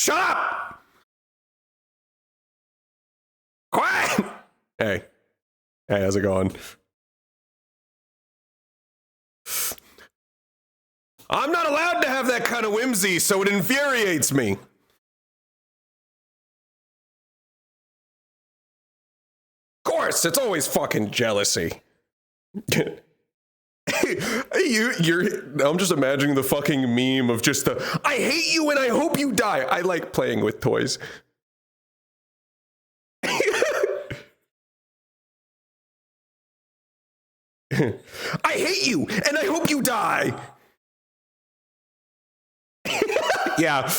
Shut up! Quiet! Hey. Hey, how's it going? I'm not allowed to have that kind of whimsy, so it infuriates me. Of course, it's always fucking jealousy. I'm just imagining the fucking meme of just the, I hate you and I hope you die. I like playing with toys. I hate you and I hope you die. Yeah.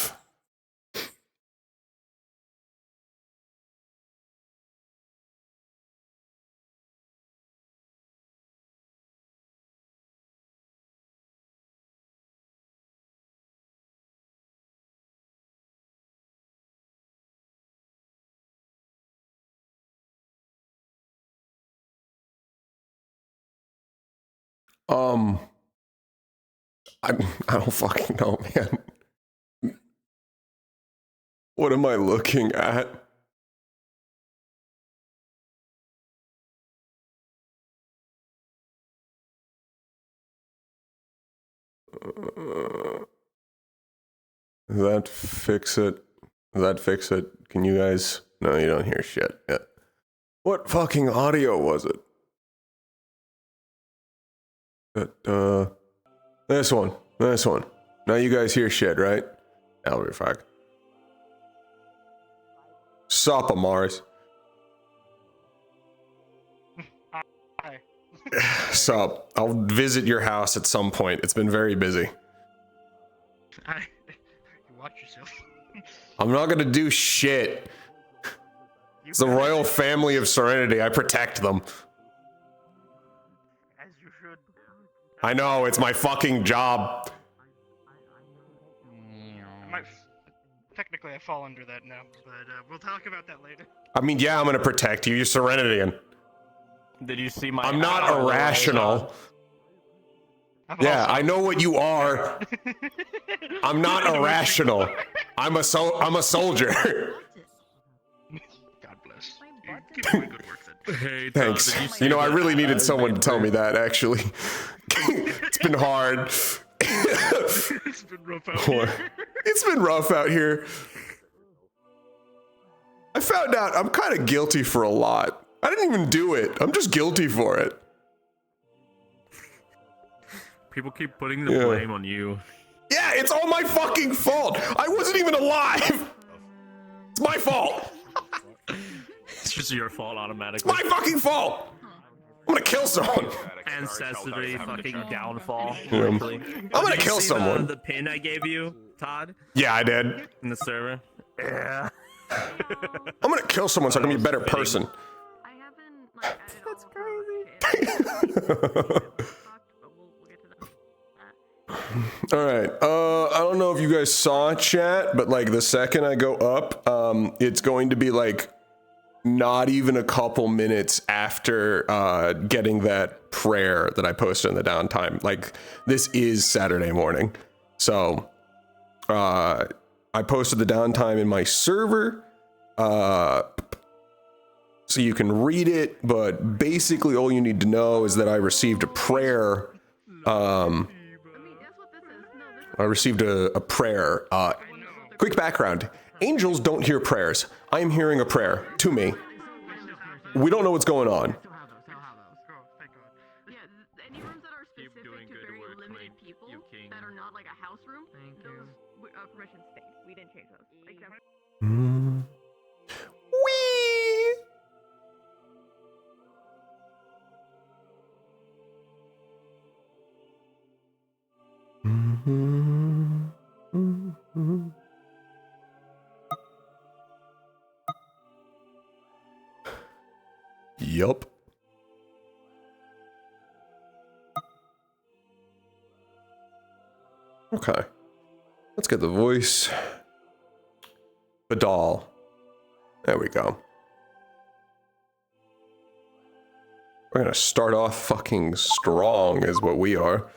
I don't fucking know, man. What am I looking at? That fix it? That fix it? Can you guys? No, you don't hear shit yet. What fucking audio was it? This one. Now you guys hear shit, right? I'll be fine. Sup, Amaris. Hi. Sup. I'll visit your house at some point. It's been very busy. You watch yourself. I'm not gonna do shit. It's the royal family of Serenity. I protect them. As you should. I know, it's my fucking job. Technically, I fall under that now, but we'll talk about that later. I mean, yeah, I'm gonna protect you. You're Serenitian. Did you see my? I'm not irrational. Yeah, I know what you are. I'm not irrational. I'm a soldier. God bless. You keep doing good work then. Hey, Thanks. You know, I really needed someone to tell me that, actually. It's been hard. It's been rough out here. It's been rough out here. I found out I'm kind of guilty for a lot. I didn't even do it. I'm just guilty for it. People keep putting the blame on you. Yeah, it's all my fucking fault. I wasn't even alive. It's my fault. It's just your fault automatically. It's my fucking fault. I'm gonna kill someone. Ancestry fucking downfall. I'm gonna kill someone. The pin I gave you, Todd? Yeah, I did. In the server? Yeah. I'm gonna kill someone so I can be a better person. I haven't, That's crazy. All right. I don't know if you guys saw chat, but like the second I go up, it's going to be like not even a couple minutes after getting that prayer that I posted in the downtime. Like this is Saturday morning. So I posted the downtime in my server. So you can read it, but basically all you need to know is that I received a prayer. I received a prayer. Quick background. Angels don't hear prayers. I am hearing a prayer to me. We don't know what's going on. Yeah, any rooms that are specific to very limited people that are not like a house room, those permissions stayed. We didn't change those. Except Whee! Yup. Okay. Let's get the voice. Badal. There we go. We're gonna start off fucking strong is what we are.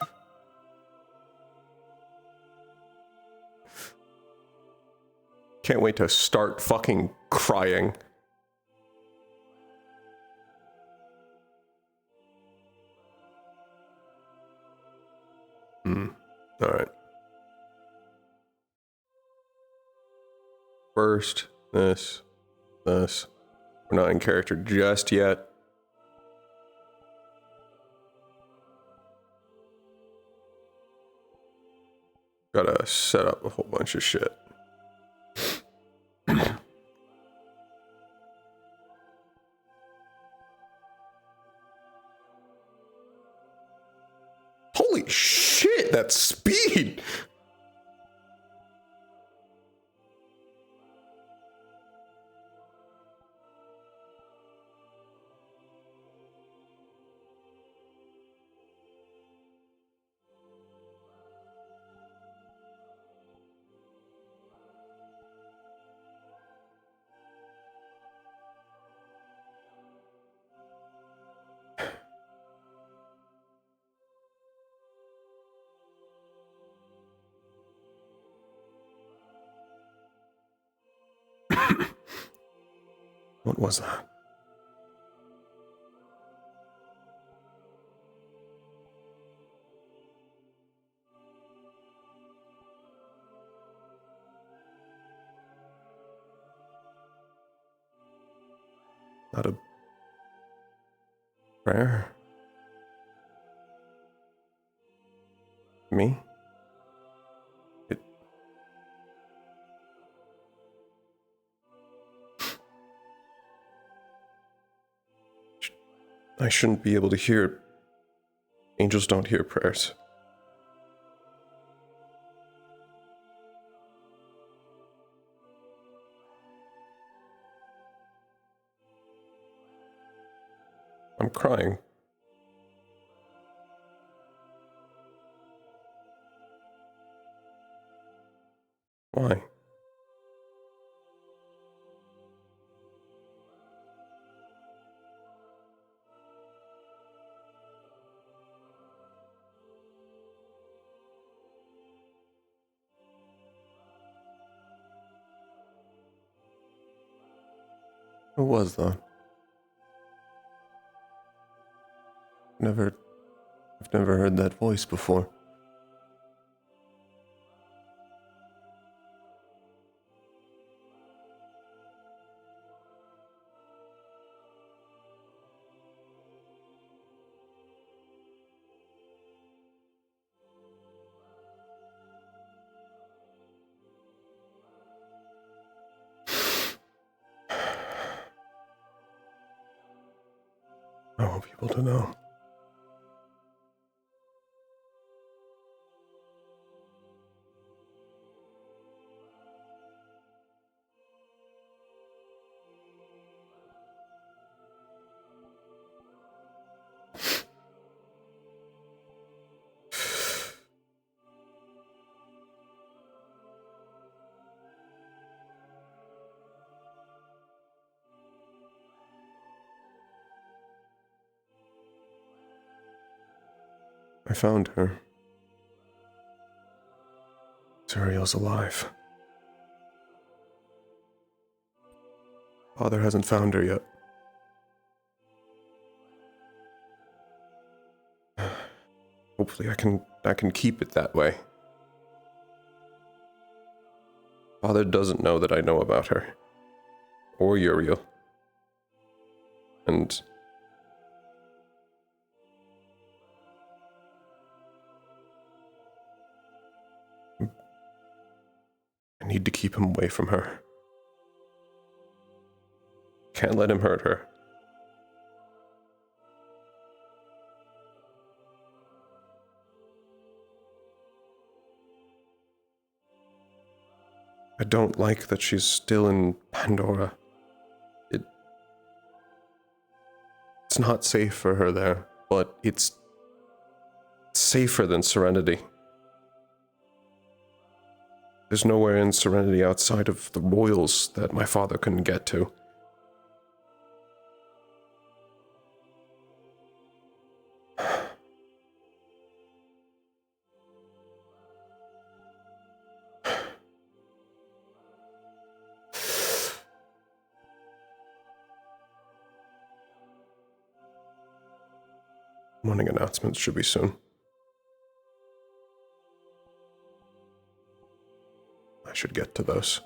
Can't wait to start fucking crying. Alright. First, this. We're not in character just yet. Gotta set up a whole bunch of shit. Holy shit, that speed! What was that? Not a prayer? Me? I shouldn't be able to hear. Angels don't hear prayers. I'm crying. Why? Who was that? I've never heard that voice before. I want people to know. I found her. Zuriel's alive. Father hasn't found her yet. Hopefully I can keep it that way. Father doesn't know that I know about her. Or Uriel. And I need to keep him away from her. Can't let him hurt her. I don't like that she's still in Pandora. It's not safe for her there, but it's safer than Serenity. There's nowhere in Serenity outside of the Royals that my father couldn't get to. Morning announcements should be soon. I should get to those.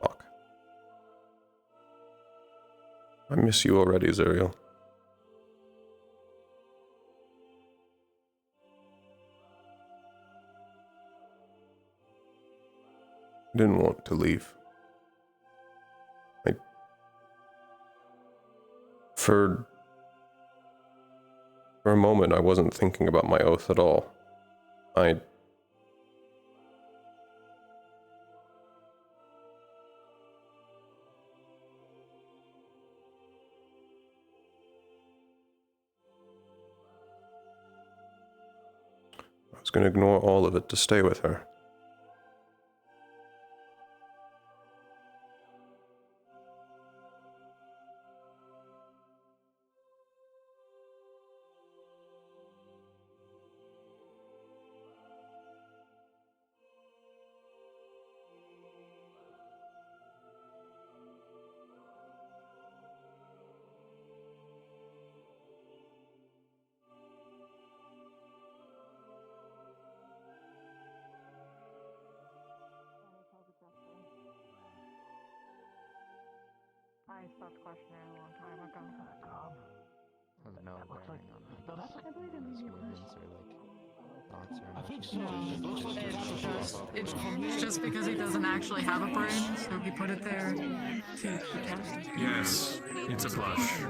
Fuck. I miss you already, Zuriel. I didn't want to leave. For a moment, I wasn't thinking about my oath at all. I was going to ignore all of it to stay with her. I stopped questioning a long time ago. There's no bearing on these movements or like thoughts or emotions. It's just because he doesn't actually have a brain, so he put it there to test. Yes, it's a plush.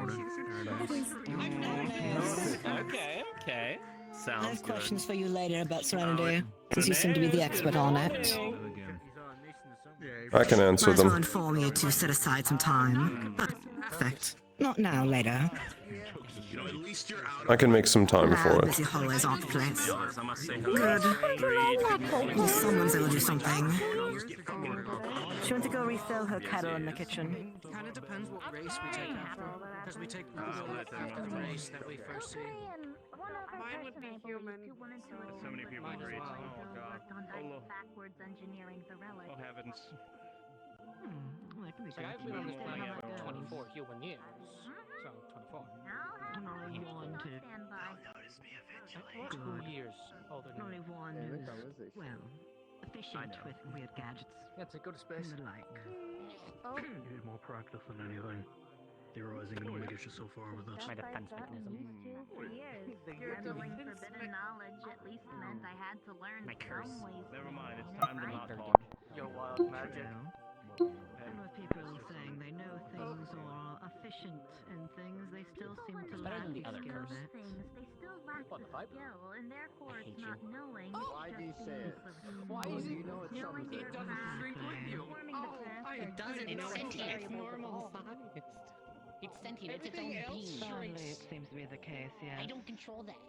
Okay. I Sounds have good. questions for you later about Serenity, since you seem to be the expert on it. I can answer Might as well them. inform you to set aside some time. Perfect. Not now, later. I can make some time for it. Busy hallways aren't the place. I must say Good. Well, someone's owed you something. She went to go refill her kettle in the kitchen. Kind of depends what race we take after, because we take after the race that we first see. Mine would be human. So many people agreed. Well. Oh god. Backwards engineering the relic. Oh heavens. Like, I've been on this planet for 24 human years. So, 24. Only one to... 2 years older than Only me. one who's, well, efficient with weird gadgets Yeah, to go to space. and the like. You need more practice than anything. Theorizing can only get you so far with us. My defense mechanism. Handling forbidden knowledge at least meant I had to learn My curse. some ways. Never to mind, it's use time to it not right. talk. Your wild magic. And with people saying they know things or are efficient in things, they still seem to better lack than the the other skill curse. set. Things, they still lack What, the the Viper? skill, and therefore I hate it's not you. knowing. Why do you say it? Why is it? You know it's Knowing something. your It doesn't craft, shrink with you. forming the craft, It doesn't. It's sentient. It's normal size. It's sentient. It's its own Everything else being. Sadly, it seems to be the case, yes. I don't control that.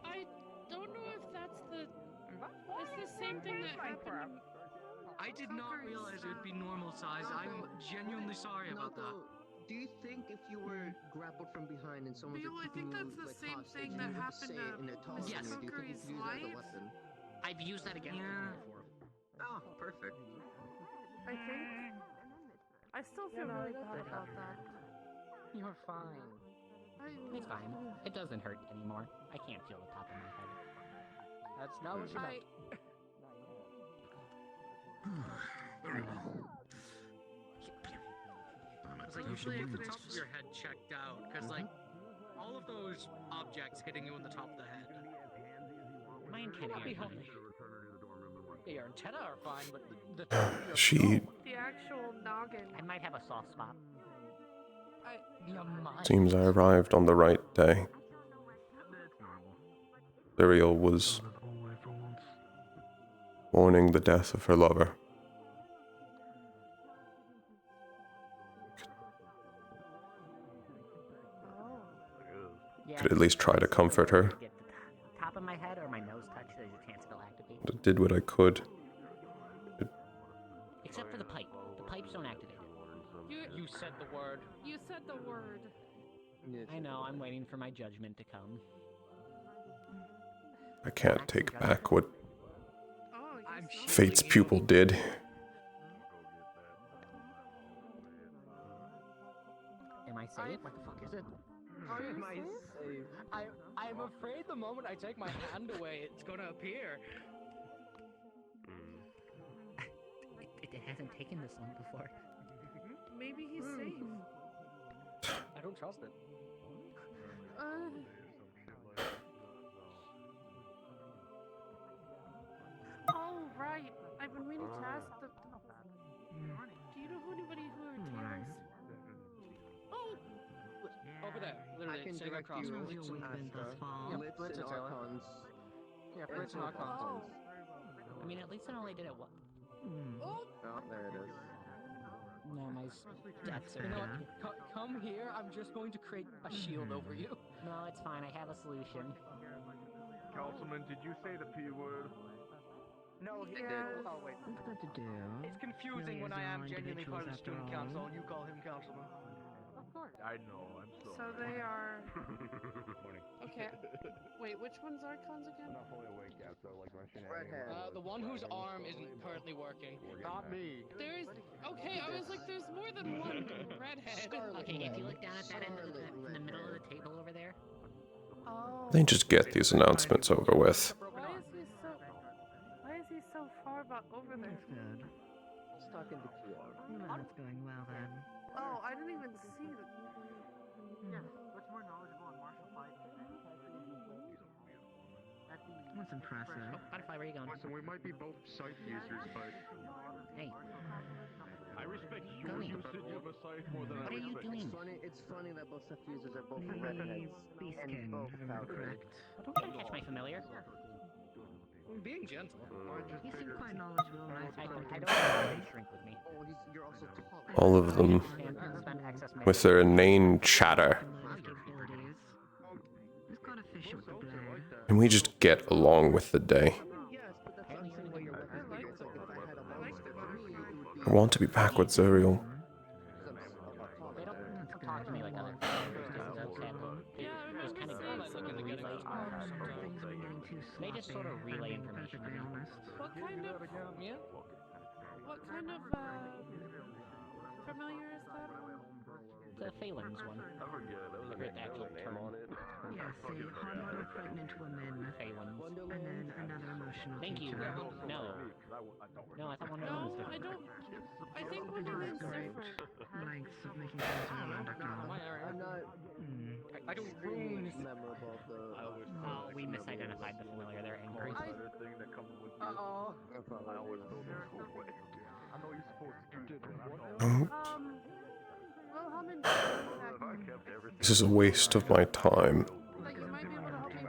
I don't know if that's the same thing that happened. I did not realize it would be normal size. I'm genuinely sorry about that. Do you think if you were grappled from behind and someone's Bill, I keeping think you that's the like same hostage thing and that you would happened say to it in a toss Yes. you, do you think you Valkyrie's could use that as a wife. weapon? I've used that against Yeah. him before. Oh, perfect. I think. I still feel really bad about that. You're fine. It's fine. It doesn't hurt anymore. I can't feel the top of my head. That's not what you meant. Very well. I'm at It's like you should get the top of your head checked out, because like all of those objects hitting you in the top of the head. My antennae are fine. Yeah, your antenna are fine, but the She The actual noggin. I might have a soft spot. you might. seems I arrived on the right day. Zuriel was mourning the death of her lover. Yeah, Could at least try to comfort her. Get the top of my head or my nose touched, there's a chance it'll activate. I did what I could. Except for the pipe. The pipes don't activate it. You said the word. You said the word. I know, I'm waiting for my judgment to come. I can't take back what Oh, I'm Fate's pupil did. Am I safe? What the fuck is it? Are you safe? I'm afraid the moment I take my hand away, it's gonna appear. It hasn't taken this long before. Maybe he's safe. I don't trust it. Oh, right. I've been meaning to ask the... Do you know anybody who are tails? Oh! Over there, literally, I can sitting direct across you from to me. Lips Blitz and and Taylor. Archons. Yeah, Blitz and Archons. I mean, at least it only did it once. Oh! Oh, there it is. No, my stats are You know hidden. what? Come here. I'm just going to create a shield over you. No, it's fine. I have a solution. Councilman, did you say the P word? No, he Yeah. did. Oh wait. What's that to do? It's confusing when I am genuinely part of the student council and you call him councilman. Of course. I know, I'm sorry. So they are... Okay. Wait, which one's Archons again? I'm not fully awake yet, so like my Redhead. The one whose arm isn't currently working. Not me. There's... Okay, I was like, there's more than one redhead. Okay, if you look down at that end of in the middle of the table over there. Oh. They just get these announcements over with. Why is he so far over there? Good. He's talking to Q. That's going well then. Oh, I didn't even see the... That's impressive. Oh, Butterfly, where are you going? Listen, we might be both site users, but Hey, I respect your your usage usage of a site more than what are you doing? It's funny that both Seth users are both redheads. Beastkin, And both if I'm powdered. correct. Don't try to catch my familiar. I'm being gentle. You seem quite knowledgeable, and I don't think have a shrink with me. Oh, you're also tall. All of them Spend access with their inane chatter. capabilities. We've got a fish with the blade. And we just get along with the day. Yes, but that's what I'm saying about your weapons. Like, it's like if I had a monster for me, it would I be... want to be back with Zuriel. They don't talk to me like other characters just kind of saying sort of relay Things are getting too sloppy. They just sort of relay if I'm being information to perfectly me. honest. What kind of... Yeah? What kind of, familiar is that? The Phalanx one. I forget the actual term. Yes, a hormonal pregnant woman. Phalanx. And then another emotional Thank you. teacher. No. No, I thought one of them was No, I different. don't... I think one of them's Great. different. Lengths of making things around after all. My area. I'm not I don't runes. memorable of the... Oh, we misidentified the familiar. They're angry. thing that comes with you. Uh-oh. I always build it this way. I know you're supposed to do it, but Well, how many... if I kept everything... This is a waste of my time. Like, you might be able to help me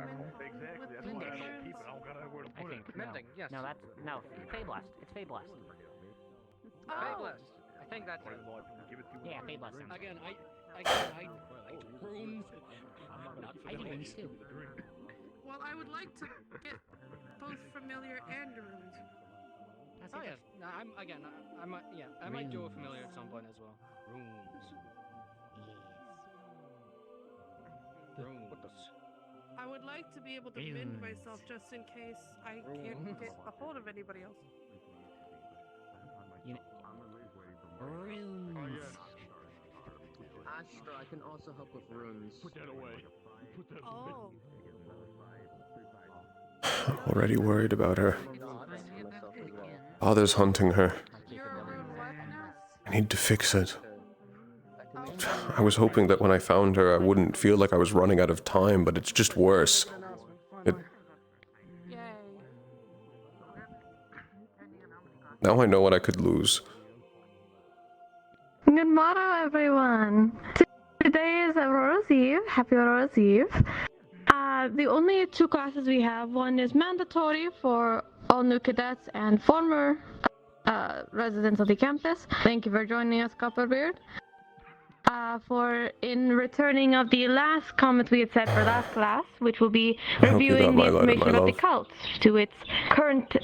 Exactly, that's with why I don't pictures. keep it. I don't got anywhere to I put it. think. No. Mending, yes. No, that's... No, Feyblast. It's Feyblast. Fabulous. I think that's it. Give it to you. Yeah, Feyblast sounds Again, I runes. I do runes too. Well, I would like to get both familiar and runes. That's Oh it. yes. No, I might do a familiar at some point as well. Runes. Runes. I would like to be able to mend myself just in case I can't get a hold of anybody else. You know, runes. Astra, I can also help with runes. Put that away. Put that away. Oh, I'm already worried about her. Myself as well. Father's hunting her. you're a rune what now? I need to fix it. I I was hoping that when I found her, I wouldn't feel like I was running out of time, but it's just worse. Now I know what I could lose. Good morrow, everyone. Today is Aurora's Eve. Happy Aurora's Eve. The only two classes we have, one is mandatory for all new cadets and former residents of the campus. Thank you for joining us, Copperbeard. For in returning of the last comment we had set for last class, which will be reviewing the information about the cult to its current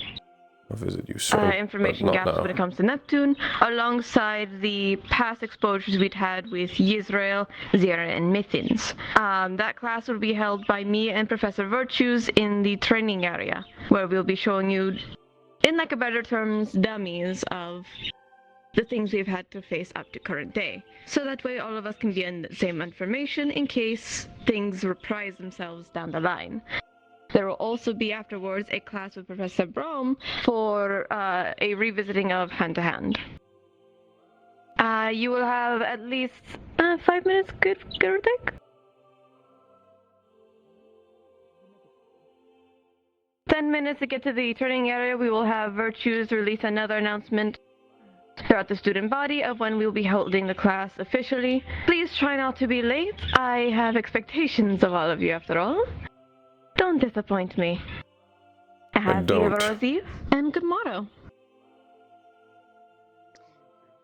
I'll visit you soon, information gaps when it comes to Neptune, alongside the past exposures we'd had with Yisrael, Zera, and Mythins. That class will be held by me and Professor Virtues in the training area, where we'll be showing you, in like a better terms, dummies of the things we've had to face up to current day. So that way all of us can be in the same information in case things reprise themselves down the line. There will also be afterwards a class with Professor Brom for a revisiting of Hand to Hand. You will have at least 5 minutes, give or take? 10 minutes to get to the training area. We will have Virtues release another announcement throughout the student body of when we'll be holding the class officially. Please try not to be late. I have expectations of all of you after all. Don't disappoint me. Happy Aurora's Eve and good morrow.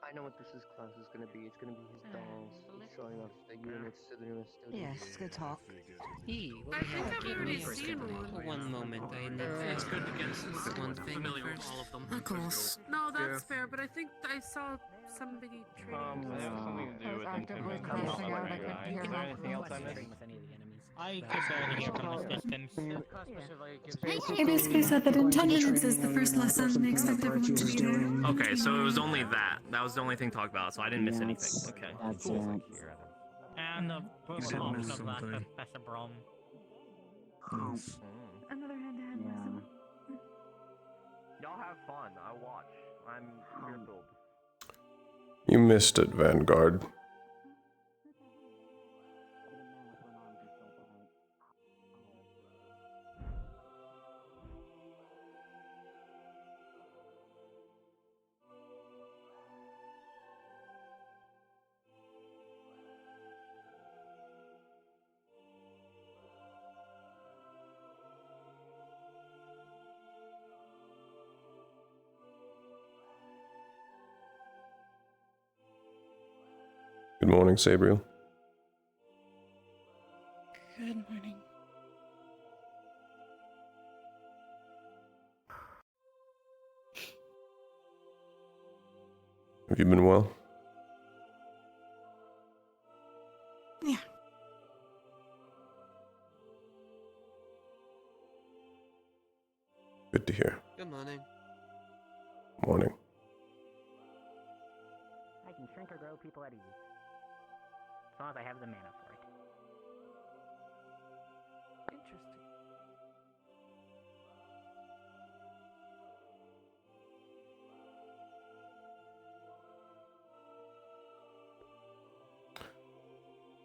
I know what this class is gonna be. It's gonna be his dolls. Showing off the units to the newest students. Yes, good talk. I think I've already seen one. One moment, I need to... It's good to get one thing familiar first. with all of them. Of course. No, that's fair, but I think I saw somebody training. I could barely hear from this distance. It basically said that in 10 minutes is the first lesson. They expect everyone to be there. Okay, so it was only that. That was the only thing talked about, so I didn't miss anything. Okay. Cool. And the book of last Professor Brom. Another hand-to-hand lesson. Y'all have fun. I watch. I'm fear-filled. You missed it, Vanguard. Good morning, Sabriel. Good morning. Have you been well? Yeah. Good to hear. Good morning. Morning. I can shrink or grow people at ease. As long as I have the mana for it. Interesting.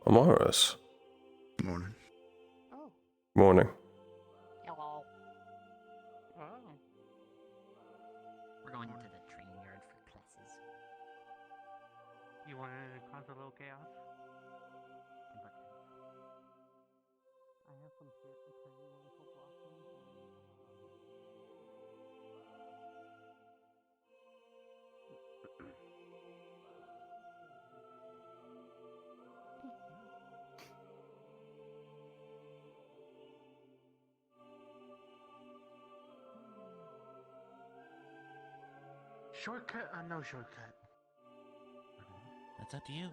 Amaris. Morning. Oh. Morning. Hello. Oh. We're going into the training yard for classes. You want to cause a little chaos? I have some shit to tell you when people blossom. Shortcut or no shortcut? That's up to you.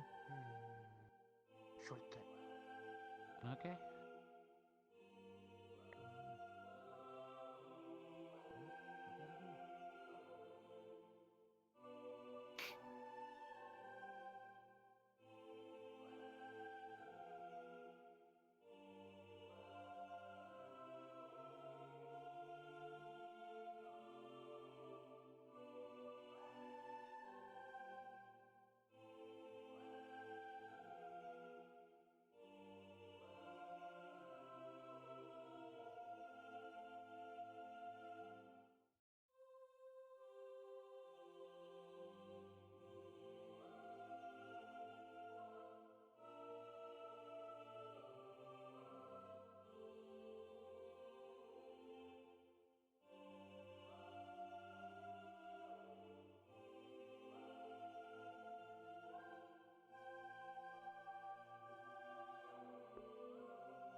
Shortcut. Okay.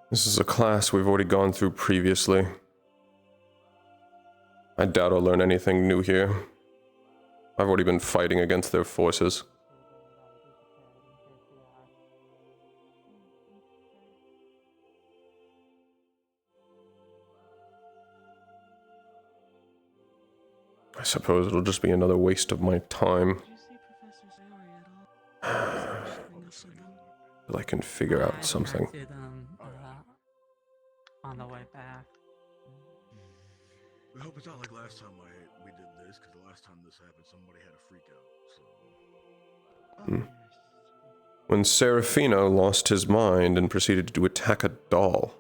This is a class we've already gone through previously. I doubt I'll learn anything new here. I've already been fighting against their forces. I suppose it'll just be another waste of my time. Till I can figure out something. On the way back. We hope it's not like last time we did this, because the last time this happened, somebody had a freak out, so... When Serafino lost his mind and proceeded to attack a doll.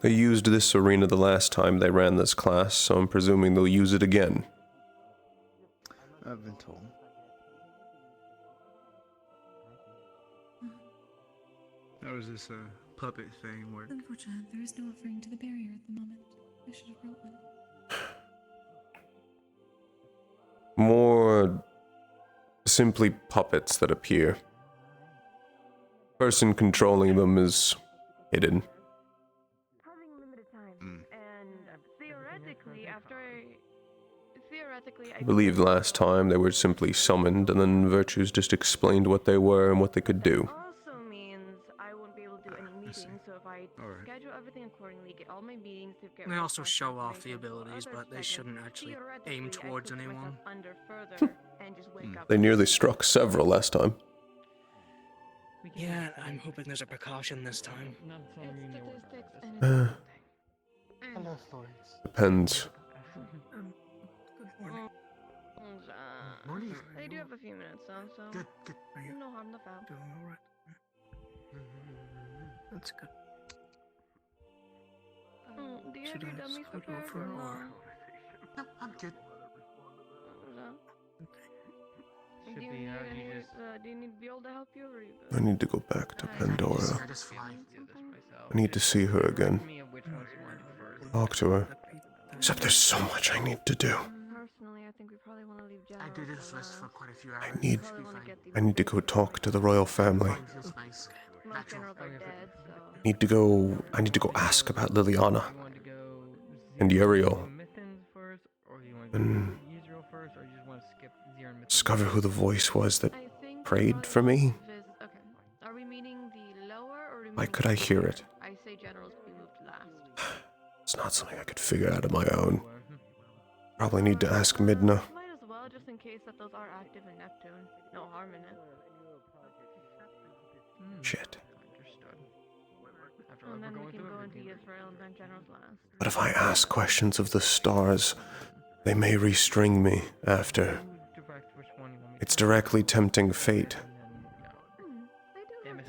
They used this arena the last time they ran this class, so I'm presuming they'll use it again. I've been told. How does this puppet thing work? Unfortunately, there is no offering to the barrier at the moment. I should have brought one. More simply puppets that appear. Person controlling them is hidden. Having limited time, and theoretically, I believe last time they were simply summoned, and then Virtues just explained what they were and what they could do. also means I won't be able to do any meetings, so if I schedule everything accordingly, get all my meetings to get... They also show off the abilities, but they shouldn't actually aim towards anyone. They nearly struck several last time. Yeah, I'm hoping there's a precaution this time. Hello, Florence. Depends. Morning. I do have a few minutes though, so Good. no harm, no foul. Doing alright. That's good. Do you have Should your I dummies start prepared over or no? or- No, I'm good. Do you need Bill to help you, or are you good? I need to go back to Pandora. I just fly. I need to see her again. Talk to her. Except there's so much I need to do. Personally, I think we probably want to leave General. I did this list for quite a few hours. I need to go talk to the royal family. Feels nice. Most generals are dead, so... I need to go ask about Liliana. And Uriel. And discover who the voice was that prayed for me. Okay. Are we meaning the lower, or Why could I hear it? I say generals be moved last. It's not something I could figure out on my own. Probably need to ask Midna. Might as well, just in case that those are active in Neptune. No harm in it. Shit. And then we can go into Israel and then generals last. But if I ask questions of the stars, they may restring me after. It's directly tempting fate.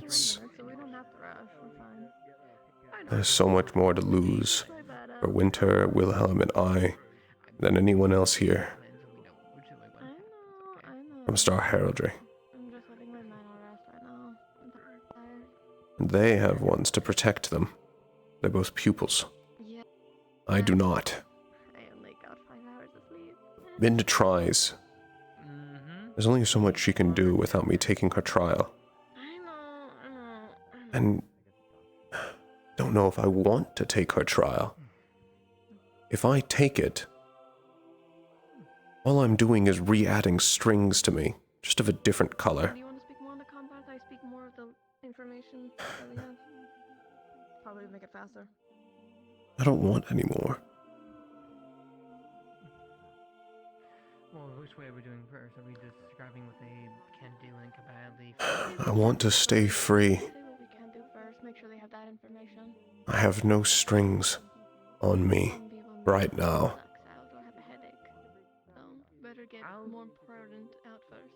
So we don't have to rush. We're fine. There's so much more to lose for Winter, Wilhelm, and I than anyone else here. I know. From Star Heraldry. I'm just letting my mind rest right now. I'm tired. And they have ones to protect them. They're both pupils. Yeah. I do not. I only got 5 hours of sleep. Midna tries. There's only so much she can do without me taking her trial. I know. And don't know if I want to take her trial. If I take it, all I'm doing is re-adding strings to me, just of a different color. Do you want to speak more on the combat? I speak more of the information that we have. Probably make it faster. I don't want any more. Well, which way are we doing first? Are we just describing what they can do and can badly? I want to stay free. Say what we can do first. Make sure they have that information. I have no strings on me Some people right now. knocks out or have a headache. So better get more important out first.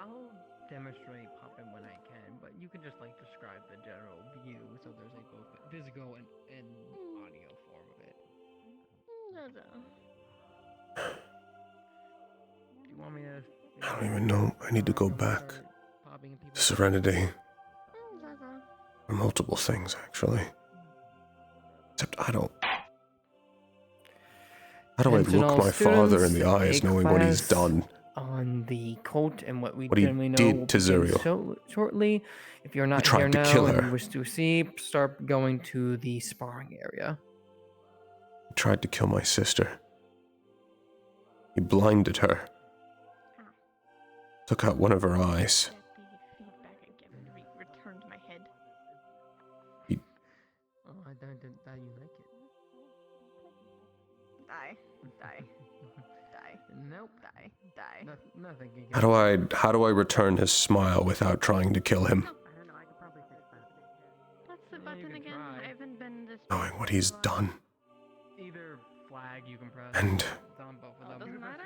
I'll demonstrate popping when I can, but you can just like describe the general view, so there's like both physical and audio form of it. Do you want me to? I don't even know. I need to go back to Serenity. For multiple things, actually. Except I don't. How do I look my father in the eyes knowing what he's done? On the cult and what we What he generally know did will to begin Zuriel. shortly. If you're not tried here to now kill and her. you wish to see, start going to the sparring area. He tried to kill my sister. He blinded her. Took out one of her eyes. The feedback I give returned my head. Oh, I don't you like it. Die. Die. Die. Nope. Die. Die. Nothing. How do I return his smile without trying to kill him? I don't know. I could probably fix that. What's the button again? I haven't been this. Knowing what he's done. Either flag you can press. And It's on both of them. Doesn't matter.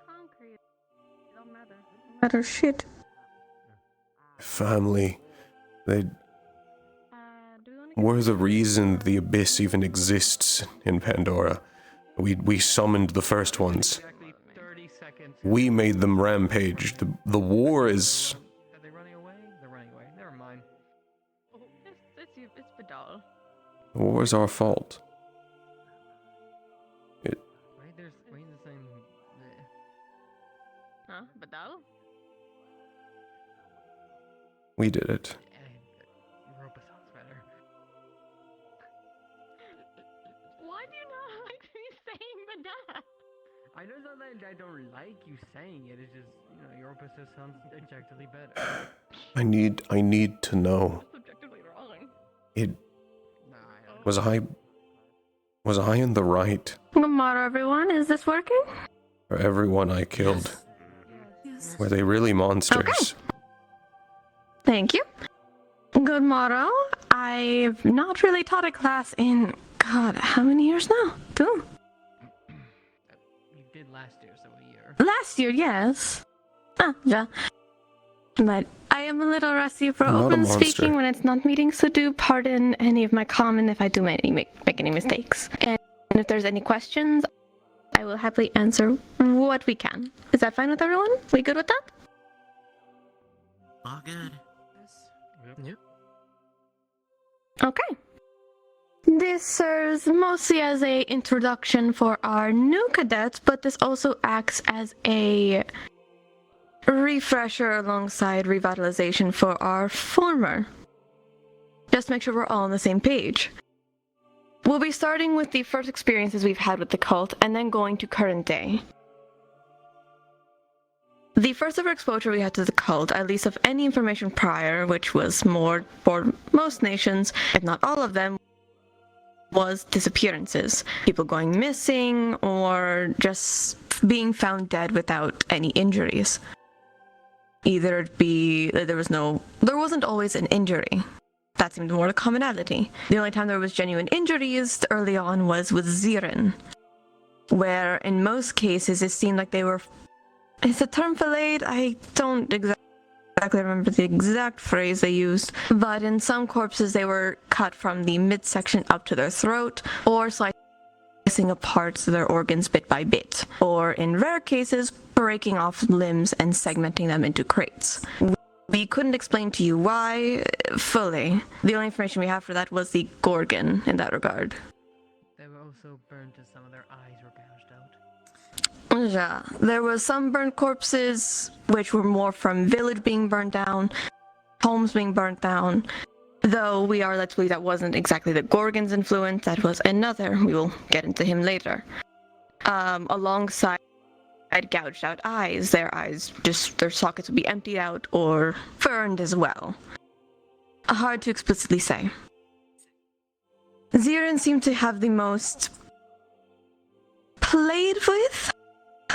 Concrete. It don't matter. Matter shit. family, they Do we want to were the reason the abyss even exists in Pandora. We summoned the first ones. Exactly 30 seconds. We made them rampage. The war is... Are they running away? They're running away. Never mind. It's Badal. The war is our fault. Wait, the same. Huh? Badal? We did it. Europa sounds better. Why do you not like me saying Badal? I know it's not that I don't like you saying it. It's just, Europa sounds objectively better. I need to know. It's objectively wrong. It was I in the right Good morrow, everyone. Is this working? for everyone I killed? Were they really monsters? Okay. Thank you. Good morrow. I've not really taught a class in, God, how many years now? 2? You did last year, so a year. Last year, yes. Yeah. But I am a little rusty for I'm not a open monster. speaking when it's not meetings, so do pardon any of my comment if I do make any mistakes. And if there's any questions, I will happily answer what we can. Is that fine with everyone? We good with that? All good. Yep. Okay. This serves mostly as a introduction for our new cadets, but this also acts as a refresher alongside revitalization for our former. Just to make sure we're all on the same page. We'll be starting with the first experiences we've had with the cult, and then going to current day. The first ever exposure we had to the cult, at least of any information prior, which was more for most nations, if not all of them, was disappearances. People going missing, or just being found dead without any injuries. Either it be that there wasn't always an injury. That seemed more the commonality. The only time there was genuine injuries early on was with Zirin, where in most cases it seemed like they were... Is the term filleted? I don't exactly remember the exact phrase they used, but in some corpses they were cut from the midsection up to their throat, or slicing apart their organs bit by bit, or in rare cases, breaking off limbs and segmenting them into crates. We couldn't explain to you why fully. The only information we have for that was the Gorgon in that regard. They were also burned to some of their eyes were gouged out. Yeah, there was some burnt corpses, which were more from village being burned down. homes being burnt down. Though we are led to believe that wasn't exactly the Gorgon's influence, that was another. We will get into him later. Alongside gouged out eyes, their sockets would be emptied out or burned as well. Hard to explicitly say. Zirin seemed to have the most played with,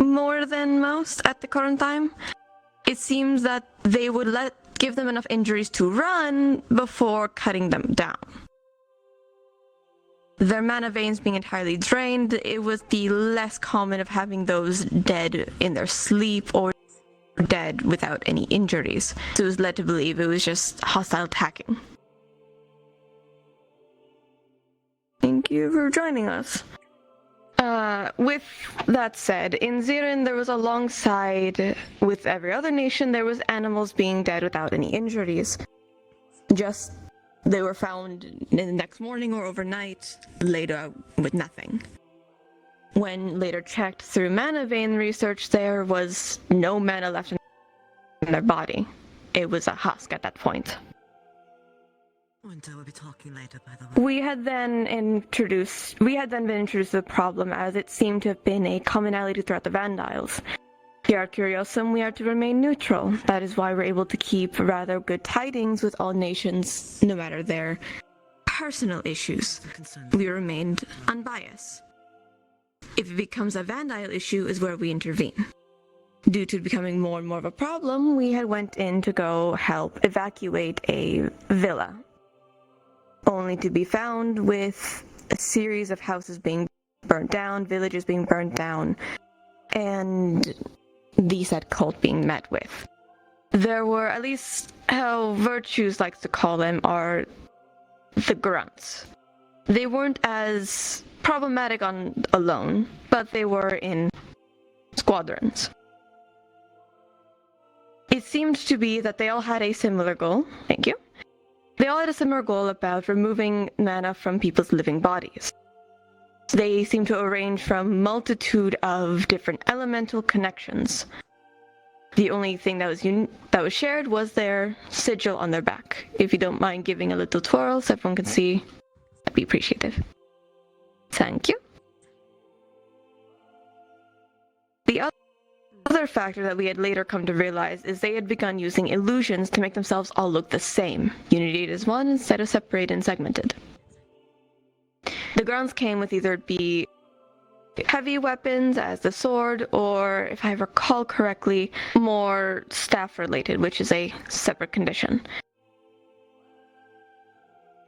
more than most at the current time. It seems that they would give them enough injuries to run before cutting them down. Their mana veins being entirely drained, it was the less common of having those dead in their sleep or dead without any injuries. So it was led to believe it was just hostile attacking. Thank you for joining us. With that said, in Zirin there was alongside with every other nation, there was animals being dead without any injuries. Just they were found in the next morning or overnight, laid out with nothing. When later checked through mana vein research, there was no mana left in their body. It was a husk at that point. Winter will be talking later, by the way. We had then been introduced to the problem, as it seemed to have been a commonality throughout the Vandiles. Here at Curiosum, we are to remain neutral. That is why we're able to keep rather good tidings with all nations, no matter their personal issues. We remained unbiased. If it becomes a Vandile issue is where we intervene. Due to it becoming more and more of a problem, we had went in to go help evacuate a villa, only to be found with a series of houses being burnt down, villages being burnt down, and the said cult being met with. There were, at least how Virtues likes to call them, are the grunts. They weren't as problematic on alone, but they were in squadrons. It seemed to be that they all had a similar goal. Thank you. They all had a similar goal about removing mana from people's living bodies. They seemed to arrange from multitude of different elemental connections. The only thing that was shared was their sigil on their back. If you don't mind giving a little twirl so everyone can see, that'd be appreciative. Thank you. The other factor that we had later come to realize is they had begun using illusions to make themselves all look the same, united as one instead of separated and segmented. The grunts came with either be heavy weapons as the sword, or, if I recall correctly, more staff related, which is a separate condition.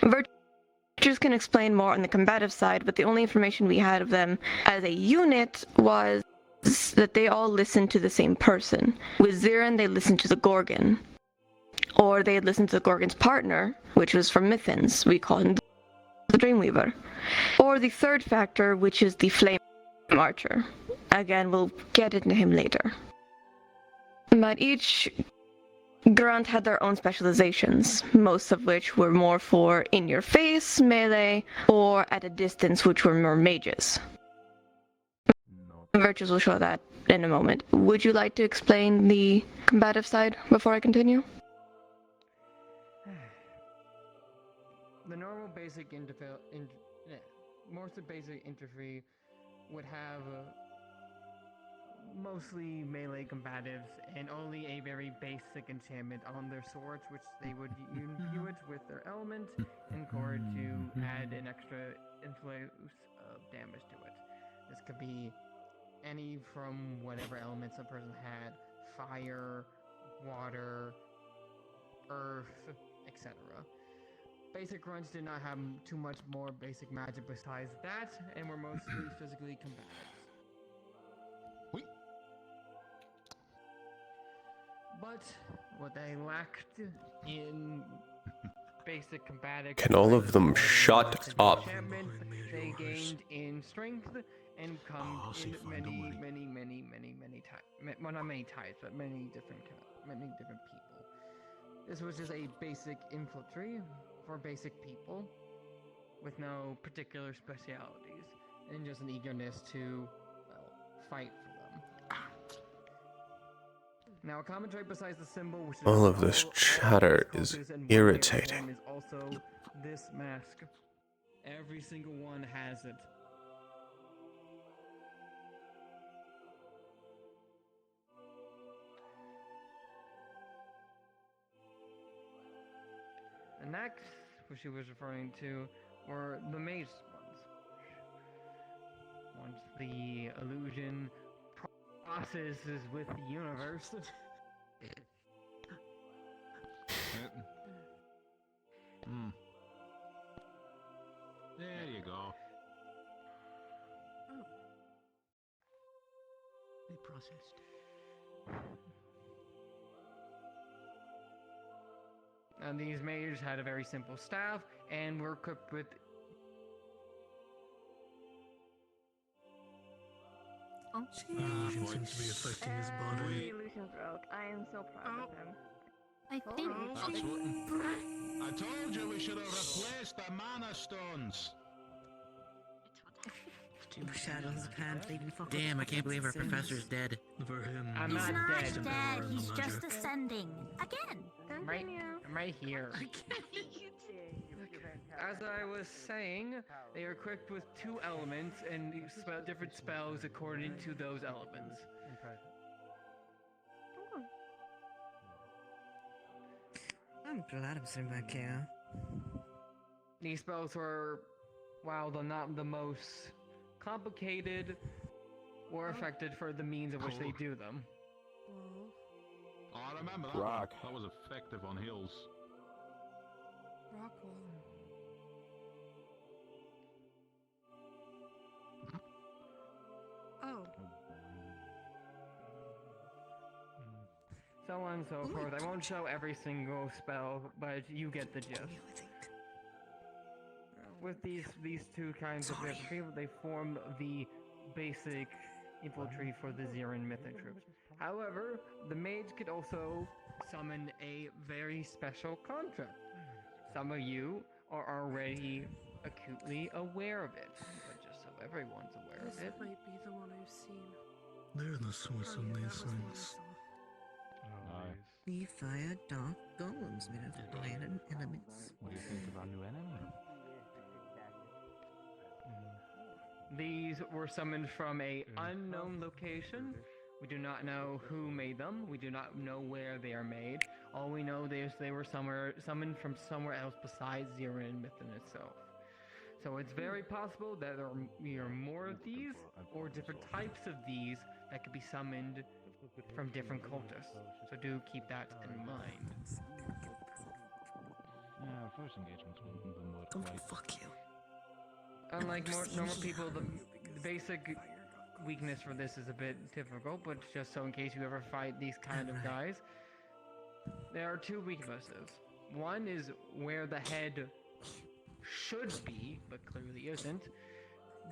Virtues can explain more on the combative side, but the only information we had of them as a unit was that they all listened to the same person. With Zirin, they listened to the Gorgon. Or they had listened to the Gorgon's partner, which was from Mythins. We call him the Dreamweaver. Or the third factor, which is the Flame Archer. Again, we'll get into him later. But each grunt had their own specializations, most of which were more for in-your-face, melee, or at a distance, which were more mages. Virtues will show that in a moment. Would you like to explain the combative side before I continue? The normal basic basic infantry would have mostly melee combatives and only a very basic enchantment on their swords, which they would imbue it with their element in order to add an extra influx of damage to it. This could be any from whatever elements a person had: fire, water, earth, etc. Basic grunts did not have too much more basic magic besides that, and were mostly physically combative. But what they lacked in basic combative... Can all of them shut up? They gained in strength and come in many types. Well, not many types, but many different people. This was just a basic infantry for basic people with no particular specialities and just an eagerness to, well, fight for them. Now, a common trait besides the symbol, which is All of this chatter is irritating. is also this mask. Every single one has it. The next, which she was referring to, were the mage ones. Once the illusion processes with the universe. There you go. They processed. And these mages had a very simple staff and were equipped with Oh, illusion seems to be affecting his body. The illusion broke. I am so proud of him. I think That's what I told you we should have replaced the mana stones. Two shadows apparently before. Damn, I can't believe our professor's dead. For him, I'm he's not not dead. dead. He's just ascending again. I'm right here. As I was saying, they are equipped with 2 elements and different spells according to those elements. I'm glad I'm sitting back here. These spells are, while they're not the most complicated or effective for the means of which they do them. Oh, I remember that Rock. one. That was effective on hills. Rock one. Oh. So on and so forth. I won't show every single spell, but you get the gist. With these 2 kinds of people, they form the basic infantry for the Ziran mythic troops. However, the mage could also summon a very special contract. Some of you are already acutely aware of it, but just so everyone's aware This of it. might be the one I've seen. They're the source Oh, of yeah, that these was the one I things. saw. We fire dark golems made of iron elements. What do you think of our new enemy? These were summoned from a unknown location. We do not know who made them. We do not know where they are made. All we know is they were summoned from somewhere else besides Ziran Mythin itself. So it's very possible that there are more of these, or different types of these that could be summoned from different cultists. So do keep that in mind. Yeah, our first engagement didn't work quite. Fuck you. Unlike normal people, the basic weakness for this is a bit difficult, but just so in case you ever fight these kind of guys, there are 2 weaknesses. One is where the head should be, but clearly isn't,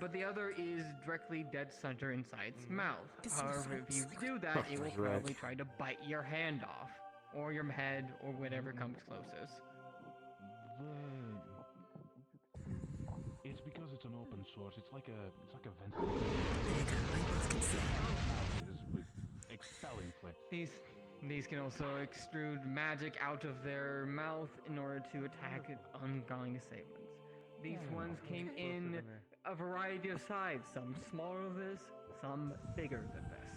but the other is directly dead center inside its mouth. However, if you do that, it will probably try to bite your hand off, or your head, or whatever comes closest. It's because it's an open source. It's like a ventilation. With expelling flick. These can also extrude magic out of their mouth in order to attack ongoing assailants. These ones came in a variety of sizes, some smaller than this, some bigger than this.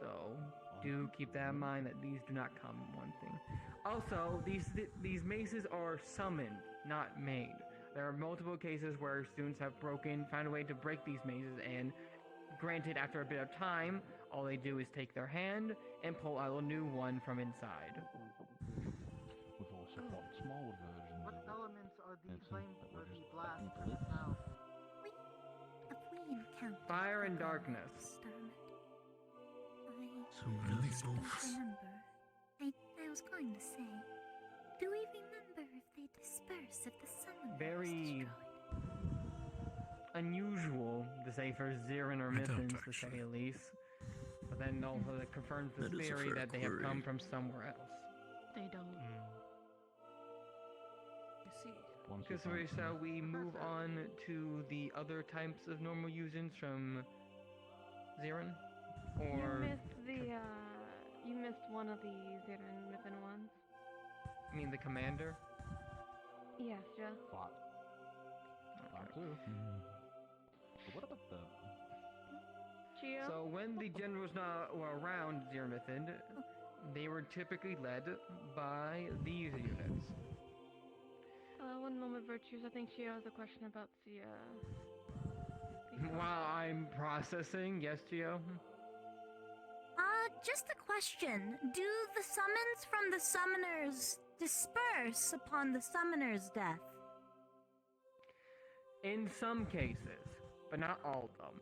So do keep that in mind that these do not come in one thing. Also, these maces are summoned, not made. There are multiple cases where students have found a way to break these mazes, and granted, after a bit of time, all they do is take their hand and pull out a new one from inside. We've also got smaller versions. What elements are the flame or the blast fucking and the sound? Fire and darkness. So really both. I was going to say, do we remember if they disperse if the sun Very unusual to say for Ziran or Mythins, to say the least. But then also that confirms the theory that they have come from somewhere else. They don't. You see. Because shall we move on to the other types of normal usings from Ziran? You Or missed the You missed one of the Zirin Mythin ones. I mean, the commander? Yes, Joe. Plot. Plot too. But what about the... Gio? So when the generals were around Zirmithid, they were typically led by these units. One moment, Virtues. I think Gio has a question about the While I'm processing, yes, Gio? Just a question. Do the summons from the summoners disperse upon the summoner's death? In some cases, but not all of them.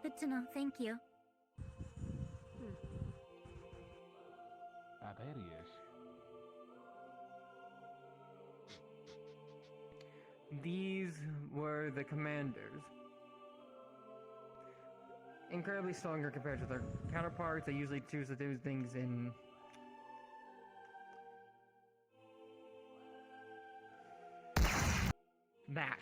Good to know, thank you. Tiberius. These were the commanders. Incredibly stronger compared to their counterparts. They usually choose to do things in that.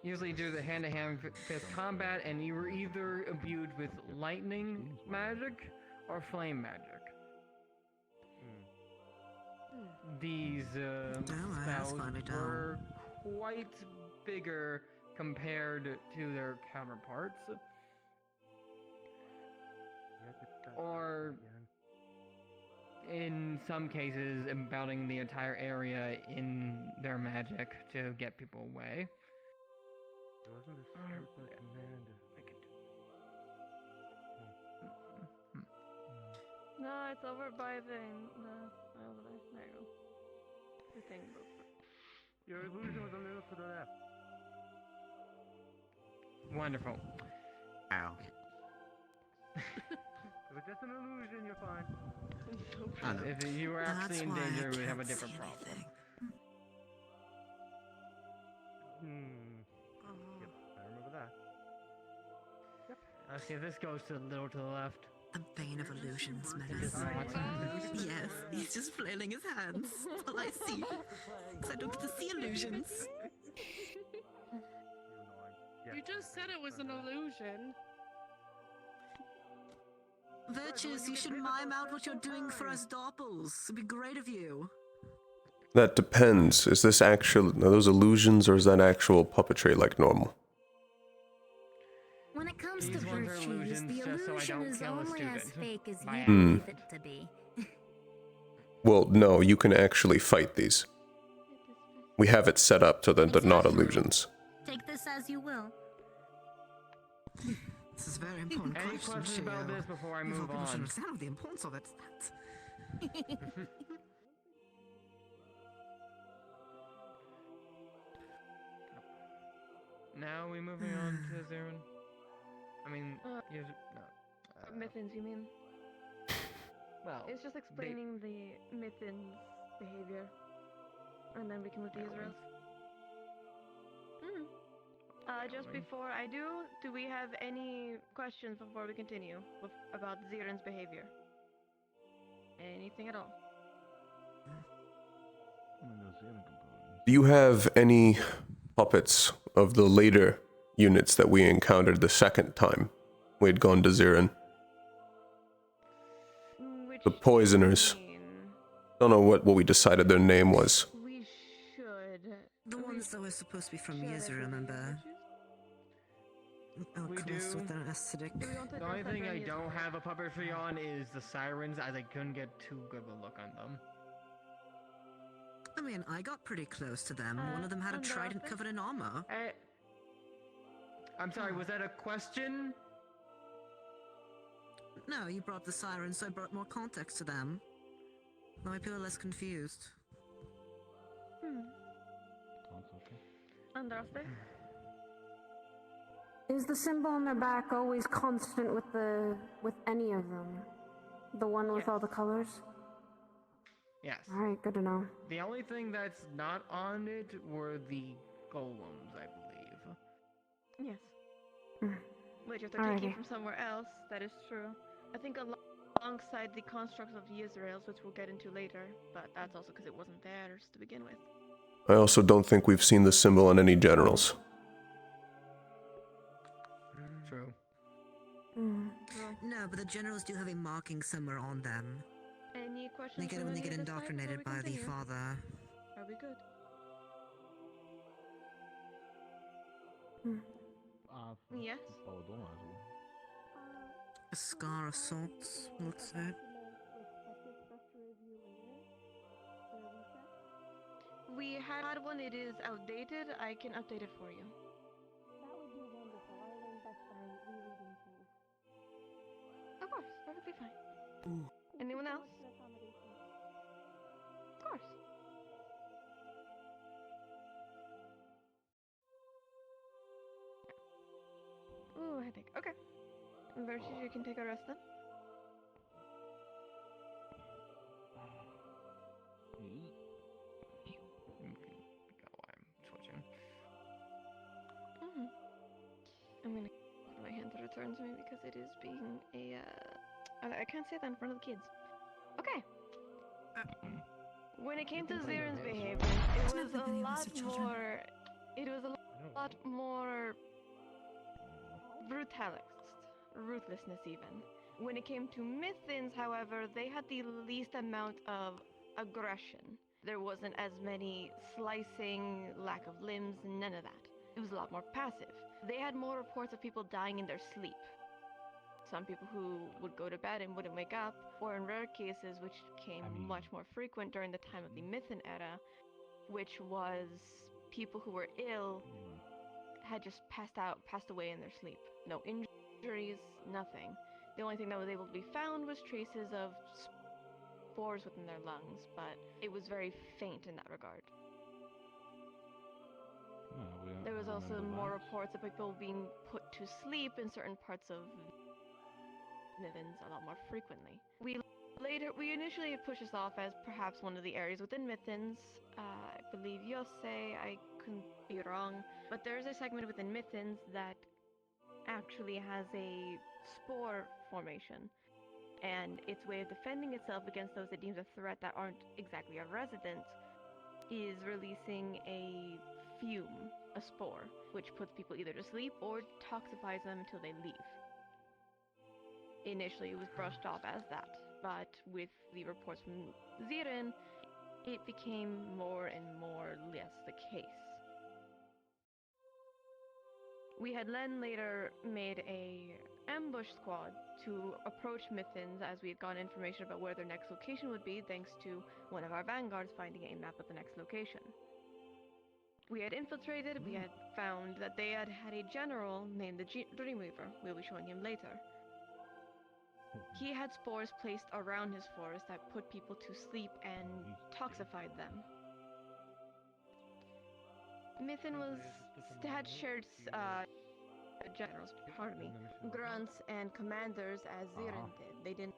Usually do the hand-to-hand fist combat, and you were either imbued with lightning magic or flame magic. These spells were quite bigger compared to their counterparts. Or in some cases, embodying the entire area in their magic to get people away. No, it's over by the over there. There you go. The thing broke. Your illusion was a little to the left. Wonderful. Ow. It was just an illusion, you're fine. I know. If you were actually in danger, we'd have a different problem. Yep, I remember that. Okay, this goes to a little to the left. A bane of illusions, It does not. Yes, he's just flailing his hands. All I see. Because I don't get to see illusions. You just said it was an illusion. Virtues, you should mime out what you're doing for us doppels. It'd be great of you. That depends. Is this actual, are those illusions, or is that actual puppetry like normal? When it comes to These ones are virtues, illusions the just so I illusion don't is kill a only as student fake as by you accident. believe it to be. Well, no, you can actually fight these. We have it set up so that they're not illusions. Take this as you will. This is a very important Any question, questions about Shio. this before I You move people should on? understand the importance of it. Now we moving on to Zarin. I mean, no. Mythins, you mean? Well, it's just explaining the Mythins' behavior, and then we can move to Israel's. Just before I do we have any questions before we continue about Zirin's behavior? Anything at all? Do you have any puppets of the later units that we encountered the second time we had gone to Zirin? The poisoners. Don't know what we decided their name was. We should. The ones that were supposed to be from Yezer, remember? We do. With their acidic. The only thing I don't have a puppetry on is the sirens, as I couldn't get too good of a look on them. I mean, I got pretty close to them. One of them had a trident covered in armor. I'm sorry, was that a question? No, you brought the sirens, so I brought more context to them. Now people are less confused. Andraste? Is the symbol on their back always constant with any of them? The one with all the colors? Yes. Alright, good to know. The only thing that's not on it were the golems, I believe. Yes. Which if they're taken from somewhere else, that is true. I think alongside the constructs of Yisrael's, which we'll get into later, but that's also because it wasn't theirs to begin with. I also don't think we've seen the symbol on any generals. True. No, but the generals do have a marking somewhere on them. Any questions? They get when they get indoctrinated by the father. Are we good? Yes. A scar of sorts, let's say. We had one. It is outdated. I can update it for you. That would be wonderful. I learned best by rereading things. Of course, perfectly fine. Anyone else? Of course. Ooh, headache. Okay. Versus, you can take a rest then. why I'm twitching. I'm gonna put my hand that returns me because it is being a. I can't say that in front of the kids. Okay. When it came to Ziren's behavior, it was a lot more. It was a lot more ruthlessness even. When it came to Mithins, however, they had the least amount of aggression. There wasn't as many slicing, lack of limbs, none of that. It was a lot more passive. They had more reports of people dying in their sleep. Some people who would go to bed and wouldn't wake up, or in rare cases, which came much more frequent during the time of the Mythin era, which was people who were ill had just passed away in their sleep. No injuries, nothing. The only thing that was able to be found was traces of spores within their lungs, but it was very faint in that regard. There was also more reports of people being put to sleep in certain parts of Mithins a lot more frequently. We initially pushed this off as perhaps one of the areas within Mithins. I believe Yosei, I couldn't be wrong, but there is a segment within Mithins that actually has a spore formation, and its way of defending itself against those it deems a threat that aren't exactly a resident is releasing a fume, a spore, which puts people either to sleep or toxifies them until they leave. Initially, it was brushed off as that, but with the reports from Ziren, it became more and more less the case. We had then later made a ambush squad to approach Mithins as we had gotten information about where their next location would be, thanks to one of our vanguards finding a map of the next location. We had infiltrated, we had found that they had a general named the Dreamweaver. We'll be showing him later. He had spores placed around his forest that put people to sleep and toxified them. Mithrin had shared generals, grunts and commanders as Ziren did. They didn't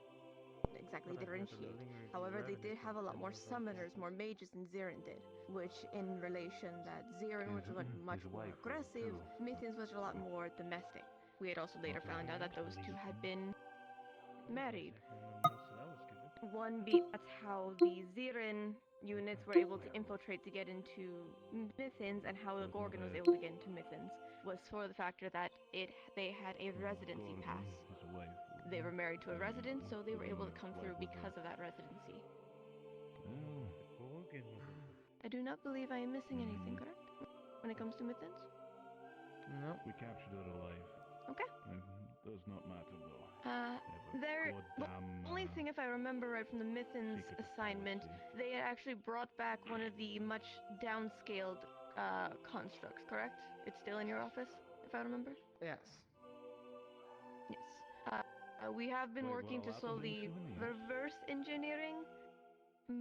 exactly differentiate. However, they did have a lot more summoners, more mages than Ziren did, which in relation that Ziren was much more aggressive, Mithins was a lot more domestic. We had also later found out that those two had been married. One beat, that's how the Ziren units were able to infiltrate to get into Mithins, and how the Gorgon was able to get into Mithins was for the factor that they had a residency pass. They were married to a resident, so they were able to come through because of that residency. I do not believe I am missing anything, correct? When it comes to Mithins? No. We captured it alive. Okay. Does not matter though. The only thing, if I remember right from the Mithins assignment, they had actually brought back one of the much downscaled constructs, correct? It's still in your office, if I remember? Yes. Yes. We have been working to slowly reverse engineering,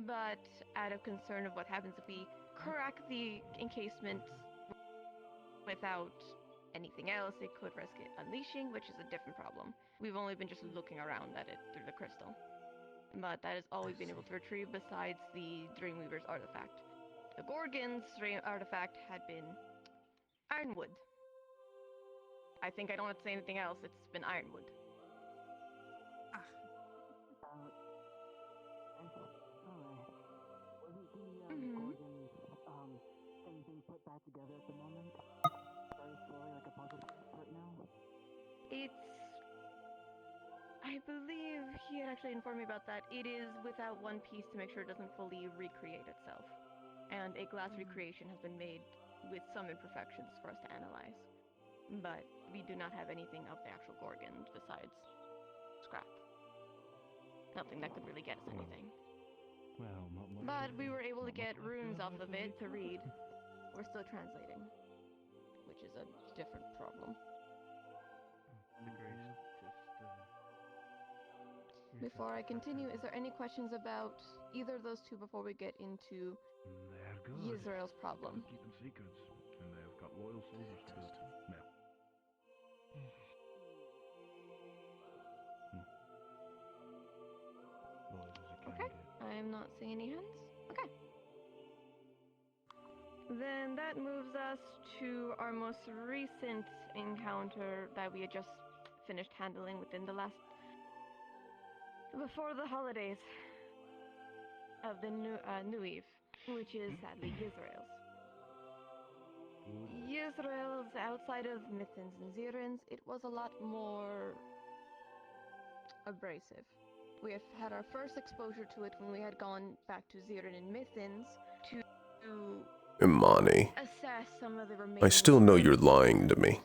but out of concern of what happens if we crack the encasement without anything else, it could risk it unleashing, which is a different problem. We've only been just looking around at it through the crystal. But that is all we've been able to retrieve besides the Dreamweaver's artifact. The Gorgon's artifact had been ironwood. I think I don't have to say anything else, it's been ironwood. Thing being put back together at the moment? Very slowly, like a puzzle piece right now? It's... I believe he had actually informed me about that. It is without one piece to make sure it doesn't fully recreate itself. And a glass recreation has been made with some imperfections for us to analyze. But we do not have anything of the actual Gorgon besides scrap. Nothing that could really get us anything. Well, not much. But we were able to get runes off of it to read. We're still translating, which is a different problem. Before I continue, is there any questions about either of those two before we get into They're good. Israel's problem? Keeping secrets, and they've got loyal soldiers to boot. Now. Okay, I am not seeing any hands. Okay. Then that moves us to our most recent encounter that we had just finished handling within the last... before the holidays of the New Eve, which is sadly Yisrael's. Yisrael's outside of Mithins and Zirins, it was a lot more abrasive. We have had our first exposure to it when we had gone back to Zirin and Mithins to Imani, assess some of the remaining I still know you're lying to me.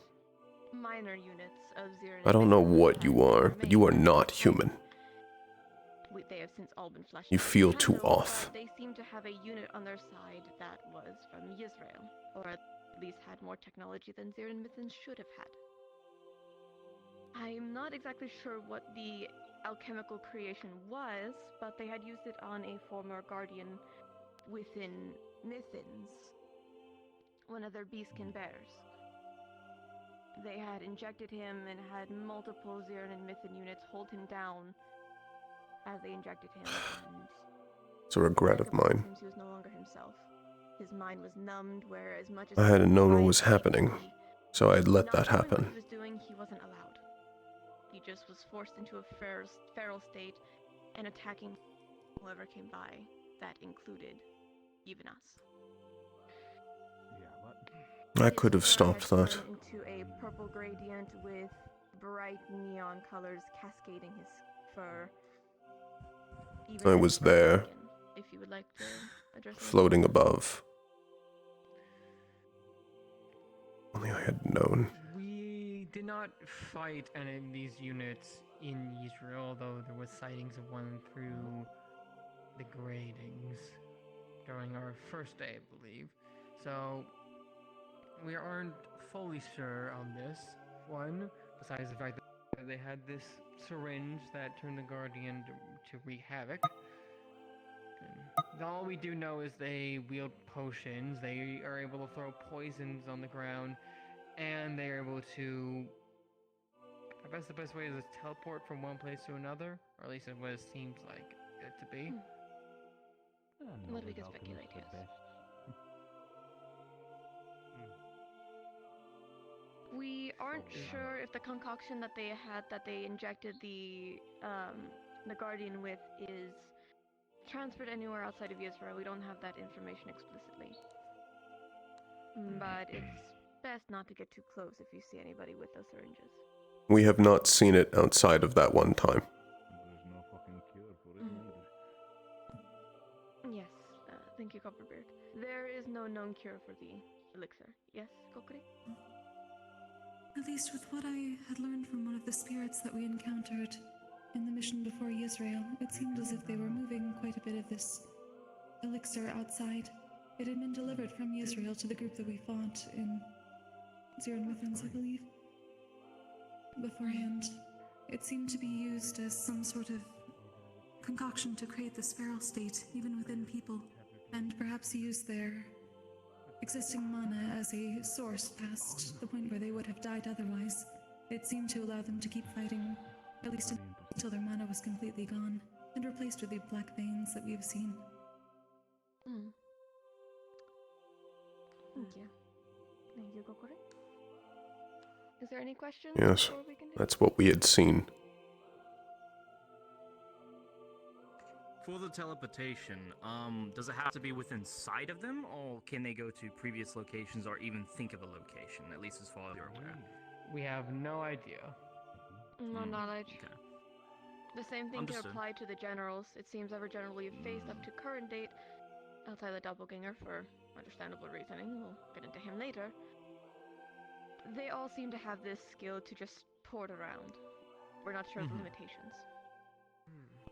minor units of Zirin. I don't know what you are, but you are not human. They have since all been flushed. You feel too Handled, off. but they seem to have a unit on their side that was from Yisrael, or at least had more technology than Zirin Mithins should have had. I'm not exactly sure what the alchemical creation was, but they had used it on a former guardian within Mithins, one of their beastkin bears. They had injected him and had multiple Zirin and Mithin units hold him down as they injected him, and It's a regret of mine. he was no longer himself. His mind was numbed, where as much as I hadn't known what was happening, so I'd let that what happen. he was doing, he wasn't allowed. He just was forced into a feral state and attacking whoever came by. That included even us. I could have stopped that. Turned into a purple gradient with bright neon colors cascading his fur. I was there, If you would like to address floating above. Only I had known. We did not fight any of these units in Israel, though there was sightings of one through the gradings during our first day, I believe. So we aren't fully sure on this one, besides the fact that they had this syringe that turned the Guardian to wreak havoc. And all we do know is they wield potions, they are able to throw poisons on the ground, and they are able to... I guess the best way is to teleport from one place to another, or at least what it seems like it to be. What we can speculate, yes. We aren't sure if the concoction that they had, that they injected the Guardian with, is transferred anywhere outside of Israel. We don't have that information explicitly. But it's best not to get too close if you see anybody with those syringes. We have not seen it outside of that one time. There's no fucking cure for it either. Yes, thank you, Copperbeard. There is no known cure for the elixir. Yes, Kokri? At least with what I had learned from one of the spirits that we encountered in the mission before Yisrael, it seemed as if they were moving quite a bit of this elixir outside. It had been delivered from Yisrael to the group that we fought in Zirin Mithins, I believe. Beforehand, it seemed to be used as some sort of concoction to create this feral state, even within people, and perhaps use their existing mana as a source past the point where they would have died otherwise. It seemed to allow them to keep fighting, at least until their mana was completely gone, and replaced with the black veins that we have seen. Thank you. Thank you, Kokore. Is there any questions? Yes, that's what we had seen. For the teleportation, does it have to be within sight of them, or can they go to previous locations or even think of a location, at least as far as you're aware? We have no idea. No knowledge. Okay. The same thing can Understood. apply to the generals. It seems every general we've faced up to current date, outside the doppelganger for understandable reasoning, we'll get into him later, they all seem to have this skill to just port around. We're not sure of the limitations.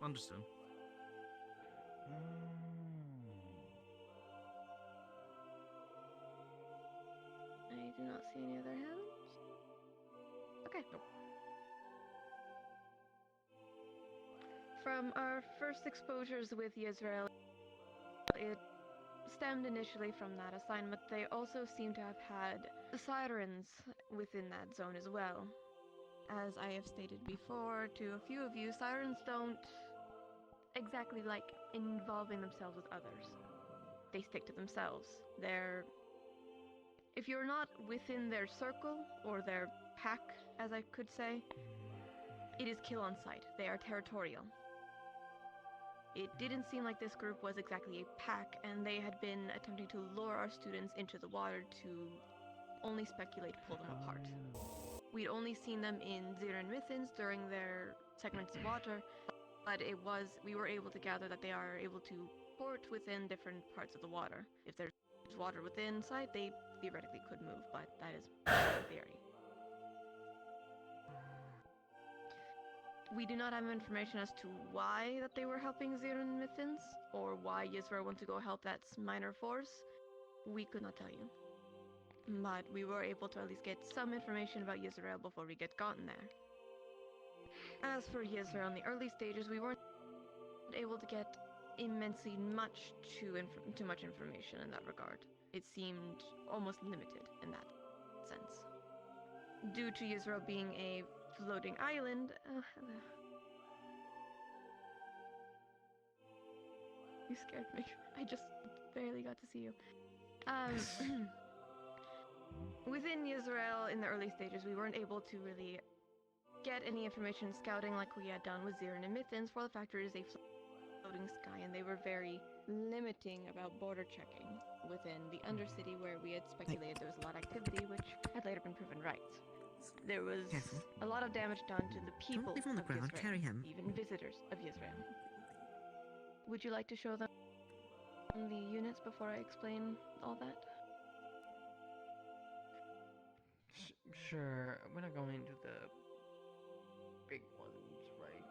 Understood. I do not see any other hands. Okay. From our first exposures with Israel, it stemmed initially from that assignment. They also seem to have had sirens within that zone as well. As I have stated before to a few of you, sirens don't exactly like involving themselves with others. They stick to themselves. If you're not within their circle, or their pack, as I could say, it is kill on sight. They are territorial. It didn't seem like this group was exactly a pack, and they had been attempting to lure our students into the water to only speculate, pull them apart. We'd only seen them in Zir and Mithins during their segments of water, but we were able to gather that they are able to port within different parts of the water. If there's water within sight, they theoretically could move, but that is a theory. We do not have information as to why that they were helping Zir and Mithins, or why Yisrael went to go help that minor force. We could not tell you. But we were able to at least get some information about Yisrael before we get gotten there. As for Yisrael in the early stages, we weren't able to get immensely too much information in that regard. It seemed almost limited in that sense. Due to Yisrael being a floating island, you scared me. I just barely got to see you. Within Israel, in the early stages, we weren't able to really get any information scouting like we had done with Zirin and Mithins, for the fact there is a floating sky, and they were very limiting about border checking within the Undercity, where we had speculated there was a lot of activity, which had later been proven right. There was a lot of damage done to the people Don't leave him on the of ground. Yisrael, Carry him. even visitors of Yisrael. Would you like to show them the units before I explain all that? Sure. We're not going into the big ones, right?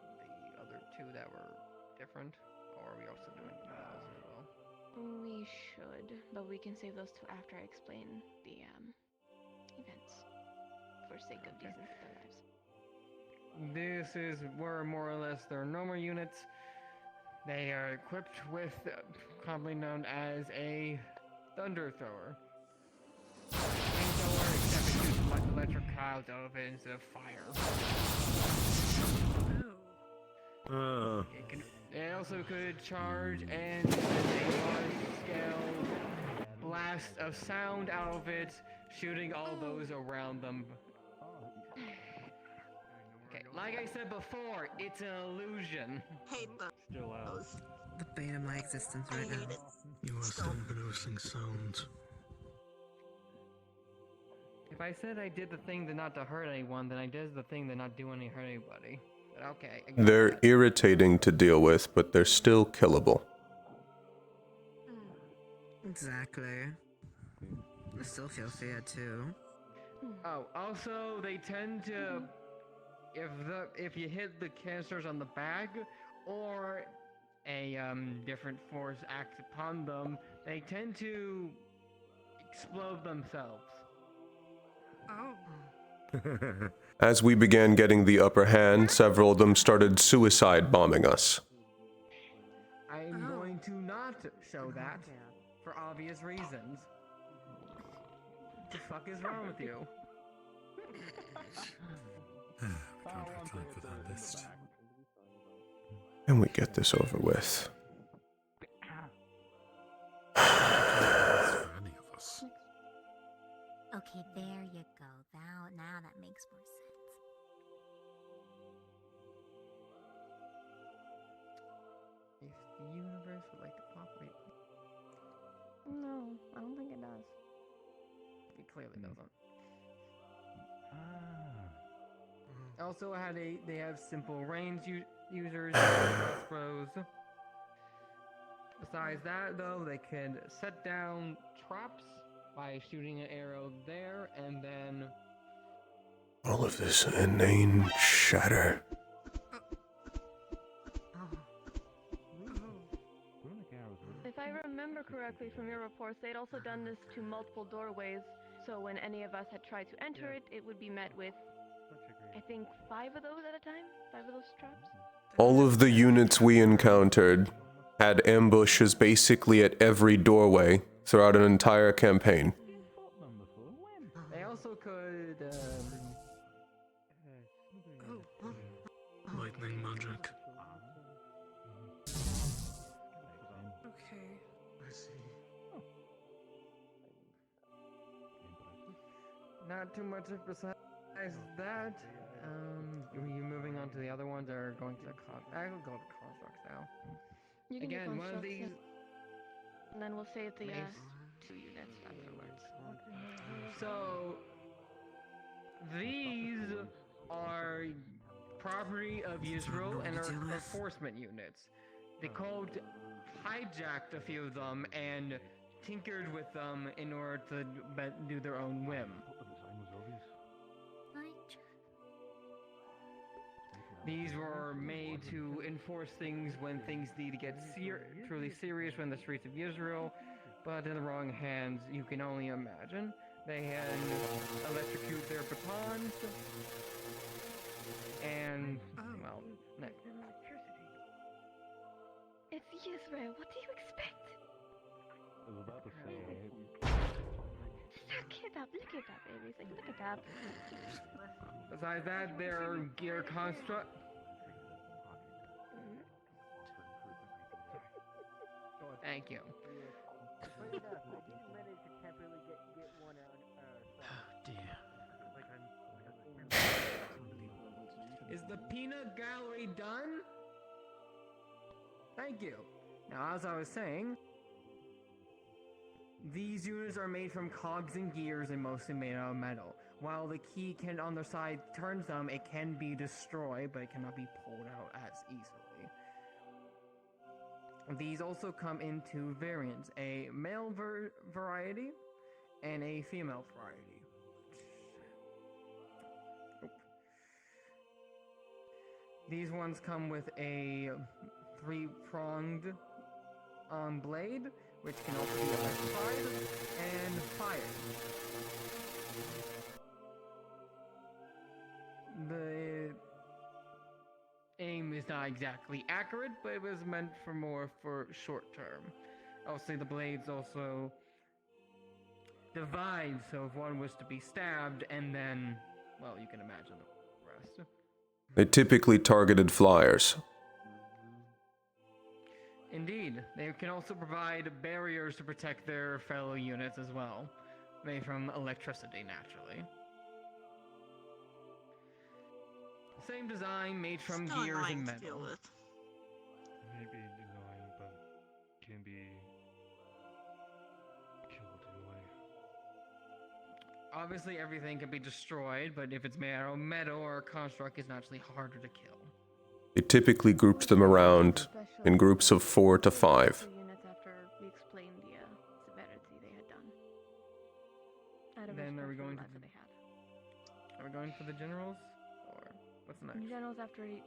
The other two that were different? Or are we also doing those as well? We should, but we can save those till after I explain the events, for sake of decency of their lives. This were more or less their normal units. They are equipped with, commonly known as a thunder thrower. Flamethrower, except it shoots electric clouds out of it instead of fire. It also could charge and send a large-scale blast of sound out of it, shooting all those around them. Okay, like I said before, it's an illusion. Hate those. The bane of my existence right now. You are still producing sounds. If I said I did the thing not to hurt anyone, then I did the thing to not do any hurt anybody. But okay. They're irritating to deal with, but they're still killable. Exactly. I still feel fear too. Oh, also they tend to, if you hit the canisters on the back, or a different force acts upon them, they tend to explode themselves. Oh. As we began getting the upper hand, several of them started suicide bombing us. I'm going to not show that, for obvious reasons. What the fuck is wrong with you? We can't have time for that list. And we get this over with. For any of us. Okay, there you go. Now that makes more sense. If the universe would like to cooperate, No, I don't think it does. it clearly doesn't. Also, they have simple range users, crossbows. Besides that, though, they can set down traps by shooting an arrow there, and then All of this inane chatter. If I remember correctly from your reports, they'd also done this to multiple doorways, so when any of us had tried to enter it, it would be met with, I think, 5 of those at a time? 5 of those traps? All of the units we encountered had ambushes basically at every doorway throughout an entire campaign. they also could. Lightning magic. Okay. I see. Not too much besides that. You're moving on to the other ones, or going to I will go to constructs now. You can do Again, one of constructs, these. And then we'll save the 2 units afterwards. So these are property of Israel and are enforcement units. The code hijacked a few of them and tinkered with them in order to do their own whim. These were made to enforce things when things need to get truly serious when the streets of Israel, but in the wrong hands, you can only imagine. They had electrocute their batons, and, well, next. It's Israel, what do you expect? I was about to say. Look it up, baby. Like, look it up. Besides that, their gear construct. Thank you. Funny enough, I did manage to temporarily get one out. Is the peanut gallery done? Thank you. Now, as I was saying, these units are made from cogs and gears and mostly made out of metal. While the key can on their side turns them, it can be destroyed, but it cannot be pulled out as easily. These also come in 2 variants, a male variety and a female variety. These ones come with a 3-pronged blade, which can also be electrified and fired. The aim is not exactly accurate, but it was meant for short term. Also, the blades also divide, so if one was to be stabbed, and then, well, you can imagine the rest. They typically targeted flyers. Indeed, they can also provide barriers to protect their fellow units as well, made from electricity, naturally. Same design, made from gears and metal. Maybe annoying, but can be killed anyway. Obviously, everything can be destroyed, but if it's made out of metal or a construct, it's naturally harder to kill. They typically grouped them around in groups of 4 to 5. Units after we explained the severity they had done. Then are we going to they had. Are we going for the generals, or what's next? Generals after I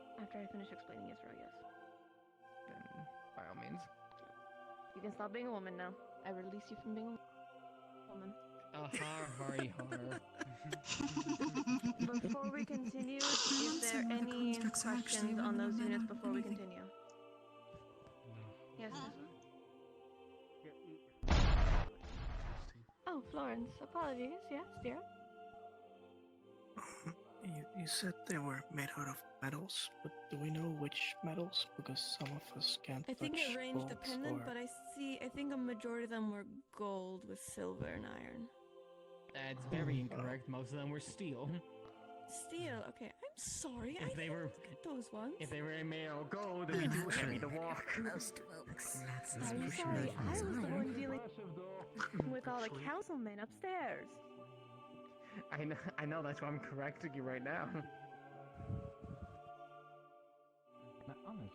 finish explaining Israel, yes. Then, by all means. You can stop being a woman now. I release you from being a woman. Harry har. Before we continue, is there any questions on those units before we continue? Yes, this one. Oh, Florence, apologies. Yes, dear. You said they were made out of metals, but do we know which metals? Because some of us can't I think touch it range bolts dependent, or... but I think a majority of them were gold with silver and iron. That's very incorrect. Most of them were steel. Steel? Okay, I'm sorry. If they were those ones. If they were made out of gold, they'd be too heavy to walk. Most folks. I'm sorry, I was the one dealing with all the councilmen upstairs. I know. That's why I'm correcting you right now.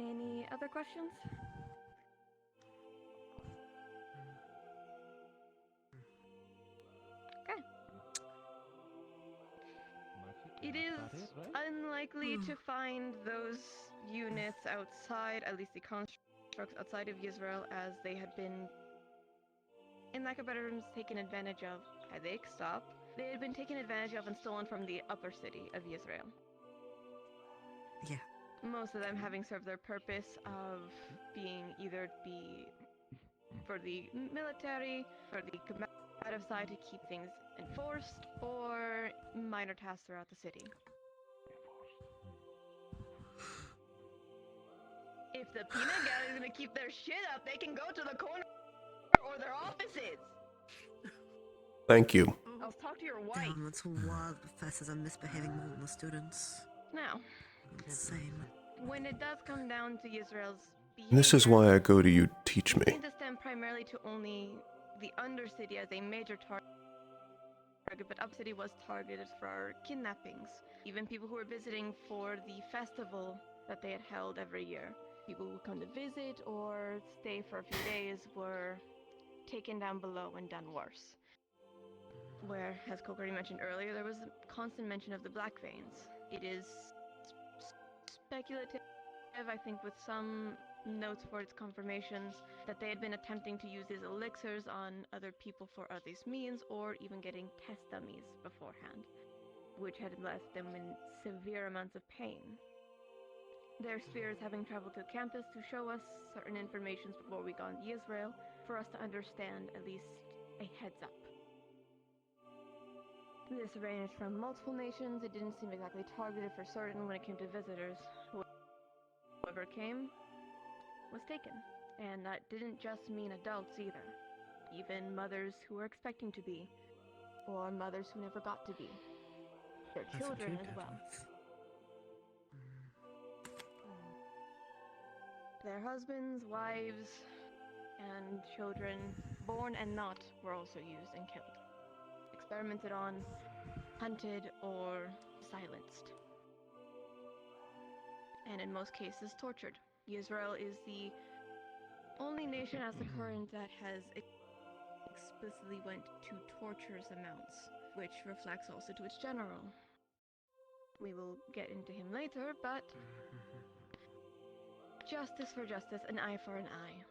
Any other questions? Okay. It is unlikely to find those units outside, at least the constructs outside of Israel, as they had been, in lack of better terms, taken advantage of. Had they stopped, they had been taken advantage of and stolen from the upper city of Israel. Yeah. Most of them having served their purpose of being either for the military, for the combative side to keep things enforced, or minor tasks throughout the city. If the peanut gallery is gonna keep their shit up, they can go to the corner or their offices. Thank you. I'll talk to your wife. Damn, that's wild. Professors are misbehaving more than the students. Now, Insane. when it does come down to Israel's This is why I go to you to teach me. seem to stem primarily to only the Undercity as a major target, but Upcity was targeted for kidnappings. Even people who were visiting for the festival that they had held every year. People who would come to visit or stay for a few days were taken down below and done worse. Where, as Coke already mentioned earlier, there was a constant mention of the Black Veins. It is speculative, I think, with some notes for its confirmations, that they had been attempting to use these elixirs on other people for other means, or even getting test dummies beforehand, which had left them in severe amounts of pain. Their spirits having traveled to campus to show us certain information before we got into Israel, for us to understand at least a heads up. This ranged from multiple nations. It didn't seem exactly targeted for certain when it came to visitors. Whoever came was taken. And that didn't just mean adults either. Even mothers who were expecting to be, or mothers who never got to be. Their children as well. Their husbands, wives, and children, born and not, were also used and killed. Experimented on, hunted, or silenced. And in most cases, tortured. Israel is the only nation as the current that has explicitly went to torturous amounts, which reflects also to its general. We will get into him later, but justice for justice, an eye for an eye.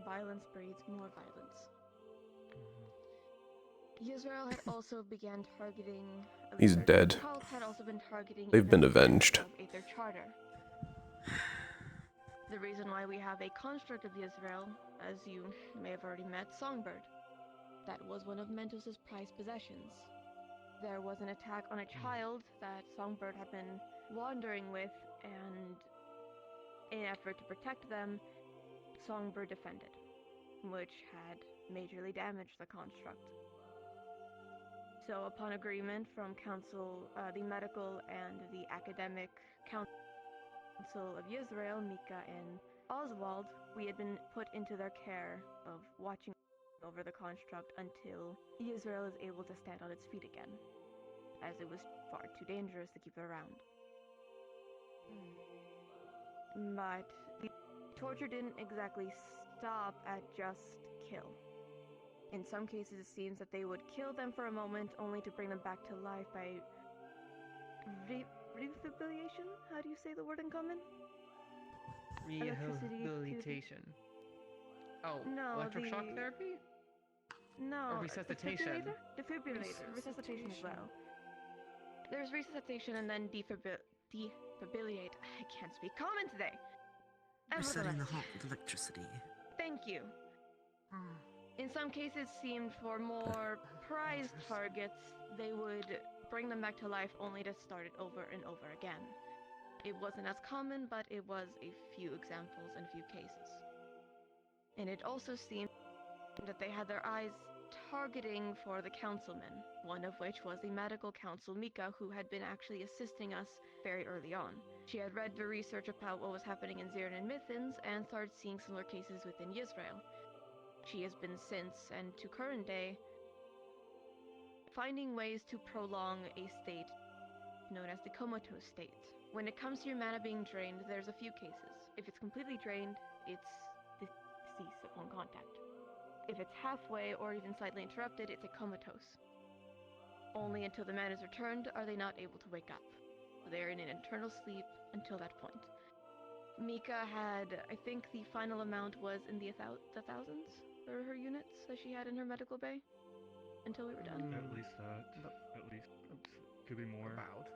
Violence breeds more violence. Israel had also began targeting... He's dead. Cult had also been targeting... They've been avenged. ...their charter. The reason why we have a construct of Israel, as you may have already met, Songbird. That was one of Mentos's prized possessions. There was an attack on a child that Songbird had been wandering with, and in an effort to protect them, Songbird defended, which had majorly damaged the construct. So upon agreement from council, the medical and the academic council of Israel, Mika and Oswald, we had been put into their care of watching over the construct until Israel is able to stand on its feet again, as it was far too dangerous to keep it around. But the torture didn't exactly stop at just kill. In some cases, it seems that they would kill them for a moment, only to bring them back to life by refibrillation? How do you say the word in common? Rehabilitation. Oh, no, electric shock therapy? No, or resuscitation. Defibrillator. Resuscitation as well. There's resuscitation and then defibrillate. I can't speak common today. Resetting the heart with electricity. Thank you. In some cases, seemed for more prized targets, they would bring them back to life only to start it over and over again. It wasn't as common, but it was a few examples and a few cases. And it also seemed that they had their eyes targeting for the councilmen, one of which was the medical council Mika, who had been actually assisting us very early on. She had read the research about what was happening in Zirin and Mithins and started seeing similar cases within Israel. She has been since, and to current day, finding ways to prolong a state known as the comatose state, When it comes to your mana being drained, there's a few cases. If it's completely drained, it's decease upon contact. If it's halfway or even slightly interrupted, it's a comatose. Only until the mana is returned are they not able to wake up. They are in an eternal sleep until that point. Mika had, I think the final amount was in the thousands for her units that she had in her medical bay until we were done. At least that. At least. Could be more. About.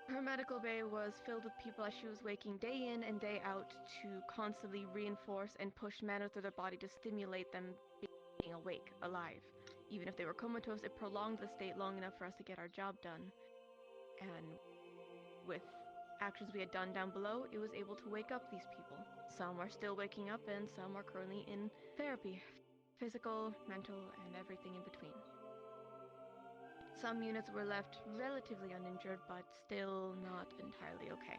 Her medical bay was filled with people as she was waking day in and day out to constantly reinforce and push mana through their body to stimulate them being awake, alive. Even if they were comatose, it prolonged the state long enough for us to get our job done. And with actions we had done down below, it was able to wake up these people. Some are still waking up and some are currently in therapy. Physical, mental, and everything in between. Some units were left relatively uninjured, but still not entirely okay.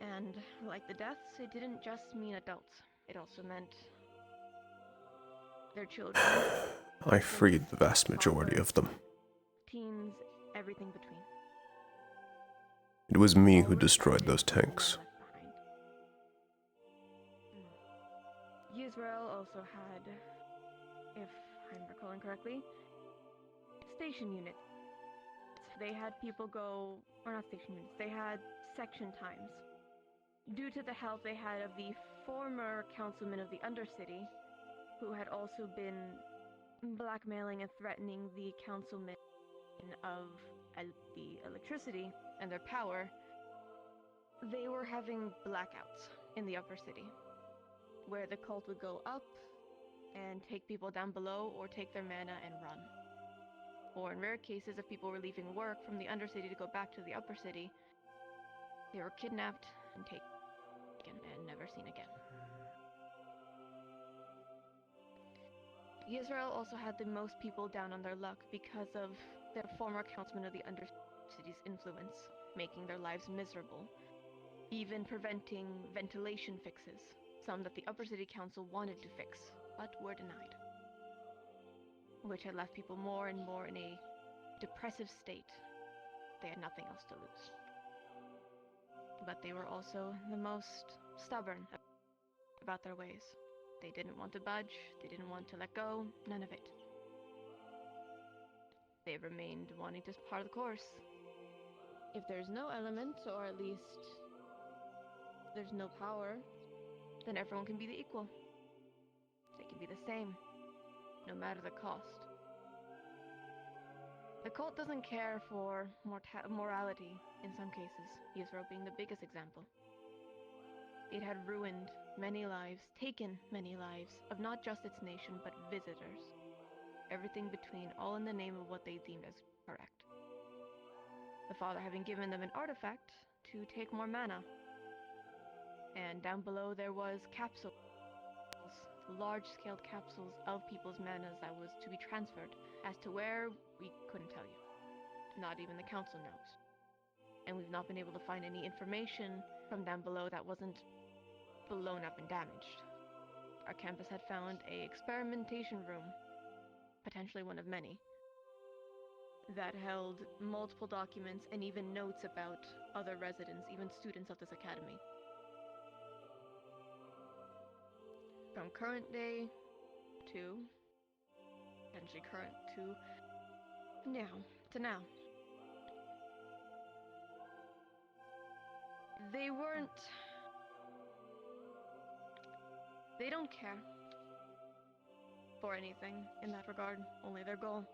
And like the deaths, it didn't just mean adults. It also meant their children. I freed the vast majority of them. Teens, everything between. It was me who destroyed those tanks. Israel also had, if I'm recalling correctly, station units. They had people go, or not station units, they had section times. Due to the help they had of the former councilman of the Undercity, who had also been blackmailing and threatening the councilman of the electricity and their power, they were having blackouts in the upper city, where the cult would go up and take people down below or take their mana and run. Or in rare cases, if people were leaving work from the Undercity to go back to the upper city, they were kidnapped and taken and never seen again. Israel also had the most people down on their luck because of their former councilman of the Undercity's influence, making their lives miserable, even preventing ventilation fixes, some that the Upper City Council wanted to fix, but were denied, which had left people more and more in a depressive state. They had nothing else to lose. But they were also the most stubborn about their ways. They didn't want to budge, they didn't want to let go, none of it. They remained wanting to part the course. If there's no element, or at least there's no power, then everyone can be the equal. They can be the same, no matter the cost. The cult doesn't care for morality in some cases, Israel being the biggest example. It had ruined many lives, taken many lives, of not just its nation, but visitors. Everything between, all in the name of what they deemed as correct. The Father having given them an artifact to take more mana. And down below there was capsules, large-scale capsules of people's manas that was to be transferred. As to where, we couldn't tell you. Not even the council knows. And we've not been able to find any information from down below that wasn't blown up and damaged. Our campus had found a experimentation room, potentially one of many, that held multiple documents and even notes about other residents, even students of this academy. From current day to potentially current to now. They don't care for anything in that regard, only their goal.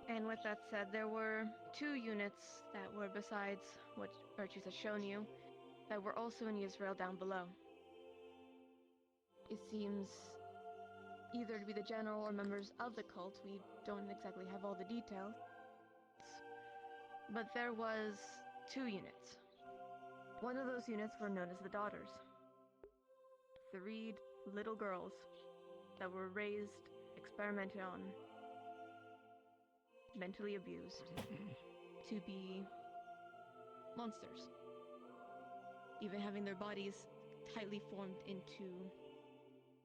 And with that said, there were 2 units that were, besides what Virtues has shown you, that were also in Israel down below. It seems either to be the general or members of the cult. We don't exactly have all the details. But there was 2 units. One of those units were known as the Daughters. 3 little girls that were raised, experimented on, mentally abused, to be monsters. Even having their bodies tightly formed into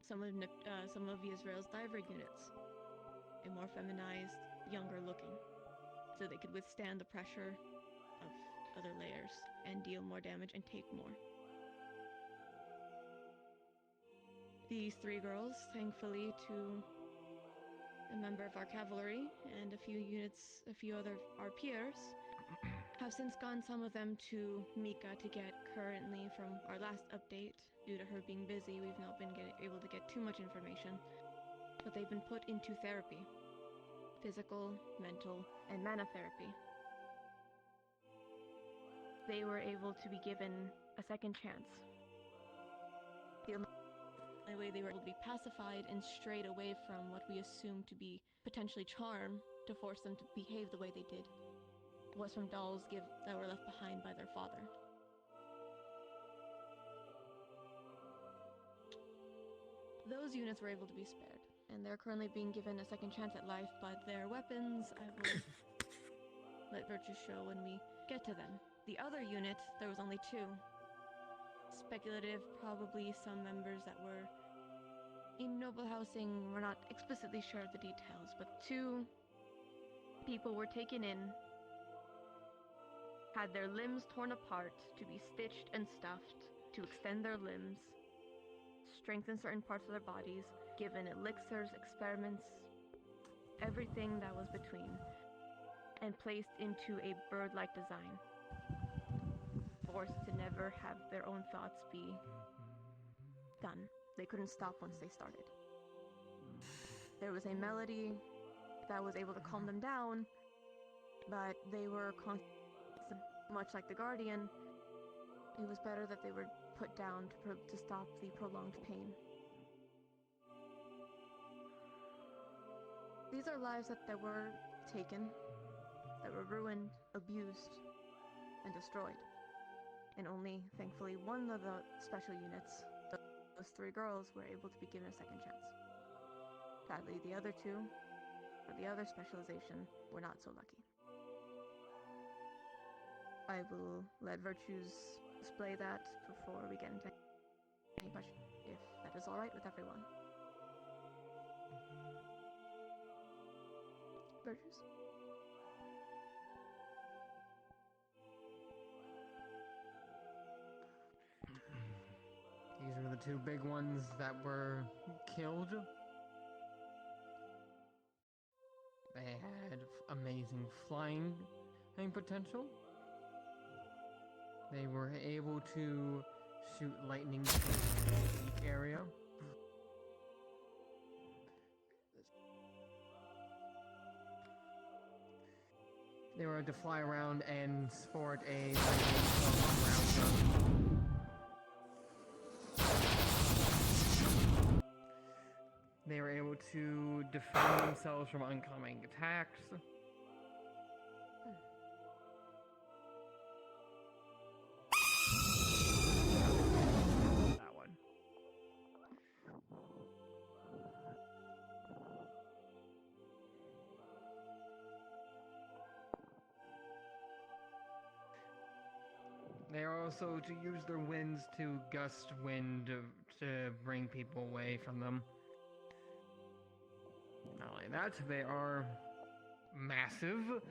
some of Israel's diver units, and more feminized, younger looking. so they could withstand the pressure of other layers and deal more damage and take more. These 3 girls, thankfully to a member of our cavalry and a few other our peers, have since gone some of them to Mika to get currently from our last update. Due to her being busy, we've not been able to get too much information, but they've been put into therapy. Physical, mental, and mana therapy. They were able to be given a second chance. The only way they were able to be pacified and strayed away from what we assumed to be potentially charm to force them to behave the way they did was from dolls that were left behind by their father. Those units were able to be spared, and they're currently being given a second chance at life, but their weapons I will let Virtue show when we get to them. The other unit, there was only 2. Speculative, probably some members that were in noble housing. We're not explicitly sure of the details, but 2 people were taken in, had their limbs torn apart to be stitched and stuffed to extend their limbs, strengthen certain parts of their bodies, given elixirs, experiments, everything that was between, and placed into a bird-like design, forced to never have their own thoughts be done. They couldn't stop once they started. There was a melody that was able to calm them down, but they were much like the Guardian. It was better that they were put down to stop the prolonged pain. These are lives that were taken, that were ruined, abused, and destroyed. And only, thankfully, one of the special units, those 3 girls, were able to be given a second chance. Sadly, the other 2, or the other specialization, were not so lucky. I will let Virtues display that before we get into any questions, if that is alright with everyone. Virtues? These are the 2 big ones that were killed. They had amazing flying potential. They were able to shoot lightning to a weak area. They were able to fly around and sport a lightning storm around them. They were able to defend themselves from oncoming attacks. That one. They are also to use their winds to gust wind to bring people away from them. Not only that, they are massive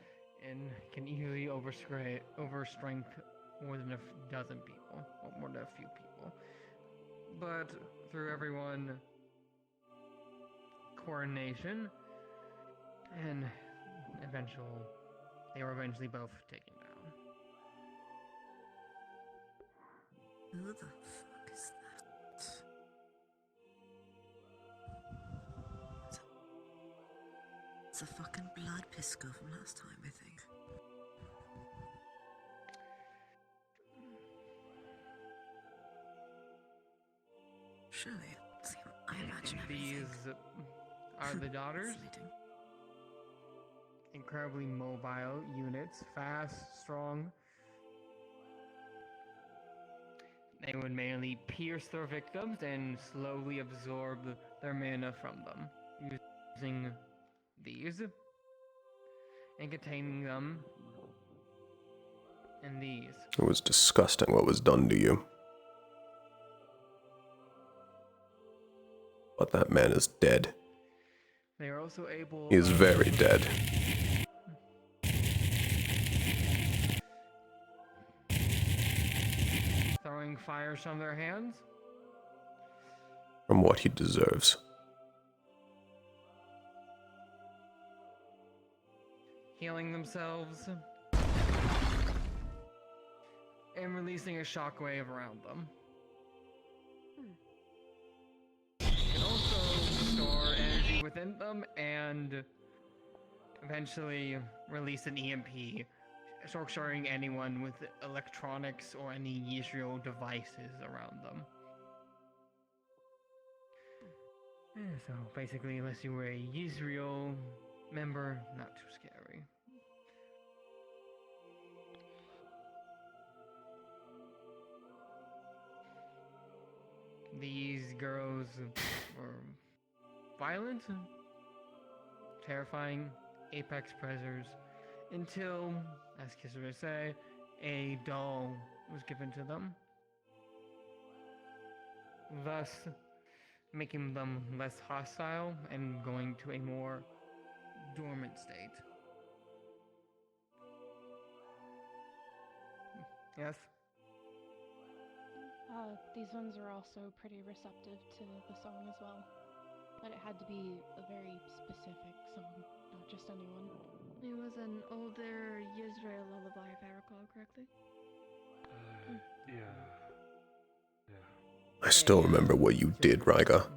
and can easily overstrength more than a dozen people, or more than a few people. But through everyone coordination and they were eventually both taken down. Who the fuck is that? It's a fucking blood pisco from last time, I think. Surely, I imagine everything. These are the daughters. Incredibly mobile units, fast, strong. They would mainly pierce their victims and slowly absorb their mana from them, using these and containing them in these. It was disgusting what was done to you. But that man is dead. They are also able. He is very dead. drawing fires from their hands. From what he deserves. Healing themselves. And releasing a shockwave around them. You can also store energy within them and eventually release an EMP, short-circuiting anyone with electronics or any Yisrael devices around them. So basically, unless you were a Yisrael member, not too scary. These girls were violent, terrifying, apex predators, until, as Kisser would say, a doll was given to them, thus making them less hostile and going to a more dormant state. Yes? These ones are also pretty receptive to the song as well. But it had to be a very specific song, not just anyone. It was an older Yisrael lullaby, if I recall correctly. Yeah. I still remember what you did, Ryga.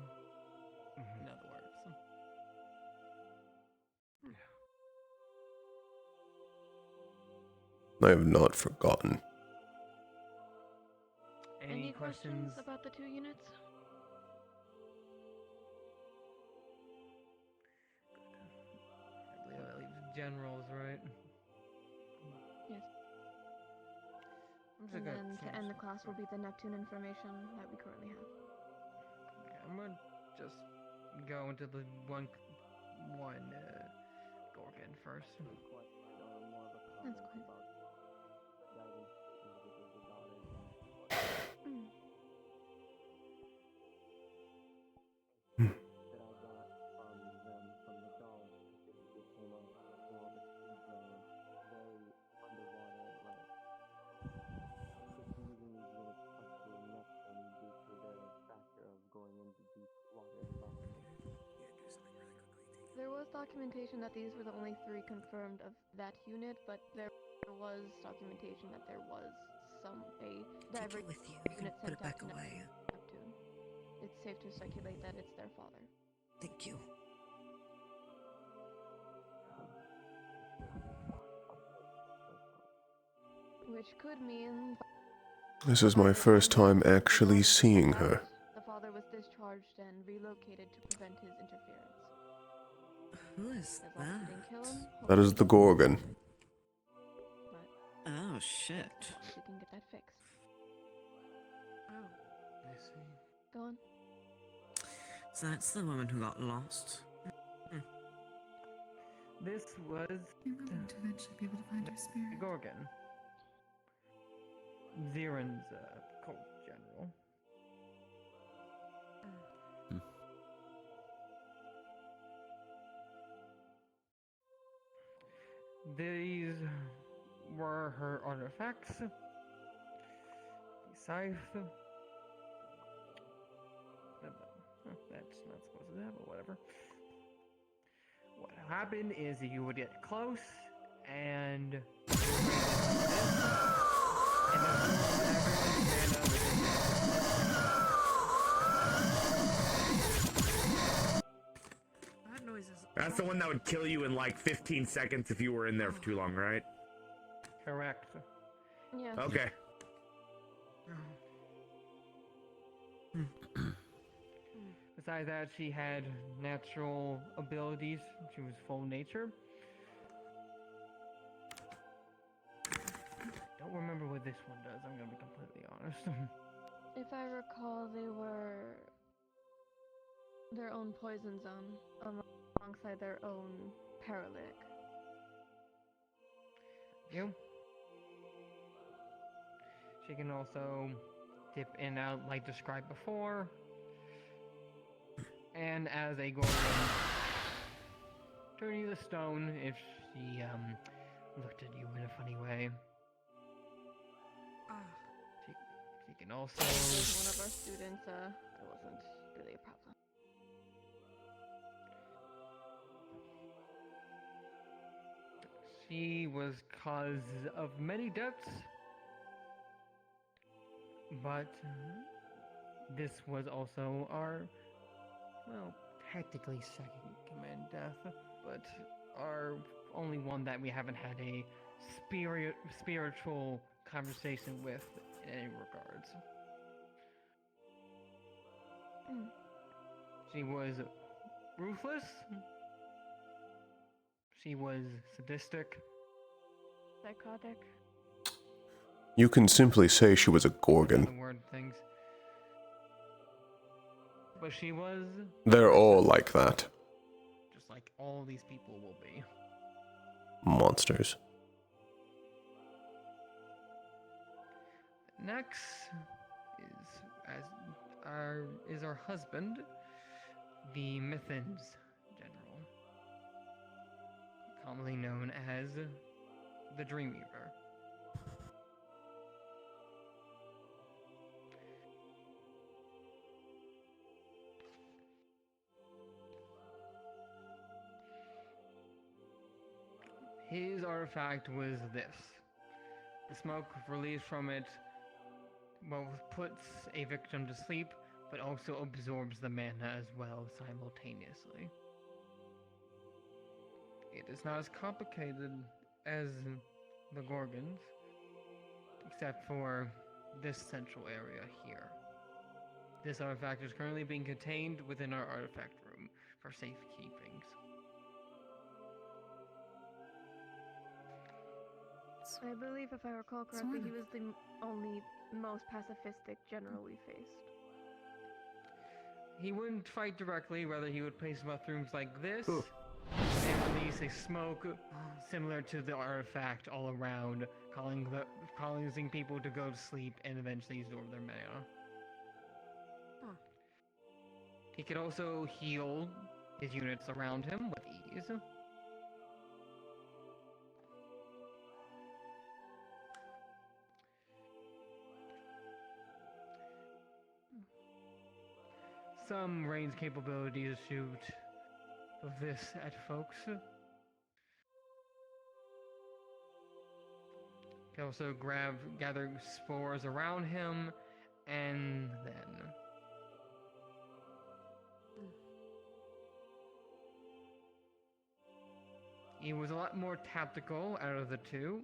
In other words. I have not forgotten. Any questions about the two units? I believe that leaves generals, right? Yes. I'm just And gonna then to change end the class will be the Neptune information that we currently have. Okay, I'm gonna just go into the one Gorgon first. That's quite. There was documentation that these were the only 3 confirmed of that unit, but there was documentation that there was a diverse with you. unit Put sent it back out to away. Neptune. It's safe to speculate that it's their father. Thank you. Which could mean This is my first time actually seeing her. the father was discharged and relocated to prevent his interference. Who is As long as we that? didn't kill him, That is the Gorgon. Oh shit. as long as we can get that fixed. Oh, I see. Go on. So that's the woman who got lost. This was You're going to eventually be able to find her spirit. Gorgon. Ziren's cult general. These were her artifacts. The scythe. That's not supposed to happen, but whatever. What happened is that you would get close and That noise is. That's the one that would kill you in like 15 seconds if you were in there for too long, right? Correct. Yeah. Okay. Besides that, she had natural abilities. She was full nature. Don't remember what this one does, I'm gonna be completely honest. If I recall, they were their own poison zone alongside their own paralytic. You? She can also dip in and out like described before. And as a Gorgon, turn you to stone if she looked at you in a funny way. She can And also, One of our students, there wasn't really a problem. she was cause of many deaths, but this was also our, well, technically second command death, but our only one that we haven't had a spiritual conversation with in any regards. She was ruthless. She was sadistic. Psychotic. You can simply say she was a Gorgon. The word things. But she was. They're all like that. Just like all these people will be. Monsters. Next is our husband, the Mithins General, commonly known as the Dreamweaver. His artifact was this. The smoke released from it both puts a victim to sleep, but also absorbs the mana as well simultaneously. It is not as complicated as the Gorgons, except for this central area here. This artifact is currently being contained within our artifact room for safekeeping. So I believe, if I recall correctly, he was the only most pacifistic general we faced. He wouldn't fight directly, rather he would place mushrooms like this and release a smoke similar to the artifact all around, causing people to go to sleep and eventually absorb their mana. He could also heal his units around him with ease. Some range capabilities shoot this at folks. Can also gather spores around him, and then he was a lot more tactical out of the two,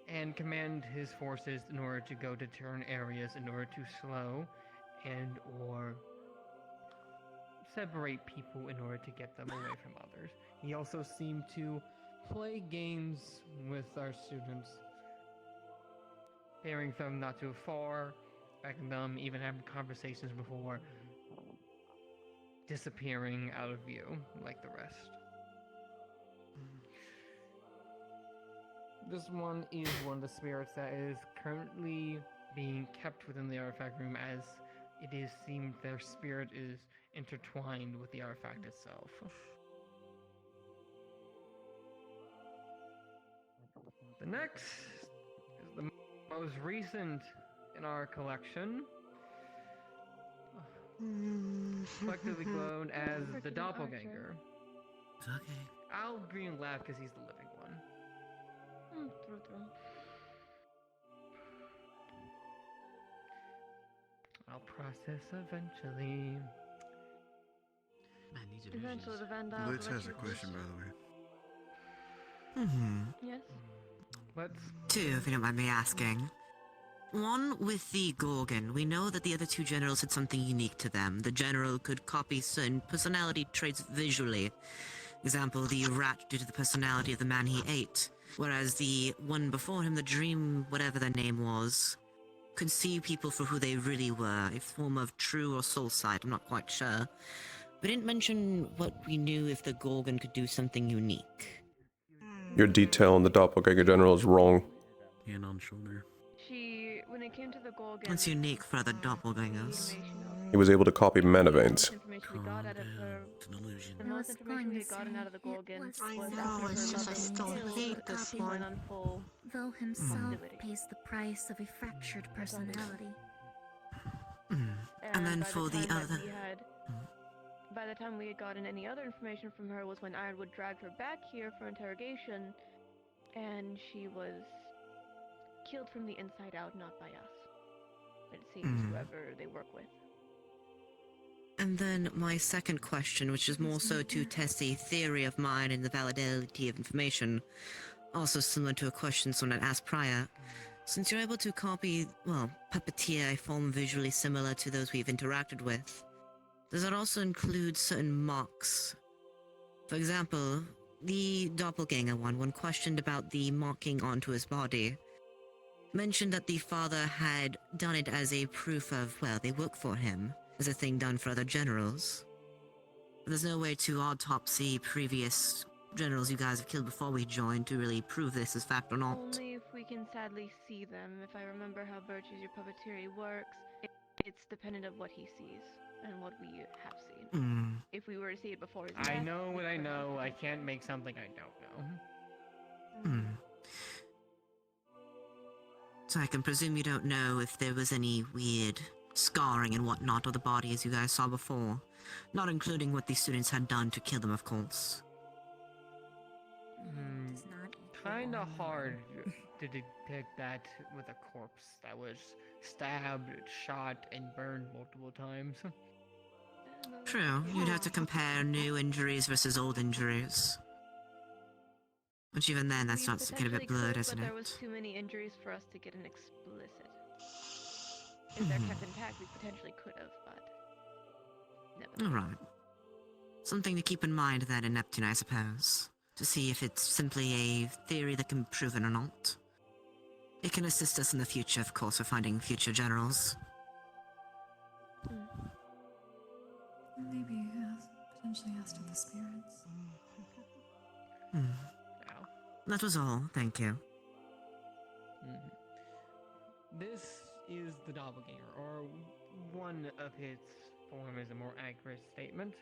and command his forces in order to go to turn areas in order to slow and or separate people in order to get them away from others. He also seemed to play games with our students, hearing them not too far, backing them, even having conversations before disappearing out of view like the rest. This one is one of the spirits that is currently being kept within the artifact room, as it is seemed their spirit is intertwined with the artifact itself. The next is the most recent in our collection, collectively known as the Doppelganger. Okay. I'll green laugh because he's the living one. True. I'll process eventually. Man, these Eventually, the Vandals. Blitz has a question, by the way. Yes. Let's. Two, if you don't mind me asking. One, with the Gorgon, we know that the other two generals had something unique to them. The general could copy certain personality traits visually. Example, the rat due to the personality of the man he ate. Whereas the one before him, the dream, whatever their name was, could see people for who they really were, a form of true or soul sight, I'm not quite sure. We didn't mention what we knew if the Gorgon could do something unique. Your detail on the Doppelganger General is wrong. Hand on shoulder. When it came to the Gorgon, What's unique for other doppelgangers? He was able to copy mana veins. information we got out of her. The I most was information going we to gotten say out of the Gorgon was I after know, her it's just I loving still killed hate the this copy went one. on full Though himself hostility. pays the price of a fractured personality. And then by for the the time that other... we had, by the time we had gotten any other information from her was when Ironwood dragged her back here for interrogation, and she was killed from the inside out, not by us. It seems whoever they work with. And then my second question, which is more so to test a theory of mine and the validity of information, also similar to a question someone had asked prior. Since you're able to copy, well, puppeteer a form visually similar to those we've interacted with, does that also include certain marks? For example, the doppelganger one, when questioned about the marking onto his body, mentioned that the father had done it as a proof of, well, they work for him, as a thing done for other generals. But there's no way to autopsy previous generals you guys have killed before we joined to really prove this as fact or not. Only if we can sadly see them. If I remember how Virtues Your Puppeteering works, it's dependent of what he sees and what we have seen. If we were to see it before his death, I know what I know. I can't make something I don't know. So I can presume you don't know if there was any weird scarring and whatnot of the body as you guys saw before. Not including what the students had done to kill them, of course. Kinda hard to depict that with a corpse that was stabbed, shot, and burned multiple times. True, you'd have to compare new injuries versus old injuries. Which even then, that starts to get a bit blurred, isn't but it? there was too many injuries for us to get an explicit. If they're kept intact, we potentially could have, but never. Alright. Something to keep in mind then in Neptune, I suppose. To see if it's simply a theory that can be proven or not. It can assist us in the future, of course, for finding future generals. Maybe potentially asked of the spirits. That was all, thank you. This is the doppelganger, or one of its form is a more accurate statement.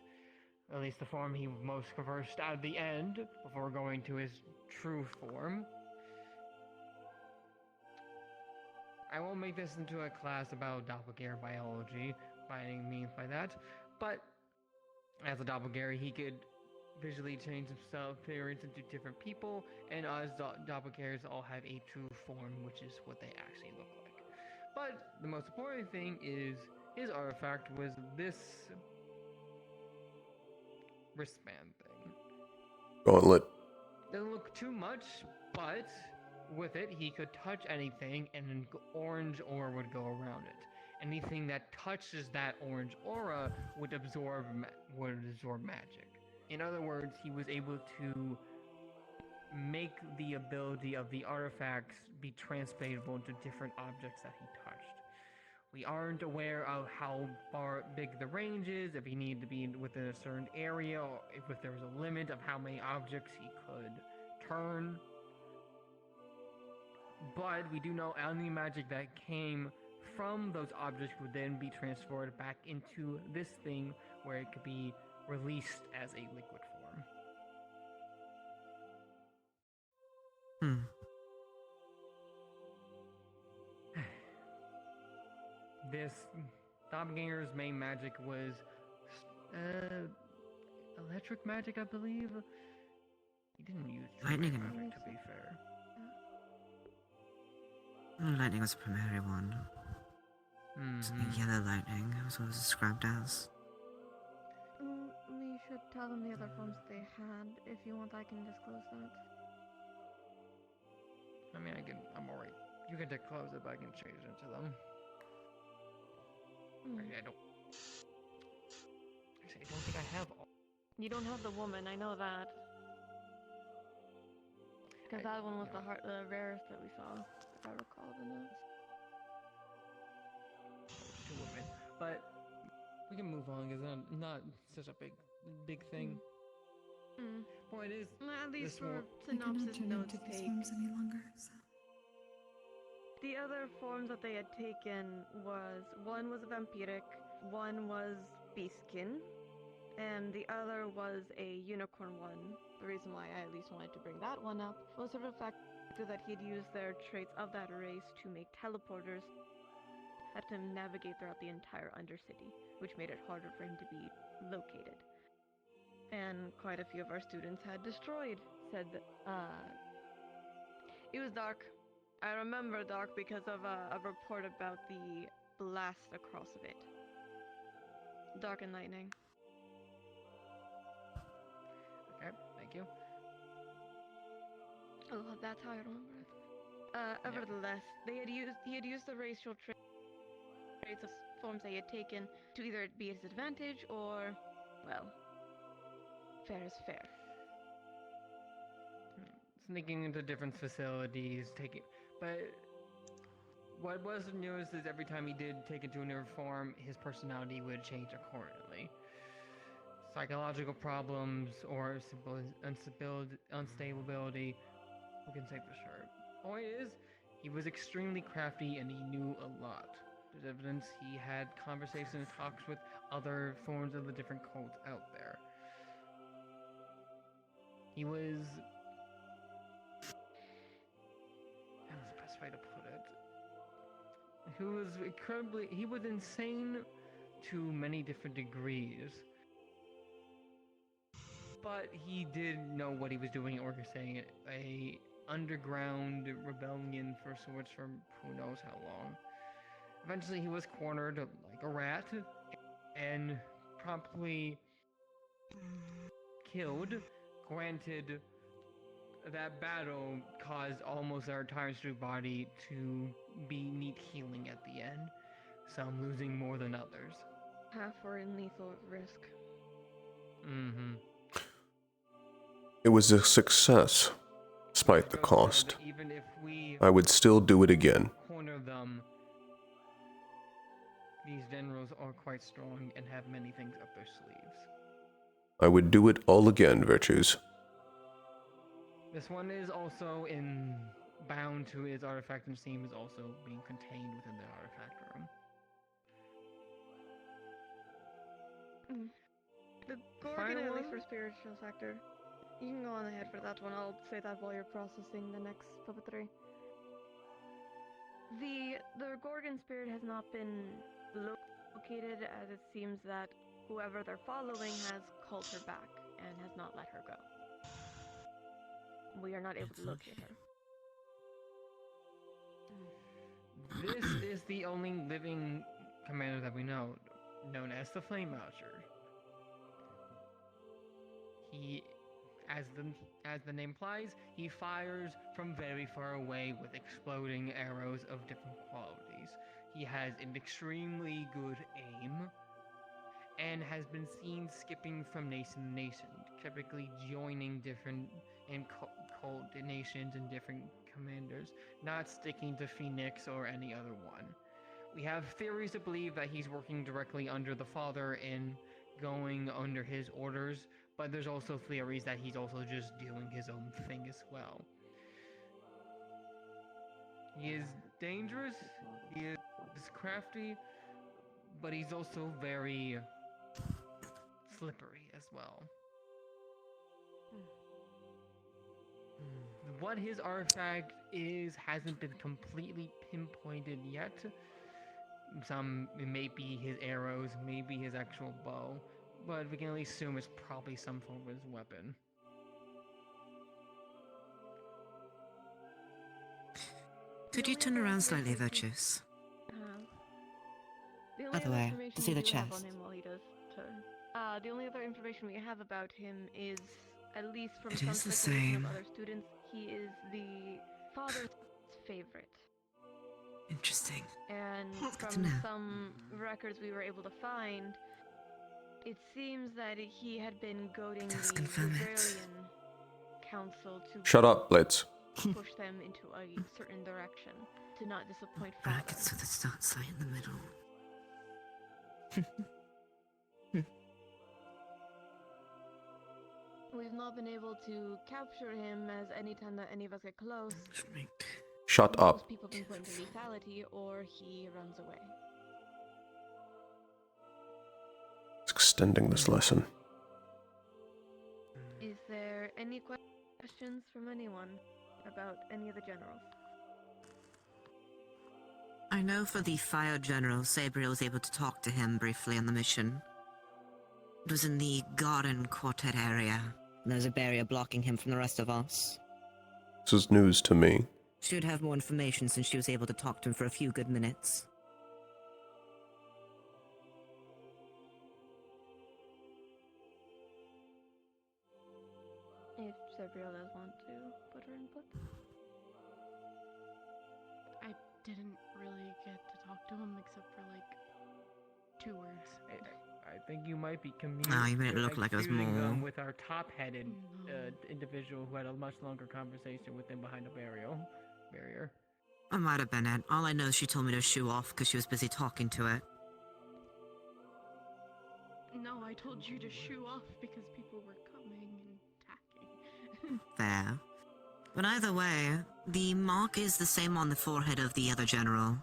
At least the form he most conversed at the end, before going to his true form. I won't make this into a class about doppelganger biology, by any means by that, but as a doppelganger, he could visually change himself, appearance into different people, and us doppelgangers all have a true form, which is what they actually look like. But the most important thing is his artifact was this wristband thing. Gauntlet. Doesn't look too much, but with it he could touch anything and an orange aura would go around it. Anything that touches that orange aura would absorb magic. In other words, he was able to make the ability of the artifacts be translatable into different objects that he touched. We aren't aware of how big the range is, if he needed to be within a certain area, or if there was a limit of how many objects he could turn. But we do know any magic that came from those objects would then be transferred back into this thing where it could be released as a liquid form. This doppelganger's main magic was electric magic, I believe. He didn't use Lightning magic, to be fair. Lightning was the primary one. Yellow lightning was what it was described as. We should tell them the other forms they had. If you want, I can disclose that. I mean, I'm alright. You can disclose it, but I can change it to them. I don't think I have all. You don't have the woman, I know that. Because that one was the rarest that we saw, if I recall the notes. Two women, but we can move on because it's not such a big thing. Point is, at least for I cannot synopsis turn notes into these take. forms any longer, so. The other forms that they had taken was, one was a vampiric, one was beastkin, and the other was a unicorn one. The reason why I at least wanted to bring that one up was the fact that he'd used their traits of that race to make teleporters, had to navigate throughout the entire Undercity, which made it harder for him to be located. And quite a few of our students had destroyed said it was dark. I remember dark because of a report about the blast across of it. Dark and lightning. Okay, thank you. Oh, that's how I remember it. Nevertheless, he had used the racial traits of forms they had taken to either be his advantage or, well, fair is fair. Sneaking into different facilities, but what was news is every time he did take into a new form, his personality would change accordingly. Psychological problems or unstability, who can say for sure. Point is, he was extremely crafty and he knew a lot. There's evidence he had conversations and talks with other forms of the different cults out there. He was... How's the best way to put it? He was insane to many different degrees. But he did know what he was doing, orchestrating a underground rebellion for sorts for who knows how long. Eventually he was cornered like a rat and promptly killed. Granted, that battle caused almost our entire student body to need healing at the end, some losing more than others. Half were in lethal risk. Mm-hmm. It was a success, despite the cost. Even if we I would still do it again. corner them, these generals are quite strong and have many things up their sleeves. I would do it all again, Virtues. This one is also bound to his artifact and seems also being contained within the artifact room. The Gorgon, at least for spiritual sector. You can go on ahead for that one. I'll say that while you're processing the next puppetry. The Gorgon spirit has not been located, as it seems that whoever they're following has called her back and has not let her go. We are not able to locate her. This is the only living commander that we know, known as the Flame Archer. He, as the name implies, he fires from very far away with exploding arrows of different qualities. He has an extremely good aim, and has been seen skipping from nation to nation, typically joining different cult nations and different commanders, not sticking to Phoenix or any other one. We have theories to believe that he's working directly under the Father and going under his orders, but there's also theories that he's also just doing his own thing as well. He is dangerous, he is crafty, but he's also very slippery as well. What his artifact is hasn't been completely pinpointed yet. It may be his arrows, maybe his actual bow, but we can at least assume it's probably some form of his weapon. Could you turn around slightly, Virtues? By the way, to see the chest. The only other information we have about him is, at least from It some is the speculation same. of other students, he is the father's favorite. Interesting. And That's good to from know. some records we were able to find, it seems that he had been goading the Israeli council to Shut up, Blitz. push them into a certain direction, to not disappoint father. Brackets with a start sign in the middle. We've not been able to capture him, as anytime that any of us get close, Shut up. most people pinpoint to lethality or he runs away. It's extending this lesson. Is there any questions from anyone about any of the generals? I know for the Fire General, Sabriel was able to talk to him briefly on the mission. It was in the Garden Quartet area. There's a barrier blocking him from the rest of us. This is news to me. She would have more information since she was able to talk to him for a few good minutes. If Sabriel does want to put her input. I didn't really get to talk to him except for like 2 words. I think you might be you made it look like it was confusing more. them with our top-headed individual who had a much longer conversation with him behind a barrier. It might have been it. All I know is she told me to shoo off because she was busy talking to it. No, I told you to shoo off because people were coming and attacking. Fair. But either way, the mark is the same on the forehead of the other general.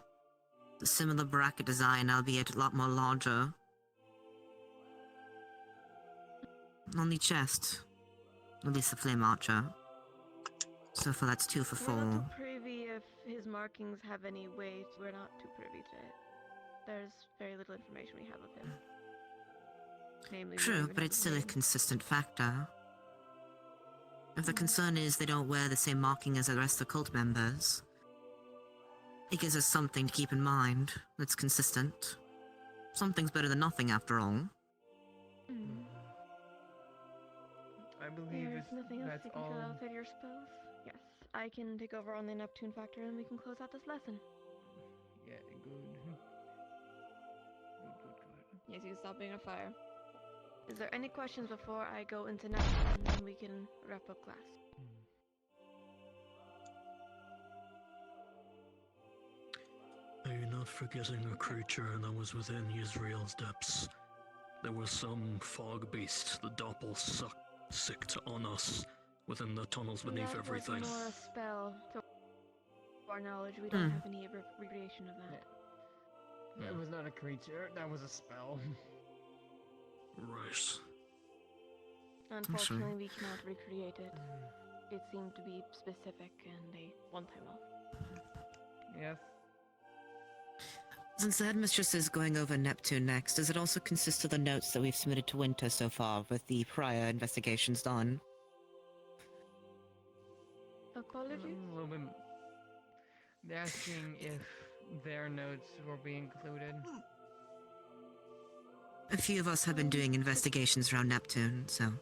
The similar bracket design, albeit a lot more larger. On the chest. At least the flame archer. So far that's 2 for 4. We're not too privy if his markings have any weight. We're not too privy to it. There's very little information we have of him. Namely, True, but it's still a consistent factor. If the concern is they don't wear the same marking as the rest of the cult members, it gives us something to keep in mind that's consistent. Something's better than nothing, after all. I believe There's nothing else that's you can all. fill outside your spells? Yes, I can take over on the Neptune factor and we can close out this lesson. Yeah, good. Yes, you can stop being a fire. Is there any questions before I go into Neptune and then we can wrap up class? Are you not forgetting a creature that was within Israel's depths? There was some fog beast, the doppel sicked on us within the tunnels beneath that everything. was more a spell. To our knowledge, we don't have any recreation of that. That was not a creature, that was a spell. Right. Unfortunately, we cannot recreate it. It seemed to be specific and a one-time off. Yes. Since the headmistress is going over Neptune next, does it also consist of the notes that we've submitted to Winter so far with the prior investigations done? Apologies? A little bit. They're asking if their notes will be included. A few of us have been doing investigations around Neptune, so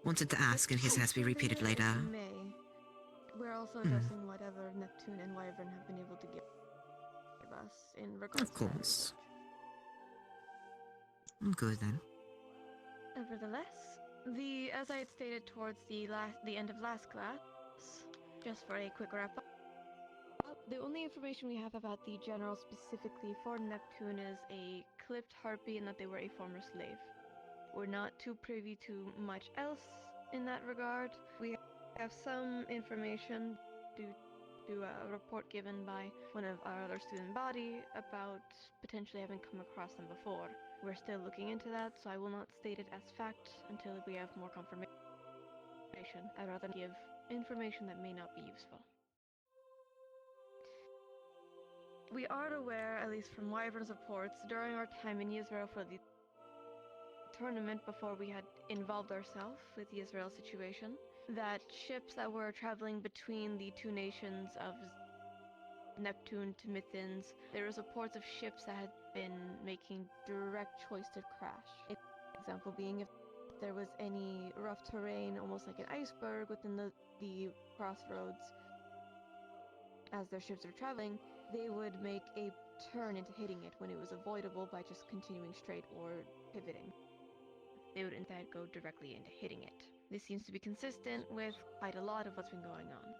wanted to ask in case it has to be repeated later. We're also addressing whatever Neptune and Wyvern have been able to give us in regards Of course. Good then. Nevertheless, as I had stated towards the end of last class, just for a quick wrap up, the only information we have about the general specifically for Neptune is a clipped harpy and that they were a former slave. We're not too privy to much else in that regard. We have some information due to a report given by one of our other student body about potentially having come across them before. We're still looking into that, so I will not state it as fact until we have more confirmation. I'd rather give information that may not be useful. We are aware, at least from Wyvern's reports, during our time in Israel for the tournament before we had involved ourselves with the Israel situation, that ships that were traveling between the two nations of Neptune to Mithins, there was reports of ships that had been making direct choice to crash. Example being if there was any rough terrain, almost like an iceberg within the crossroads, as their ships are traveling, they would make a turn into hitting it when it was avoidable by just continuing straight or pivoting. They would instead go directly into hitting it. This seems to be consistent with quite a lot of what's been going on.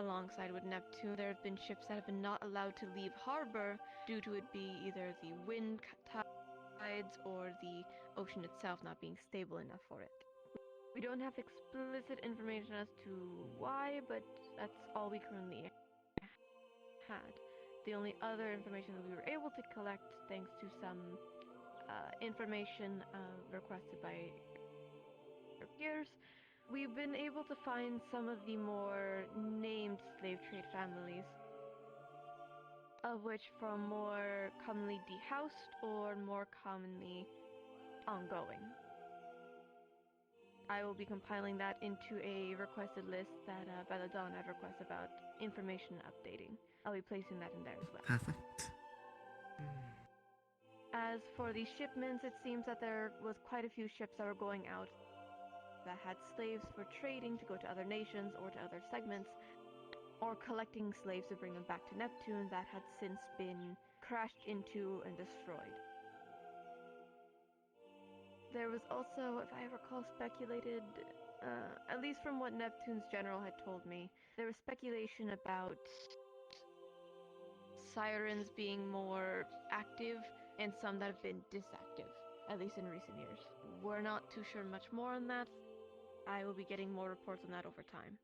Alongside with Neptune, there have been ships that have been not allowed to leave harbor due to it be either the wind tides or the ocean itself not being stable enough for it. We don't have explicit information as to why, but that's all we currently had. The only other information that we were able to collect, thanks to some information requested by our peers, we've been able to find some of the more named slave trade families of which from more commonly dehoused or more commonly ongoing. I will be compiling that into a requested list that Belladonna had requested about information updating. I'll be placing that in there as well. Perfect. As for the shipments, it seems that there was quite a few ships that were going out that had slaves for trading to go to other nations or to other segments, or collecting slaves to bring them back to Neptune that had since been crashed into and destroyed. There was also, if I recall, speculated, at least from what Neptune's general had told me, there was speculation about sirens being more active and some that have been disactive, at least in recent years. We're not too sure much more on that. I will be getting more reports on that over time.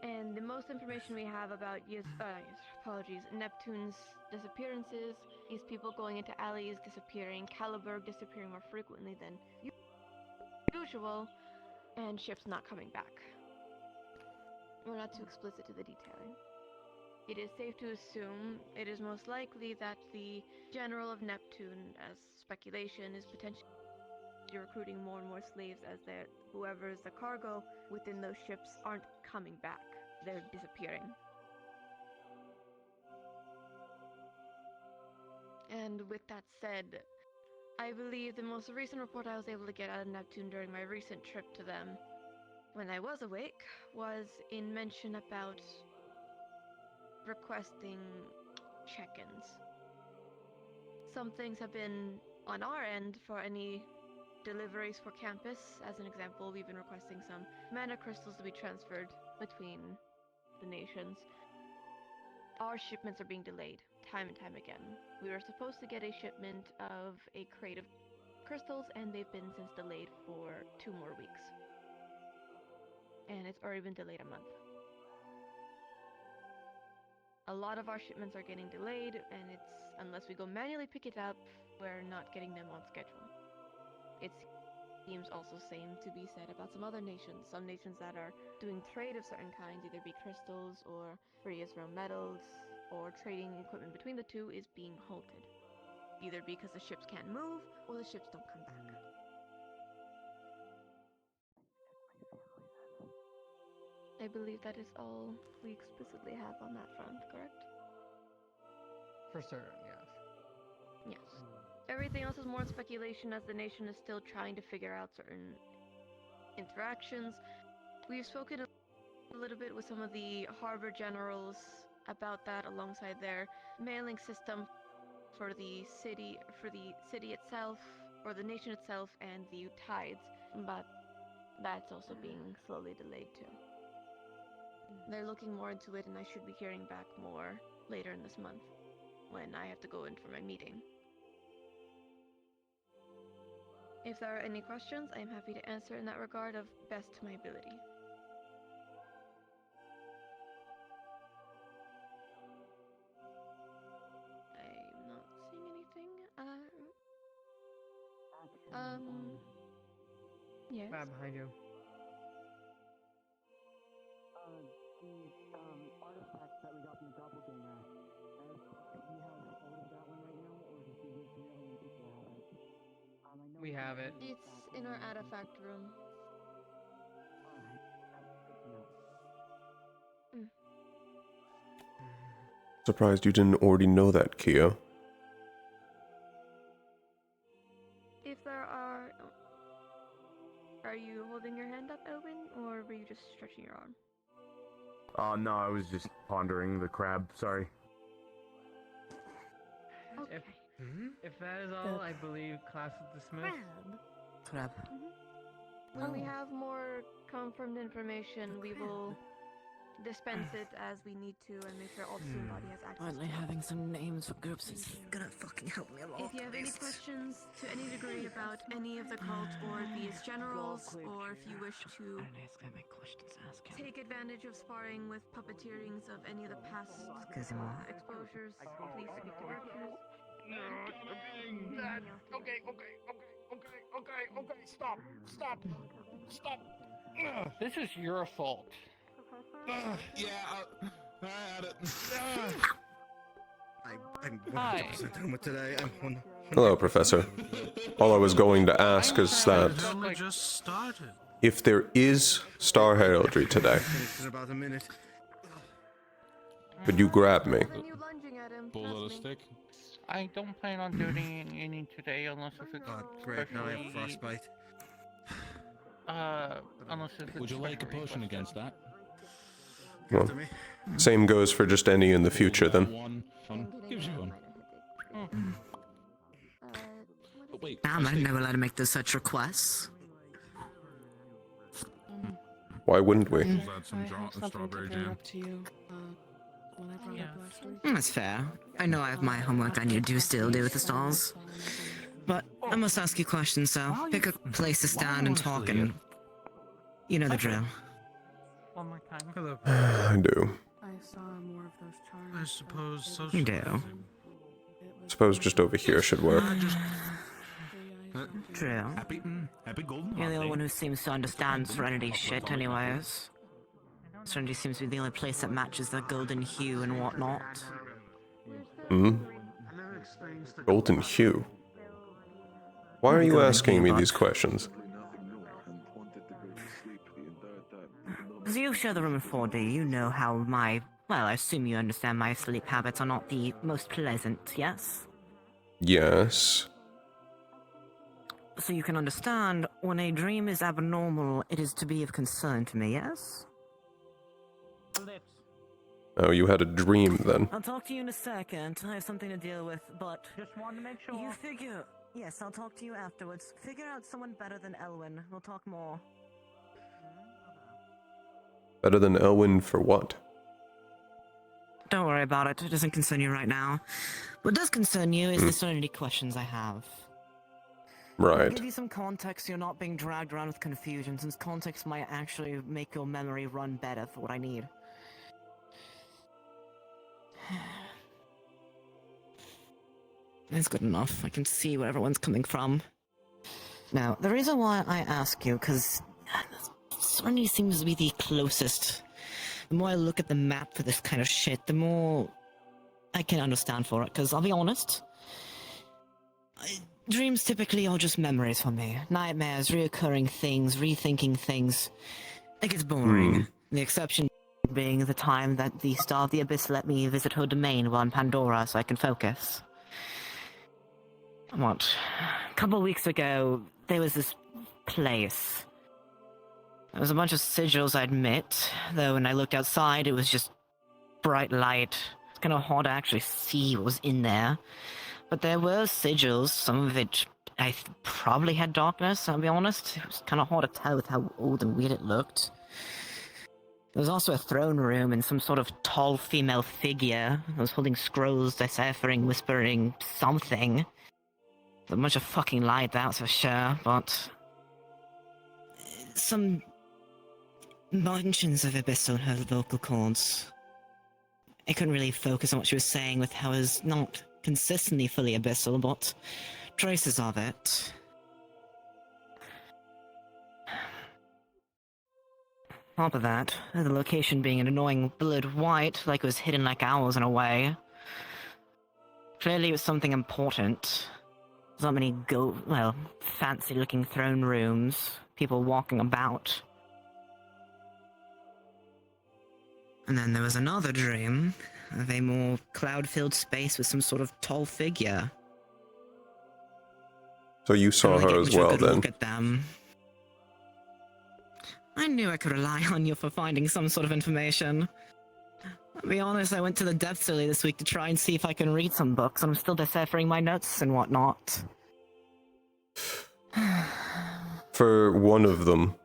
And the most information we have about Neptune's disappearances is people going into alleys, disappearing, Caliburg disappearing more frequently than usual, and ships not coming back. We're not too explicit to the detailing. It is safe to assume it is most likely that the General of Neptune, as speculation, is potentially recruiting more and more slaves as whoever is the cargo within those ships aren't coming back. They're disappearing. And with that said, I believe the most recent report I was able to get out of Neptune during my recent trip to them, when I was awake, was in mention about requesting check-ins. Some things have been on our end for any deliveries for campus. As an example, we've been requesting some mana crystals to be transferred between the nations. Our shipments are being delayed time and time again. We were supposed to get a shipment of a crate of crystals, and they've been since delayed for 2 more weeks. And it's already been delayed a month. A lot of our shipments are getting delayed, and unless we go manually pick it up, we're not getting them on schedule. It seems also same to be said about some other nations. Some nations that are doing trade of certain kinds, either be crystals or free Israel metals, or trading equipment between the two, is being halted. Either because the ships can't move, or the ships don't come back. I believe that is all we explicitly have on that front, correct? For certain, yes. Yes. Everything else is more speculation as the nation is still trying to figure out certain interactions. We've spoken a little bit with some of the harbor generals about that alongside their mailing system for the city itself, or the nation itself, and the tides, but that's also being slowly delayed too. They're looking more into it, and I should be hearing back more later in this month when I have to go in for my meeting. If there are any questions, I am happy to answer in that regard of best to my ability. I'm not seeing anything. Yes. Behind you. The artifact that we got from the doppelganger. Do you have hold of that one right now, or does the Israeli people have it? We have it. It's in our artifact room. Alright, that's good to know. Surprised you didn't already know that, Kia. If there are you holding your hand up, Elvin, or were you just stretching your arm? No, I was just pondering the crab, sorry. Okay. If that is all, I believe class is dismissed. Crab. When we have more confirmed information, we will dispense it as we need to and make sure all the student body has access Finally to it. having some names for groups is gonna fucking help me a lot. If you have any questions to any degree about any of the cult or these generals, or if you wish to take advantage of sparring with puppeteerings of any of the past exposures, please speak to Virtues. Okay, stop. This is your fault. Yeah, I had it. I'm 100% home today. I'm 100%. Hello, Professor. All I was going to ask is that It only just started. if there is Star Heraldry today, Finished in about a minute. could you grab me? Bull at a stick. I don't plan on doing any today unless if it's Great, now I have frostbite. unless if it's Would you like a potion against that? Well, same goes for just any in the future, then. One gives you one. But wait, I'm never allowed to make those such requests. Why wouldn't we? Strawberry jam. That's fair. I know I have my homework I need to still do with the stalls. But I must ask you questions, so pick a place to stand and talk and... You know the drill. One more time. Hello. I do. I saw more of those charms. I suppose so. You do. Suppose just over here should work. True. Happy golden You're the only one who seems to understand Serenity shit anyways. Serenity seems to be the only place that matches the golden hue and whatnot. Hmm? Golden hue? Why are you asking me these questions? As you share the room in 4D, you know how my... Well, I assume you understand my sleep habits are not the most pleasant, yes? Yes. So you can understand, when a dream is abnormal, it is to be of concern to me, yes? Oh, you had a dream then. I'll talk to you in a second. I have something to deal with, but... Just wanted to make sure. You figure... Yes, I'll talk to you afterwards. Figure out someone better than Elwyn. We'll talk more. Better than Elwyn for what? Don't worry about it. It doesn't concern you right now. What does concern you is the Serenity questions I have. I'll Right. give you some context so you're not being dragged around with confusion, since context might actually make your memory run better for what I need. It's good enough. I can see where everyone's coming from. Now, the reason why I ask you, because Serenity seems to be the closest. The more I look at the map for this kind of shit, the more I can understand for it, because I'll be honest, dreams typically are just memories for me. Nightmares, reoccurring things, rethinking things. It gets boring. The exception being the time that the Star of the Abyss let me visit her domain while in Pandora so I can focus. What? A couple weeks ago, there was this place. There was a bunch of sigils, I admit, though when I looked outside, it was just bright light. It's kind of hard to actually see what was in there. But there were sigils, some of it probably had darkness, I'll be honest. It was kind of hard to tell with how old and weird it looked. There was also a throne room and some sort of tall female figure that was holding scrolls, deciphering, whispering something. A bunch of fucking light, that's for sure, but... some... mentions of Abyssal in her vocal cords. I couldn't really focus on what she was saying with how it was not consistently fully Abyssal, but traces of it. On top of that, the location being an annoying blurred white, like it was hidden like ours in a way. Clearly it was something important. There's not many fancy-looking throne rooms, people walking about. And then there was another dream of a more cloud-filled space with some sort of tall figure. So you saw her as well then? Look at them. I knew I could rely on you for finding some sort of information. I'll be honest, I went to the depths early this week to try and see if I can read some books, and I'm still deciphering my notes and whatnot. For one of them,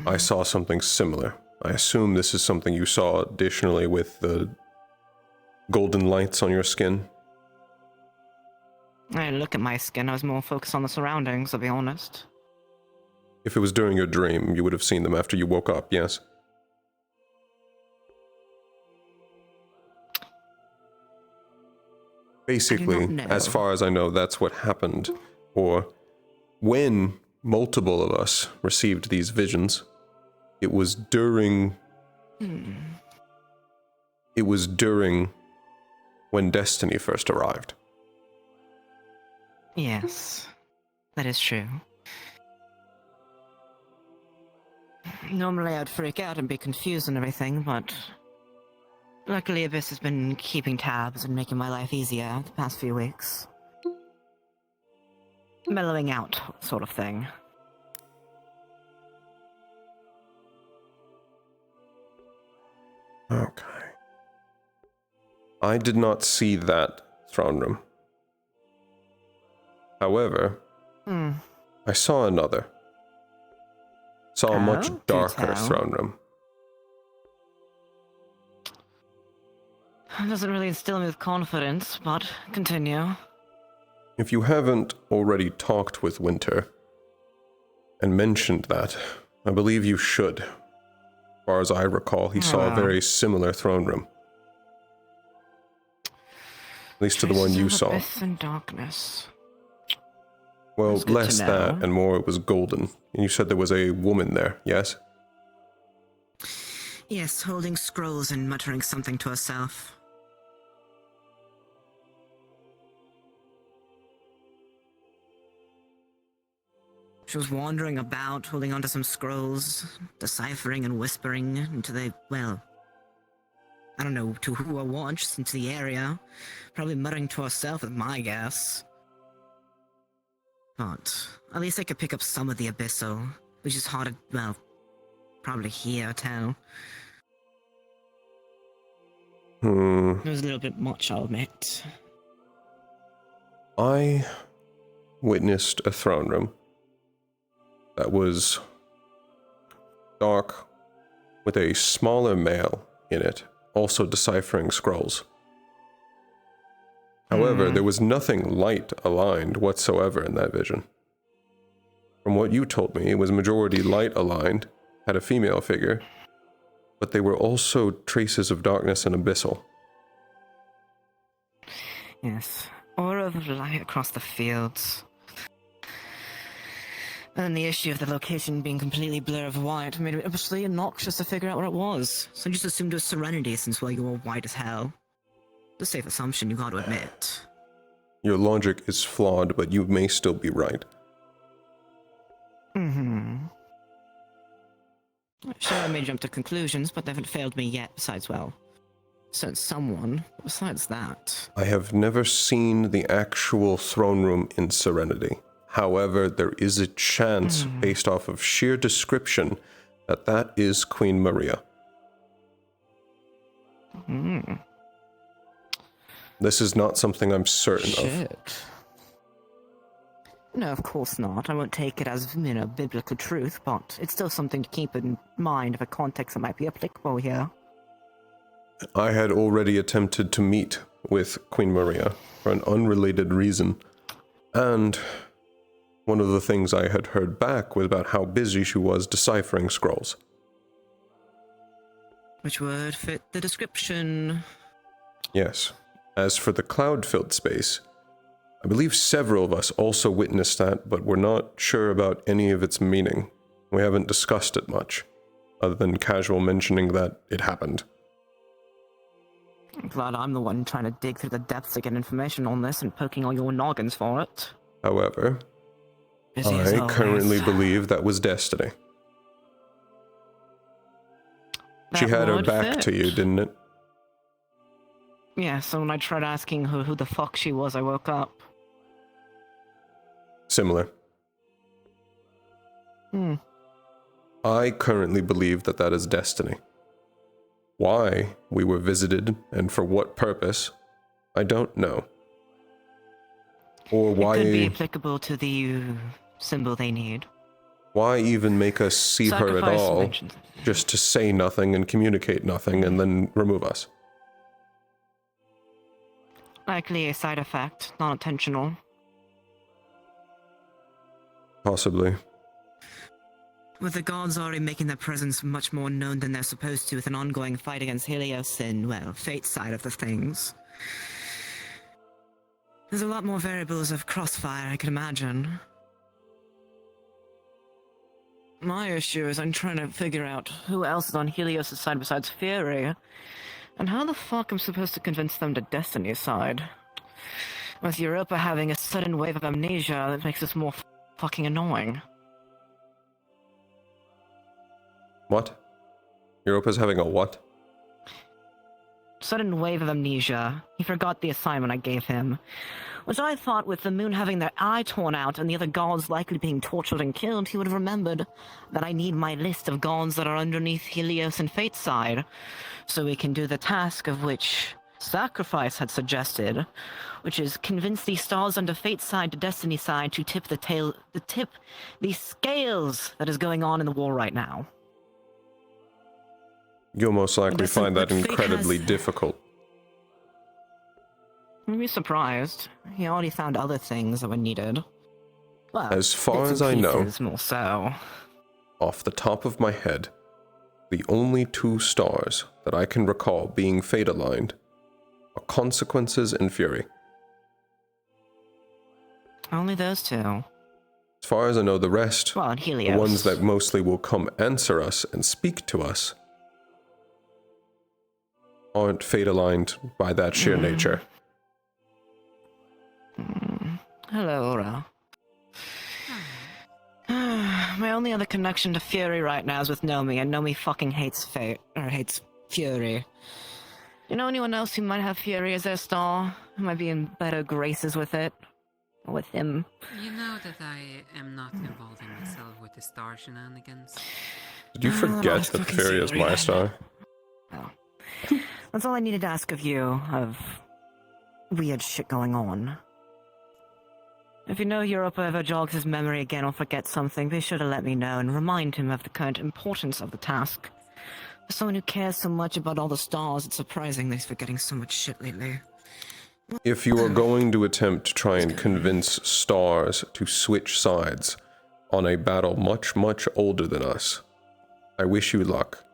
I saw something similar. I assume this is something you saw additionally with the golden lights on your skin. I didn't look at my skin, I was more focused on the surroundings, I'll be honest. If it was during your dream, you would have seen them after you woke up, yes? Basically, as far as I know, that's what happened. Or when multiple of us received these visions, it was during It was during when Destiny first arrived. Yes, that is true. Normally I'd freak out and be confused and everything, but luckily Abyss has been keeping tabs and making my life easier the past few weeks. Mellowing out, sort of thing. Okay. I did not see that throne room. However, I saw another. Saw a much darker throne room. Doesn't really instill me with confidence, but continue. If you haven't already talked with Winter and mentioned that, I believe you should. As far as I recall, he saw a very similar throne room. At least to the one you saw. Abyss and darkness. Well, That's good less to that know. and more it was golden. And you said there was a woman there, yes? Yes, holding scrolls and muttering something to herself. She was wandering about, holding onto some scrolls, deciphering and whispering into the, well, I don't know to who or what, just into the area. Probably muttering to herself, is my guess. But at least I could pick up some of the abyssal, which is hard to, well, probably hear or tell. It was a little bit much, I'll admit. I witnessed a throne room that was dark with a smaller male in it, also deciphering scrolls. However, there was nothing light aligned whatsoever in that vision. From what you told me, it was majority light aligned, had a female figure, but they were also traces of darkness and abyssal. Yes, aura of light across the fields. And the issue of the location being completely blur of white made it absolutely obnoxious to figure out what it was. So I just assumed it was Serenity since, well, you were white as hell. The safe assumption, you gotta admit. Your logic is flawed, but you may still be right. Sure, I may jump to conclusions, but they haven't failed me yet, besides, well, sent someone. Besides that. I have never seen the actual throne room in Serenity. However, there is a chance, based off of sheer description, that that is Queen Maria. This is not something I'm certain of. No, of course not. I won't take it as, biblical truth, but it's still something to keep in mind of a context that might be applicable here. I had already attempted to meet with Queen Maria for an unrelated reason, and one of the things I had heard back was about how busy she was deciphering scrolls. Which would fit the description. Yes. As for the cloud-filled space, I believe several of us also witnessed that, but we're not sure about any of its meaning. We haven't discussed it much, other than casual mentioning that it happened. I'm glad I'm the one trying to dig through the depths to get information on this and poking all your noggins for it. However, Busy as I always. currently believe that was Destiny. She had her would back fit. to you, didn't it? Yeah, so when I tried asking her who the fuck she was, I woke up. Similar. I currently believe that that is Destiny. Why we were visited and for what purpose, I don't know. Or why... It could be applicable to the symbol they need. Why even make us see her at Sacrifice all, mentions. just to say nothing and communicate nothing and then remove us? Likely a side effect, not intentional. Possibly. With the gods already making their presence much more known than they're supposed to with an ongoing fight against Helios and, well, fate's side of the things. There's a lot more variables of crossfire, I can imagine. My issue is I'm trying to figure out who else is on Helios' side besides Fury, and how the fuck I'm supposed to convince them to Destiny's side. With Europa having a sudden wave of amnesia that makes this more fucking annoying. What? Europa's having a what? Sudden wave of amnesia. He forgot the assignment I gave him. Which I thought with the moon having their eye torn out and the other gods likely being tortured and killed, he would have remembered that I need my list of gods that are underneath Helios and Fate's side, so we can do the task of which Sacrifice had suggested, which is convince these stars under Fate's side to Destiny's side to tip the scales that is going on in the war right now. You'll most likely find that incredibly difficult. You'd be surprised. He already found other things that were needed. Well, as far as I know, more so. Off the top of my head, the only two stars that I can recall being fate-aligned are Consequences and Fury. Only those two. As far as I know, the rest, well, and Helios. The ones that mostly will come answer us and speak to us, aren't fate-aligned by that sheer nature. Hello, Aura. My only other connection to Fury right now is with Nomi, and Nomi fucking hates Fate, or hates Fury. You know anyone else who might have Fury as their star? Who might be in better graces with it? Or with him? You know that I am not involving myself with the star shenanigans. Did you forget that Fury is my star? Oh. That's all I needed to ask of you, of weird shit going on. If you know Europa ever jogs his memory again or forgets something, be sure to let me know and remind him of the current importance of the task. For someone who cares so much about all the stars, it's surprising that he's forgetting so much shit lately. If you are going to attempt to try and convince stars to switch sides on a battle much, much older than us, I wish you luck.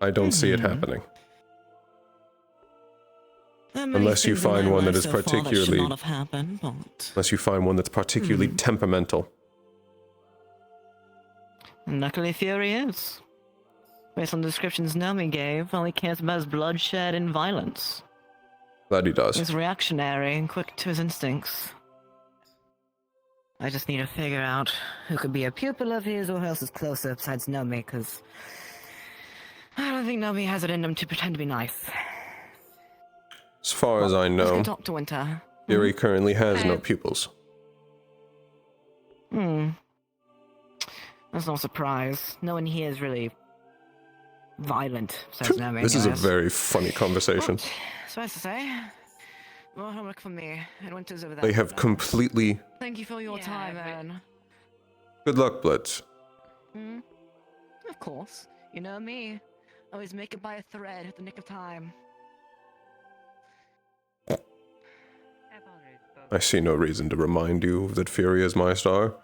I don't see it happening. Unless you find one that is particularly... Unless you find one that's particularly temperamental. And luckily Fury is. Based on the descriptions Nomi gave, all he cares about is bloodshed and violence. That he does. He's reactionary and quick to his instincts. I just need to figure out who could be a pupil of his or who else is closer besides Nomi, because I don't think Nomi has it in him to pretend to be nice. As far as I know, Dr. Winter. Fury currently has no pupils. That's no surprise. No one here is really violent, says Nomi. This is a very funny conversation. Supposed to say. More homework for me. And Winter's over there. They have completely... Thank you for your time, Aaron. Good luck, Blitz. Of course. You know me. Always make it by a thread at the nick of time. I see no reason to remind you that Fury is my star.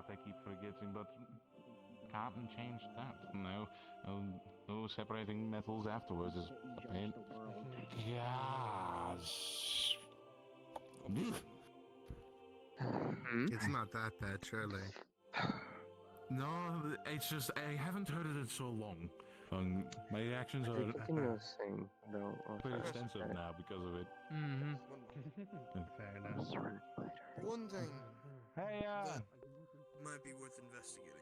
I keep forgetting, but can't change that. No, no separating metals afterwards is a pain. Yes. It's not that bad, surely. No, it's just I haven't heard it in so long. My reactions are pretty extensive now because of it. Fair enough. One thing. Hey, might be worth investigating.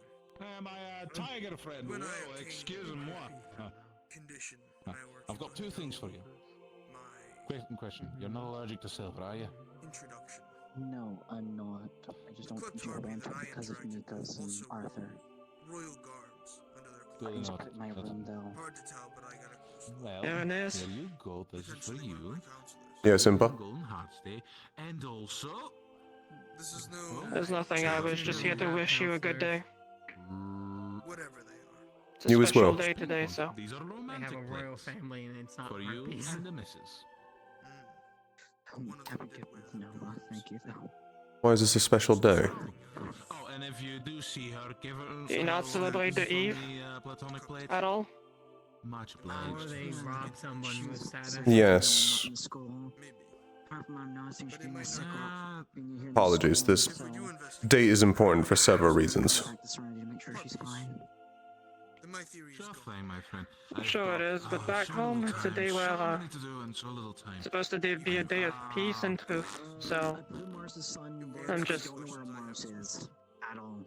My tiger friend. When Whoa, excuse-moi. Condition. I've got two things for you. Question. You're not allergic to silver, are you? Introduction. No, I'm not. I just don't enjoy Ranta because of Nikos and Arthur. royal garbs under their Good clothes. enough. my room, though. Hard to tell, but I got a close look. Well, Ernest? here you go. This is for you. Yeah, Simba. Golden Hearts Day, and also. This is no. There's nothing. I was just here to wish you a good day. Whatever they are. It's a You as special well. day today, so. These are They have romantic a royal plates family and it's not for you harpies. and the missus. No, thank you, though. Why is this a special day? Oh, and if you do see her, give her. Do you not celebrate the Eve platonic plate. at all? Much Or obliged. they rob someone with status? Yes. In school. Apart from mom noticing she being sick being here Apologies, this date is important for several reasons. practice around you to make sure she's fine. My theory is Sure thing, my friend. I'm sure it is, but back home it's a day where to do and so little time. it's supposed to be a day of peace and truth. So Mars's son, I'm just. don't know where Mars is at all.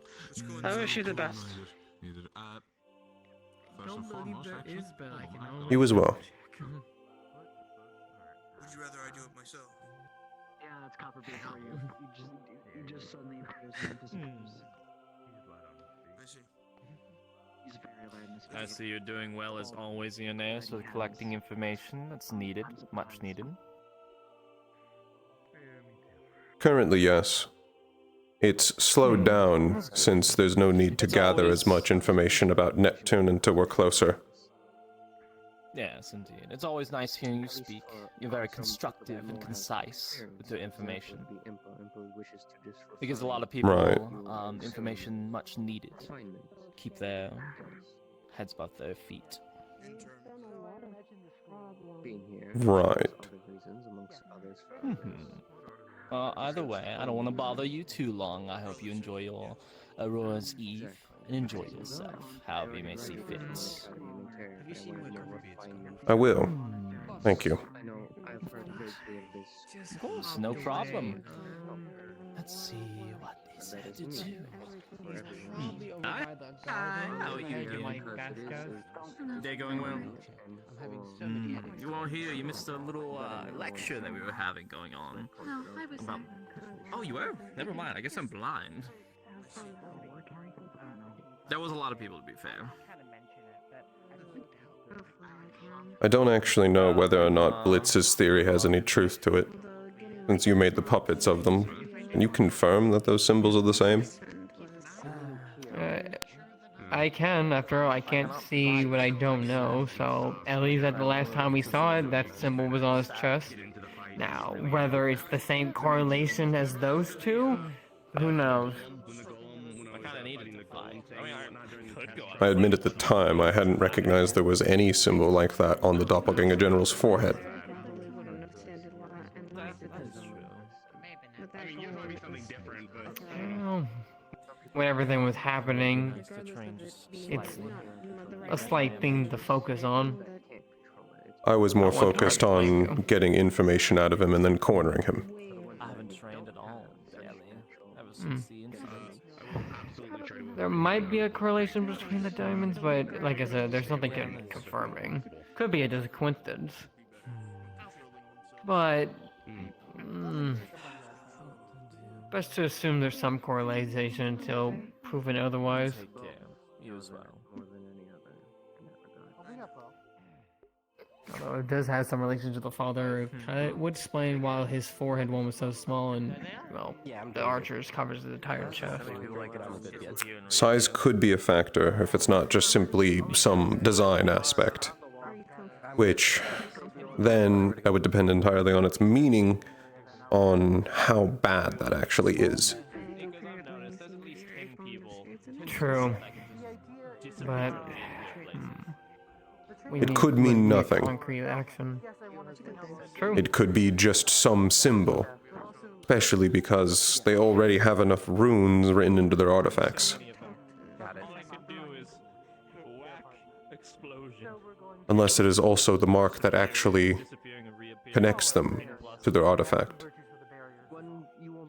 I wish you the best. Neither. First Don't and believe foremost, there actually. is, but I can only. You as well. Would you rather I do it myself? Yeah, that's copper beat for you. You just suddenly appears and disappears. I see. He's very loud in his I see you're doing well as always, Ioneus, with collecting information that's needed, much needed. Currently, yes. It's slowed down since there's no need to gather as much information about Neptune until we're closer. Yes, indeed. It's always nice hearing you speak. You're very constructive and concise with your information. Because a lot of people, Right. information much needed. Keep their heads above their feet. Right. Either way, I don't want to bother you too long. I hope you enjoy your Aurora's Eve and enjoy yourself, however you may see fit. I will. Thank you. Of course, no problem. Let's see what is it to do. Hi, how are you doing? Day going well? You weren't here. You missed a little lecture that we were having going on. No, I was About... Oh, you were? Never mind. I guess I'm blind. There was a lot of people, to be fair. I don't actually know whether or not Blitz's theory has any truth to it, since you made the puppets of them. Can you confirm that those symbols are the same? I can. After all, I can't see what I don't know. So at least at the last time we saw it, that symbol was on his chest. Now, whether it's the same correlation as those two, who knows? I admit at the time I hadn't recognized there was any symbol like that on the Doppelganger General's forehead. Well, when everything was happening, it's a slight thing to focus on. I was more focused on getting information out of him and then cornering him. I haven't trained at all, Ellie, ever Hmm. since the incident. There might be a correlation between the diamonds, but like I said, there's nothing confirming. Could be just a coincidence. But best to assume there's some correlation until proven otherwise. Take care. You as well. Although it does have some relation to the father, it would explain why his forehead one was so small and, well, the archer's covers the entire chest. Size could be a factor if it's not just simply some design aspect. Which, then, that would depend entirely on its meaning, on how bad that actually is. True. But It could mean nothing. Concrete action. True. It could be just some symbol, especially because they already have enough runes written into their artifacts. Unless it is also the mark that actually connects them to their artifact.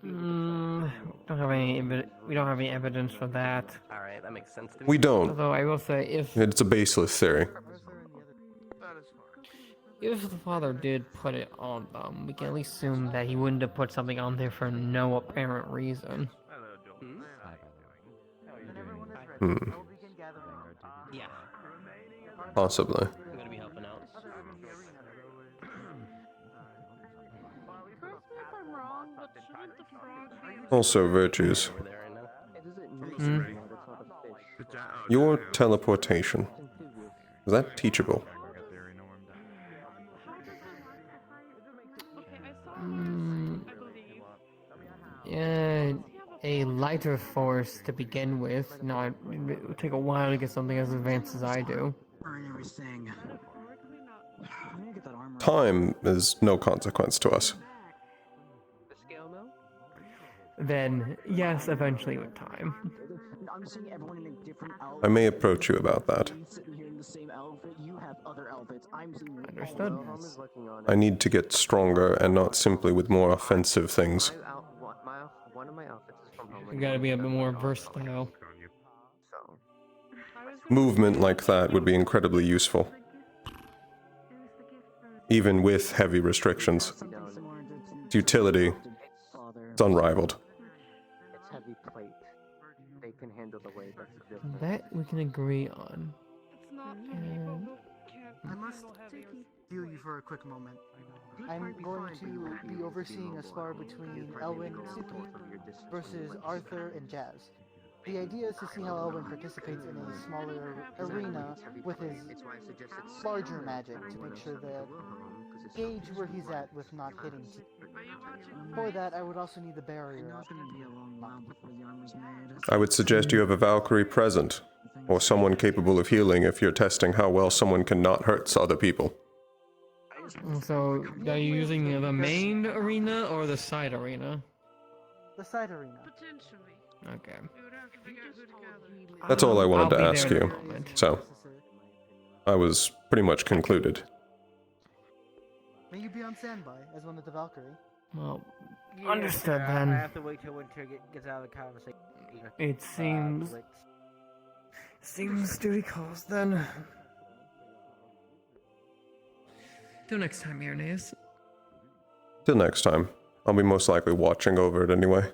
Don't have any. We don't have any evidence for that. All right, that makes sense to me. We don't. Although I will say, if It's a baseless theory. the father did put it on them, we can at least assume that he wouldn't have put something on there for no apparent reason. Hmm. Possibly. We're gonna be helping out. Correct me if I'm wrong, but shouldn't the frog be Also virtues. Your teleportation. Is that teachable? A lighter force to begin with. Not it would take a while to get something as advanced as I do. Burn everything. I need to get that armor. Time is no consequence to us. Then yes, eventually with time. I'm seeing everyone in a different outfit. I may approach you about that. Sitting here in the same outfit. You have other outfits. I'm seeing Understood. I need to get stronger and not simply with more offensive things. One of my outfits is from home. You gotta be a bit more versatile. Movement like that would be incredibly useful. Even with heavy restrictions. Its utility is unrivaled. It's heavy plate. They can handle the weight. That's the difference. That we can agree on. I must steal you for a quick moment. I'm going to be overseeing a spar between Elwyn and Suki versus Arthur and Jazz. The idea is to see how Elwyn participates in a smaller arena with his larger magic to make sure that gauge where he's at with not hitting. For that, I would also need the barrier. I would suggest you have a Valkyrie present, or someone capable of healing if you're testing how well someone can not hurt other people. So, are you using the main arena or the side arena? The side arena. Potentially. Okay. We would have to figure out who to gather. That's all I wanted to I'll be ask there in you. a moment. So, I was pretty much concluded. May you be on standby as one of the Valkyrie. Well, Yeah, understood sir, then. I have to wait till Winter gets out of the conversation. It seems duty calls then. Till next time, Ioneus. Till next time. I'll be most likely watching over it anyway.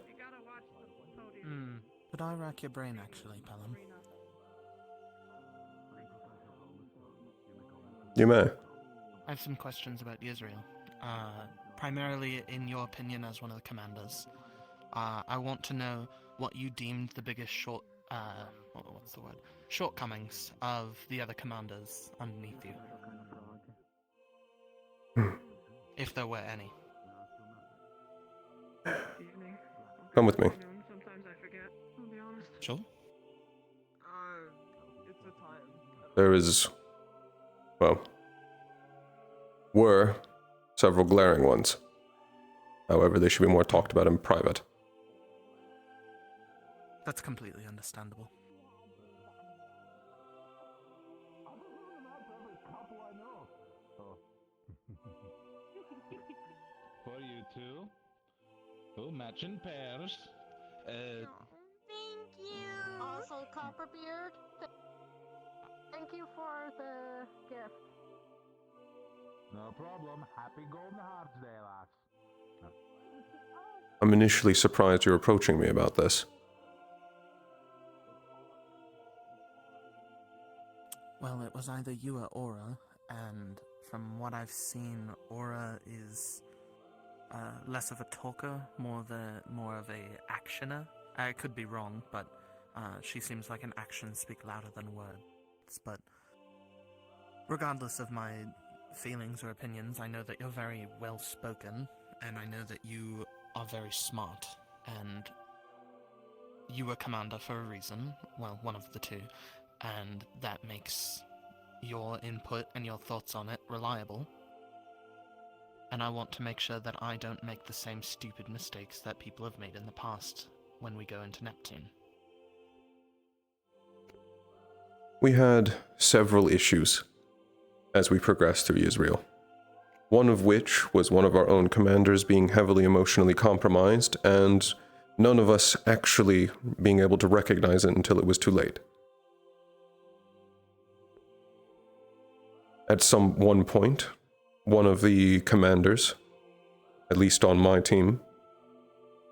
Could I rack your brain actually, Pelham? You may. I have some questions about Israel. Primarily in your opinion as one of the commanders. I want to know what you deemed the biggest shortcomings of the other commanders underneath you. If there were any. Come with me. Sometimes I forget, I'll be honest. Sure. It's a time. There is, well, were several glaring ones. However, they should be more talked about in private. That's completely understandable. For you two. Oh, matching pairs. Thank you. Also, Copperbeard, thank you for the gift. No problem. Happy Golden Hearts Day, lass. I'm initially surprised you're approaching me about this. Well, it was either you or Aura, and from what I've seen, Aura is less of a talker, more of a actioner. I could be wrong, but she seems like an actions speak louder than words. But regardless of my feelings or opinions, I know that you're very well spoken, and I know that you are very smart, and you were commander for a reason. Well, one of the two. And that makes your input and your thoughts on it reliable. And I want to make sure that I don't make the same stupid mistakes that people have made in the past when we go into Neptune. We had several issues as we progressed through Israel. One of which was one of our own commanders being heavily emotionally compromised, and none of us actually being able to recognize it until it was too late. At one point, one of the commanders, at least on my team,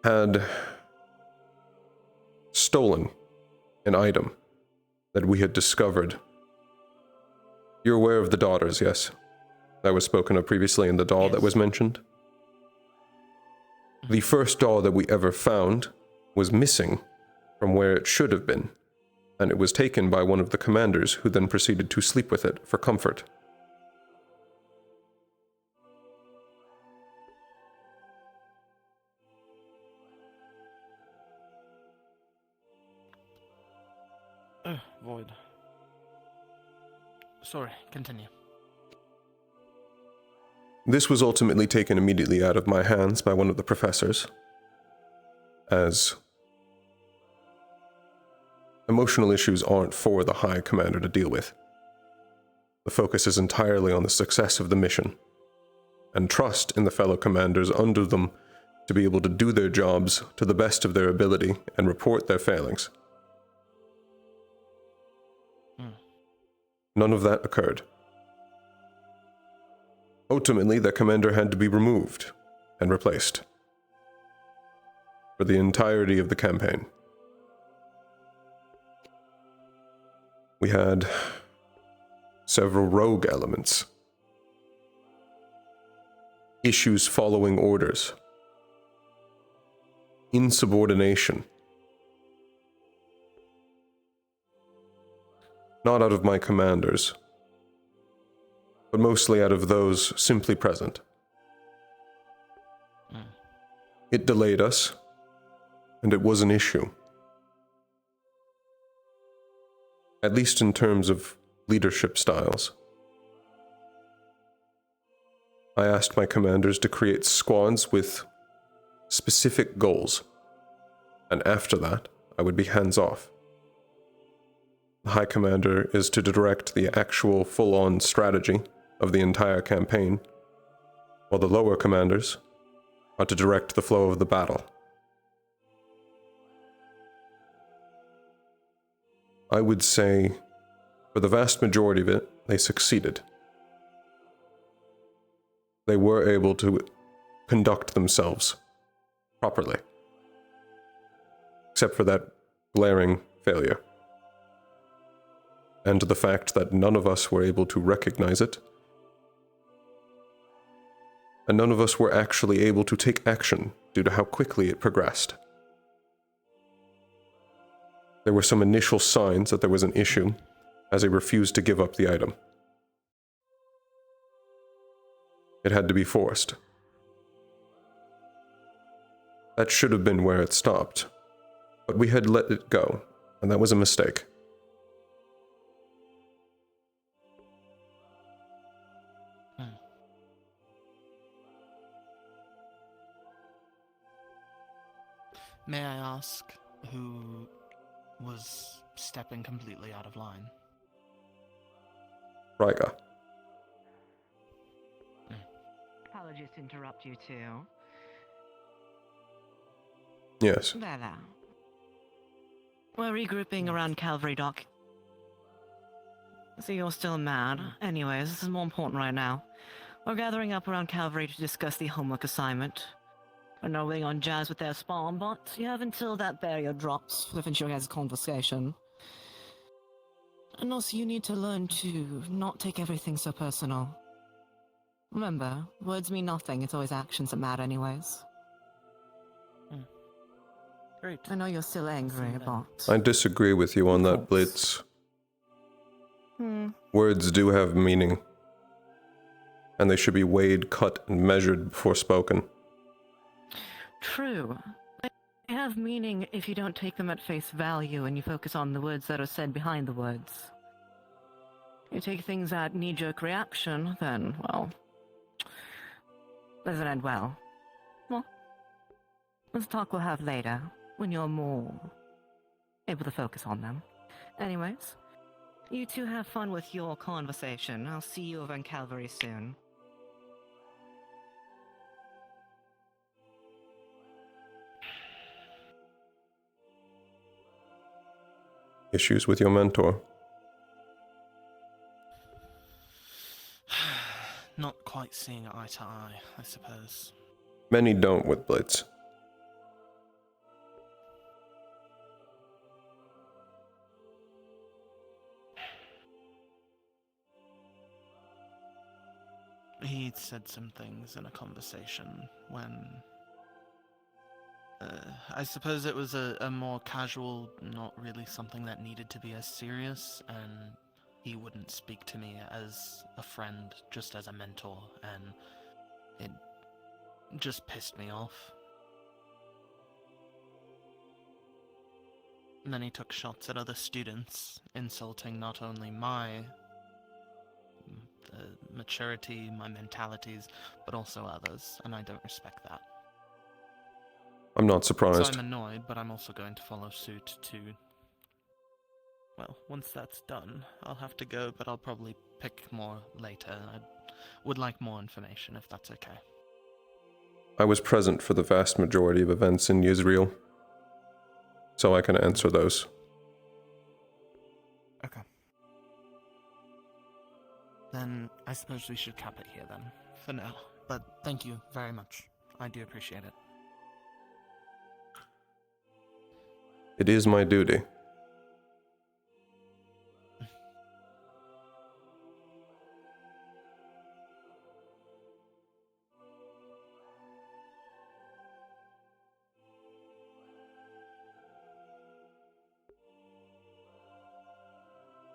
had stolen an item that we had discovered You're aware of the daughters, yes? That was spoken of previously in the doll that was mentioned. The first doll that we ever found was missing from where it should have been, and it was taken by one of the commanders, who then proceeded to sleep with it for comfort. Void. Sorry, continue. This was ultimately taken immediately out of my hands by one of the professors, as emotional issues aren't for the High Commander to deal with. The focus is entirely on the success of the mission, and trust in the fellow commanders under them to be able to do their jobs to the best of their ability and report their failings. None of that occurred. Ultimately, their commander had to be removed and replaced for the entirety of the campaign. We had several rogue elements, issues following orders, insubordination. Not out of my commanders, but mostly out of those simply present. It delayed us, and it was an issue. At least in terms of leadership styles. I asked my commanders to create squads with specific goals, and after that, I would be hands-off. The High Commander is to direct the actual full-on strategy of the entire campaign, while the lower commanders are to direct the flow of the battle. I would say, for the vast majority of it, they succeeded. They were able to conduct themselves properly, except for that glaring failure. And the fact that none of us were able to recognize it, and none of us were actually able to take action due to how quickly it progressed. There were some initial signs that there was an issue, as I refused to give up the item. It had to be forced. That should have been where it stopped, but we had let it go, and that was a mistake. May I ask who was stepping completely out of line? Raiga. Apologies to interrupt you too. Yes. There. We're regrouping around Calvary Dock. So you're still mad. Anyways, this is more important right now. We're gathering up around Calvary to discuss the homework assignment. We're not waiting on Jazz with their spawn, but you have until that barrier drops to finish your guys' conversation. And also, you need to learn to not take everything so personal. Remember, words mean nothing, it's always actions that matter anyways. Great. I know you're still angry, but... I disagree with you on that, Blitz. Words do have meaning, and they should be weighed, cut, and measured before spoken. True. They have meaning if you don't take them at face value and you focus on the words that are said behind the words. You take things at knee-jerk reaction, then, well... doesn't end well. Well, let's talk we'll have later, when you're more able to focus on them. Anyways, you two have fun with your conversation. I'll see you over in Calvary soon. Issues with your mentor? Not quite seeing eye to eye, I suppose. Many don't with Blitz. He said some things in a conversation when... I suppose it was a more casual, not really something that needed to be as serious, and he wouldn't speak to me as a friend, just as a mentor, and it just pissed me off. And then he took shots at other students, insulting not only my maturity, my mentalities, but also others, and I don't respect that. I'm not So surprised. I'm annoyed, but I'm also going to follow suit to... Well, once that's done, I'll have to go, but I'll probably pick more later. I would like more information, if that's okay. I was present for the vast majority of events in Israel, so I can answer those. Okay. Then I suppose we should cap it here then, for now. But thank you very much. I do appreciate it. It is my duty.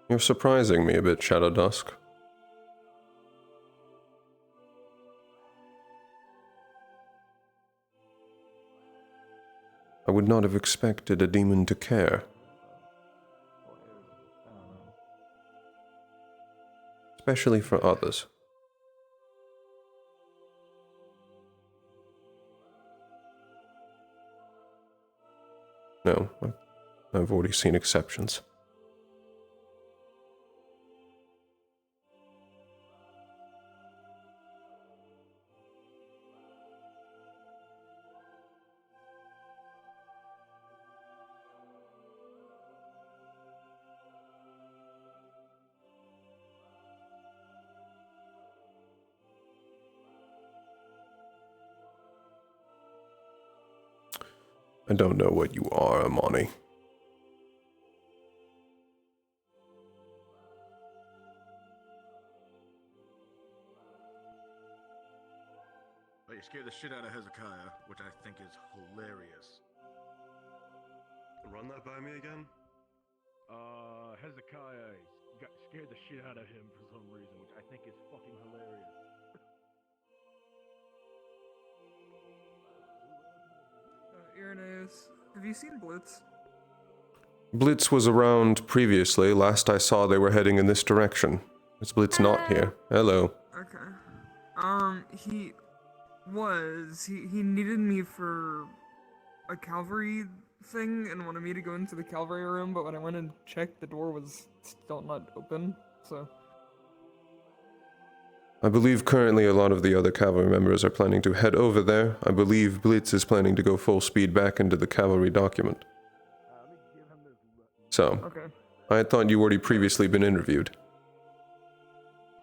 You're surprising me a bit, Shadow Dusk. I would not have expected a demon to care. Especially for others. No, I've already seen exceptions. I don't know what you are, Amani. But you scared the shit out of Hezekiah, which I think is hilarious. Run that by me again? Hezekiah scared the shit out of him for some reason, which I think is fucking hilarious. Irenaeus, have you seen Blitz? Blitz was around previously. Last I saw they were heading in this direction. Is Blitz not here? Hello. Okay. He needed me for a cavalry thing and wanted me to go into the cavalry room, but when I went and checked, the door was still not open, so... I believe currently a lot of the other cavalry members are planning to head over there. I believe Blitz is planning to go full speed back into the cavalry document. So, okay. I had thought you already previously been interviewed.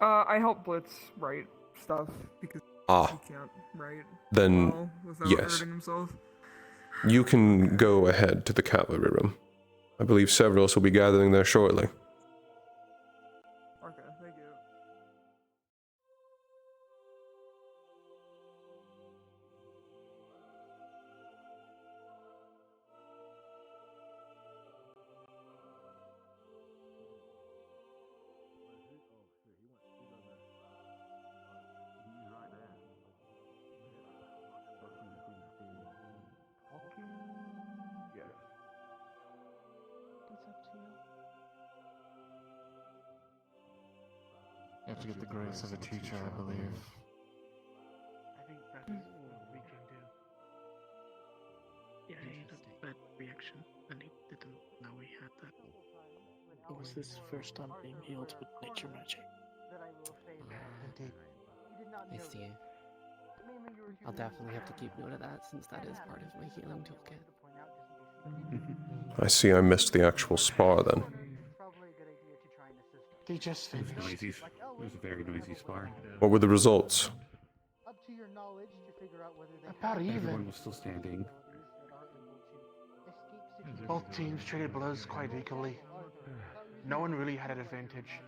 I helped Blitz write stuff, because he can't write Then, well without yes. hurting himself. You can go ahead to the cavalry room. I believe several will be gathering there shortly. Okay, thank you. You have to get the grace of a teacher, I believe. I think that's what we can do. Yeah, he had a bad reaction, and he didn't know he had that. It was his first time being healed with nature magic. Indeed. I see. I'll definitely have to keep note of that, since that is part of my healing toolkit. I see I missed the actual spar then. They just finished. It was a very noisy spar. What were the results? Up to your knowledge to figure out whether they About everyone was still standing. Both teams traded blows quite equally. No one really had an advantage.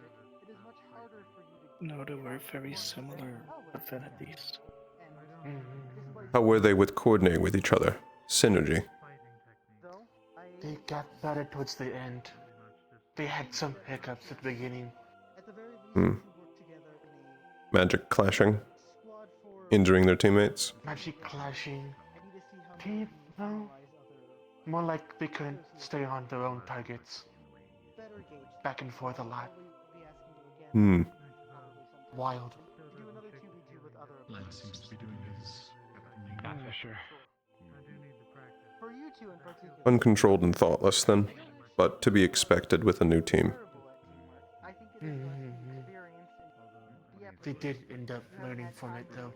It is much harder for you to No, they were very similar affinities. How were they with coordinating with each other? Synergy. They got better towards the end. They had some hiccups at the beginning. Hmm. Magic clashing? Injuring their teammates? Magic clashing. No. More like they couldn't stay on their own targets. Back and forth a lot. Hmm. Wild. Lad seems to be doing his. Not for sure. For you two in particular, Uncontrolled and thoughtless then, but to be expected with a new team. I think it is Mm-hmm. experience and They did end up learning from it though.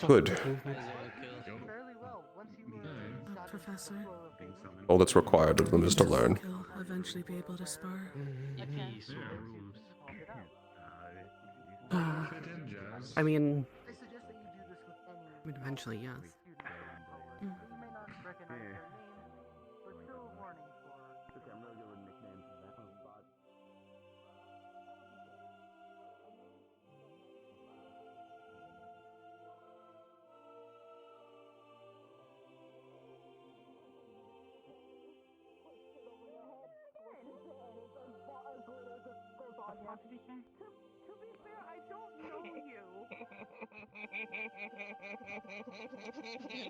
Good. fairly well once you Professor, All that's required of them is to learn. he'll eventually be able to spar. I mean, Eventually, yes. To be fair, I don't know you.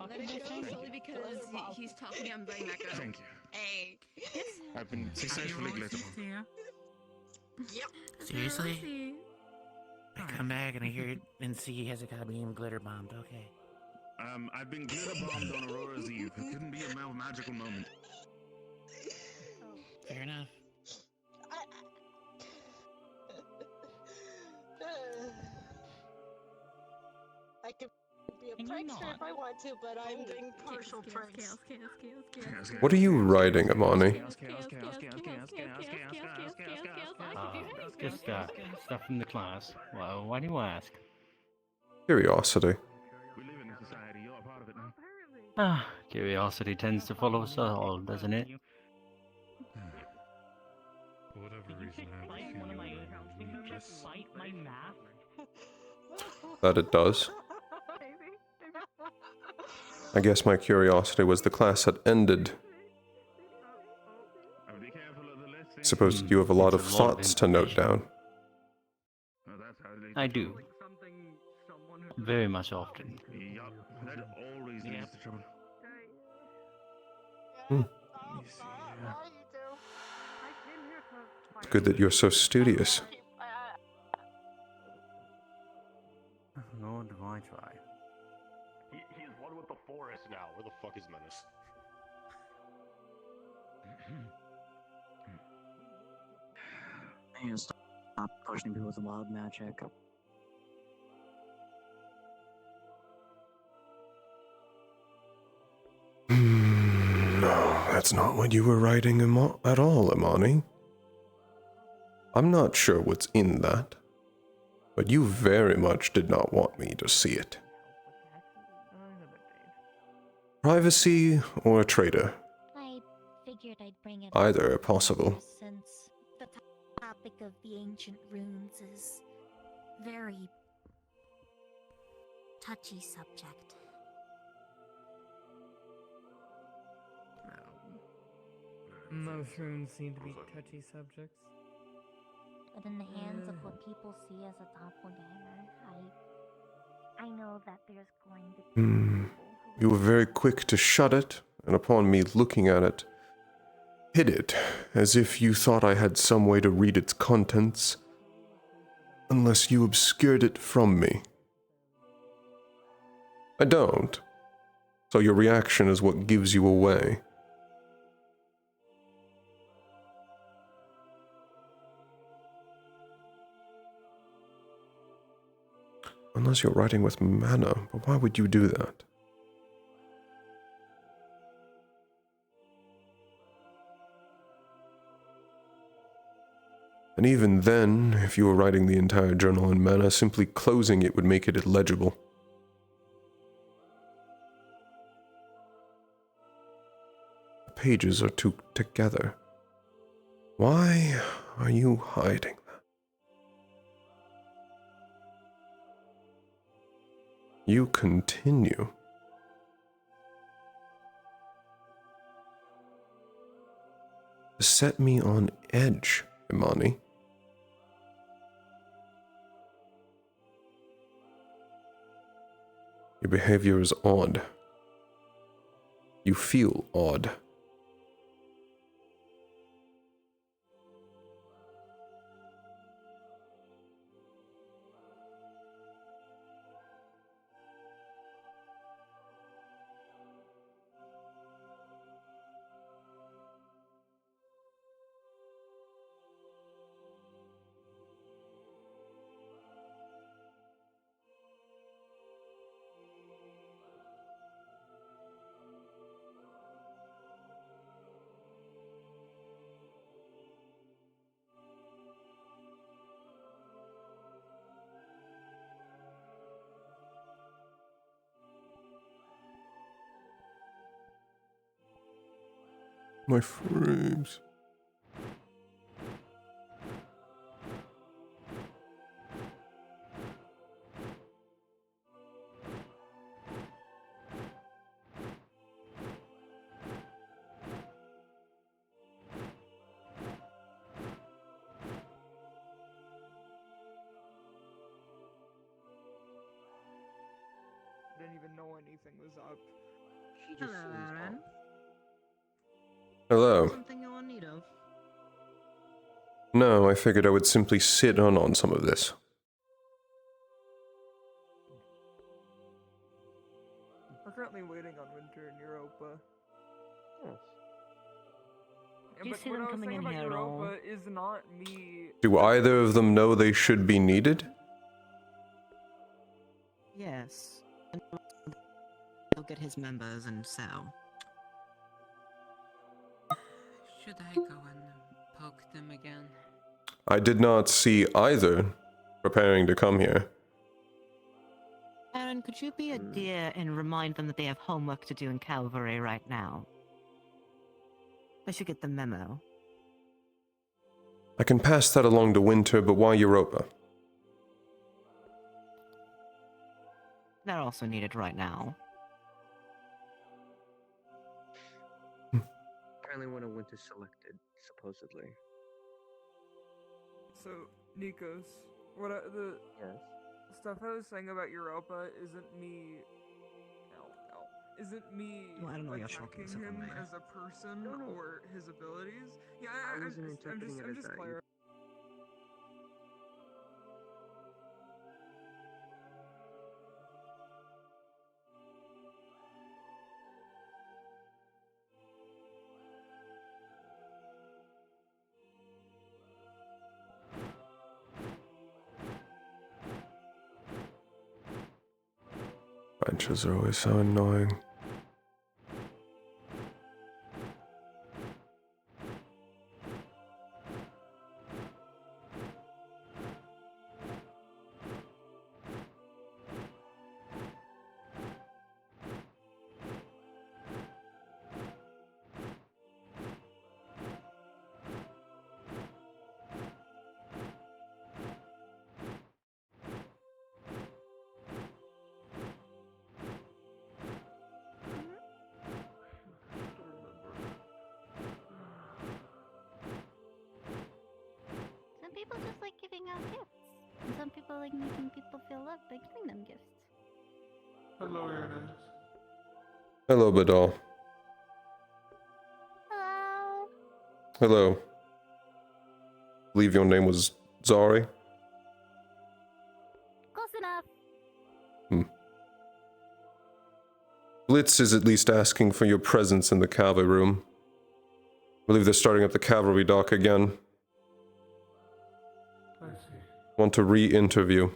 Let it go solely because he's talking. I'm letting that go. Thank you. Hey. Yes. I've been successfully glittered. Yep. Seriously? I come back and I hear it and see Hezekiah being glitter bombed. Okay. I've been glitter bombed on Aurora's Eve. It couldn't be a more magical moment. Fair enough. I could be a prankster if I want to, but I'm doing partial pranks. What are you writing, Amani? Just stuff from the class. Well, why do you ask? Curiosity. We live in a society. You're a part of it now. Ah, curiosity tends to follow us all, doesn't it? For whatever reason, I have a feeling you just... That it does. I guess my curiosity was the class had ended. Suppose you have a lot of thoughts to note down. I do. Very much often. Yup, that always leads to trouble. Hmm. Good that you're so studious. Nor do I try. He's one with the forest now. Where the fuck is Menace? I need to stop pushing people with wild magic. No, that's not what you were writing at all, Imani. I'm not sure what's in that, but you very much did not want me to see it. Privacy or a traitor? I figured I'd bring it Either are up possible. since the topic of the ancient runes is very touchy subject. Most runes seem to be touchy subjects. But in the hands of what people see as a doppelganger, I know that there's going to be You were very quick to shut it, and upon me looking at it, hid it, as if you thought I had some way to read its contents, unless you obscured it from me. I don't, so your reaction is what gives you away. Unless you're writing with mana, but why would you do that? And even then, if you were writing the entire journal in mana, simply closing it would make it illegible. The pages are too together. Why are you hiding that? You continue. To set me on edge, Imani. Your behavior is odd. You feel odd. My frames. Didn't even know anything was up. Hello, Aaron. Hello. Something you're in need of? No, I figured I would simply sit on some of this. We're currently waiting on Winter in Europa. Yes. Yeah, Do you but see what them I was coming saying in about here at all? Europa is not me. Do either of them know they should be needed? Yes. He'll get his members and so. Should I go and poke them again? I did not see either preparing to come here. Aaron, could you be a dear and remind them that they have homework to do in Calvary right now? They should get the memo. I can pass that along to Winter, but why Europa? They're also needed right now. Apparently one of Winter's selected, supposedly. So, Nikos, the stuff I was saying about Europa isn't me. Isn't me Well, I don't know, you're shocking attacking yourself on him that. as a person or his abilities. Yeah, I wasn't interpreting it I'm as just that. clarifying. Branches are always so annoying. Some people just like giving out gifts. And some people like making people feel loved by giving them gifts. Hello, Ernest. Hello, Badal. Hello. Hello. Believe your name was Zari? Close enough. Blitz is at least asking for your presence in the cavalry room. I believe they're starting up the cavalry dock again. I see. Want to re-interview.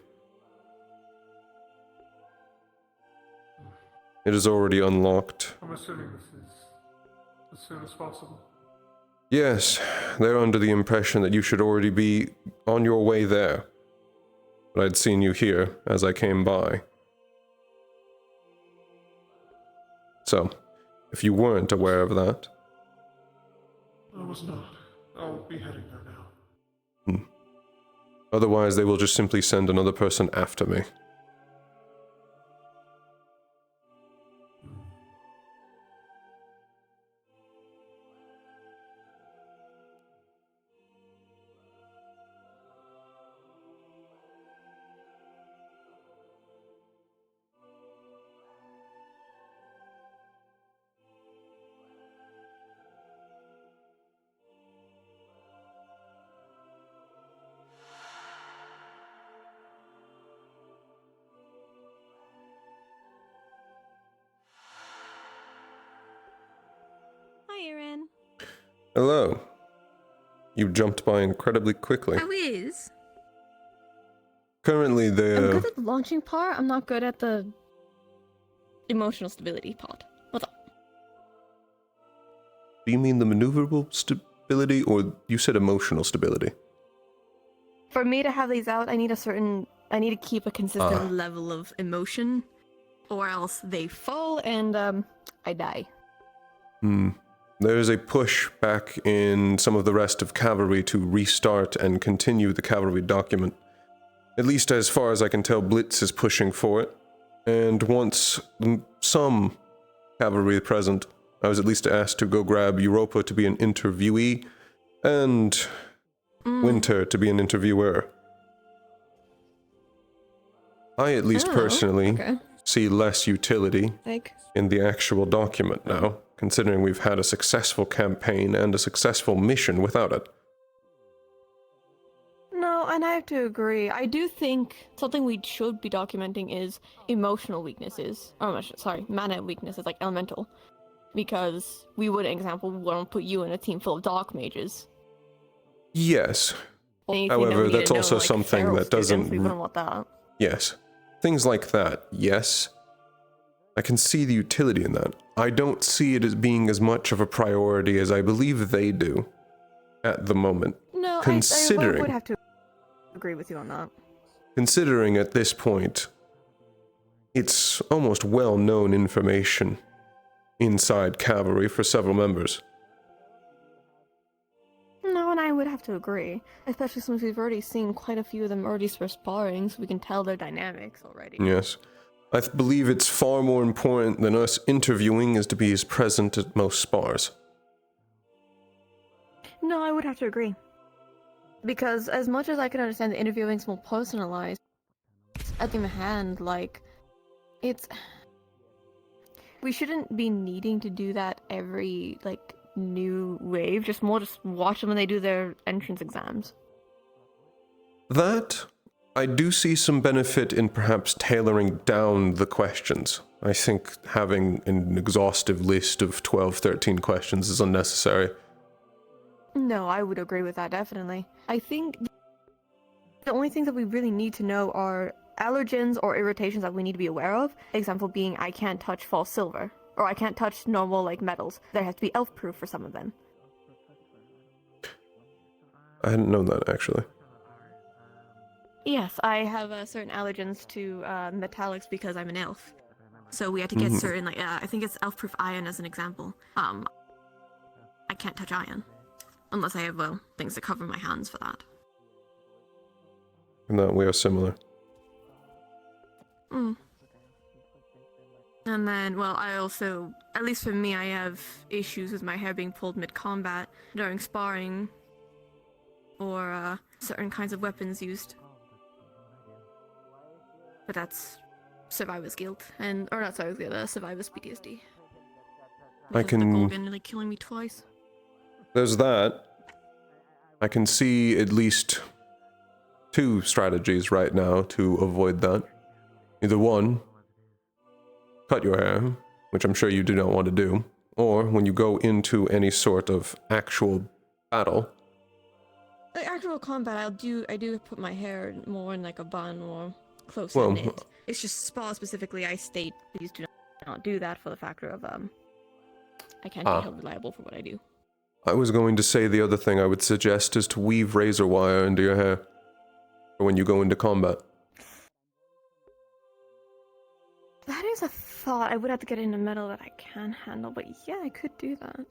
It is already unlocked. I'm assuming this is as soon as possible. Yes, they're under the impression that you should already be on your way there. But I'd seen you here as I came by. So, if you weren't aware of that... I was not. I'll be heading there now. Otherwise, they will just simply send another person after me. Hello. You jumped by incredibly quickly. How is? Currently, I'm the good at the launching part. I'm not good at the emotional stability part. What's up? do you mean the maneuverable stability, or you said emotional stability? For me to have these out, I need to keep a consistent level of emotion, or else they fall and I die. There is a push back in some of the rest of cavalry to restart and continue the cavalry document. At least as far as I can tell, Blitz is pushing for it. And once some cavalry present, I was at least asked to go grab Europa to be an interviewee, and Winter to be an interviewer. I at least personally see less utility in the actual document now, considering we've had a successful campaign and a successful mission without it. No, and I have to agree. I do think something we should be documenting is emotional weaknesses. Oh, sorry, mana weaknesses, like elemental. Because we would, example, won't put you in a team full of dark mages. Yes. Anything However, that that's also something that doesn't... We wouldn't want that. Yes. Things like that, yes. I can see the utility in that. I don't see it as being as much of a priority as I believe they do at the moment. No, considering, I would have to agree with you on that. Considering at this point, it's almost well-known information inside cavalry for several members. No, and I would have to agree. Especially since we've already seen quite a few of them already for sparring, so we can tell their dynamics already. Yes. I believe it's far more important than us interviewing is to be as present at most spars. No, I would have to agree. Because as much as I can understand the interviewing's more personalized, at the hand, like, it's... We shouldn't be needing to do that every, like, new wave. Just watch them when they do their entrance exams. That... I do see some benefit in perhaps tailoring down the questions. I think having an exhaustive list of 12, 13 questions is unnecessary. No, I would agree with that, definitely. I think the only things that we really need to know are allergens or irritations that we need to be aware of. Example being, I can't touch false silver, or I can't touch normal, like, metals. There has to be elf-proof for some of them. I hadn't known that, actually. Yes, I have certain allergens to metallics because I'm an elf. So we had to get certain, like, I think it's elf-proof iron as an example. I can't touch iron. Unless I have, well, things that cover my hands for that. In that we are similar. And then, well, I also, at least for me, I have issues with my hair being pulled mid-combat, during sparring, or certain kinds of weapons used. But that's survivor's guilt, or not survivor's guilt, survivor's PTSD. I can... The Gorgon nearly killing me twice. There's that. I can see at least 2 strategies right now to avoid that. Either one, cut your hair, which I'm sure you do not want to do, or when you go into any sort of actual battle. Like actual combat, I do put my hair more in like a bun or close Well, knit. It's just spa specifically. I state please do not do that for the factor of I can't be held reliable for what I do. I was going to say the other thing I would suggest is to weave razor wire into your hair for when you go into combat. That is a thought. I would have to get into metal that I can handle, but yeah, I could do that.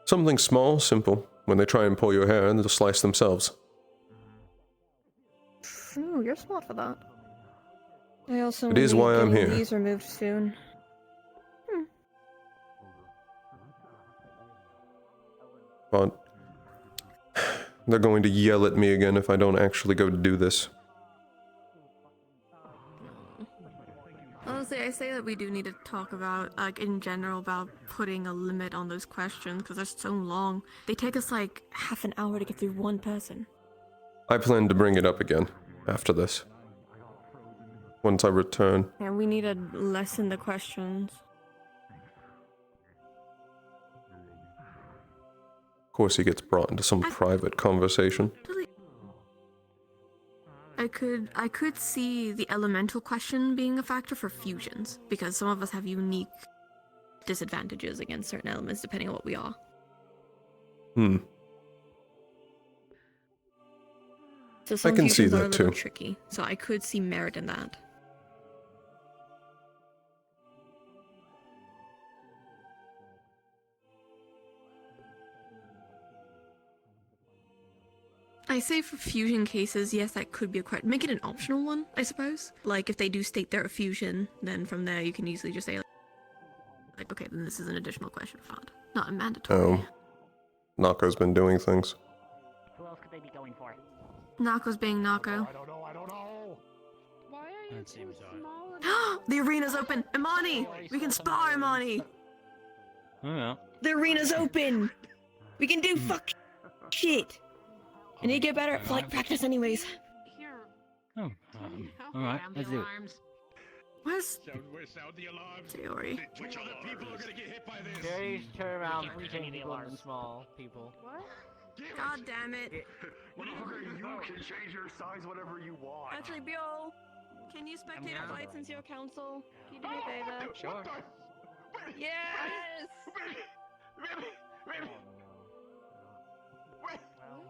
Something small, simple. When they try and pull your hair, they'll slice themselves. Ooh, you're smart for that. I also It is why I'm here. These removed soon. But they're going to yell at me again if I don't actually go to do this. Honestly, I say that we do need to talk about, like, in general, about putting a limit on those questions, because they're so long. They take us, like, half an hour to get through one person. I plan to bring it up again after this. Once I return. And we need to lessen the questions. course he gets brought into some private conversation. I could see the elemental question being a factor for fusions, because some of us have unique disadvantages against certain elements depending on what we are. Hmm. So some I can see fusions are a that little too. tricky, so I could see merit in that. I say for fusion cases, yes, that could be a question. Make it an optional one, I suppose. Like, if they do state they're a fusion, then from there you can easily just say, like, okay, then this is an additional question found. Not a mandatory. Oh. Nako's been doing things. Who else could they be going for? Nako's being Nako. I don't know. Why are you too small? The arena's open! Imani! We can spar, Imani! Oh yeah. The arena's open! We can do fuck shit! I need to get better at flight practice anyways. Here. Oh, alright, let's do it. Where's Sound the alarms. Theory? Which other people are gonna get hit by this? Jerry's turn around Can't reach pretending any people into alarms. small people. What? God damn it. Motherfucker, you can change your size whatever you want. Actually, Bill, can you spectate a fight since you're council? Can you do me a favor? Sure. Yes!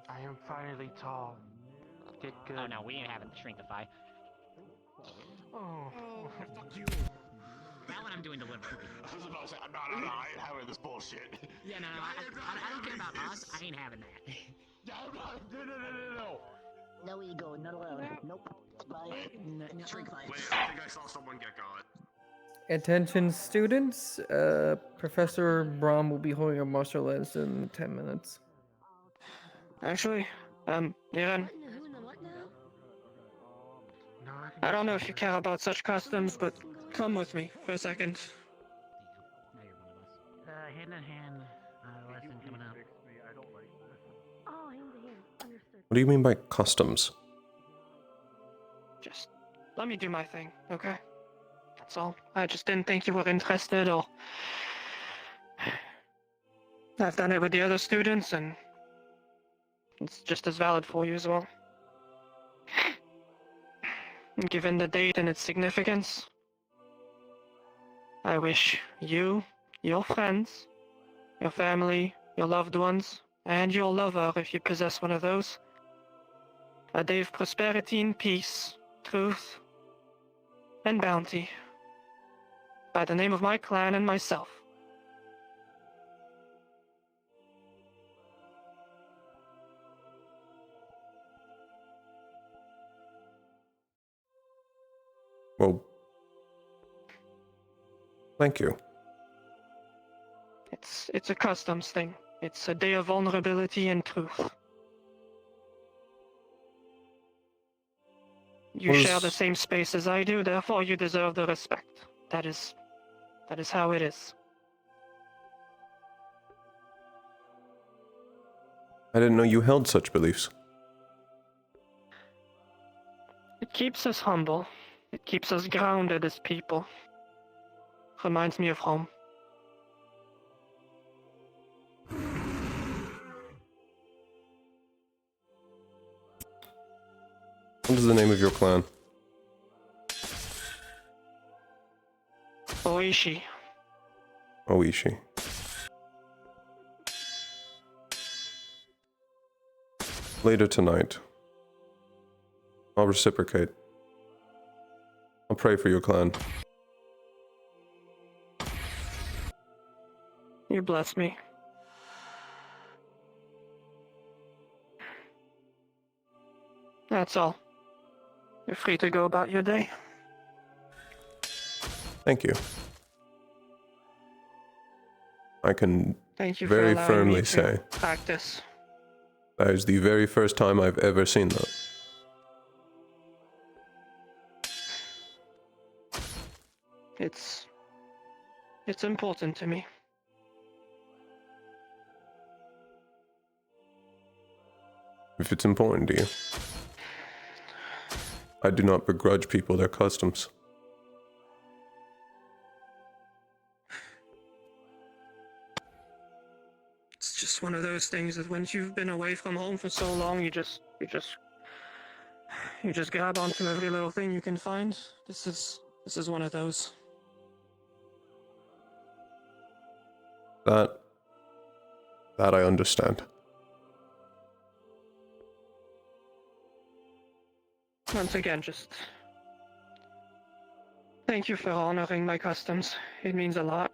I am finally tall. Get good. Oh no, we ain't having shrinkify. Oh. Fuck you. That one I'm doing deliberately. I was about to say, I ain't having this bullshit. Yeah, no, I don't care about us. I ain't having that. No. No ego, not allowed. Nope. Bye. Shrink fight. Wait, I think I saw someone get got. Attention students, Professor Brahm will be holding a martial lens in 10 minutes. Actually, Niran, I don't know if you care about such customs, but come with me for a second. Hand in hand, lesson coming up. Oh, hand to hand. Understood. What do you mean by customs? Just let me do my thing, okay? That's all. I just didn't think you were interested, or I've done it with the other students, and it's just as valid for you as well. Given the date and its significance, I wish you, your friends, your family, your loved ones, and your lover, if you possess one of those, a day of prosperity and peace, truth, and bounty. By the name of my clan and myself. Well, thank you. It's a customs thing. It's a day of vulnerability and truth. You share the same space as I do, therefore you deserve the respect. That is how it is. I didn't know you held such beliefs. It keeps us humble. It keeps us grounded as people. Reminds me of home. What is the name of your clan? Oishi. Oishi. Later tonight, I'll reciprocate. I'll pray for your clan. You bless me. That's all. You're free to go about your day. Thank you. I can Thank you for very allowing firmly me to say practice. that is the very first time I've ever seen that. It's important to me. If it's important to you. I do not begrudge people their customs. It's just one of those things that once you've been away from home for so long, you just grab onto every little thing you can find. This is one of those. That I understand. Once again, just thank you for honoring my customs. It means a lot.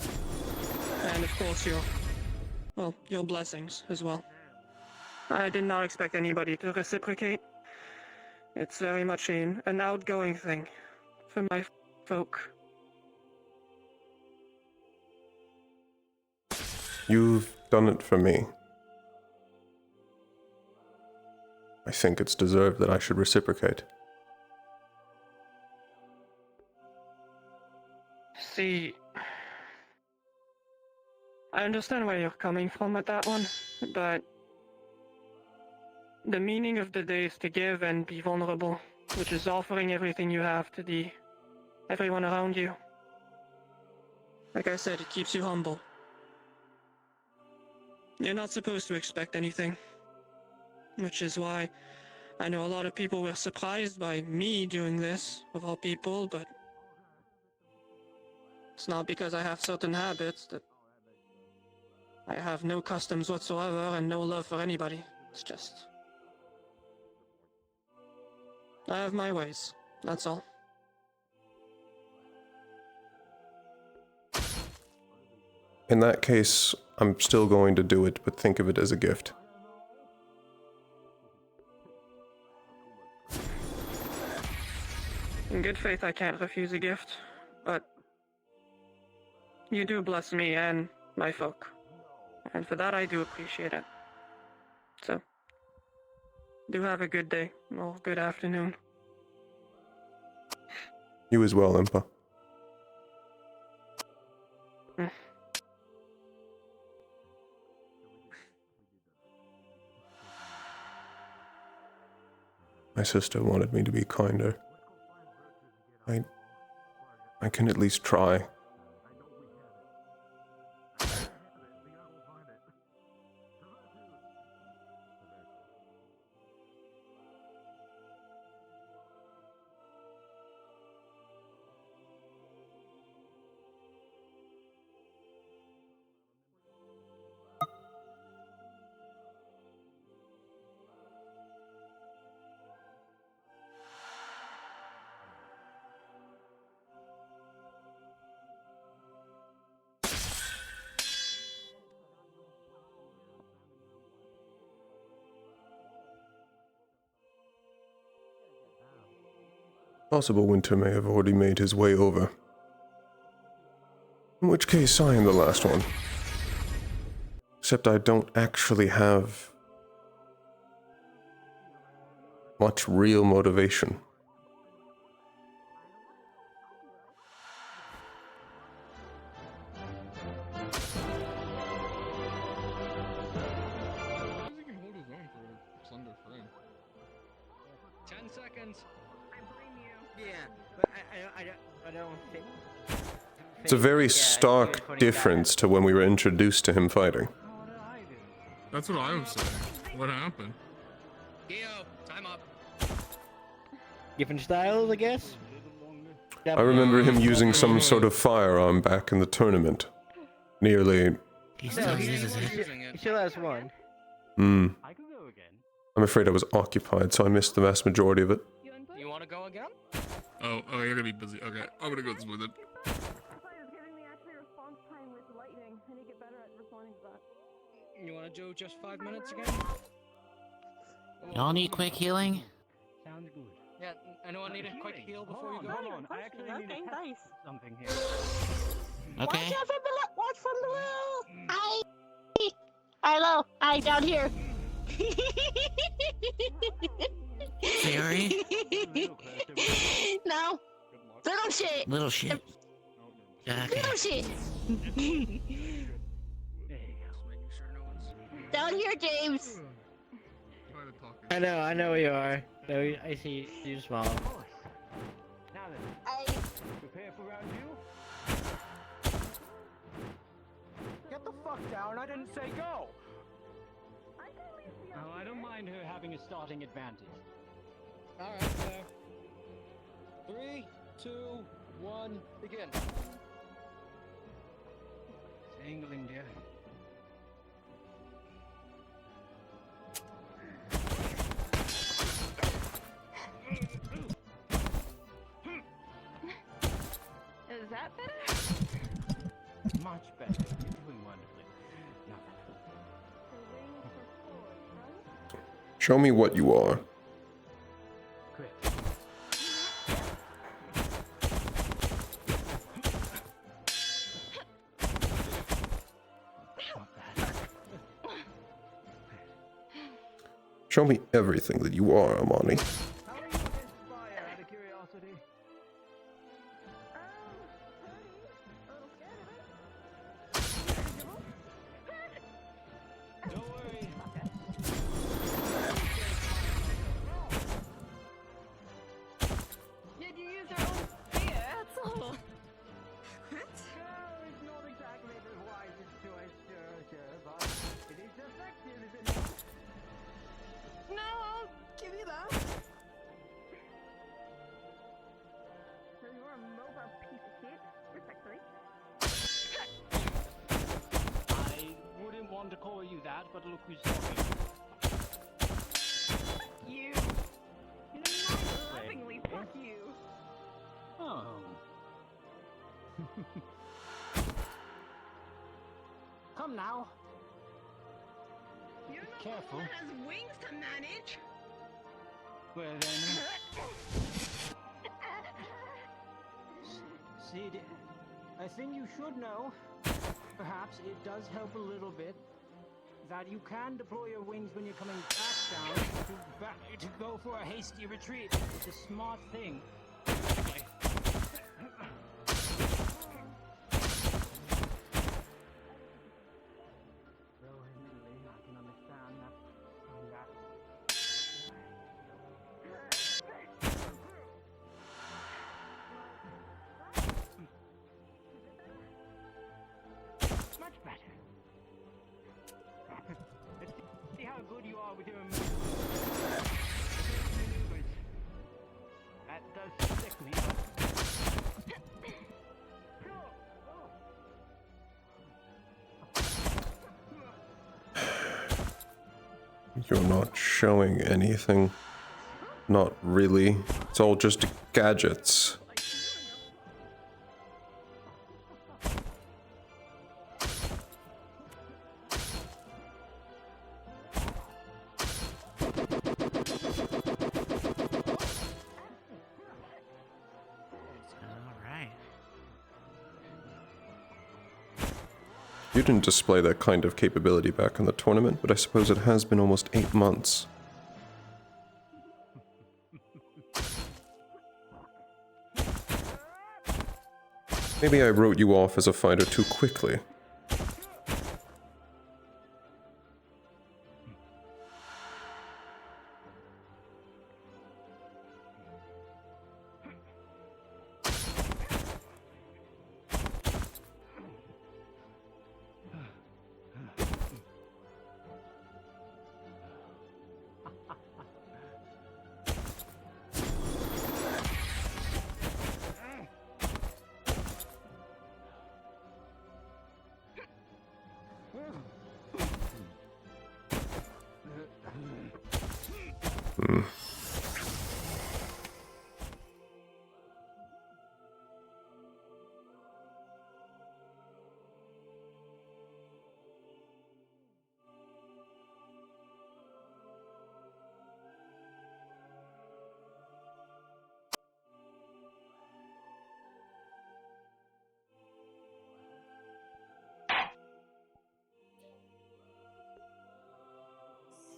And of course your blessings as well. I did not expect anybody to reciprocate. It's very much an outgoing thing for my folk. You've done it for me. I think it's deserved that I should reciprocate. See, I understand where you're coming from with that one, but the meaning of the day is to give and be vulnerable, which is offering everything you have to everyone around you. Like I said, it keeps you humble. You're not supposed to expect anything, which is why I know a lot of people were surprised by me doing this, of all people, but it's not because I have certain habits that I have no customs whatsoever and no love for anybody. It's just I have my ways, that's all. In that case, I'm still going to do it, but think of it as a gift. In good faith, I can't refuse a gift, but you do bless me and my folk, and for that I do appreciate it. So, do have a good day, or good afternoon. You as well, Impa. My sister wanted me to be kinder. I can at least try. Possible Winter may have already made his way over. In which case, I am the last one. Except I don't actually have much real motivation. He can hold his own for a slender frame. 10 seconds. I blame you. Yeah, but I don't think. It's a very stark difference to when we were introduced to him fighting. That's what I was saying. What happened? Geo, time up. Different styles, I guess? I remember him using some sort of firearm back in the tournament. Nearly... He still has one. I'm afraid I was occupied, so I missed the vast majority of it. You want to go again? Oh, you're gonna be busy. Okay, I'm gonna go this with it. You want to do just 5 minutes again? Y'all need quick healing? Sounds good. Yeah, anyone need a quick heal before you go? Hold on, I actually need to test something here. Okay. Watch out from below! Watch from below! Hi! Hello! Hi, down here! Fairy? No! Little shit! Little shit. Okay. Little shit! Down here, James! I know where you are. I see you small. I... Prepare for round 2? lockdown. I didn't say go. Oh, I don't mind her having a starting advantage. All right, so 3, 2, 1, begin. It's angling, dear. Is that better? Much better. You're doing wonderfully. Now Show me what you are. quick. Show me everything that you are, Amani. Did you use your own spear? That's all. It's not exactly the wisest choice, sure, but it is effective, is it not? No, I'll give you that. So you're a mobile piece of shit, respectfully. I wouldn't want to call you that, but look who's talking. Fuck you. Not lovingly, fuck you. Oh. Come now. You're Be not careful. the one that has wings to manage. Well then. Sid, I think you should know, perhaps it does help a little bit, that you can deploy your wings when you're coming back down to go for a hasty retreat. It's a smart thing. Well, admittedly, I can understand that. Much better. Let's see how good you are with your maneuvers. That does stick me, You're not showing anything. Not really. It's all just gadgets. Alright. You didn't display that kind of capability back in the tournament, but I suppose it has been almost 8 months. Maybe I wrote you off as a fighter too quickly. Hmm.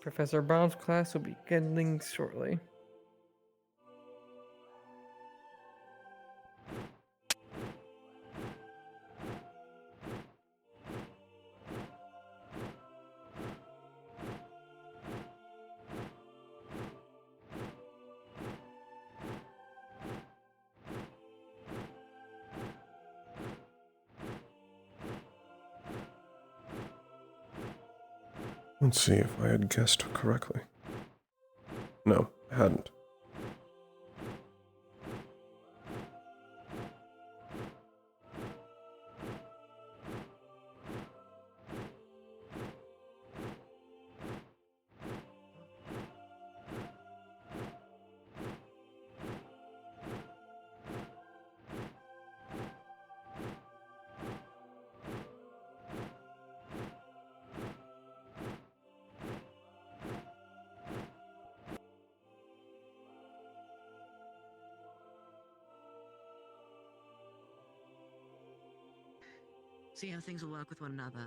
Professor Brown's class will be beginning shortly. Let's see if I had guessed correctly. No, I hadn't. See how things will work with one another.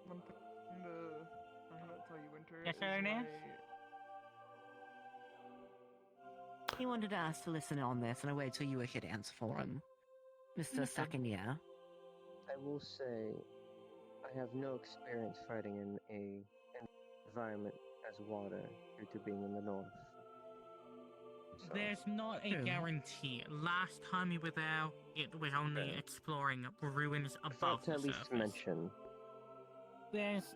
One thing I'm gonna tell you, Winter. Yes, is sir, Ernest? He wanted us to listen on this and wait till you were here to answer for him. Mr. Second Year. I will say, I have no experience fighting in an environment as water due to being in the north. So, There's not a guarantee. Last time you were there, it was only exploring ruins I above thought to the at least surface. mention. There's...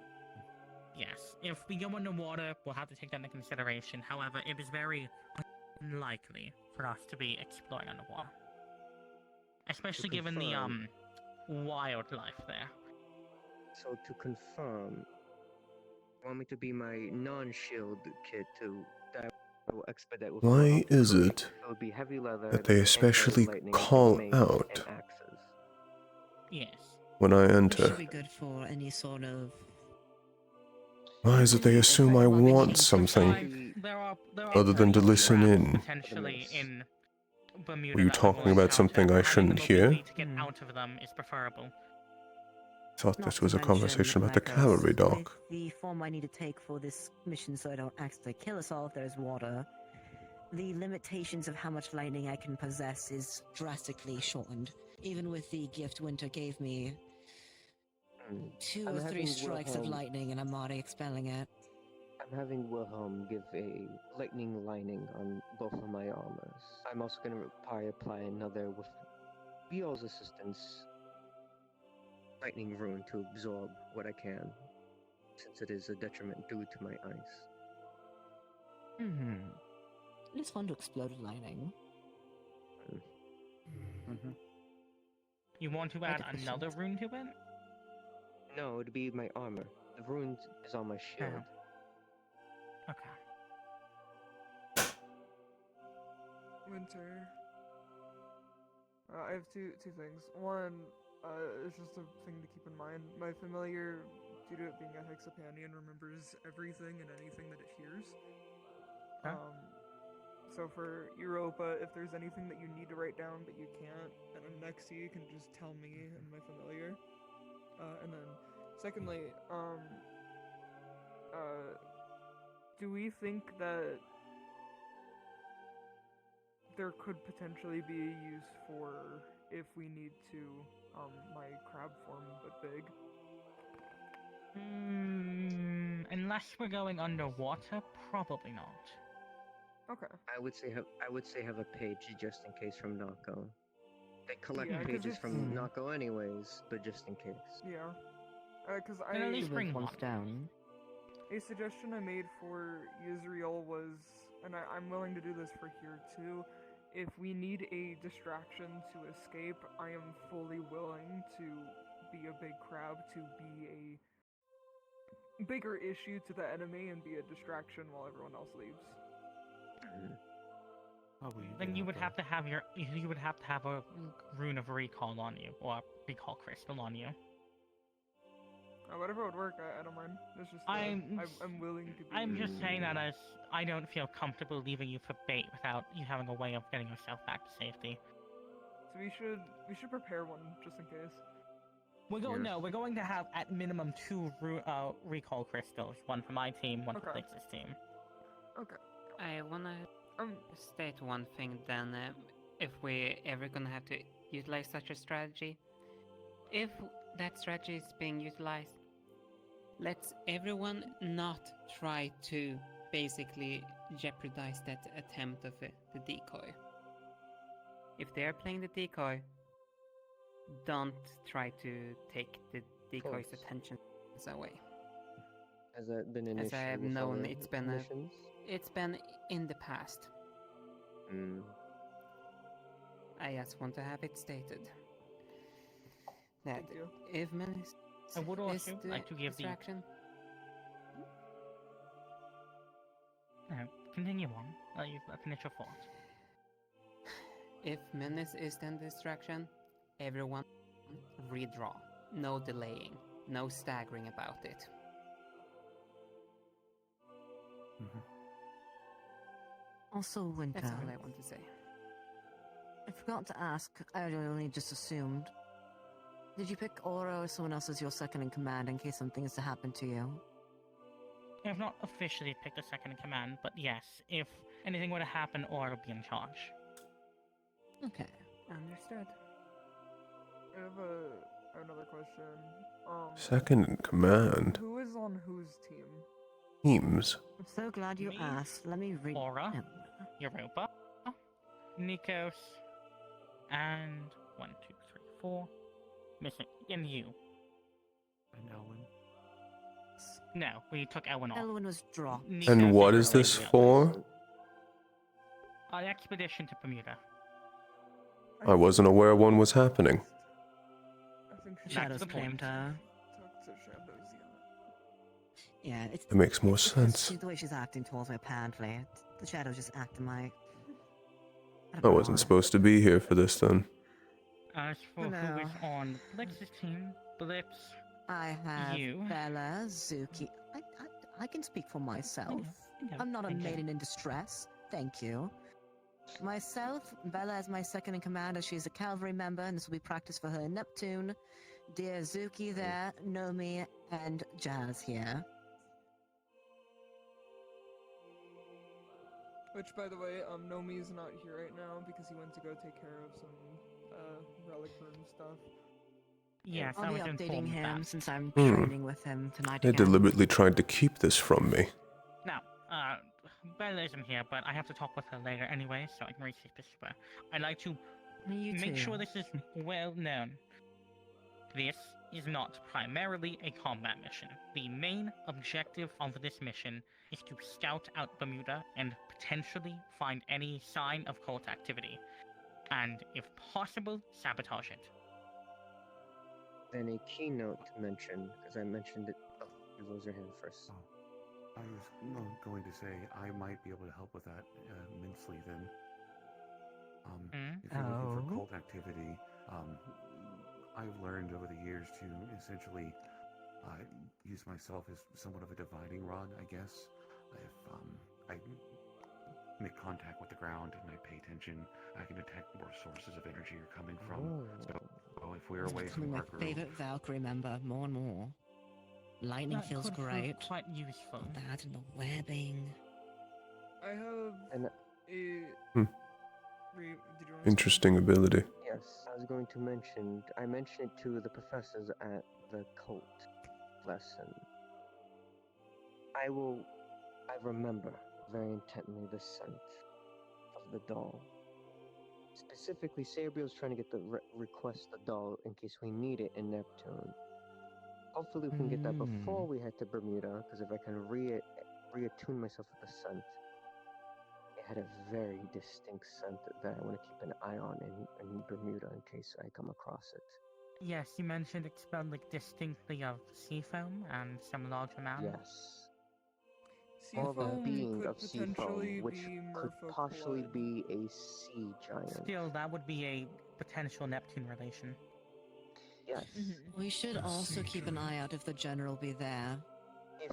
Yes, if we go underwater, we'll have to take that into consideration. However, it is very unlikely for us to be exploring underwater. Especially given the, confirm- wildlife there. So to confirm, you want me to be my non-shield kit to that will expedite with Why is it It would be heavy leather that they especially anti-lightning, call mace, out and axes. Yes. when I Which enter? should be good for any sort of... Why is it they assume I want something There are other than to listen in? potentially in Bermuda. Were you that we will talking about encounter. something I Having the shouldn't hear? mobility to get out of them is preferable. Thought Not this to was a mention, conversation about the like us, cavalry dock. With the form I need to take for this mission so I don't accidentally kill us all if there's water, the limitations of how much lightning I can possess is drastically shortened. Even with the gift Winter gave me, two I'm or three having strikes of Wilhelm- lightning and I'm already expelling it. I'm having Wilhelm give a lightning lining on both of my armors. I'm also going to probably apply another with Bio's assistance lightning rune to absorb what I can, since it is a detriment due to my ice. It's fun to explode with lightning. You want to add another rune to it? No, it'd be my armor. The rune is on my shield. Okay. Winter. I have two things. One, it's just a thing to keep in mind. My familiar, due to it being a hexapanion, remembers everything and anything that it hears. So for Europa, if there's anything that you need to write down but you can't, and I'm next to you, you can just tell me and my familiar. And then, secondly, do we think that there could potentially be a use for if we need to, my crab form but big? Unless we're going underwater, probably not. Okay. I would say have a page just in case from Nako. They collect Yeah, 'cause pages it's- from Nako anyways, but just in case. Yeah. Because And at least bring one down. A suggestion I made for Israel was, and I'm willing to do this for here too, if we need a distraction to escape, I am fully willing to be a big crab to be a bigger issue to the enemy and be a distraction while everyone else leaves. Then you would have to have a rune of recall on you, or a recall crystal on you. Whatever would work, I don't mind. It's just I'm willing to be. I'm just saying that as I don't feel comfortable leaving you for bait without you having a way of getting yourself back to safety. So we should prepare one just in case. We're going to have at minimum 2 recall crystals, one for my team, one for Blix's team. Okay. I wanna state one thing then. If we're ever gonna have to utilize such a strategy, if that strategy is being utilized, let's everyone not try to basically jeopardize that attempt of the decoy. If they're playing the decoy, don't try to take the decoy's course. attention away. Has that been an As issue I have with known, other missions? it's been in the past. Hmm. I just want to have it stated that if Menace I would is also the like to give distraction, continue on. You finish your thought. if Menace is the distraction, everyone redraw. No delaying, no staggering about it. Also, Winter. That's all I want to say. I forgot to ask, I only just assumed. Did you pick Aura or someone else as your second in command in case something is to happen to you? I have not officially picked a second in command, but yes, if anything were to happen, Aura would be in charge. Okay. Understood. I have another question. Second in command. Who is on whose team? Teams. I'm so glad you asked. Let me read. Aura, Europa, Nikos, and 1, 2, 3, 4. Missing. And you. And Elwin. No, we took Elwin off. Elwin was dropped. And what is this for? An expedition to Bermuda. I wasn't aware one was happening. I think Shadows the point. claimed her. Talk to Shadows, Yeah, it's. It makes more it's sense. the way she's acting towards me, apparently. The Shadow's just acting like. I wasn't supposed to be here for this then. As for No. who is on Blitz's team, Blitz, I have you. Bella, Zuki. I can speak for myself. I'm not a maiden in distress. Thank you. Myself, Bella is my second in command as she's a cavalry member, and this will be practice for her in Neptune. Dear Zuki there, Nomi, and Jazz here. Which, by the way, Nomi's not here right now because he went to go take care of some relic room stuff. Yes, I'll I be was updating informed of him that. since I'm Hmm. training with him tonight They again. deliberately tried to keep this from me. Now, Bella isn't here, but I have to talk with her later anyway, so I can restate this to her. I'd like to make sure this is well known. This is not primarily a combat mission. The main objective of this mission is to scout out Bermuda and potentially find any sign of cult activity, and if possible, sabotage it. Then a keynote to mention, because I mentioned it. Oh, you rose your hand first. I was going to say I might be able to help with that immensely then. If you're looking for cult activity, I've learned over the years to essentially use myself as somewhat of a dividing rod, I guess. If I make contact with the ground and I pay attention, I can detect where sources of energy are coming from. So if we're away Becoming Oh. from my our group, favorite Valkyrie member more and more. Lightning That feels could prove great. quite useful. That and the webbing. I have And a. Hmm. Did you want to Interesting ability. yes, I was going to mention. I mentioned it to the professors at the cult lesson. I remember very intently the scent of the doll. Specifically, Sabriel's trying to get the request the doll in case we need it in Neptune. Hopefully, we can get that before we head to Bermuda, because if I can reattune myself with the scent, it had a very distinct scent that I want to keep an eye on in Bermuda in case I come across it. Yes, you mentioned it smelled like distinctly of sea foam and some large amount. Yes. More of a Seafoam being could of sea potentially foam, which be could merfolk partially blood. be a sea giant. Still, that would be a potential Neptune relation. Yes. We should also keep an eye out if the general be there. If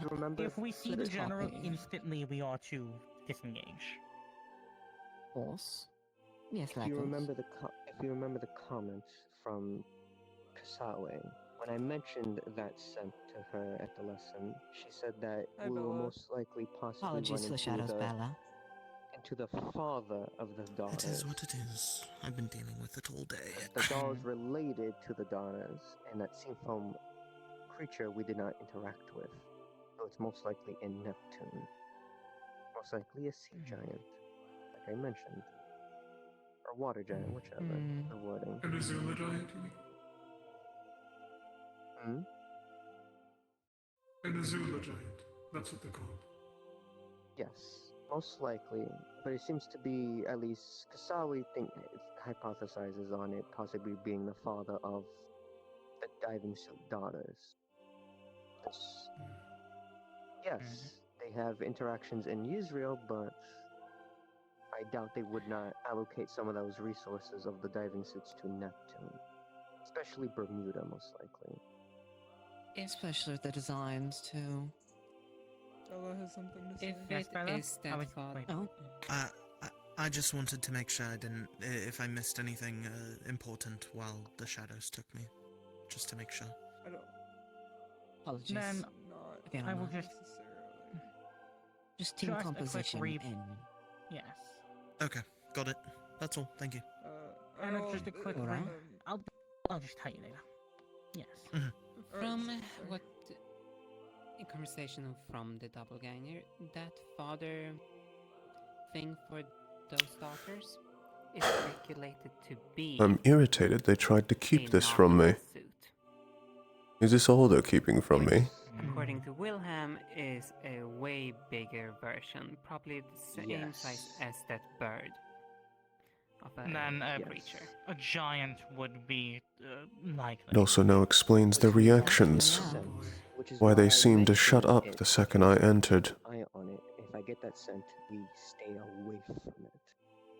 you remember, If we see the general instantly, we are to disengage. Of course. Yes, if you remember the comment from Kasawe, when I mentioned that scent to her at the lesson, she said that Hi, we will Bella. most likely possibly Apologies run to the into shadows, Bella. into the father of the daughters. It is what it is. I've been dealing with it all day. The doll is related to the daughters, and that Seafoam creature we did not interact with. So it's most likely in Neptune. Most likely a sea giant, like I mentioned. or water giant, whichever the wording. And Azula giant, you mean? Hmm? An Azula giant. That's what they're called. Yes, most likely. But it seems to be, at least, Kasawi hypothesizes on it possibly being the father of the diving suit daughters. Yes, they have interactions in Israel, but I doubt they would not allocate some of those resources of the diving suits to Neptune. Especially Bermuda, most likely. Especially with the designs, too. Ella has something to say. If it is that father. Oh. I just wanted to make sure I didn't, if I missed anything important while the shadows took me. Just to make sure. I don't. Apologies. Then Again, I will I'm just just team just composition a quick and yes. Okay, got it. That's all. Thank you. And it's just a quick Alright. I'll just tell you later. Yes. From what in conversation from the doppelganger, that father thing for those daughters is speculated to be I'm irritated they tried to keep this from me. suit. Is this all they're keeping from me? According to Wilhelm, is a way bigger version, probably the same size as that bird of a Then creature. a giant would be likely. It also now explains their reactions. Why they seemed to shut up the second I entered. Eye on it. If I get that scent, we stay away from it.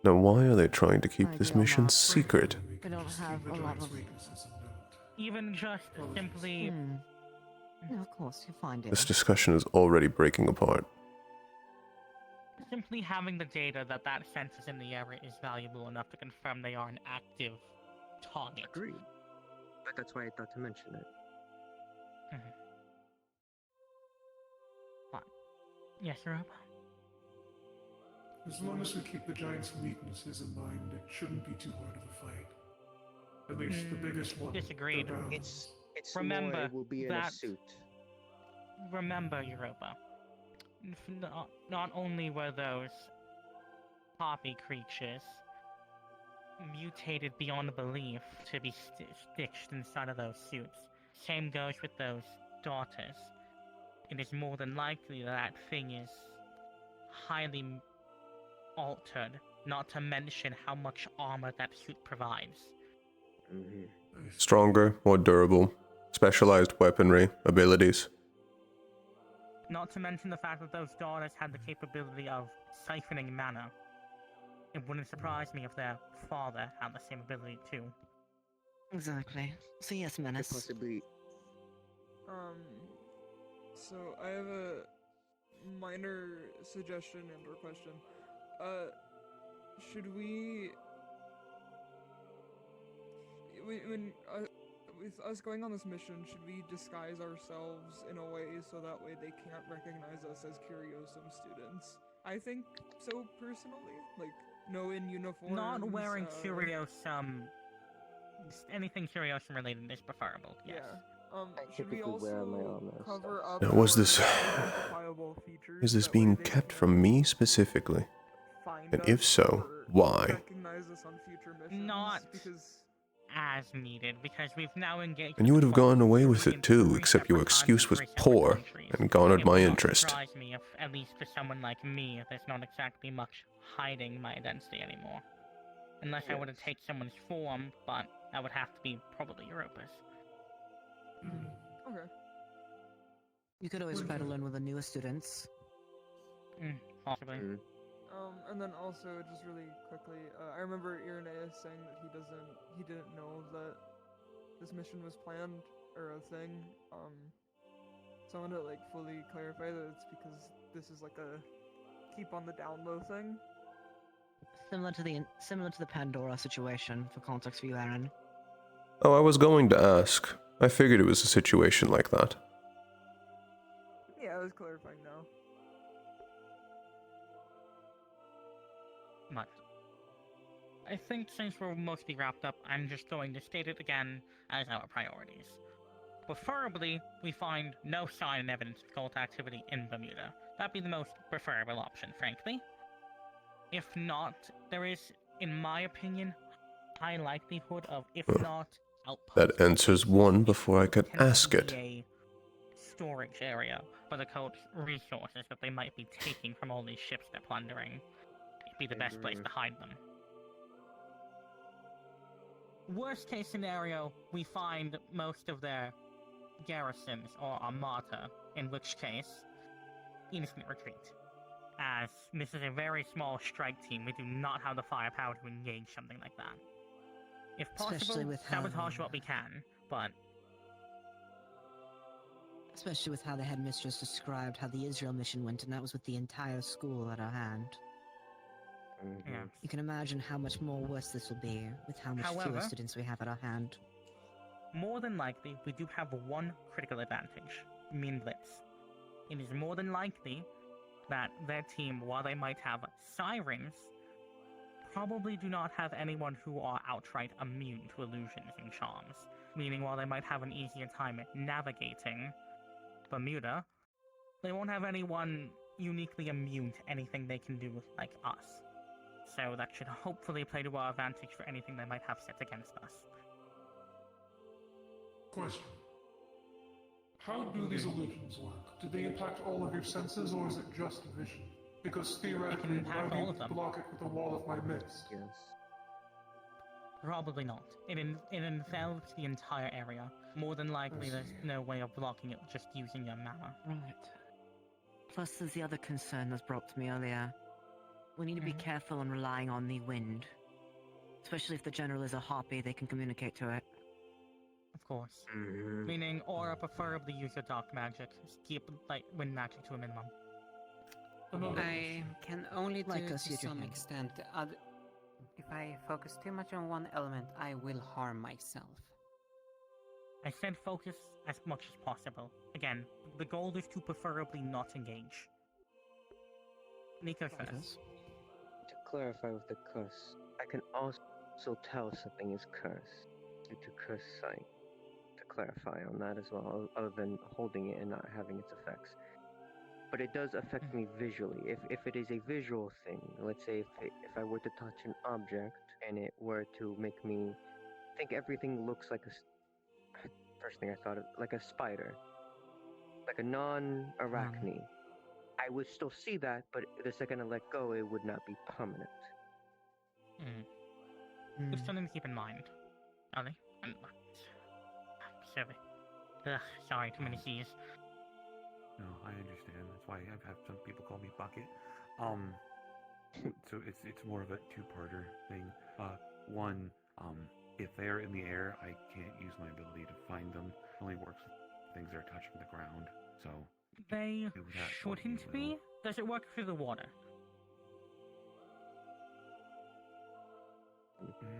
Now why are they trying to keep this mission secret? We don't have a lot of even just simply. No, of course, you find it. This discussion is already breaking apart. Simply having the data that census in the area is valuable enough to confirm they are an active target. Agreed. But that's why I thought to mention it. Fine. Yes, Europa? As long as we keep the giant's weaknesses in mind, it shouldn't be too hard of a fight. At least the biggest one. Disagreed. It's remember more it will be in that. a suit. Remember, Europa. Not only were those poppy creatures mutated beyond belief to be stitched inside of those suits, same goes with those daughters. It is more than likely that thing is highly altered, not to mention how much armor that suit provides. Stronger, more durable, specialized weaponry, abilities. Not to mention the fact that those daughters had the capability of siphoning mana. It wouldn't surprise me if their father had the same ability too. Exactly. So yes, Menace. Possibly. So I have a minor suggestion and or question. Should we with us going on this mission, should we disguise ourselves in a way so that way they can't recognize us as Curiosum students? I think so, personally. Like, no in uniform. Not wearing Curiosum. Anything Curiosum related is preferable, yes. I Should we typically wear my also armor. cover up Now was this... identifiable features Is this that way being they kept can from me specifically? find And us if so, or why? recognize us on future missions? Not because as needed, because we've now engaged. And you would have gone away with it too, except your excuse was poor and garnered my interest. It would not surprise me if, at least for someone like me, there's not exactly much hiding my identity anymore. Unless I were to take someone's form, but that would have to be probably Europa's. Okay. You could always try to learn with the newer students. Possibly. And then also, just really quickly, I remember Irenaeus saying that he didn't know that this mission was planned, or a thing, so I want to, like, fully clarify that it's because this is, like, a keep on the down low thing. Similar to the Pandora situation, for context for you, Aaron. Oh, I was going to ask. I figured it was a situation like that. Yeah, I was clarifying now. But I think since we're mostly wrapped up, I'm just going to state it again as our priorities. Preferably, we find no sign and evidence of cult activity in Bermuda. That'd be the most preferable option, frankly. If not, there is in my opinion, high likelihood of, if not outpost. That answers one before I could ask it. A storage area for the cult's resources that they might be taking from all these ships they're plundering. It'd be the best place to hide them. Worst case scenario, we find most of their garrisons or armada, in which case, instant retreat. As this is a very small strike team, we do not have the firepower to engage something like that. If possible, Especially with how sabotage what we can, but... Especially with how the headmistress described how the Israel mission went, and that was with the entire school at our hand. Yeah. You can imagine how much more worse this will be, with how much fewer students we have at our hand. More than likely, we do have one critical advantage, Mean Blitz. It is more than likely that their team, while they might have sirens, probably do not have anyone who are outright immune to illusions and charms. Meaning while they might have an easier time navigating Bermuda, they won't have anyone uniquely immune to anything they can do like us. So that should hopefully play to our advantage for anything they might have set against us. Question. How do these illusions work? Do they impact all of your senses, or is it just vision? Because theoretically, would I be able to block it with a wall of my mist? Yes. Probably not. It envelops the entire area. More than likely, there's no way of blocking it just using your mana. Right. Plus, there's the other concern that was brought to me earlier. We need to be careful on relying on the wind. Especially if the general is a harpy, they can communicate to it. Of course. Meaning, aura preferably use your dark magic. Just keep, wind magic to a minimum. I can only do Like it us, to use your some hand. extent. If I focus too much on one element, I will harm myself. I said focus as much as possible. Again, the goal is to preferably not engage. Nico first. To clarify with the curse, I can also tell something is cursed due to curse sight. To clarify on that as well, other than holding it and not having its effects. But it does affect me visually. If it is a visual thing, let's say if I were to touch an object and it were to make me think everything looks like first thing I thought of, like a spider, like a non-arachne. I would still see that, but the second I let go, it would not be permanent. Just something to keep in mind. Ali? Sorry. Ugh, sorry, too many C's. No, I understand. That's why I've had some people call me Bucket. So it's more of a two-parter thing. One, if they're in the air, I can't use my ability to find them. It only works with things that are touching the ground. So They do that shouldn't be. Does it work through the water?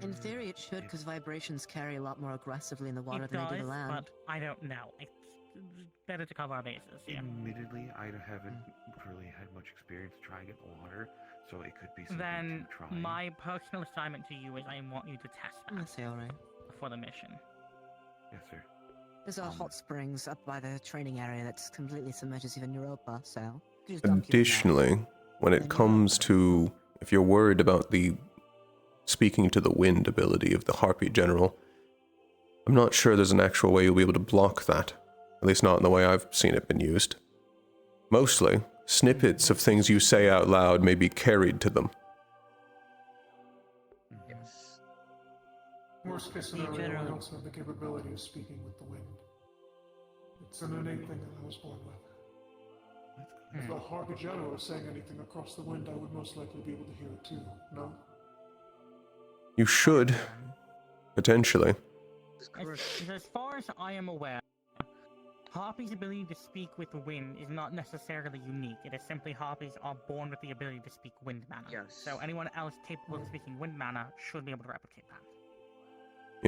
In theory, it should, because vibrations carry a lot more aggressively in the water It than does, they do the land. but I don't know. It's better to cover our bases. Yeah. Admittedly, I haven't really had much experience trying it in the water, so it could be something Then to try. my personal assignment to you is I want you to test that. That's alright. For the mission. Yes, sir. There's a hot springs up by the training area that's completely submerges even Europa, so you just dump you in there. Additionally, when it comes to, if you're worried about the speaking to the wind ability of the Harpy General, I'm not sure there's an actual way you'll be able to block that. At least not in the way I've seen it been used. Mostly, snippets of things you say out loud may be carried to them. Yes. Worst case scenario, I also have the capability of speaking with the wind. It's an innate thing that I was born with. If the Harpy General was saying anything across the wind, I would most likely be able to hear it too, no? You should, potentially. As far as I am aware, Harpy's ability to speak with wind is not necessarily unique. It is simply Harpies are born with the ability to speak wind mana. Yes. So anyone else capable of speaking wind mana should be able to replicate that.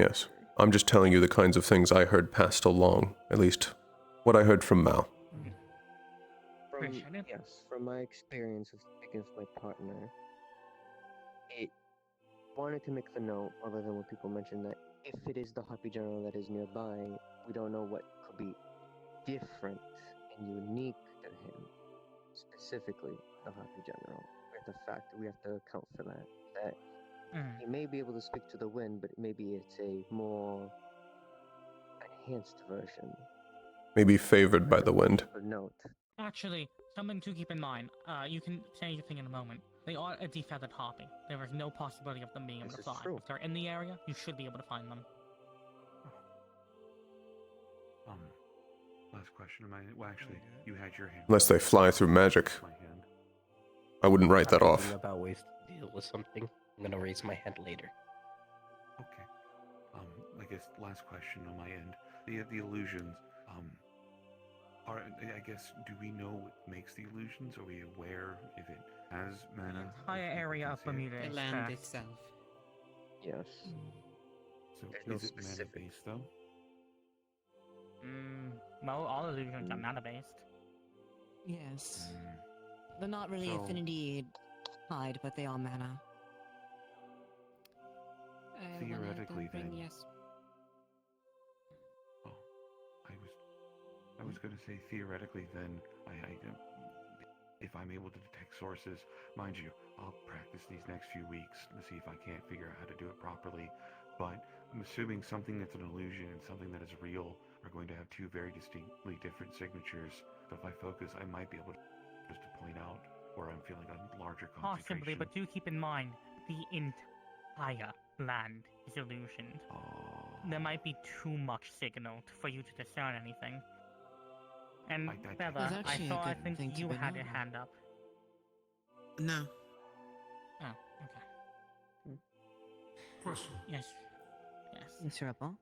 Yes. I'm just telling you the kinds of things I heard passed along. At least, what I heard from Mao. From my experience of speaking with my partner, it wanted to make the note, other than what people mentioned, that if it is the Harpy General that is nearby, we don't know what could be different and unique to him, specifically the Harpy General. We have to account for that. That He may be able to speak to the wind, but maybe it's a more enhanced version. Maybe favored by the wind. Note. Actually, something to keep in mind. You can say your thing in a moment. They are a defeathered harpy. There is no possibility of them being able to fly. If they're in the area, you should be able to find them. Last question. Well, actually, you had your hand. Unless they fly through magic. I wouldn't write that off. Thinking about ways to deal with something. I'm gonna raise my hand later. Okay. I guess last question on my end. The illusions. I guess, do we know what makes the illusions? Are we aware if it has mana? Entire area of Bermuda The is land cursed. itself. Yes. So There's no is it mana specific. based though? Well, all illusions are mana based. Yes. They're not really So- affinity tied, but they are mana. Theoretically, then. Yes. I was going to say theoretically then, if I'm able to detect sources, mind you, I'll practice these next few weeks to see if I can't figure out how to do it properly, but I'm assuming something that's an illusion and something that is real are going to have two very distinctly different signatures, so if I focus, I might be able to just to point out where I'm feeling a larger concentration. Possibly, but do keep in mind, the entire land is illusioned. There might be too much signal for you to discern anything. And Bella, That's I actually a thought I good think thing to you be had your known. hand up. No. Oh, okay. Question. Yes. Yes. Mr. Apple?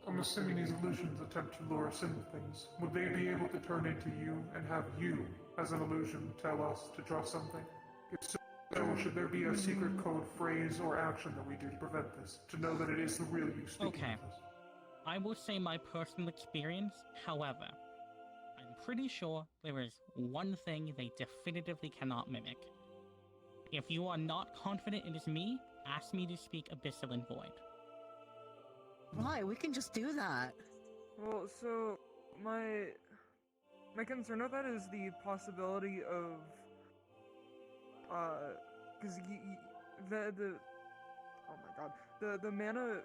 I'm assuming these illusions attempt to lure us into things. Would they be able to turn into you and have you, as an illusion, tell us to trust something? If so, should there be a secret code phrase or action that we do to prevent this, to know that it is the real you speaking Okay. with us? I will say my personal experience, however, I'm pretty sure there is one thing they definitively cannot mimic. If you are not confident it is me, ask me to speak Abyssal and Void. Why? We can just do that. Well, so my concern with that is the possibility of because the oh my god, the mana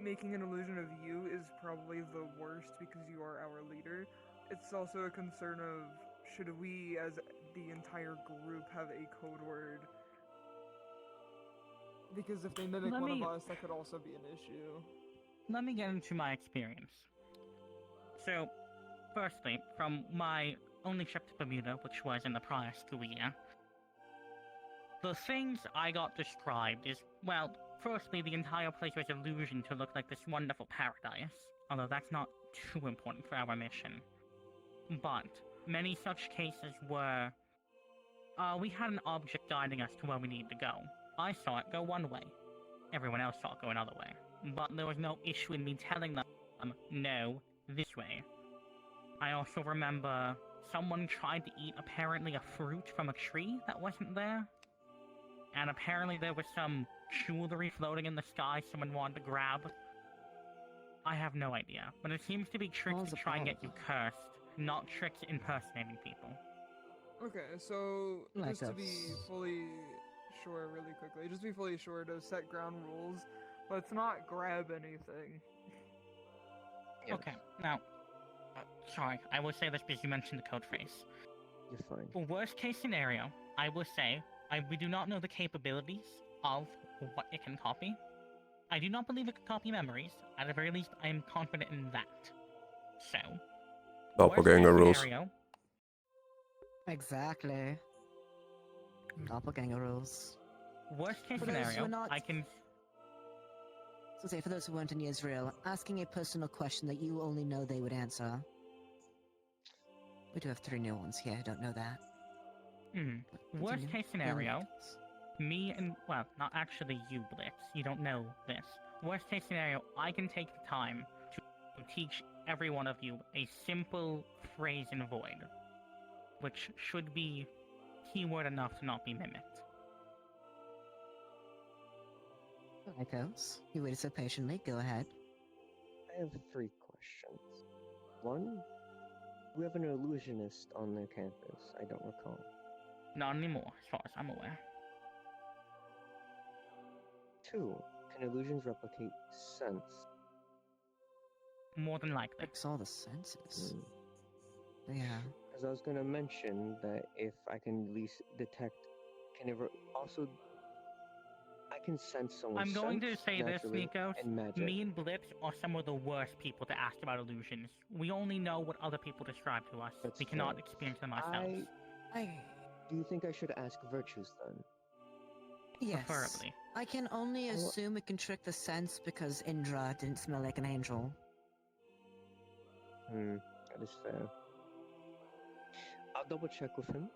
making an illusion of you is probably the worst because you are our leader. It's also a concern of should we as the entire group have a code word, because if they mimic one of us, that could also be an issue. Let me get into my experience. So, firstly, from my only trip to Bermuda, which was in the prior school year, the things I got described is, well, firstly, the entire place was illusioned to look like this wonderful paradise, although that's not too important for our mission. But many such cases were, we had an object guiding us to where we needed to go. I saw it go one way. Everyone else saw it go another way. But there was no issue in me telling them, no, this way. I also remember someone tried to eat apparently a fruit from a tree that wasn't there. And apparently there was some jewelry floating in the sky someone wanted to grab. I have no idea, but it seems to be tricks to try and get you cursed, not tricks impersonating people. Okay, so Like just to be us. fully sure, really quickly, just to be fully sure to set ground rules, let's not grab anything. Okay, now, sorry, I will say this because you mentioned the code phrase. You're fine. For worst case scenario, I will say, we do not know the capabilities of what it can copy. I do not believe it can copy memories. At the very least, I am confident in that. So, Doppelganger rules. scenario, Exactly. Doppelganger rules. worst case For those who are scenario, not- I can. So say, for those who weren't in Israel, asking a personal question that you only know they would answer. We do have 3 new ones here, I don't know that. Worst Continue. case scenario, me and, well, not actually you, Blitz, you don't know this. Worst case scenario, I can take the time to teach every one of you a simple phrase in Void, which should be keyword enough to not be mimicked. Echoes, you waited so patiently, go ahead. I have 3 questions. 1, we have an illusionist on their campus. I don't recall. Not anymore, as far as I'm aware. 2. Can illusions replicate sense? More than likely. Fix all the senses. Yeah. Because I was gonna mention that if I can at least detect, can it also? I can sense someone's I'm going to sense say this, naturally Nikos. and magic. Me and Blips are some of the worst people to ask about illusions. We only know what other people describe to us. That's we cannot fair. experience them ourselves. Do you think I should ask virtues then? Yes. Preferably. I can only assume it can trick the sense because Indra didn't smell like an angel. That is fair. I'll double check with him.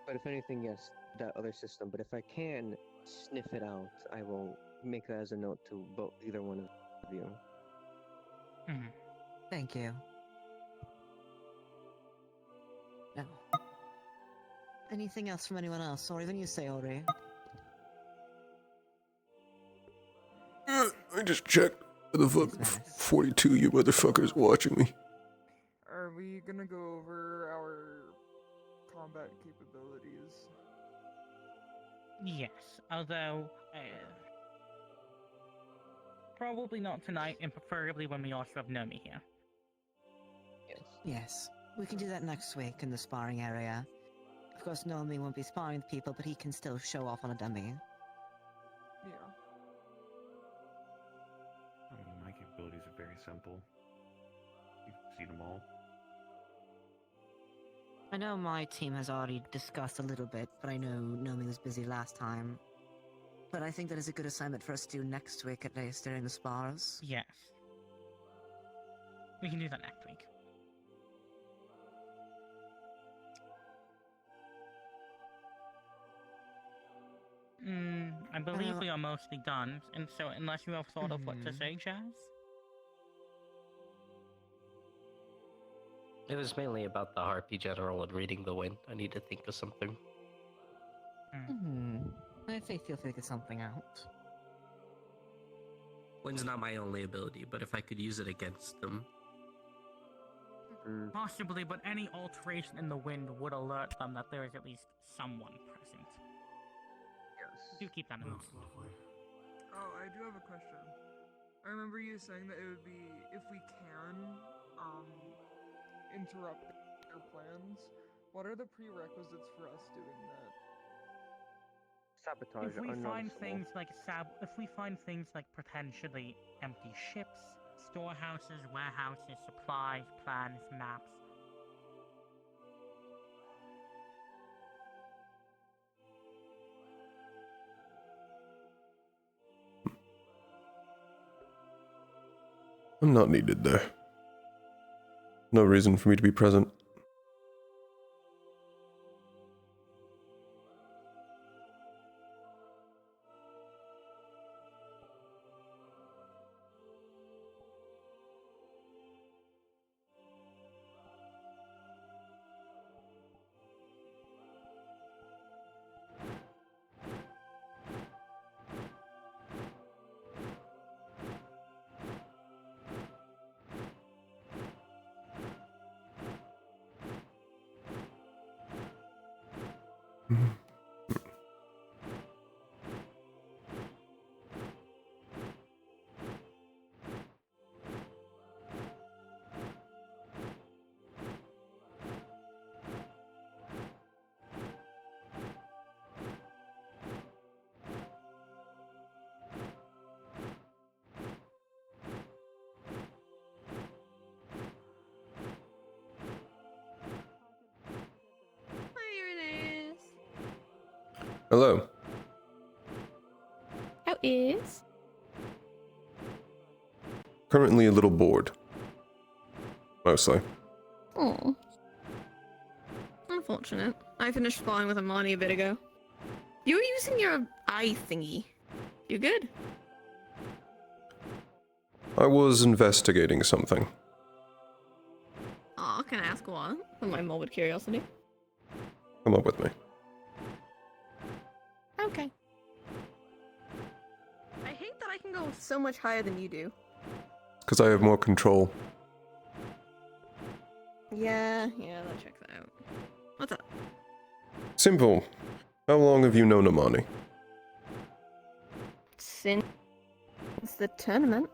But if anything, yes, that other system. But if I can sniff it out, I will make that as a note to either one of you. Thank you. No. Anything else from anyone else, or even you, Sayori? I just checked. The fuck 42 you motherfuckers watching me. Are we gonna go over our combat capabilities? Yes, although probably not tonight, and preferably when we also have Nomi here. Yes. We can do that next week in the sparring area. Of course, Nomi won't be sparring with people, but he can still show off on a dummy. Yeah. I mean, my capabilities are very simple. You've seen them all. I know my team has already discussed a little bit, but I know Nomi was busy last time. But I think that is a good assignment for us to do next week at least during the spars. Yes. We can do that next week. I believe we are mostly done, and so unless you have thought of what to say, Jazz? It was mainly about the Harpy General and reading the wind. I need to think of something. I think you'll figure something out. Wind's not my only ability, but if I could use it against them. Possibly, but any alteration in the wind would alert them that there is at least someone present. Yes. Do keep that in mind. Oh, I do have a question. I remember you saying that it would be, if we can, interrupt their plans. What are the prerequisites for us doing that? Sabotage. If we find unnoticeable. things like potentially empty ships, storehouses, warehouses, supplies, plans, maps. I'm not needed there. No reason for me to be present. Hello. How is? Currently a little bored. Mostly. Oh. Unfortunate. I finished sparring with Amani a bit ago. You were using your eye thingy. You good? I was investigating something. Aw, can I ask what? For my morbid curiosity. Come up with me. Okay. I hate that I can go so much higher than you do. Because I have more control. Yeah, that checks out. What's up? Simple. How long have you known Amani? since the tournament.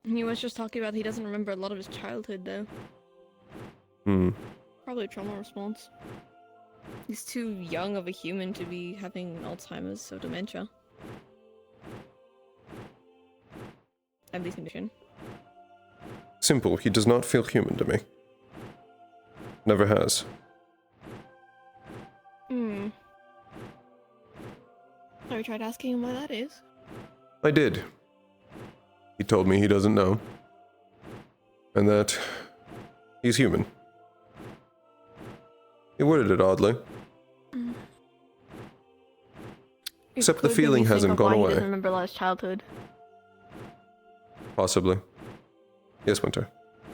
He was just talking about he doesn't remember a lot of his childhood, though. Probably a trauma response. He's too young of a human to be having Alzheimer's or dementia. At least condition. Simple, he does not feel human to me. Never has. Have you tried asking him why that is? I did. He told me he doesn't know. And that he's human. He worded it oddly. Except the feeling hasn't gone He away. doesn't remember a lot of his childhood. Possibly. Yes, Winter.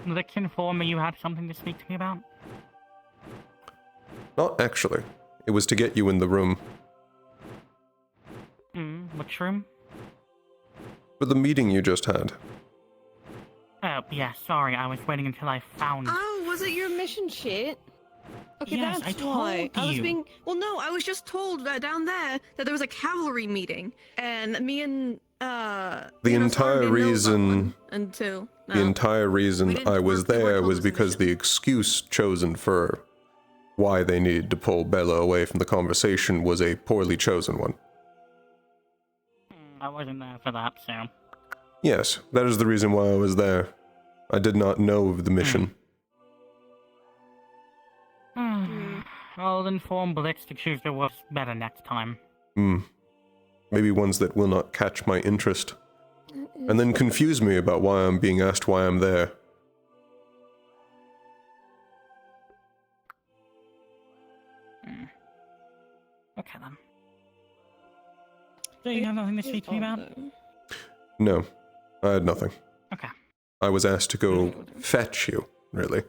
Lick informed me you had something to speak to me about. Not actually. It was to get you in the room. Which room? For the meeting you just had. Oh, yeah, sorry, I was waiting until I found... Oh, was it your mission shit? Okay, Yes, that's I why. told I was you. being... Well, no, I was just told down there that there was a cavalry meeting, and me and, The entire reason... until... The entire reason I was there was because the excuse chosen for why they needed to pull Bella away from the conversation was a poorly chosen one. I wasn't there for that, so... Yes, that is the reason why I was there. I did not know of the mission. I'll inform Blitz to choose the worst better next time. Maybe ones that will not catch my interest. And then confuse me about why I'm being asked why I'm there. Okay then. Do you have nothing to speak to me about? No, I had nothing. Okay. I was asked to go fetch you, really.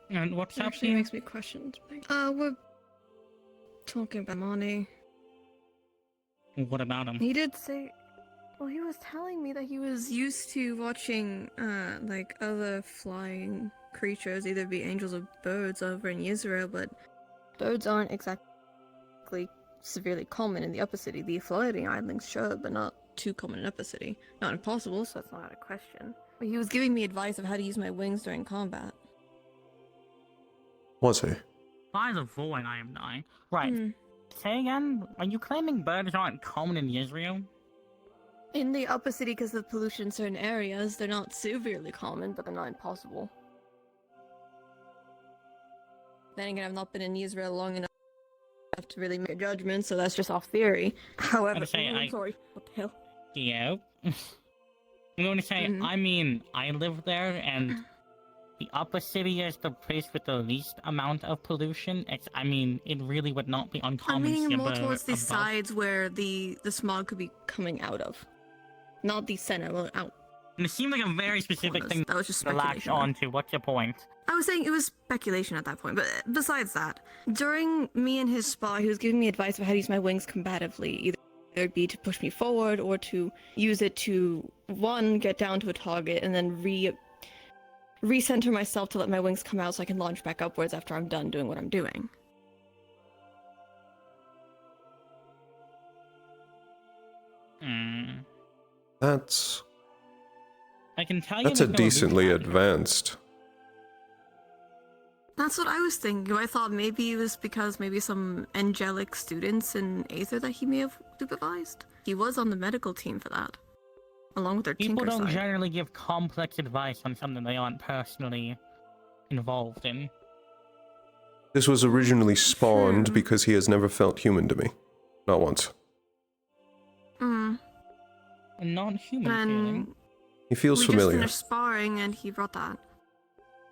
And what's up Actually here? makes me question. We're talking about money. What about him? He did say... Well, he was telling me that he was used to watching, like, other flying creatures, either be angels or birds over in Israel, but birds aren't exactly severely common in the upper city. The floating idlings, sure, but not too common in upper city. Not impossible, so that's not out of question. But he was giving me advice of how to use my wings during combat. Was he? By the void, I am dying. Right. Say again? Are you claiming birds aren't common in Israel? In the upper city, because of pollution in certain areas, they're not severely common, but they're not impossible. Then again, I've not been in Israel long enough to really make a judgment, so that's just off theory. However, I'm sorry, what the hell? Yeah. I'm going to say, I mean, I live there, and the upper city is the place with the least amount of pollution. I mean, it really would not be I'm uncommon to meaning see a more bird towards the above. sides where the smog could be coming out of. Not the center, well, out. And it seemed like a very specific thing That was just to latch speculation, onto. What's your point? I was saying it was speculation at that point, but besides that, during me and his spa, he was giving me advice of how to use my wings combatively. Either it be to push me forward or to use it to, one, get down to a target, and then recenter myself to let my wings come out so I can launch back upwards after I'm done doing what I'm doing. That's... I can tell you That's a there's no decently illusion. advanced. That's what I was thinking. I thought maybe it was because maybe some angelic students in Aether that he may have supervised. He was on the medical team for that, along with their People tinker don't side. generally give complex advice on something they aren't personally involved in. This was originally spawned because he has never felt human to me. Not once. A non-human And feeling. He feels we familiar. just finished sparring, and he brought that.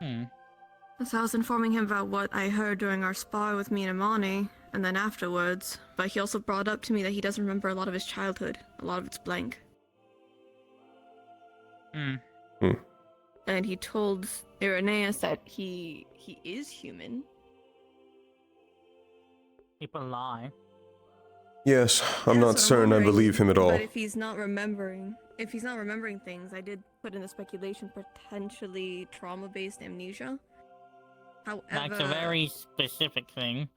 So I was informing him about what I heard during our spar with me and Imani, and then afterwards. But he also brought up to me that he doesn't remember a lot of his childhood. A lot of it's blank. And he told Irenaeus that he is human. People lie. Yes, I'm not certain I believe him at all. But if he's not remembering things, I did put in the speculation potentially trauma-based amnesia. That's a very specific thing.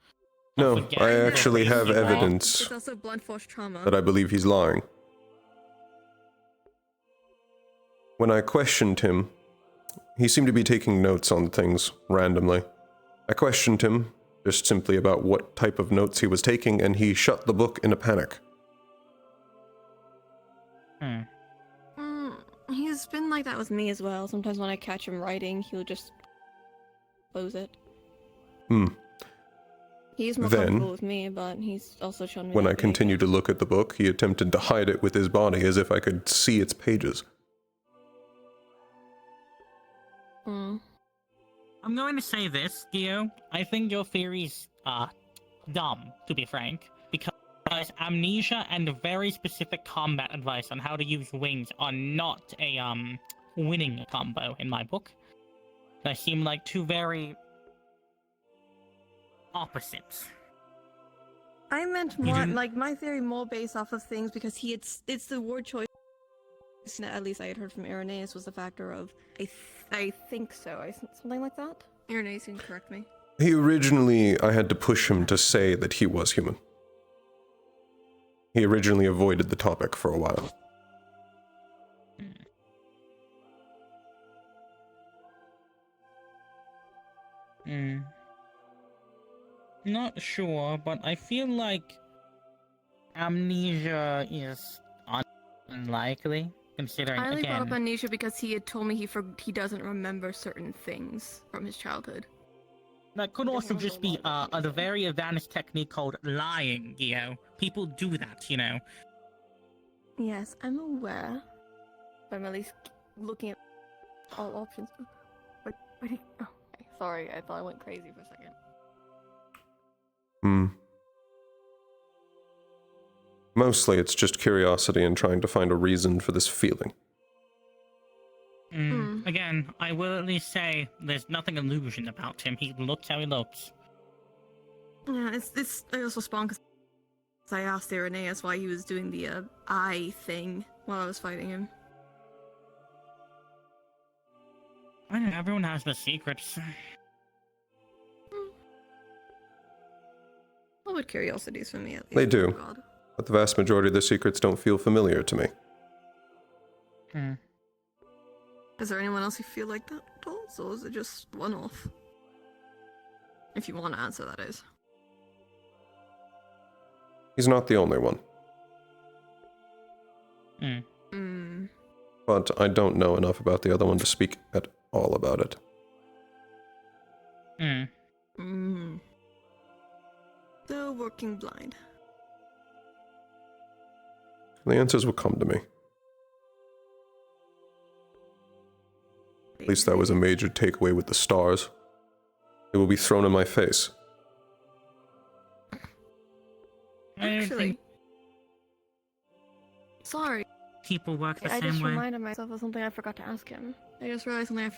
No, forget I the actually race have you are. evidence It's also blunt force trauma. that I believe he's lying. When I questioned him, he seemed to be taking notes on things randomly. I questioned him just simply about what type of notes he was taking, and he shut the book in a panic. He's been like that with me as well. Sometimes when I catch him writing, he'll just close it. He's more comfortable Then, with me, but he's also shown me when that I continued to look at the book, he attempted to hide it with his body as if I could see its pages. I'm going to say this, Gio. I think your theory's dumb, to be frank, because amnesia and very specific combat advice on how to use wings are not a winning combo in my book. They seem like two very opposites. I meant more like my theory more based off of things because it's the word choice that at least I had heard from Irenaeus was the factor of I think so, something like that. Irenaeus can correct me. He originally, I had to push him to say that he was human. He originally avoided the topic for a while. Not sure, but I feel like amnesia is unlikely, considering, I only brought up again... amnesia because he had told me he doesn't remember certain things from his childhood. That could also just be a very advanced technique called lying, Gio. People do that, you know. Yes, I'm aware. But I'm at least looking at all options. But oh, okay. Sorry, I thought I went crazy for a second. Mostly it's just curiosity and trying to find a reason for this feeling. Again, I will at least say there's nothing illusion about him. He looks how he looks. Yeah, it's I also spawned because I asked Irenaeus why he was doing the eye thing while I was fighting him. I know, everyone has their secrets. What would curiosities for me at least? They do, Oh, God. but the vast majority of the secrets don't feel familiar to me. Is there anyone else who feel like that at all? Or is it just one-off? If you want to answer, that is. He's not the only one. But I don't know enough about the other one to speak at all about it. Still working blind. The answers will come to me. At least that was a major takeaway with the stars. They will be thrown in my face. Actually, sorry. People work the I same just way. reminded myself of something I forgot to ask him. I just realized something I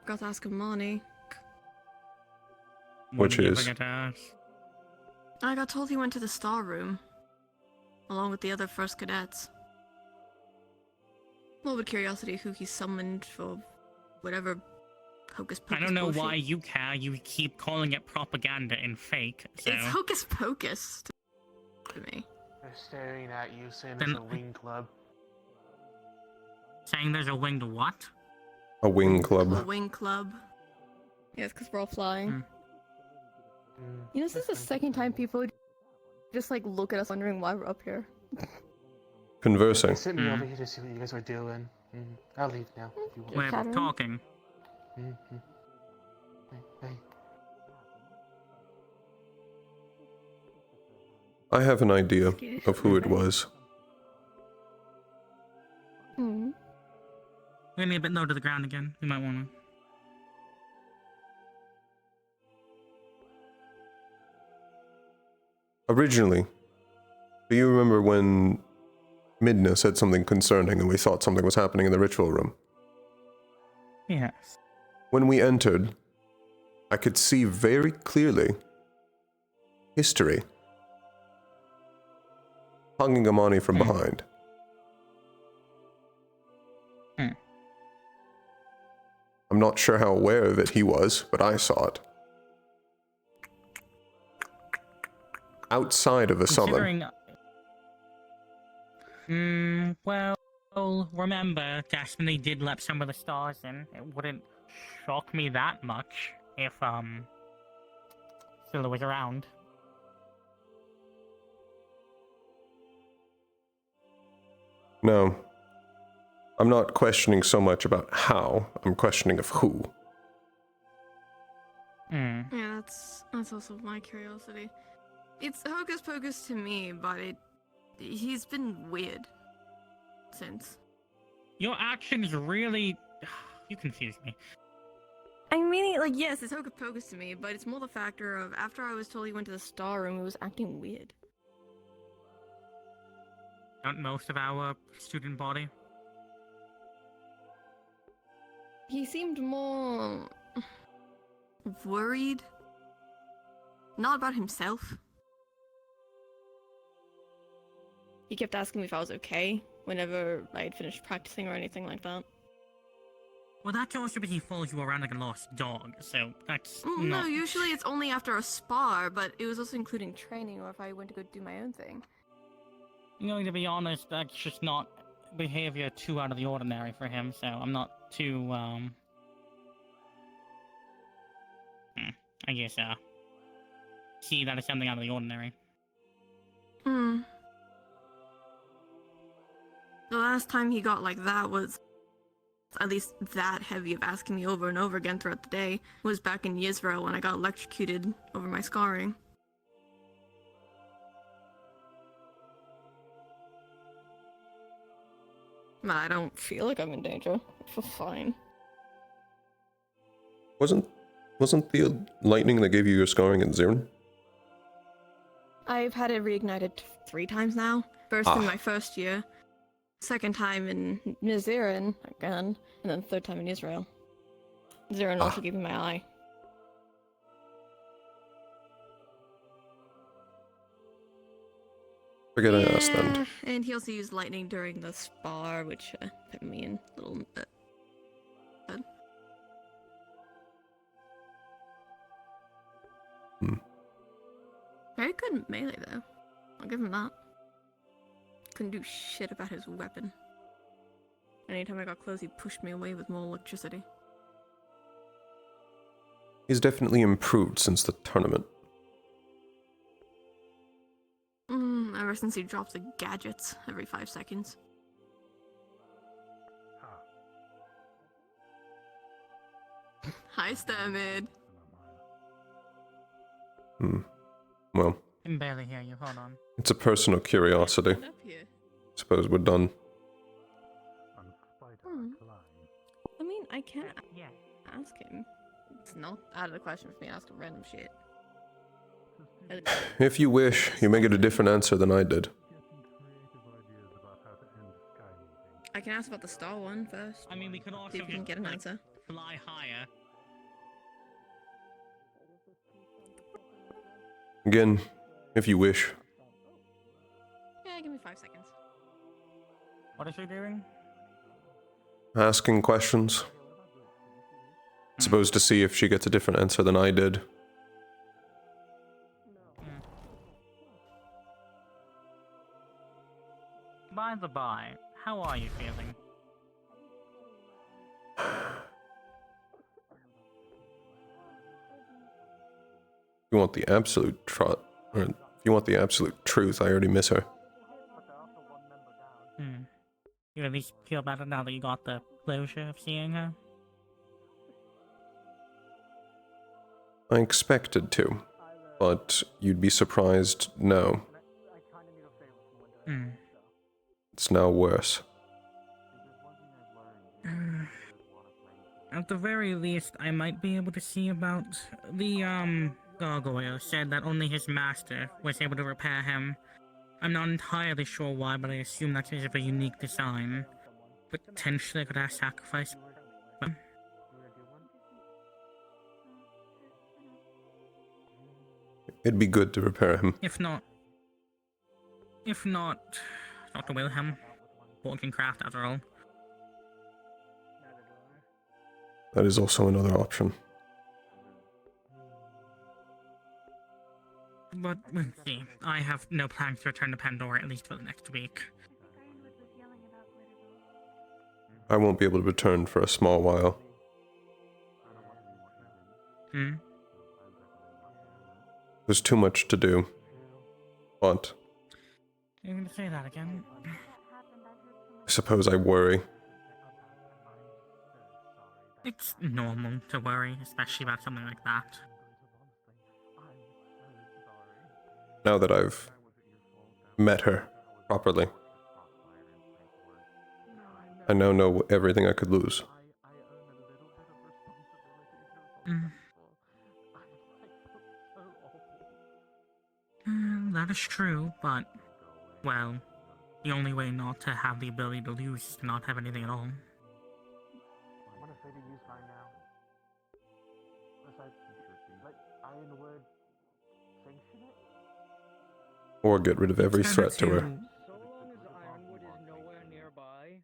forgot to ask Imani. Which is? I got told he went to the star room, along with the other first cadets. Morbid curiosity who he summoned for whatever hocus pocus I don't know bullshit. why you care. You keep calling it propaganda and fake. So. It's hocus pocus to me. They're staring at you, saying Then- it's a wing club. Saying there's a winged what? A wing club. A wing club. Yes, because we're all flying. You know, this is the second time people just like look at us wondering why we're up here. Conversing. They sent me over here to see what you guys were doing. I'll leave now. If you want. We're Pattern. talking. Hey. I have an idea of who it was. We're gonna be a bit low to the ground again. You might wanna. Originally, do you remember when Midna said something concerning and we thought something was happening in the ritual room? Yes. When we entered, I could see very clearly history hugging Imani from behind. I'm not sure how aware of it he was, but I saw it. outside of the summon. Well, remember, Destiny did let some of the stars in. It wouldn't shock me that much if, Scylla was around. No. I'm not questioning so much about how, I'm questioning of who. Yeah, that's also my curiosity. It's hocus pocus to me, but he's been weird since. Your actions really... You confuse me. I mean, like, yes, it's hocus pocus to me, but it's more the factor of after I was told he went to the star room, he was acting weird. Don't most of our student body? He seemed more worried. Not about himself. He kept asking me if I was okay whenever I had finished practicing or anything like that. Well, that's also because he follows you around like a lost dog, so that's No, not... usually it's only after a spar, but it was also including training or if I went to go do my own thing. You know, to be honest, that's just not behavior too out of the ordinary for him, so I'm not too, I guess, see that as something out of the ordinary. The last time he got like that was, at least that heavy of asking me over and over again throughout the day, was back in Yisrael when I got electrocuted over my scarring. I don't feel like I'm in danger. I feel fine. Wasn't the lightning that gave you your scarring in Zirin? I've had it reignited 3 times now. First in my first year, second time in Nizirin again, and then third time in Israel. Zirin also gave me my eye. Forget I asked then. And he also used lightning during the spar, which put me in a little... Very good melee, though. I'll give him that. Couldn't do shit about his weapon. Anytime I got close, he pushed me away with more electricity. He's definitely improved since the tournament. Ever since he drops the gadgets every 5 seconds. Hi, Stamid. Well, I can barely hear you, hold on. it's a personal curiosity. Up here. Suppose we're done. I mean, I can ask him. It's not out of the question for me to ask him random shit. If you wish, you may get a different answer than I did. I can ask about the star one first. I mean, we could also see if we can get an answer. Fly higher. Again, if you wish. Yeah, give me 5 seconds. What is he doing? Asking questions. Supposed to see if she gets a different answer than I did. By the by, how are you feeling? If you want the absolute or if you want the absolute truth, I already miss her. You at least feel better now that you got the closure of seeing her? I expected to, but you'd be surprised, no. It's now worse. At the very least, I might be able to see about the, gargoyle said that only his master was able to repair him. I'm not entirely sure why, but I assume that's his of a unique design. Potentially I could have sacrificed. It'd be good to repair him. If not, Dr. Wilhelm, working craft after all. That is also another option. But let's see. I have no plans to return to Pandora at least for the next week. I won't be able to return for a small while. Hmm? There's too much to do. But You're gonna say that again? I suppose I worry. It's normal to worry, especially about something like that. Now that I've met her properly, I now know everything I could lose. That is true, but, well, the only way not to have the ability to lose is to not have anything at all. I want to say to use mine now. Let Ironwood sanction it? Or get rid of every It's threat to better her.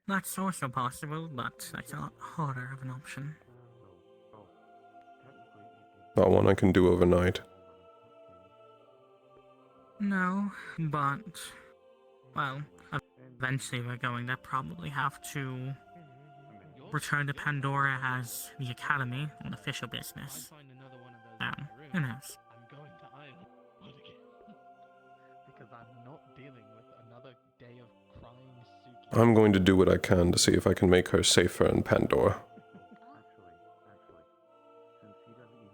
That's also possible, but that's a lot harder of an option. Not one I can do overnight. No, but, well, eventually we're going to probably have to return to Pandora as the Academy on official business. Who knows? I'm going to Ironwood again. Because I'm not dealing with another day of crying Suki. I'm going to do what I can to see if I can make her safer in Pandora.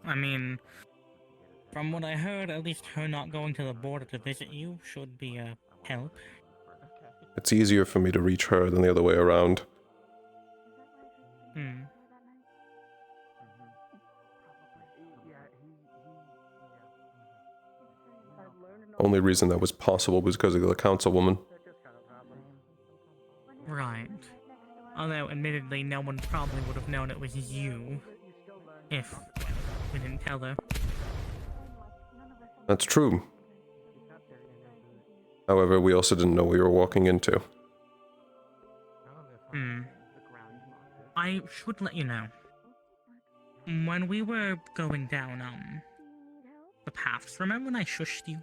I mean, from what I heard, at least her not going to the border to visit you should be a help. It's easier for me to reach her than the other way around. Hmm. Only reason that was possible was because of the councilwoman. Right. Although, admittedly, no one probably would have known it was you if we didn't tell her. That's true. However, we also didn't know what we were walking into. Hmm. I should let you know. When we were going down, the paths, remember when I shushed you?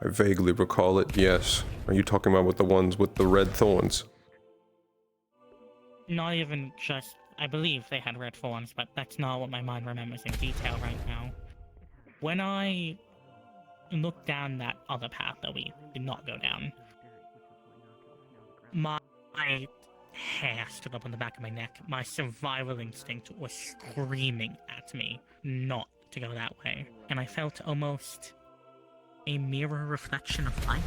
I vaguely recall it, yes. Are you talking about with the ones with the red thorns? Not even just... I believe they had red thorns, but that's not what my mind remembers in detail right now. When I looked down that other path that we did not go down, my hair stood up on the back of my neck. My survival instinct was screaming at me not to go that way. And I felt almost a mirror reflection of light.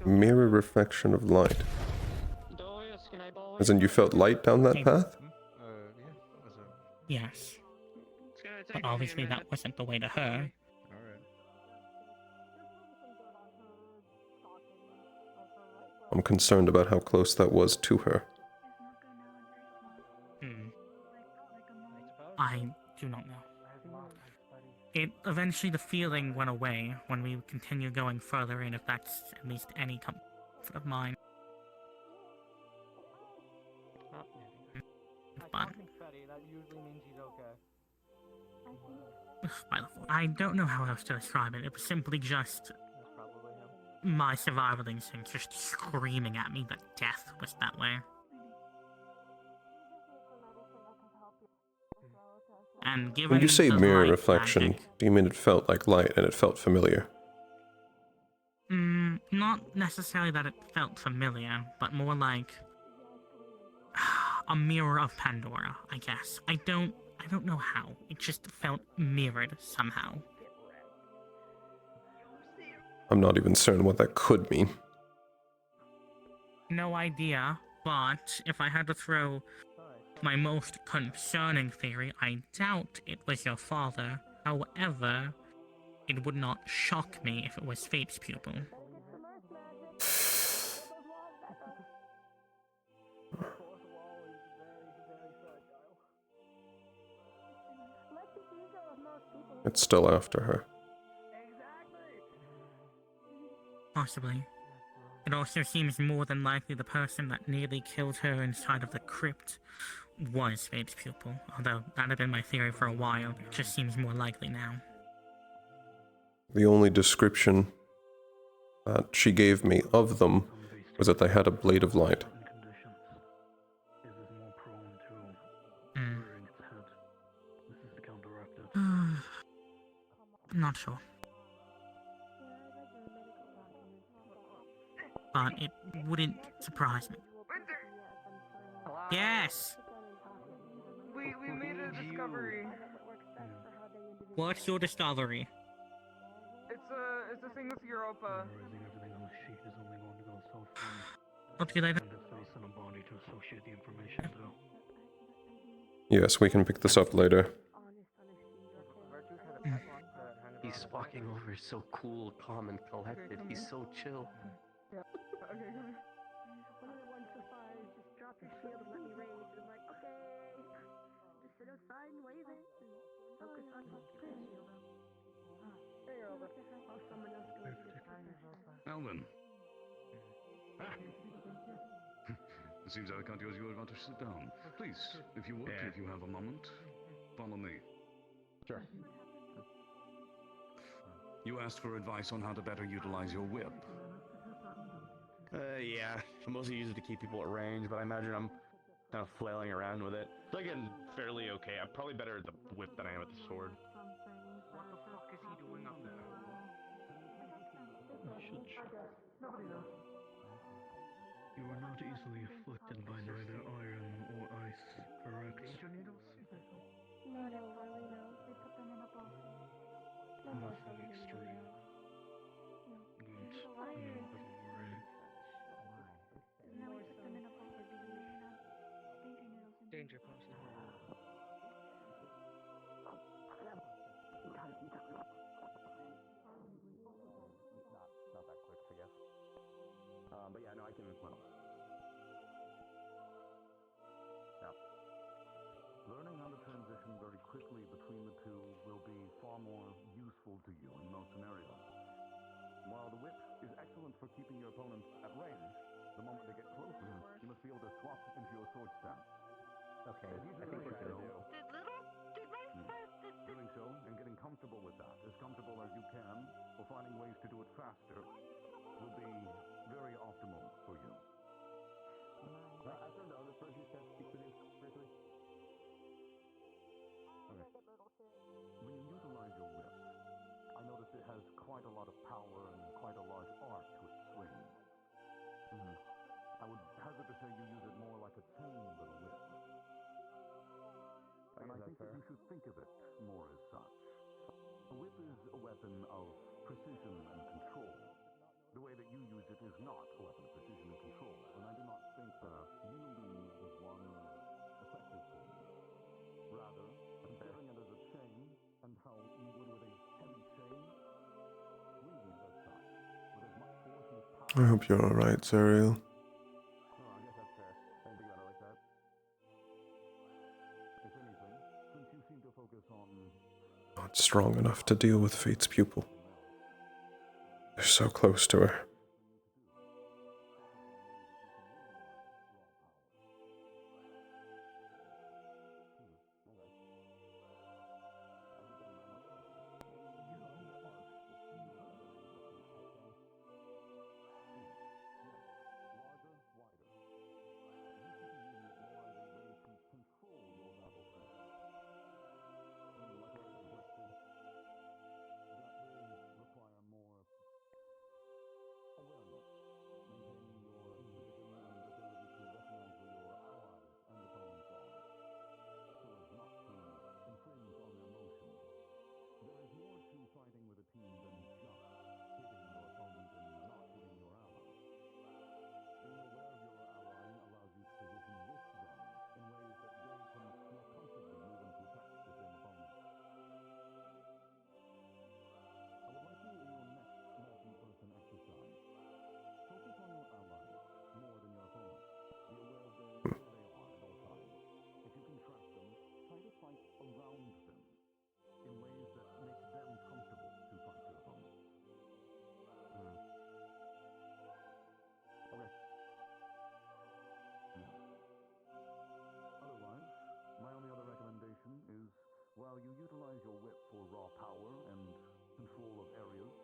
Mirror reflection of light. As in you felt light down that path? Yes. But obviously that wasn't the way to her. I'm concerned about how close that was to her. I do not know. Eventually the feeling went away when we continued going further in, if that's at least any comfort of mine. But I don't know how else to describe it. It was simply just my survival instinct just screaming at me that death was that way. And given When you say the mirror light reflection, magic, do you mean it felt like light and it felt familiar? not necessarily that it felt familiar, but more like a mirror of Pandora, I guess. I don't know how. It just felt mirrored somehow. I'm not even certain what that could mean. No idea, but if I had to throw my most concerning theory, I doubt it was your father. However, it would not shock me if it was Fate's pupil. It's still after her. Possibly. It also seems more than likely the person that nearly killed her inside of the crypt was Fate's pupil, although that had been my theory for a while. It just seems more likely now. The only description that she gave me of them was that they had a blade of light. Not sure. But it wouldn't surprise me. Yes! We made a discovery. What's your discovery? It's a thing with Europa. What did I... Yes, we can pick this up later. He's walking over so cool, calm, and collected. He's so chill. Yeah. Okay, come here. Alvin. It seems I can't use your advantage to sit down. Please, if you would, if you have a moment, follow me. Sure. You asked for advice on how to better utilize your whip. Yeah. I mostly use it to keep people at range, but I imagine I'm kind of flailing around with it. So I'm getting fairly okay. I'm probably better at the whip than I am at the sword. What the fuck is he doing up there? Nobody knows. You are not easily afflicted by neither iron or ice, correct? Danger needles? Not really, no. They put them in a bowl. Nothing extreme. Good. No, don't worry. No, we put them in a bowl. Danger posted. Not that quick, I guess. But yeah, no, I can, well. Now, learning how to transition very quickly between the two will be far more useful to you in most scenarios. While the whip is excellent for keeping your opponents at range, the moment they get closer, you must be able to swap into your sword stance. Okay, I think we're good. Doing so and getting comfortable with that, as comfortable as you can, or finding ways to do it faster, will be very optimal for you. I turned to other person who said speak with you briefly. Okay. When you utilize your whip, I notice it has quite a lot of power and quite a large arc to its swing. I would hazard to say you use it more like a chain than a whip. And I think that you should think of it more as such. A whip is a weapon of precision and control. The way that you use it is not a weapon of precision and control, and I do not think wielding is one effective for you. Rather, considering it as a chain, and how you would with a heavy chain, swinging it as such, with as much force and power. I hope you're alright, Zariel. I guess that's fair. I didn't think about it like that. If anything, since you seem to focus on Not strong enough to deal with Fate's pupil. They're so close to her. While you utilize your whip for raw power and control of areas,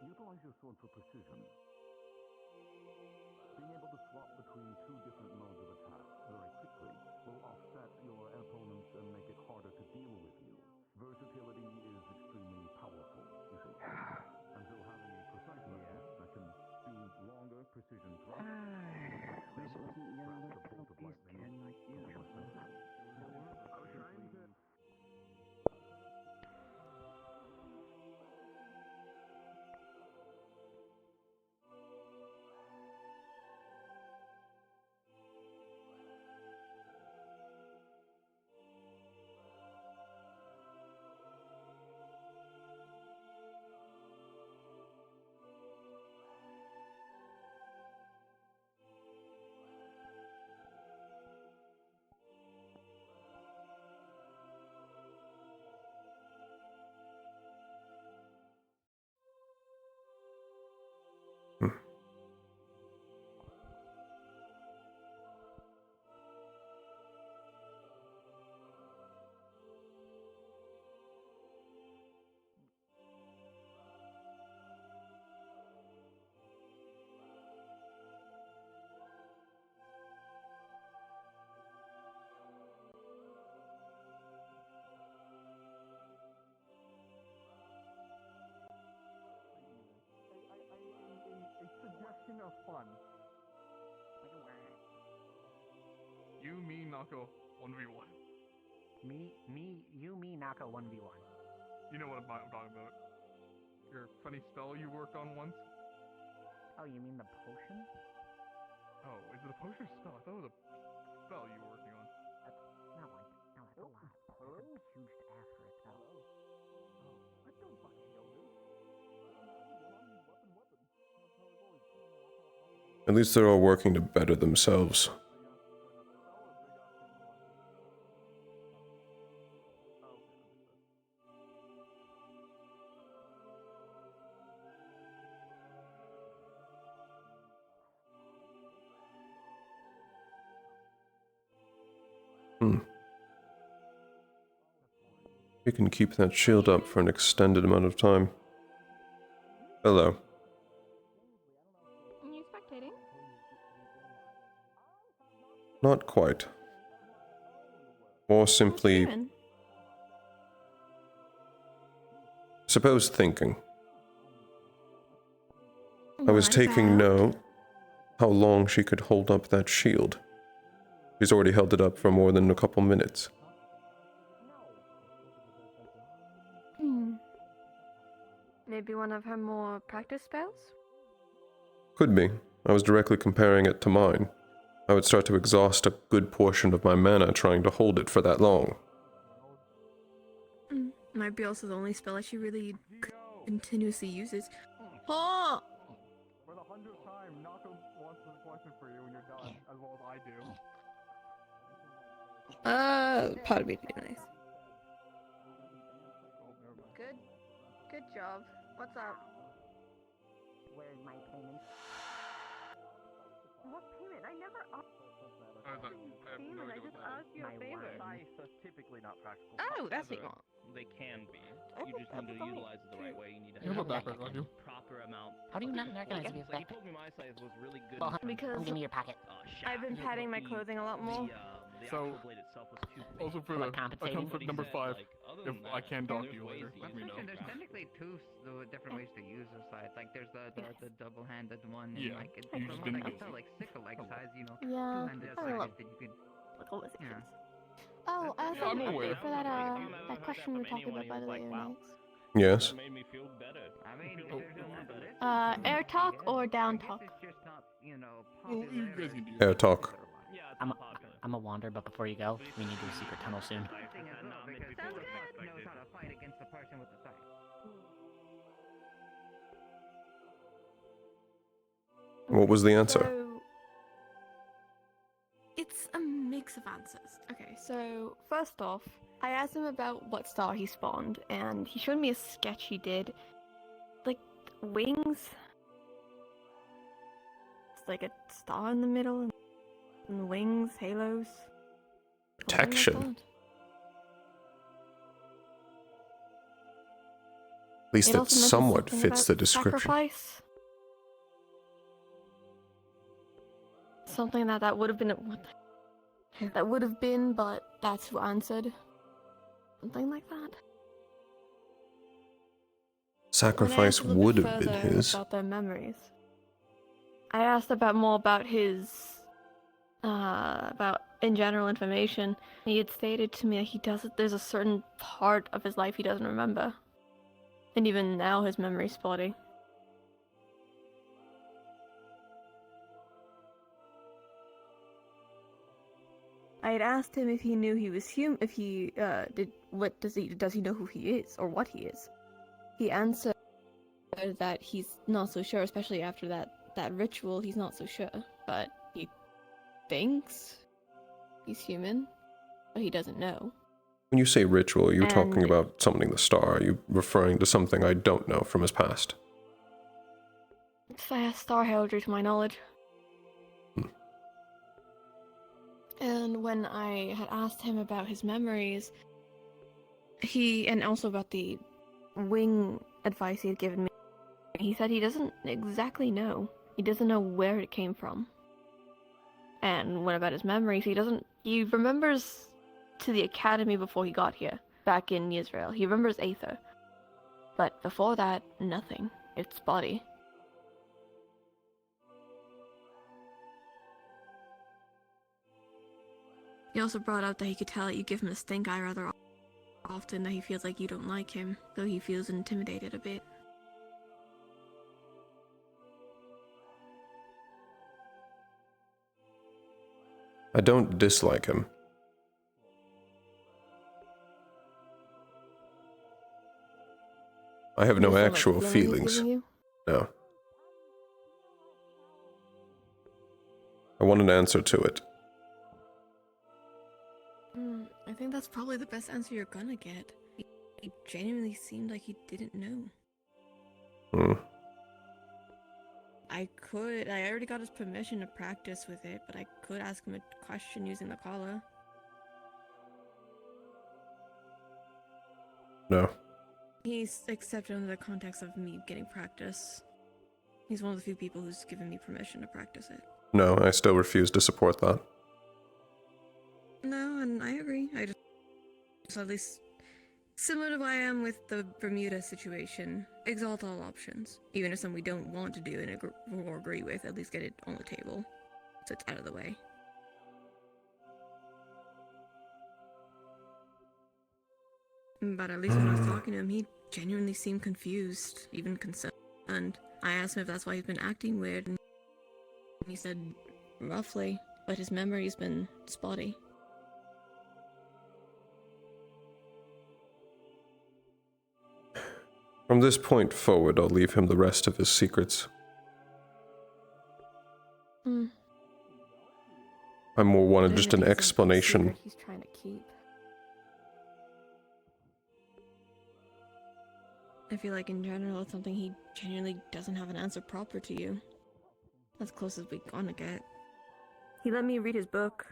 utilize your sword for precision. Being able to swap between two different modes of attack very quickly will offset your opponents and make it harder to deal with you. Versatility is extremely powerful, you see. And so having a precise weapon that can do longer precision thrusts, Wish it wasn't young the little bolt of beast lightning, kid like you. more sensitive. I was trying to... A suggestion of fun. You, me, Nako, 1v1. Me, Naka 1v1. You know what I'm talking about. Your funny spell you worked on once? Oh, you mean the potion? Oh, is it a potion or spell? I thought it was a spell you were working on. No, that's a lot. Hello? It's a huge asterisk. I don't fucking know this. At least they're all working to better themselves. You can keep that shield up for an extended amount of time. Hello. Are you spectating? Not quite. More simply, suppose thinking. I was taking note how long she could hold up that shield. She's already held it up for more than a couple minutes. Maybe one of her more practice spells? Could be. I was directly comparing it to mine. I would start to exhaust a good portion of my mana trying to hold it for that long. Might be also the only spell that she really continuously uses. Oh! For the 100th time, Nako wants a question for you when you're done, as well as I do. Part of me too nice. Good job. What's up? Where's my payment? What payment? I never asked No, I just asked you a favor. Dice are typically not practical. Oh, that's However, not. They can be. I You think just need to that's fine. utilize it the right way. You need to You have a have backpack on a you. proper amount. How do you not recognize Like, me as he backpack? told me my size was really good. Well, Because give me your packet. I've been padding my clothing a lot more. The So, actual blade itself was too big. Also for compensating? number 5, other if than I that, can talk to there's you later, ways to let me know. There's technically two different ways to use the sides. Like there's the double-handed one, and Yeah, like you from just what didn't I can use tell, it. like sickle-like size, you know, Yeah, two-handed I size love that you could. local wizards. Yeah. Oh, I also Yeah, I'm have an aware. update for that question we were talking about, by the way, Onyx. Yes? That made me feel better. I mean, Oh. there's no more list. Air talk or down talk? It's just not, you know, Well, you popular. guys can do Air that. talk. Yeah, it's I'm not popular. a wander, but before you go, we need to do a secret tunnel soon. Thing as well, because the fuck knows how to fight against the person with the sight. What was the answer? So, it's a mix of answers. Okay, so first off, I asked him about what star he spawned, and he showed me a sketch he did. Like, wings. It's like a star in the middle, and wings, halos. Protection. At least It that also mentions somewhat something fits about the description. Sacrifice. Something that would have been that would have been, but that's who answered. Something like that. Sacrifice When I asked a little would bit have been further his. about their memories, I asked more about his, about in general information. He had stated to me that there's a certain part of his life he doesn't remember. And even now his memory's spotty. I had asked him if he knew he was human, if he, does he know who he is, or what he is? He answered that he's not so sure, especially after that ritual, he's not so sure. But he thinks he's human, but he doesn't know. When you say ritual, are you talking And- about summoning the star? Are you referring to something I don't know from his past? Star heraldry to my knowledge. And when I had asked him about his memories, and also about the wing advice he had given me, he said he doesn't exactly know. He doesn't know where it came from. And what about his memories? He remembers to the academy before he got here, back in Israel. He remembers Aether. But before that, nothing. It's spotty. He also brought up that he could tell that you give him a stink eye rather often, that he feels like you don't like him, though he feels intimidated a bit. I don't dislike him. I have no Does it sound like actual he's feelings. giving you? No. I want an answer to it. I think that's probably the best answer you're gonna get. He genuinely seemed like he didn't know. I already got his permission to practice with it, but I could ask him a question using the collar. No. He's accepted under the context of me getting practice. He's one of the few people who's given me permission to practice it. No, I still refuse to support that. No, and I agree. I just at least similar to what I am with the Bermuda situation. Exalt all options, even if some we don't want to do and or agree with. At least get it on the table, so it's out of the way. But at least when I was talking to him, he genuinely seemed confused, even concerned. I asked him if that's why he's been acting weird, and he said roughly, but his memory's been spotty. From this point forward, I'll leave him the rest of his secrets. I more wanted just an explanation. He's trying to keep. I feel like in general, it's something he genuinely doesn't have an answer proper to you. As close as we're gonna get. He let me read his book.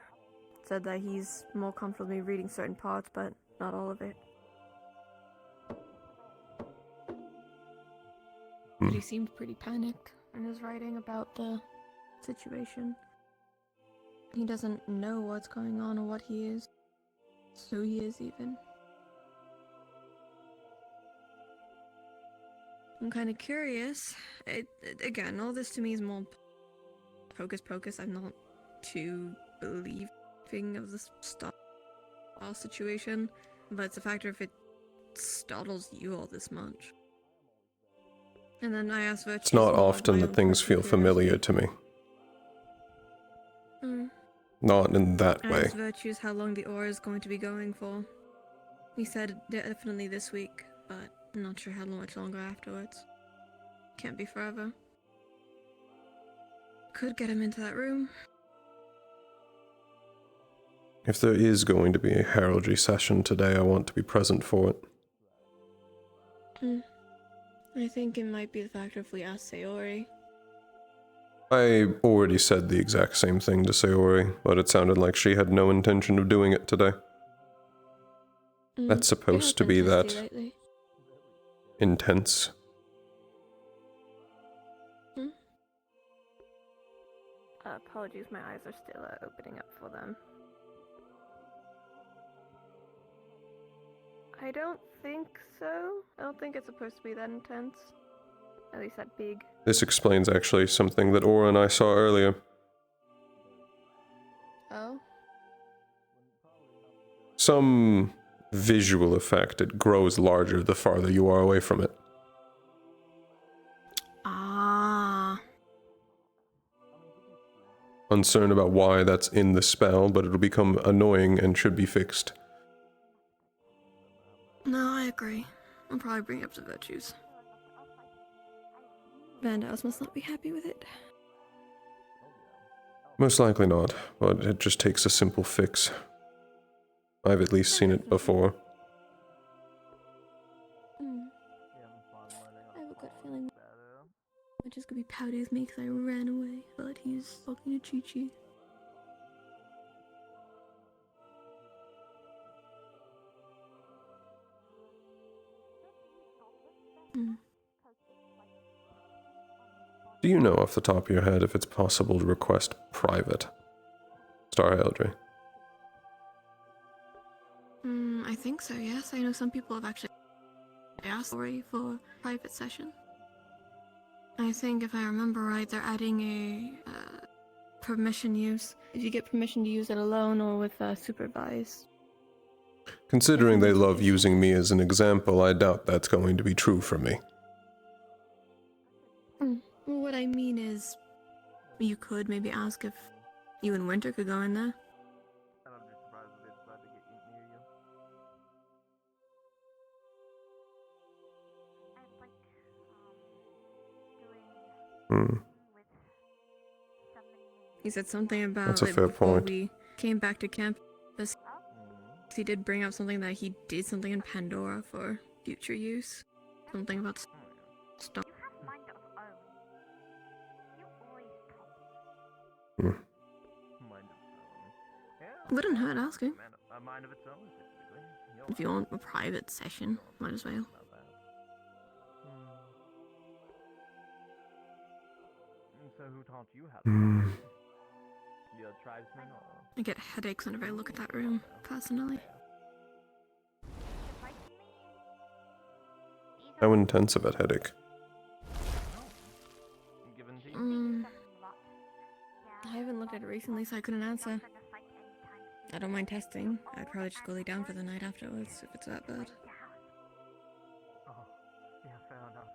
Said that he's more comfortable with me reading certain parts, but not all of it. But he seemed pretty panicked in his writing about the situation. He doesn't know what's going on or what he is. Who he is, even. I'm kind of curious. Again, all this to me is more hocus pocus. I'm not too believing of this style situation, but it's a factor if it startles you all this much. And then I asked Virtue. It's not often that things feel familiar to me. Not in that I way. asked Virtues how long the aura is going to be going for. He said definitely this week, but I'm not sure how much longer afterwards. Can't be forever. Could get him into that room. If there is going to be a heraldry session today, I want to be present for it. I think it might be the factor if we ask Sayori. I already said the exact same thing to Sayori, but it sounded like she had no intention of doing it today. That's supposed to be that. intense. Apologies, my eyes are still opening up for them. I don't think so. I don't think it's supposed to be that intense. At least that big. This explains actually something that Aura and I saw earlier. Oh? Some visual effect. It grows larger the farther you are away from it. Ah. Uncertain about why that's in the spell, but it'll become annoying and should be fixed. No, I agree. I'll probably bring up the virtues. Vandals must not be happy with it. Most likely not, but it just takes a simple fix. I've at least seen it before. I have a gut feeling it's just gonna be pouty with me because I ran away, but he's talking to Chi-Chi. Do you know off the top of your head if it's possible to request private? Star Eldry. I think so, yes. I know some people have actually asked already for a private session. I think if I remember right, they're adding a permission use. If you get permission to use it alone or with supervised. Considering they love using me as an example, I doubt that's going to be true for me. Well, what I mean is, you could maybe ask if you and Winter could go in there. He said something about That's a like fair before point. we came back to campus. He did bring up something that he did something in Pandora for future use. Something about stuff. Wouldn't hurt asking. A mind of its own, typically. If you want a private session, might as well. So who taught you how Hmm. The other tribesmen or? I get headaches whenever I look at that room, personally. How intense of a headache? I haven't looked at it recently, so I couldn't answer. I don't mind testing. I'd probably just go lay down for the night afterwards, if it's that bad. Oh, yeah, fair enough.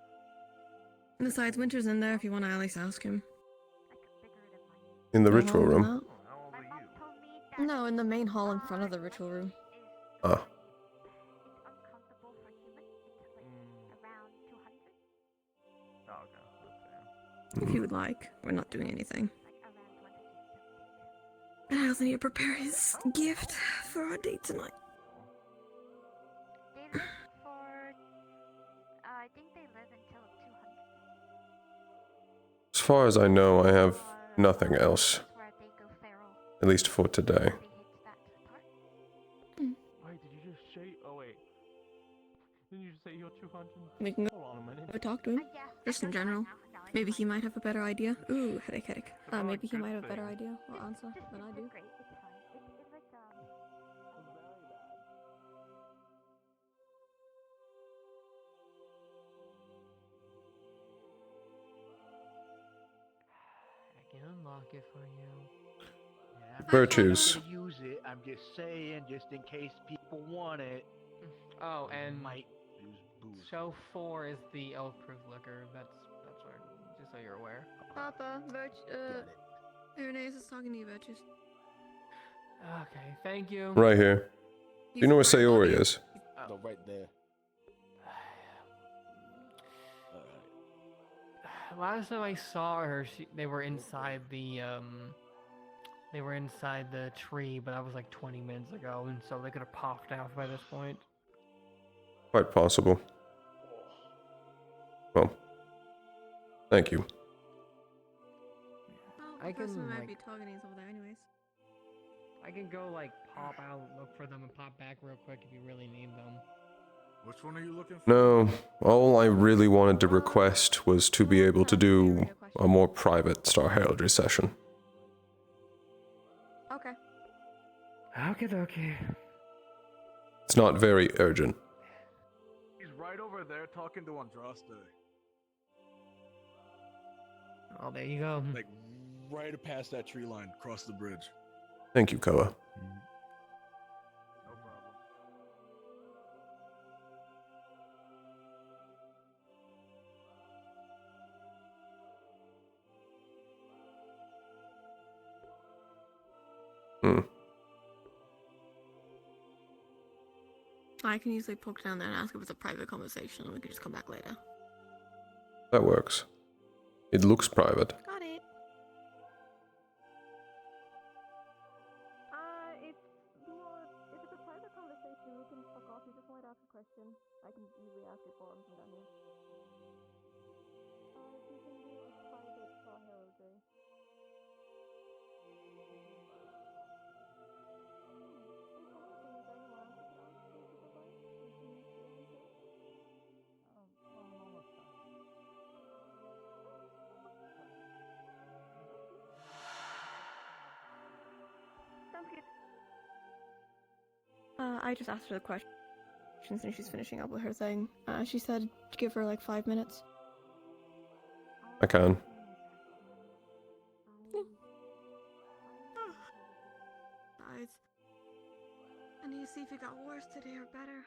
Besides, Winter's in there if you want to at least ask him. In the No ritual harm in room? that. No, in the main hall in front of the ritual room. Ah. If you would like. We're not doing anything. And I also need to prepare his gift for our date tonight. I think they live until 200. As far as I know, I have nothing else. At least for today. Wait, did you just say? Oh wait, didn't you say you're 200? We can Hold on a minute. go talk to him. Just in general. Maybe he might have a better idea. Ooh, headache. Maybe he might have a better idea or answer than I do. I can unlock it for you. Yeah, Virtues. I'm not gonna use it. I'm just saying, just in case people want it. Oh, and might use booze. show 4 is the elf-proof liquor. That's right. Just so you're aware. Papa, Irenaeus is talking to you, Virtues. Okay, thank you. Right here. Do you know where Sayori is? No, right there. Last time I saw her, they were inside the tree, but that was like 20 minutes ago, and so they could have popped out by this point. Quite possible. Well, thank you. I can might like, be talking, he's over there anyways. I can go like pop out, look for them, and pop back real quick if you really need them. Which one are you looking for? No, all I really wanted to request was to be able to do a more private Star Heraldry session. Okay. Okay. It's not very urgent. He's right over there talking to Andraste. Oh, there you go. Like, right past that tree line, across the bridge. Thank you, Koa. No problem. Hmm. I can usually poke down there and ask if it's a private conversation, and we can just come back later. That works. It looks private. Got it. If it's a private conversation, we can fuck off. You just wanted to ask a question. I can usually ask it for him from down here. You can do a private Star Heraldry. Sounds good. I just asked her the question since she's finishing up with her thing. She said to give her like 5 minutes. I can. Guys, I need to see if it got worse today or better.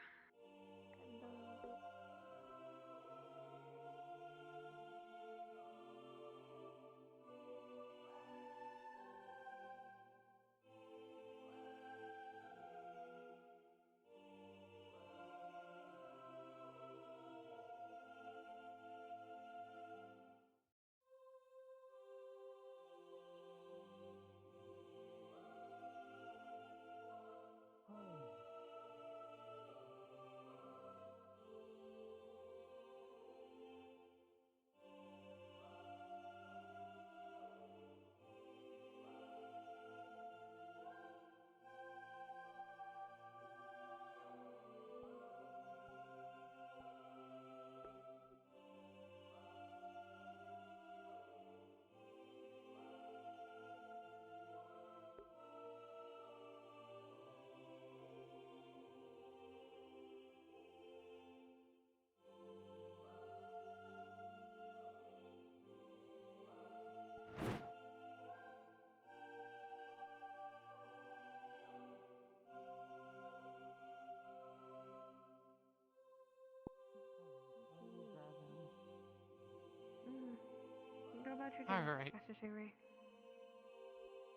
Go about your day, Alright. Master Sherry.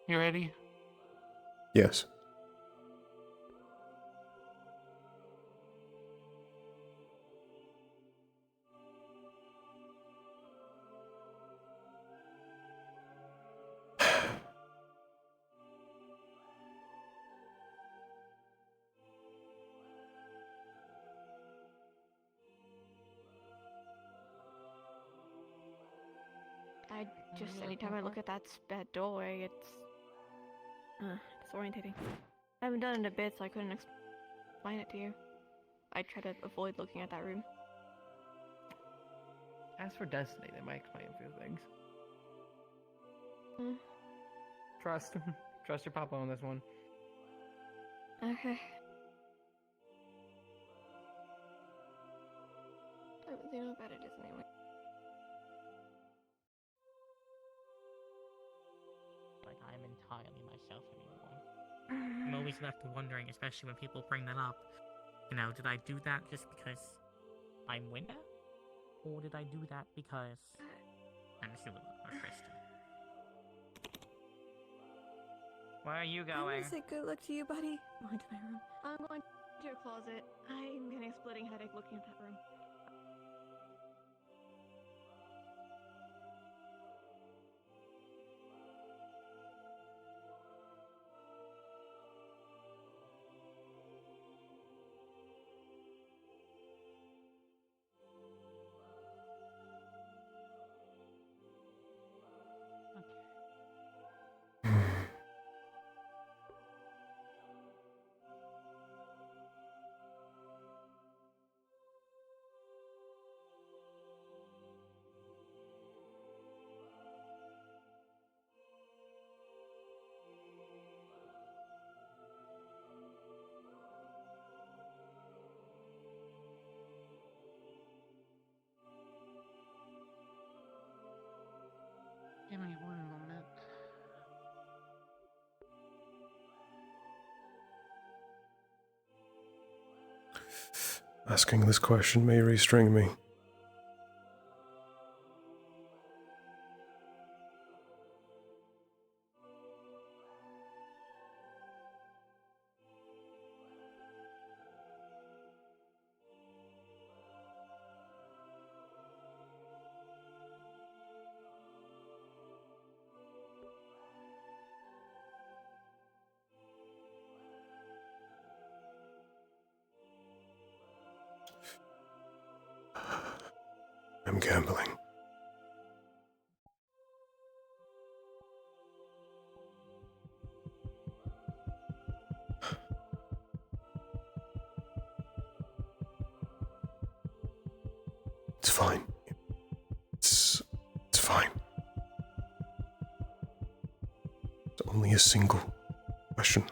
You ready? Yes. Anytime I look at that doorway, it's disorientating. I haven't done it in a bit, so I couldn't explain it to you. I try to avoid looking at that room. As for Destiny, they might explain a few things. Hmm. Trust your papa on this one. Okay. I haven't seen how bad it is anyway. Like I'm entirely myself anymore. I'm always left wondering, especially when people bring that up. You know, did I do that just because I'm winner? Or did I do that because I'm Zula or Krista? Where are you I'm going? gonna say good luck to you, buddy. I'm going to my room. I'm going to your closet. I'm getting a splitting headache looking at that room. Asking this question may restring me. I'm gambling. It's fine. It's fine. It's only a single question.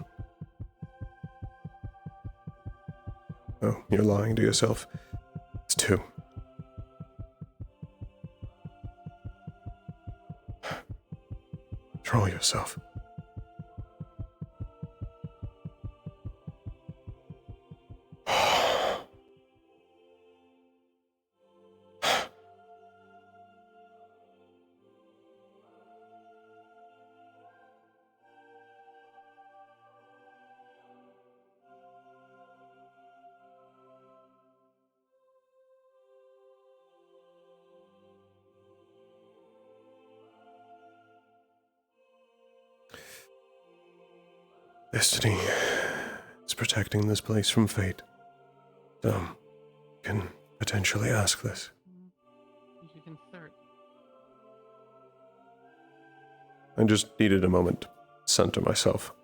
Oh, you're lying to yourself. It's two. Control yourself. Destiny is protecting this place from fate. So, can potentially ask this. You can start. I just needed a moment to center myself.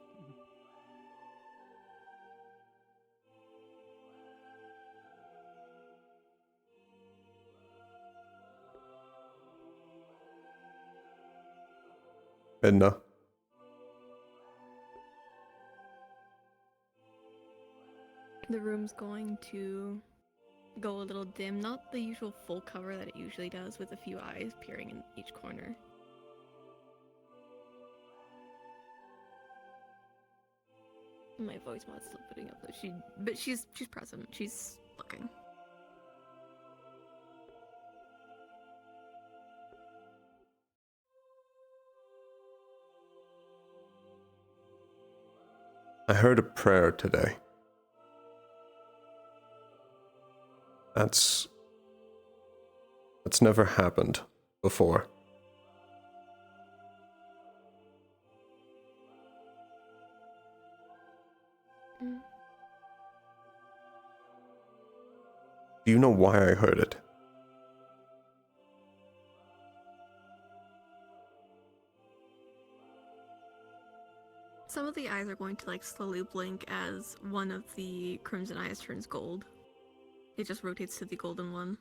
Edna. The room's going to go a little dim, not the usual full cover that it usually does, with a few eyes peering in each corner. My voice mod's still putting up that she's present. She's looking. I heard a prayer today. That's never happened before. Mm. Do you know why I heard it? Some of the eyes are going to slowly blink as one of the crimson eyes turns gold. It just rotates to the golden one.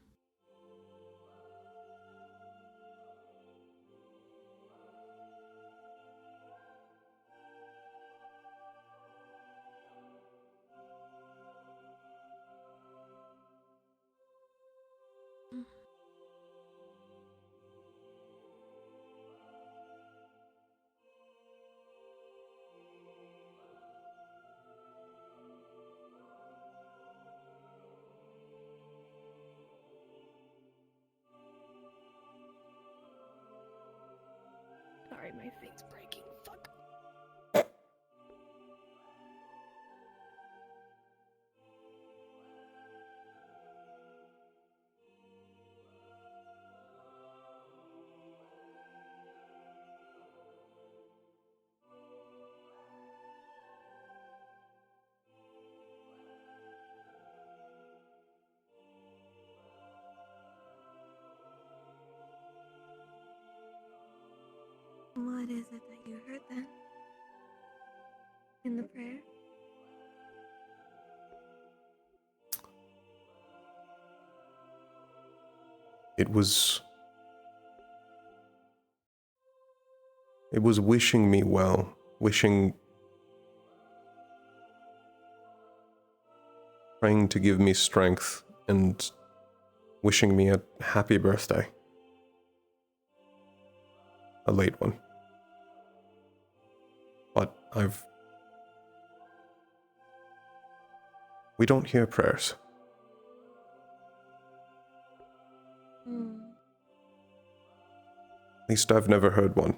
Sorry, my thing's breaking. Fuck. What is it that you heard then? In the prayer? It was wishing me well, trying to give me strength and wishing me a happy birthday. A late one. But we don't hear prayers. At least I've never heard one.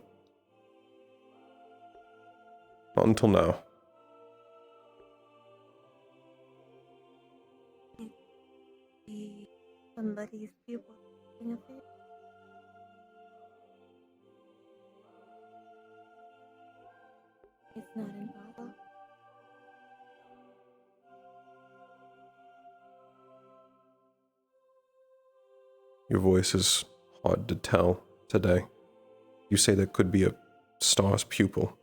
Not until now. Be somebody's pupil. In a favor. It's not impossible. Your voice is hard to tell today. You say that could be a star's pupil.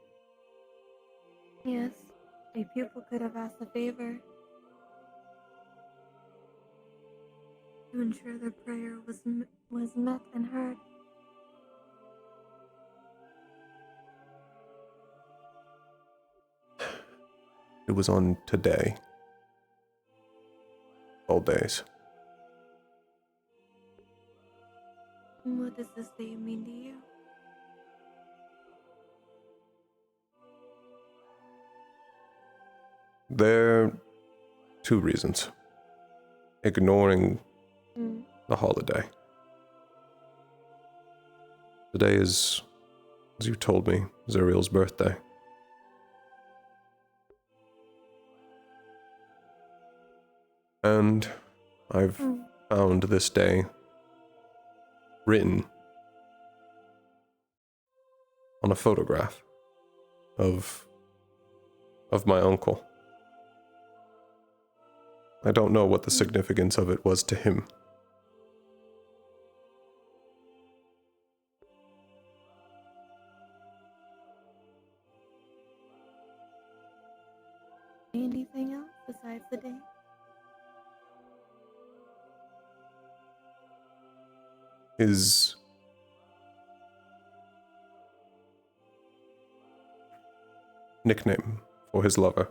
Yes, a pupil could have asked a favor to ensure their prayer was met and heard. It was on today. All days. What does this day mean to you? There are two reasons. Ignoring the holiday. Today is, as you told me, Zuriel's birthday. And I've found this day written on a photograph of my uncle. I don't know what the significance of it was to him. Anything else besides the day? His nickname for his lover.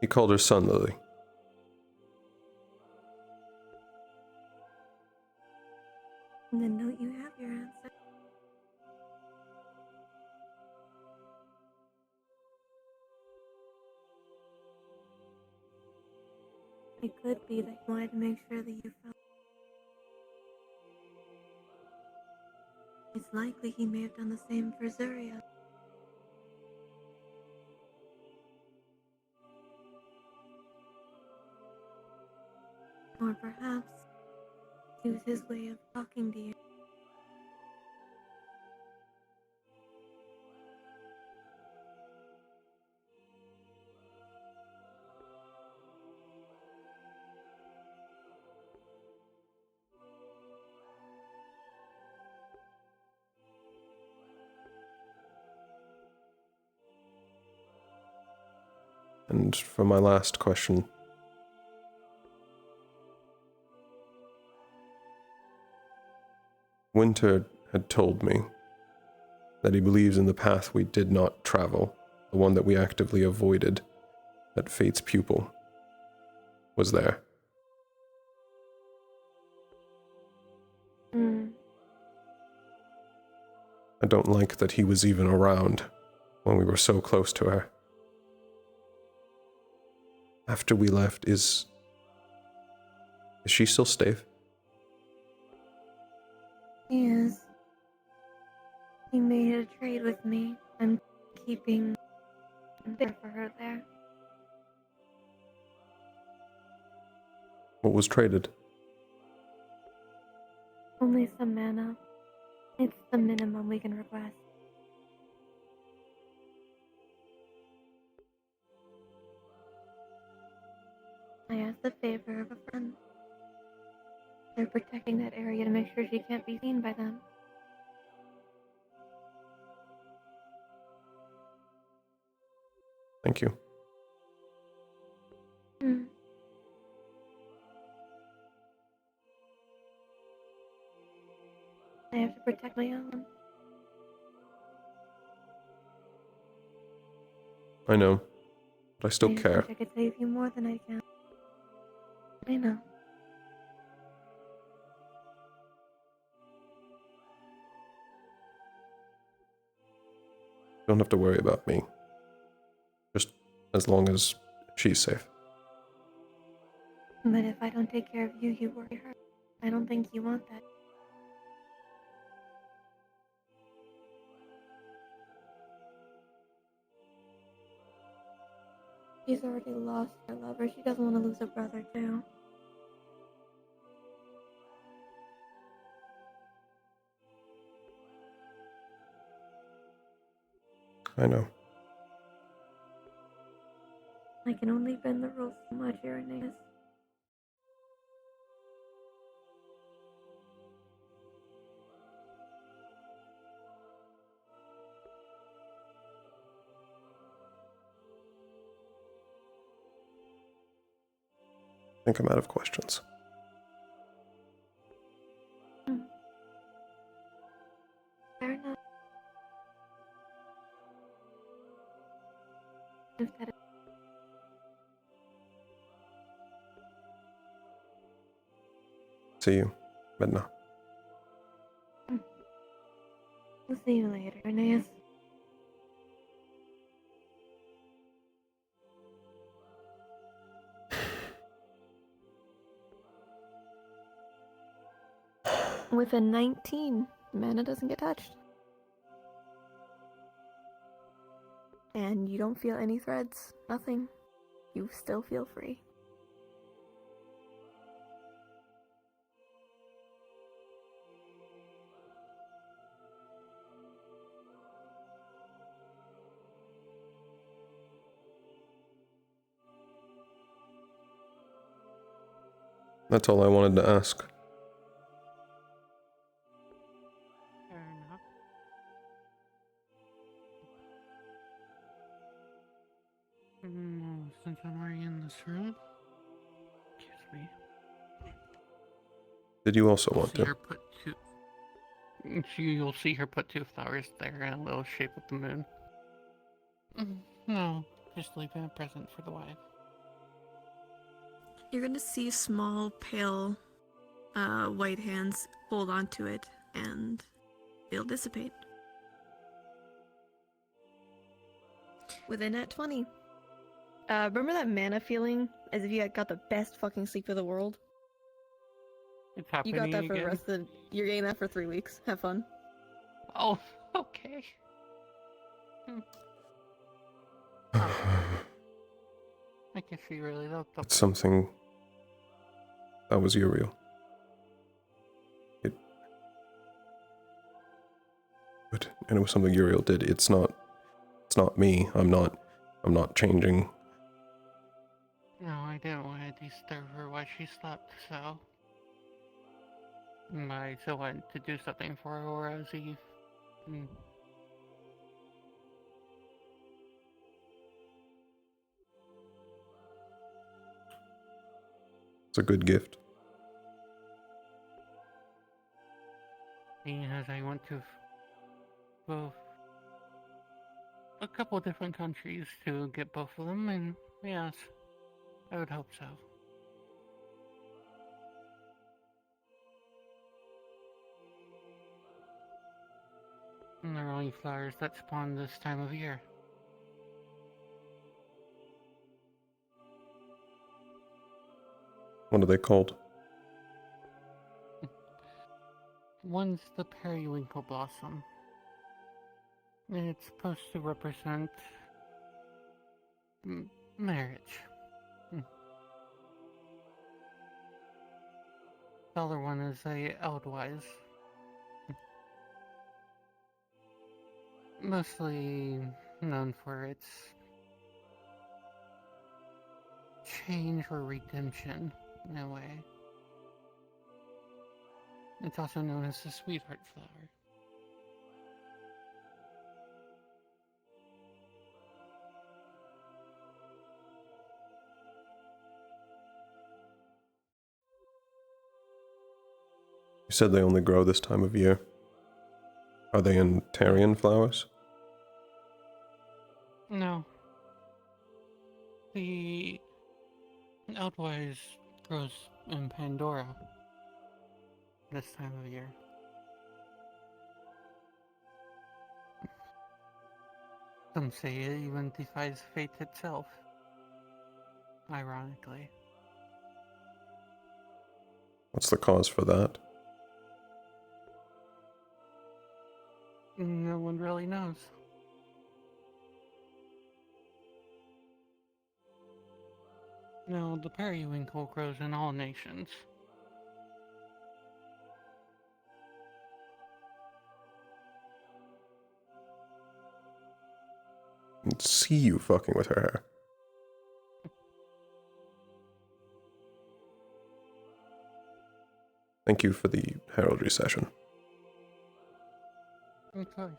He called her Sun Lily. Then don't you have your answer? It could be that he wanted to make sure that you felt. It's likely he may have done the same for Zuria. Or perhaps it was his way of talking to you. And for my last question, Winter had told me that he believes in the path we did not travel, the one that we actively avoided, that Fate's pupil was there. I don't like that he was even around when we were so close to her. After we left, is she still safe? He is. He made a trade with me. I'm keeping there for her there. What was traded? Only some mana. It's the minimum we can request. I asked the favor of a friend. They're protecting that area to make sure she can't be seen by them. Thank you. I have to protect my own. I know, but I still I just care. wish I could save you more than I can. I know. You don't have to worry about me. Just as long as she's safe. But if I don't take care of you, you worry her. I don't think you want that. She's already lost her lover. She doesn't want to lose her brother, too. I know. I can only bend the rules so much, Irenaeus. I think I'm out of questions. Fair enough. If that is... See you, Medna. We'll see you later, Irenaeus. With a 19, mana doesn't get touched. And you don't feel any threads. Nothing. You still feel free. That's all I wanted to ask. Fair enough. Since I'm already in this room, excuse me. Did you also want See to? her put two. You'll see her put 2 flowers there in a little shape of the moon. No, just leaving a present for the wife. You're gonna see small, pale, white hands hold onto it, and they'll dissipate. Within at 20. Remember that mana feeling? As if you got the best fucking sleep of the world? It's You happening got that for again. the rest of the... You're getting that for 3 weeks. Have fun. Oh, okay. I guess she really loved them. It's something that was Uriel. And it was something Uriel did. It's not me. I'm not changing. No, I didn't want to disturb her while she slept, so I still wanted to do something for her, whereas Eve. It's a good gift. Seeing as I went to both a couple different countries to get both of them, and yes, I would hope so. And they're only flowers that spawn this time of year. What are they called? One's the periwinkle blossom. And it's supposed to represent marriage. The other one is a Eldwise. Mostly known for its change or redemption, in a way. It's also known as the sweetheart flower. You said they only grow this time of year. Are they Antarian flowers? No. The Eldwise grows in Pandora this time of year. Some say it even defies fate itself. Ironically. What's the cause for that? No one really knows. No, the periwinkle grows in all nations. I can see you fucking with her hair. Thank you for the heraldry session. Of course.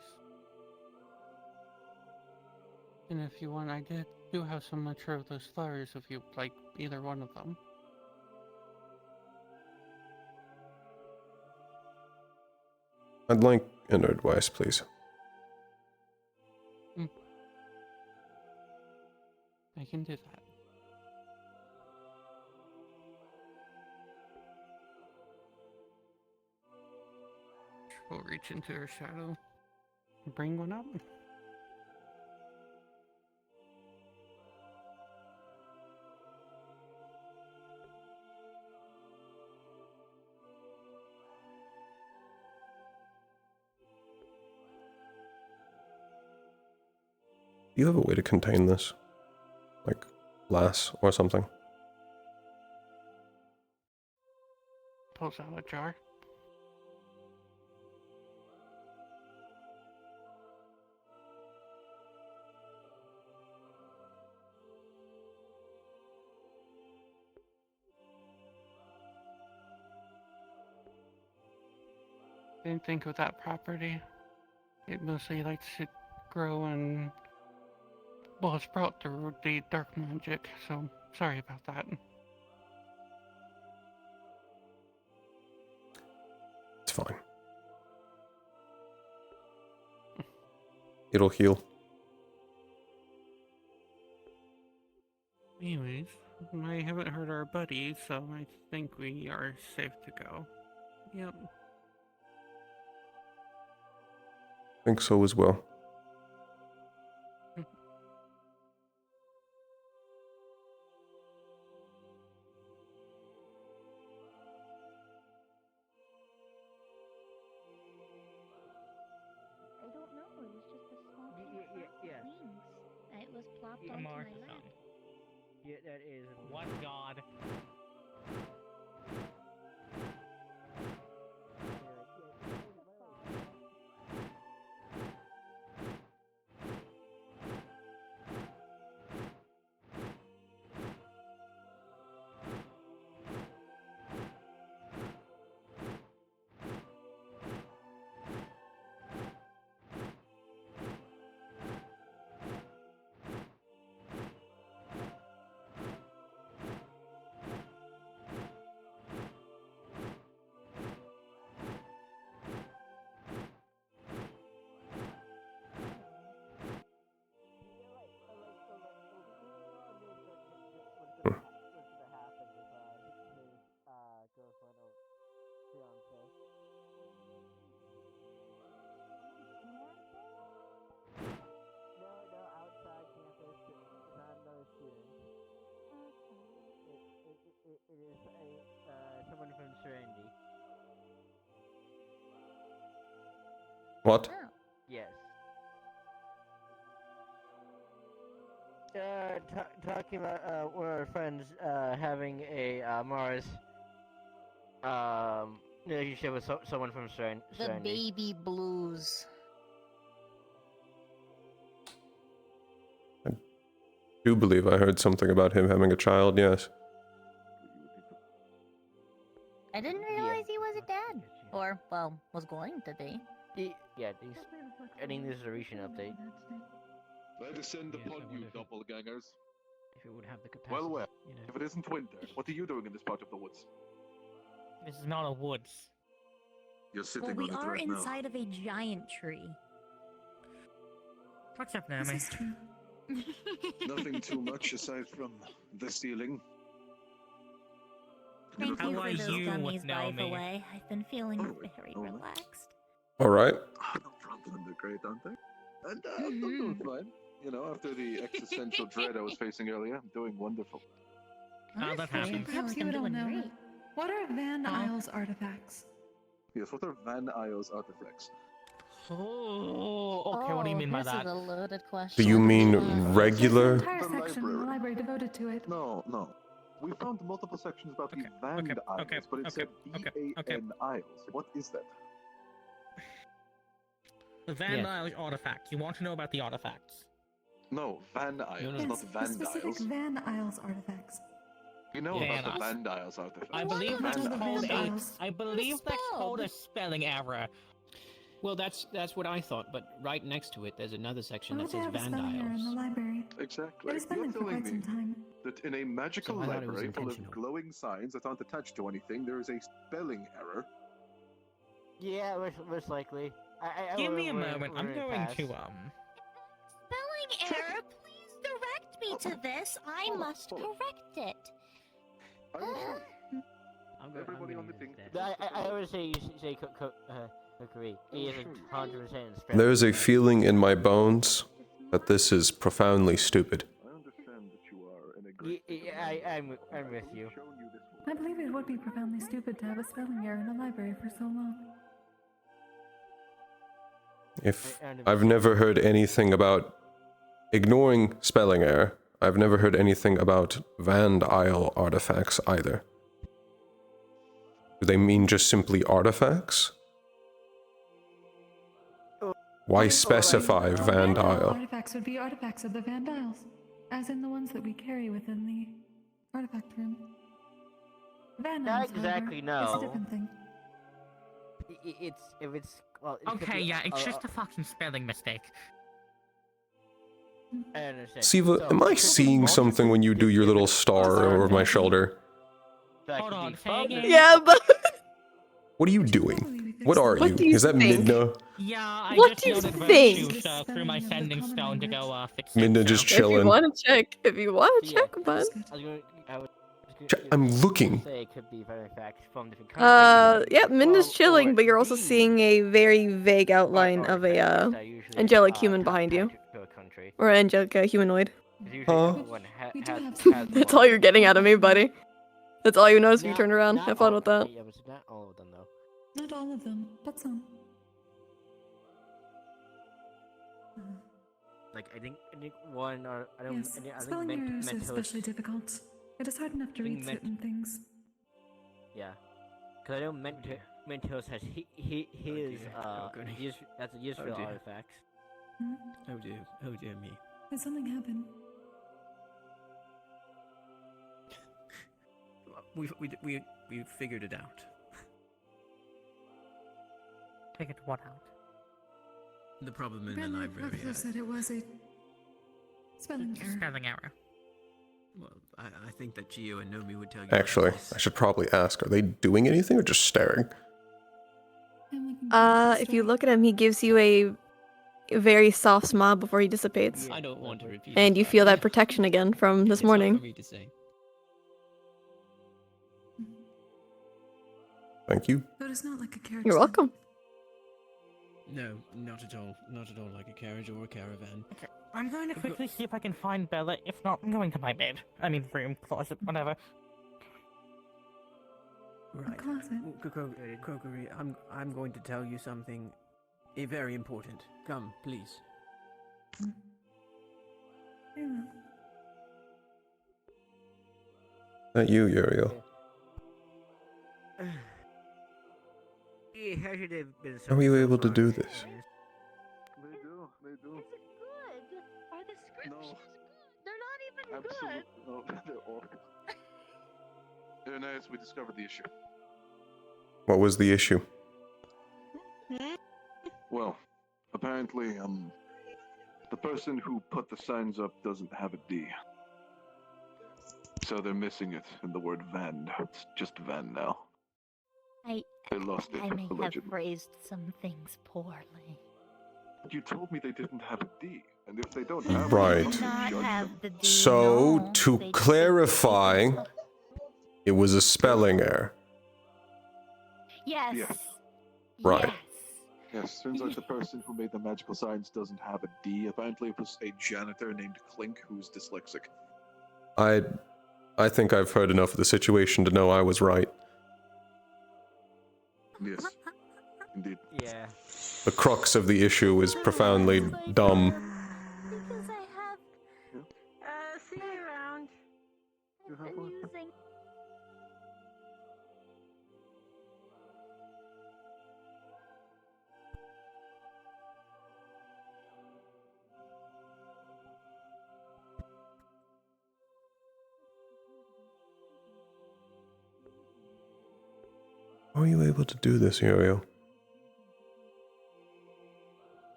And if you want, I do have some mature of those flowers if you like either one of them. I'd like an advice, please. I can do that. We'll reach into her shadow. Bring one up. Do you have a way to contain this? Like glass or something? Pulls out a jar. Didn't think of that property. It mostly likes to grow in... Well, it's brought through the dark magic, so sorry about that. It's fine. It'll heal. Anyways, I haven't hurt our buddy, so I think we are safe to go. Yep. Think so as well. I don't know. It was just a small Yes. wings. It was plopped A onto my Martha lap. song. Yeah, that is. What god? It is someone from Serenity. What? Yes. Talking about one of our friends having a Mars relationship with someone from The Serenity. baby blues. I do believe I heard something about him having a child, yes. I didn't realize he was a dad. Or, well, was going to be. I think this is a recent update. I descend upon you, doppelgangers. If it would have the capacity. Well, well, if it isn't winter, what are you doing in this part of the woods? This is not a woods. You're sitting Well, we on it are right now. inside of a giant tree. What's up, Nami? This is true. Nothing too much aside from the ceiling. Thank How you are for those you, gummies, by the Naomi? way. I've been feeling very relaxed. Alright. They're great, aren't they? And I'm doing fine. You know, after the existential dread I was facing earlier, I'm doing wonderful. Oh, that Honestly, happens. I feel like I'm doing great. What are Van Isles artifacts? Yes, what are Van Isles artifacts? Oh, okay. What do you Oh, mean by this that? is a loaded question. Do you mean There's an regular? entire section in the library devoted to it. No. We found multiple sections about the Van Isles, but it said V-A-N Isles. What is that? The Van Isles artifact. You want to know about the artifacts? No, Van Isles, Yes, not the Van specific Isles. Van Isles artifacts. You know Van about the Isles. Van Isles artifacts. I believe Van that's called Isles. I believe that's called a spelling error. Well, that's what I thought, but right next to it, there's another section Why that would they says have a spelling error in the Vandiles. library? Exactly. It has been You're there for telling quite some me time. that in a magical So I thought it was library full of intentional. glowing signs that aren't attached to anything, there is a spelling error. Yeah, most likely. Give me a moment. I'm going to Spelling error, please direct me to this. I must correct it. Everybody on the thing. I would say you should say cookery. He is 100% spelling. There's a feeling in my bones that this is profoundly stupid. I understand that you are in a great. I'm with you. I believe it would be profoundly stupid to have a spelling error in a library for so long. If I've never heard anything about ignoring spelling error, I've never heard anything about Van Isle artifacts either. Do they mean just simply artifacts? Why specify Van Isle? Artifacts would be artifacts of the Van Isles, as in the ones that we carry within the artifact room. Van Not Isles, exactly, however, is a no. different thing. Well, it could Okay, be yeah, it's just a fucking spelling mistake. I understand. Siva, So, am I it could be seeing multiple something when you do your little star over my shoulder? that Hold could on, be say fun. again. Yeah, but What are you doing? What are What you? do you Is that think? Midna? Yeah, I What just do you yielded think? virtue through my sending stone to go fix Midna it. just if you chilling. want to check, bud. I'm looking. Say it could be very facts from different countries. Yeah, Minda's chilling, but you're also seeing a very vague outline of a angelic human behind you, or an angelic humanoid. Huh? That's all you're getting out of me, buddy. That's all you notice if you turn around. Have fun with that. Yeah, but not all of them though. Not all of them, but some. Like I think one or I don't. Yes, I think spelling errors are Mentos. especially difficult. It is hard enough to Being read meant- certain things. Yeah, because I know Mentos has his that's a useful dear. artifact. Hmm? Oh dear me. Did something happen? We figured it out. Figured what out? The problem in the Brandon library. Proctor said it was a spelling error. Spelling error. Well, I think that Gio and Nomi would tell you. Actually, I should probably ask, are they doing anything or just staring? If you look at him, he gives you a very soft smile before he dissipates. I don't want to repeat. And you feel that protection again from this It's hard for morning. me to say. Thank you. But it's not like a carriage. You're welcome. No, not at all. Not at all like a carriage or a caravan. Okay, I'm going to quickly see if I can find Bella. If not, I'm going to my bed. I mean, room, closet, whatever. Right. Crockery, I'm going to tell you something very important. Come, please. Not you, Uriel. How should they have been How are you able to do this? They do. Is it good? Are the scriptures good? They're not even Absolutely. good. No, they're awful. Irenaeus, we discovered the issue. What was the issue? Well, apparently, the person who put the signs up doesn't have a D. So they're missing it in the word Van. It's just Van now. They lost it, I may have allegedly. phrased some things poorly. You told me they didn't have a D, and if they don't have Right. one, Did not judge have them. the D. So, no, to they clarify, it was a spelling error. Yes. Yeah. Right. Yes, turns out the person who made the magical signs doesn't have a D. Apparently it was a janitor named Clink who's dyslexic. I think I've heard enough of the situation to know I was right. Yes, indeed. Yeah. The crux of the issue is profoundly dumb. Because I have See you around. been using. How are you able to do this, Uriel?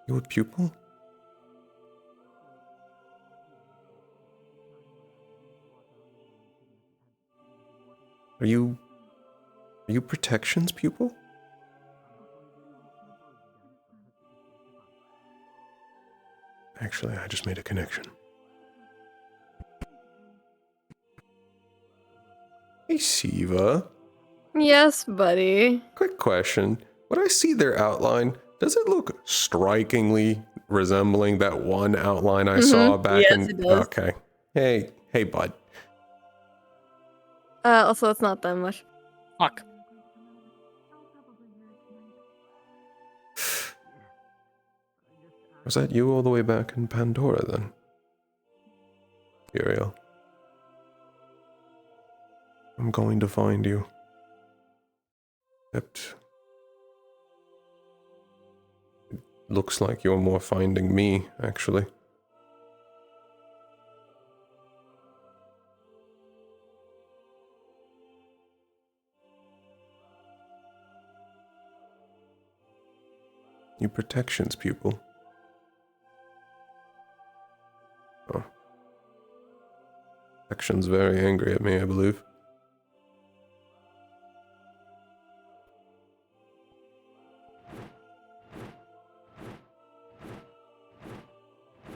You a pupil? Are you Protection's pupil? Actually, I just made a connection. Hey, Siva. Yes, buddy. Quick question. When I see their outline, does it look strikingly resembling that one outline I saw back Yes, in... it does. Okay. Hey, bud. Also, it's not that much. Fuck. Was that you all the way back in Pandora, then? Uriel. I'm going to find you. Except... it looks like you're more finding me, actually. You Protection's pupil. Oh. Protection's very angry at me, I believe.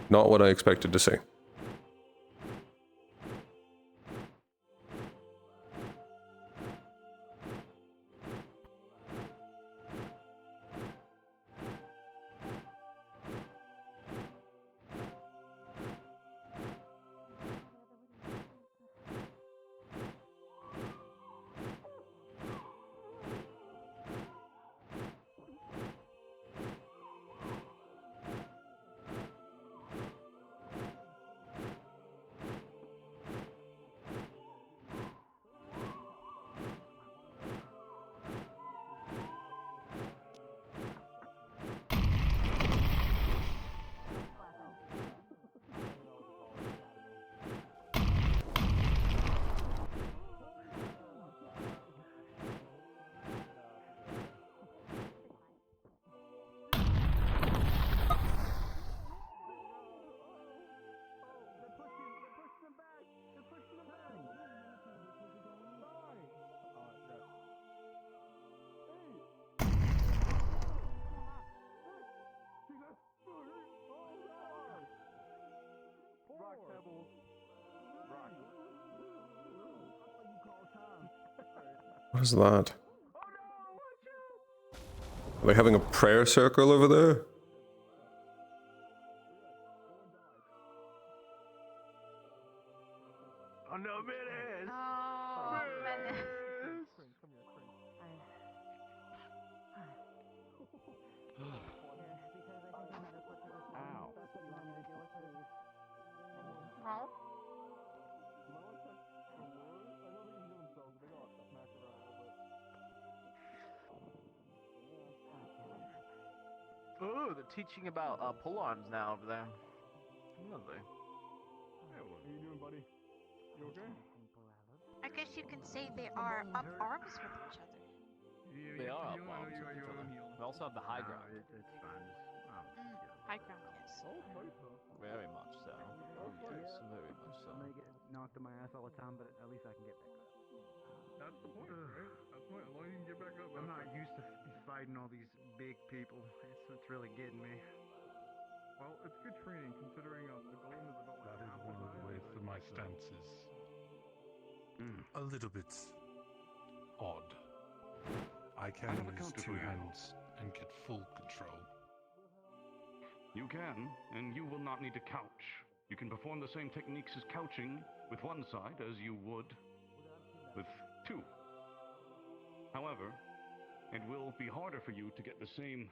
Not what I expected to see. What is that? Are they having a prayer circle over there? Oh no, Menace! Oh, Menace! Huh? Oh, they're teaching about pull-arms now over there. Lovely. Hey, what are you doing, buddy? You okay? I guess you can say they are up arms with each other. They are up arms with each other. We also have the high ground. It's fine. High ground, yes. Very much so. Yes, very much so. I may get knocked on my ass all the time, but at least I can get back up. That's the point, right? That's the point. As long as you can get back up. I'm not used to fighting all these big people. It's really getting me. Well, it's good training considering the golem is about like half the One of the size. ways that my stance is a little bit odd. I can use two hands and get full control. You can, and you will not need to couch. You can perform the same techniques as couching with one side as you would with two. However, it will be harder for you to get the same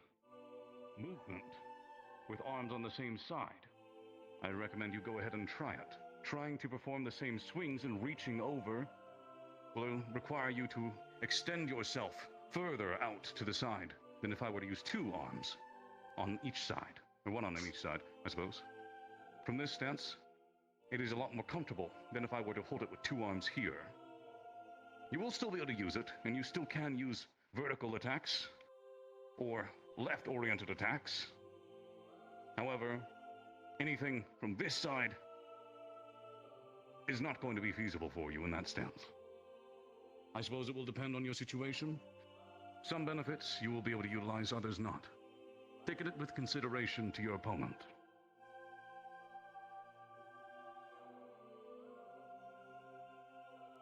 movement with arms on the same side. I recommend you go ahead and try it. Trying to perform the same swings and reaching over will require you to extend yourself further out to the side than if I were to use 2 arms on each side, or 1 on each side, I suppose. From this stance, it is a lot more comfortable than if I were to hold it with 2 arms here. You will still be able to use it, and you still can use vertical attacks or left-oriented attacks. However, anything from this side is not going to be feasible for you in that stance. I suppose it will depend on your situation. Some benefits you will be able to utilize, others not. Take it with consideration to your opponent.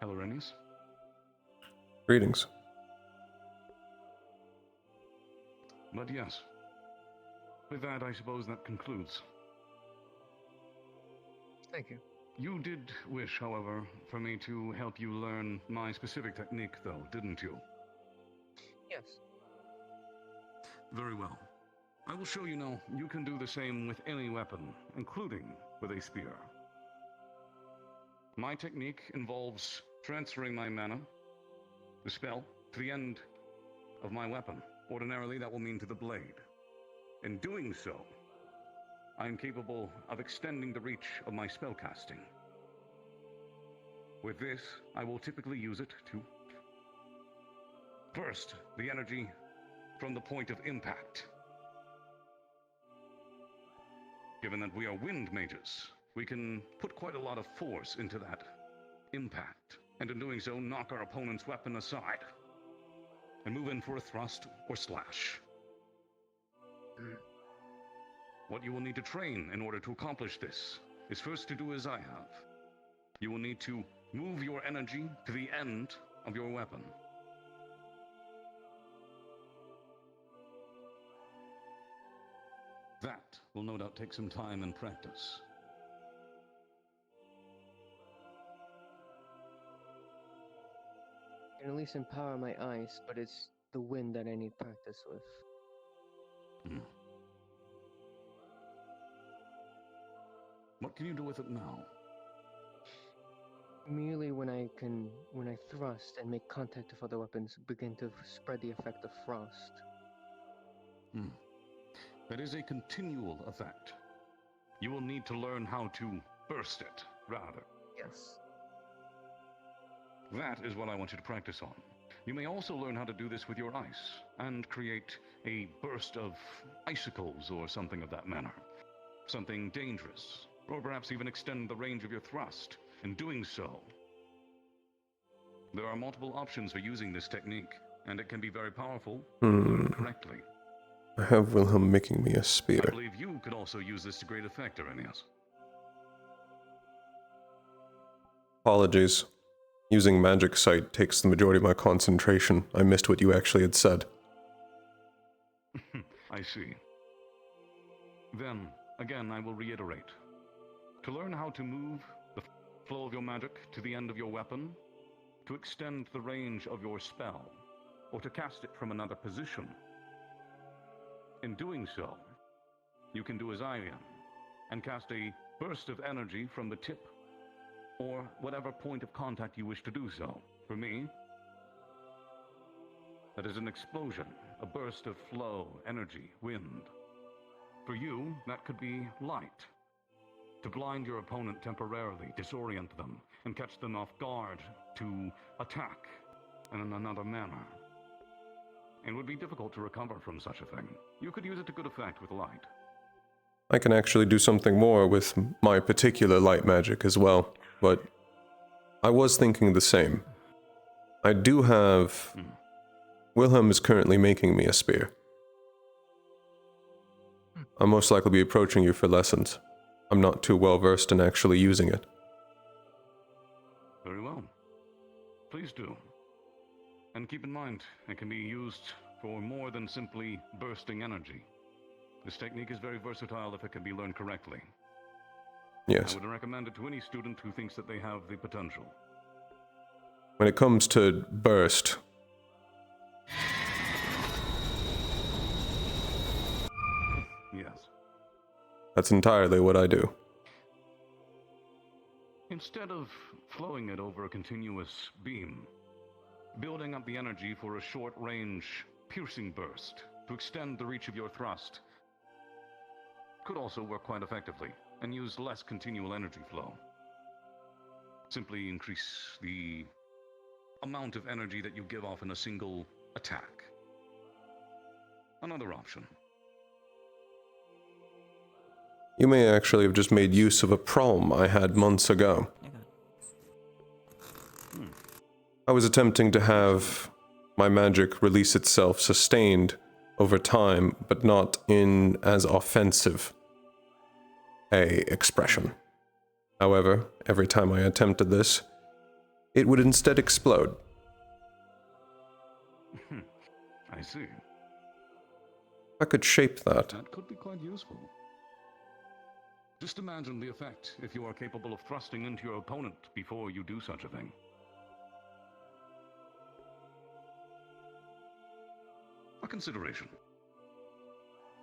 Hello, Renius. Greetings. But yes, with that, I suppose that concludes. Thank you. You did wish, however, for me to help you learn my specific technique, though, didn't you? Yes. Very well. I will show you now you can do the same with any weapon, including with a spear. My technique involves transferring my mana, the spell, to the end of my weapon. Ordinarily, that will mean to the blade. In doing so, I am capable of extending the reach of my spellcasting. With this, I will typically use it to burst the energy from the point of impact. Given that we are wind mages, we can put quite a lot of force into that impact, and in doing so, knock our opponent's weapon aside and move in for a thrust or slash. What you will need to train in order to accomplish this is first to do as I have. You will need to move your energy to the end of your weapon. That will no doubt take some time and practice. I can at least empower my ice, but it's the wind that I need practice with. What can you do with it now? Merely when I thrust and make contact with other weapons, begin to spread the effect of frost. That is a continual effect. You will need to learn how to burst it, rather. Yes. That is what I want you to practice on. You may also learn how to do this with your ice, and create a burst of icicles or something of that manner. Something dangerous, or perhaps even extend the range of your thrust. In doing so, there are multiple options for using this technique, and it can be very powerful if learned correctly. I have Wilhelm making me a I spear. believe you could also use this to great effect, Arrhenius. Apologies. Using magic sight takes the majority of my concentration. I missed what you actually had said. I see. Then, again, I will reiterate. To learn how to move the flow of your magic to the end of your weapon, to extend the range of your spell, or to cast it from another position. In doing so, you can do as I am, and cast a burst of energy from the tip, or whatever point of contact you wish to do so. For me, that is an explosion, a burst of flow, energy, wind. For you, that could be light. To blind your opponent temporarily, disorient them, and catch them off guard, to attack in another manner. It would be difficult to recover from such a thing. You could use it to good effect with light. I can actually do something more with my particular light magic as well, but I was thinking the same. I do have... Wilhelm is currently making me a spear. I'll most likely be approaching you for lessons. I'm not too well versed in actually using it. Very well. Please do. And keep in mind, it can be used for more than simply bursting energy. This technique is very versatile if it can be learned correctly. Yes. I would recommend it to any student who thinks that they have the potential. When it comes to burst, That's entirely what I do. Instead of flowing it over a continuous beam, building up the energy for a short-range piercing burst to extend the reach of your thrust could also work quite effectively and use less continual energy flow. Simply increase the amount of energy that you give off in a single attack. Another option. You may actually have just made use of a problem I had months ago. I was attempting to have my magic release itself sustained over time, but not in as offensive a expression. However, every time I attempted this, it would instead explode. I see. I could shape that. That could be quite useful. Just imagine the effect if you are capable of thrusting into your opponent before you do such a thing. A consideration.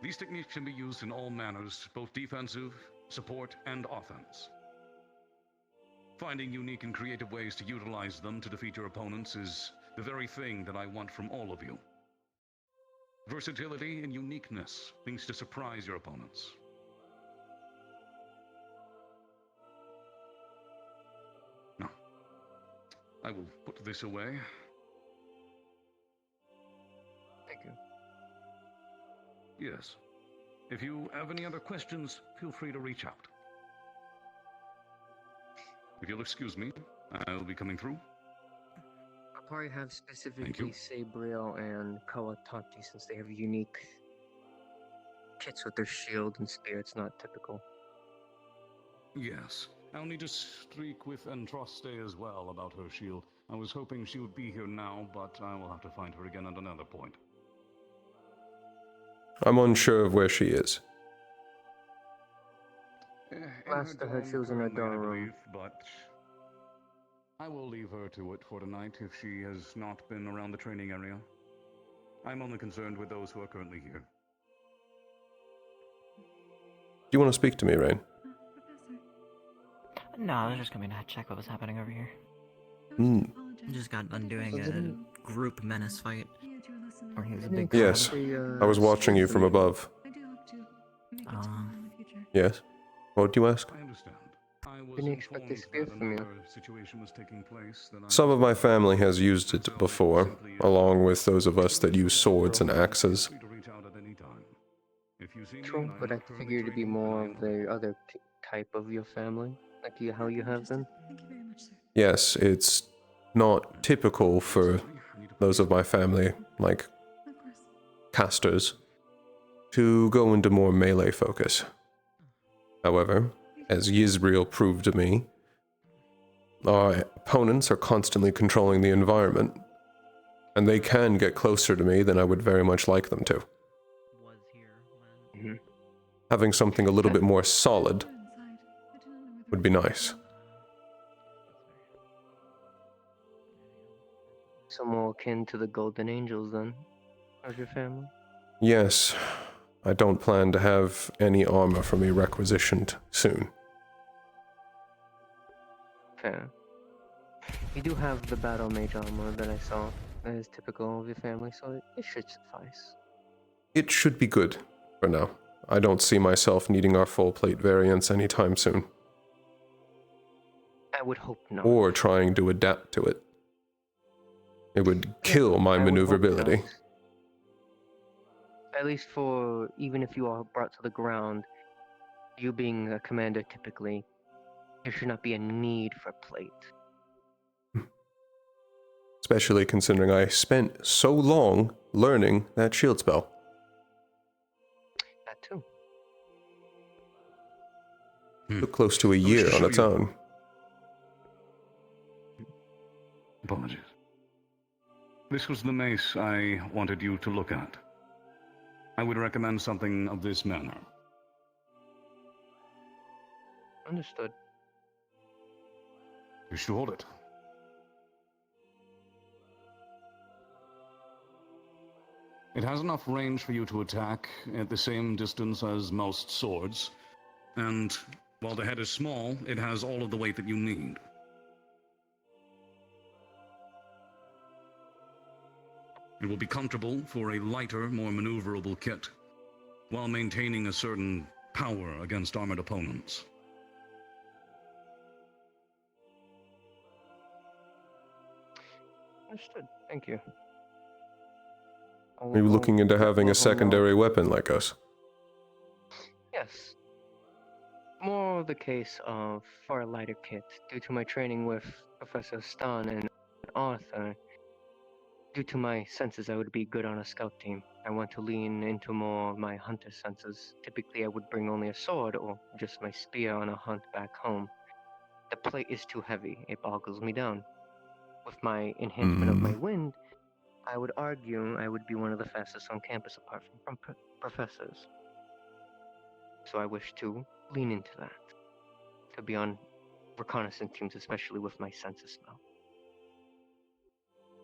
These techniques can be used in all manners, both defensive, support, and offense. Finding unique and creative ways to utilize them to defeat your opponents is the very thing that I want from all of you. Versatility and uniqueness, things to surprise your opponents. Now, I will put this away. Thank you. Yes. If you have any other questions, feel free to reach out. If you'll excuse me, I'll be coming through. I'll probably have specifically Sabriel and Kawatati since they have unique kits with their shield and spear. It's not typical. Yes. I'll need to speak with Entroste as well about her shield. I was hoping she would be here now, but I will have to find her again at another point. I'm unsure of where she is. Last I heard she was in her dorm room. But I will leave her to it for tonight if she has not been around the training area. I'm only concerned with those who are currently here. Do you want to speak to me, Rain? No, I was just coming to check what was happening over here. Just got done doing a group menace fight. Or he was a big Yes, I was watching you from above. Yes? What do you ask? I understand. I was Didn't expect a spear from you. Situation was taking place that Some of my family has used it before, along with those of us that use swords and axes. True, but I figured to be more of the other type of your family, like how you have them. Yes, it's not typical for those of my family, like casters, to go into more melee focus. However, as Yisrael proved to me, our opponents are constantly controlling the environment, and they can get closer to me than I would very much like them to. Having something a little bit more solid would be nice. So more akin to the Golden Angels, then, of your family? Yes, I don't plan to have any armor for me requisitioned soon. Fair. You do have the Battle Mage armor that I saw. That is typical of your family, so it should suffice. It should be good for now. I don't see myself needing our full plate variants anytime soon. I would hope not. Or trying to adapt to it. It would kill my maneuverability. At least for, even if you are brought to the ground, you being a commander typically, there should not be a need for plate. Especially considering I spent so long learning that shield spell. That too. Took close to a year on its own. Apologies. This was the mace I wanted you to look at. I would recommend something of this manner. Understood. You should hold it. It has enough range for you to attack at the same distance as most swords, And while the head is small, it has all of the weight that you need. It will be comfortable for a lighter, more maneuverable kit, while maintaining a certain power against armored opponents. Understood. Thank you. Are you looking into having a secondary weapon like us? Yes. More the case of for a lighter kit. Due to my training with Professor Stan and Arthur, due to my senses, I would be good on a scout team. I want to lean into more of my hunter senses. Typically, I would bring only a sword or just my spear on a hunt back home. The plate is too heavy. It boggles me down. With my enhancement of my wind, I would argue I would be one of the fastest on campus apart from professors. So I wish to lean into that. To be on reconnaissance teams, especially with my sense of smell.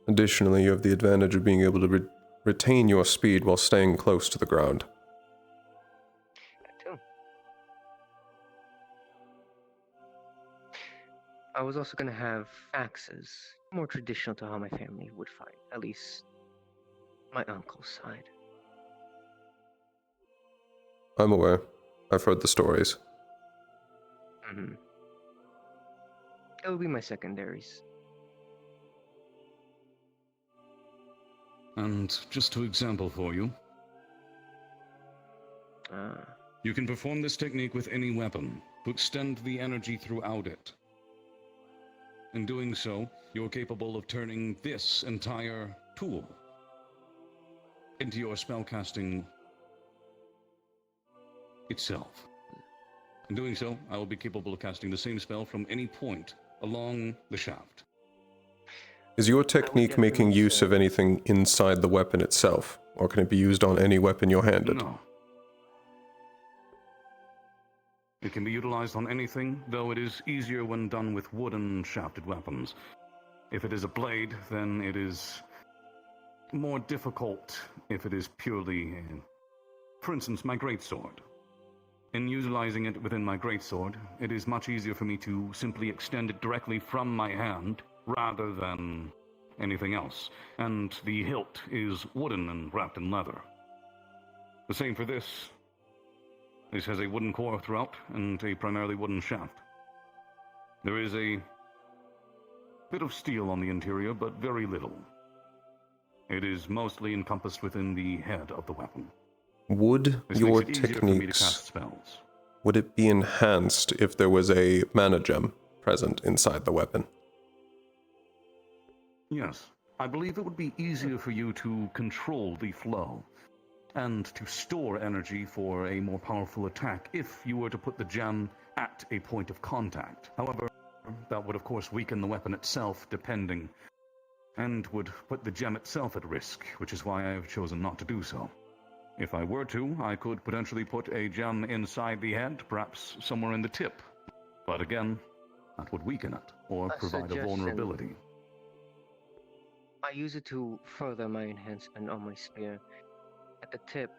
Additionally, you have the advantage of being able to retain your speed while staying close to the ground. That too. I was also going to have axes, more traditional to how my family would fight, at least my uncle's side. I'm aware. I've heard the stories. Mm-hmm. That would be my secondaries. And just to example for you, you can perform this technique with any weapon to extend the energy throughout it. In doing so, you're capable of turning this entire tool into your spellcasting itself. In doing so, I will be capable of casting the same spell from any point along the shaft. Is your technique making use of anything inside the weapon itself, or can it be used on any weapon you're handed? No. It can be utilized on anything, though it is easier when done with wooden shafted weapons. If it is a blade, then it is more difficult if it is purely, for instance, my greatsword. In utilizing it within my greatsword, it is much easier for me to simply extend it directly from my hand rather than anything else, and the hilt is wooden and wrapped in leather. The same for this. This has a wooden core throughout and a primarily wooden shaft. There is a bit of steel on the interior, but very little. It is mostly encompassed within the head of the weapon. Would This your makes it easier for me to cast techniques, spells. would it be enhanced if there was a mana gem present inside the weapon? Yes, I believe it would be easier for you to control the flow and to store energy for a more powerful attack if you were to put the gem at a point of contact. However, that would of course weaken the weapon itself depending, and would put the gem itself at risk, which is why I have chosen not to do so. If I were to, I could potentially put a gem inside the head, perhaps somewhere in the tip. But again, that would weaken it, or provide a vulnerability. I use it to further my enhancement on my spear. At the tip,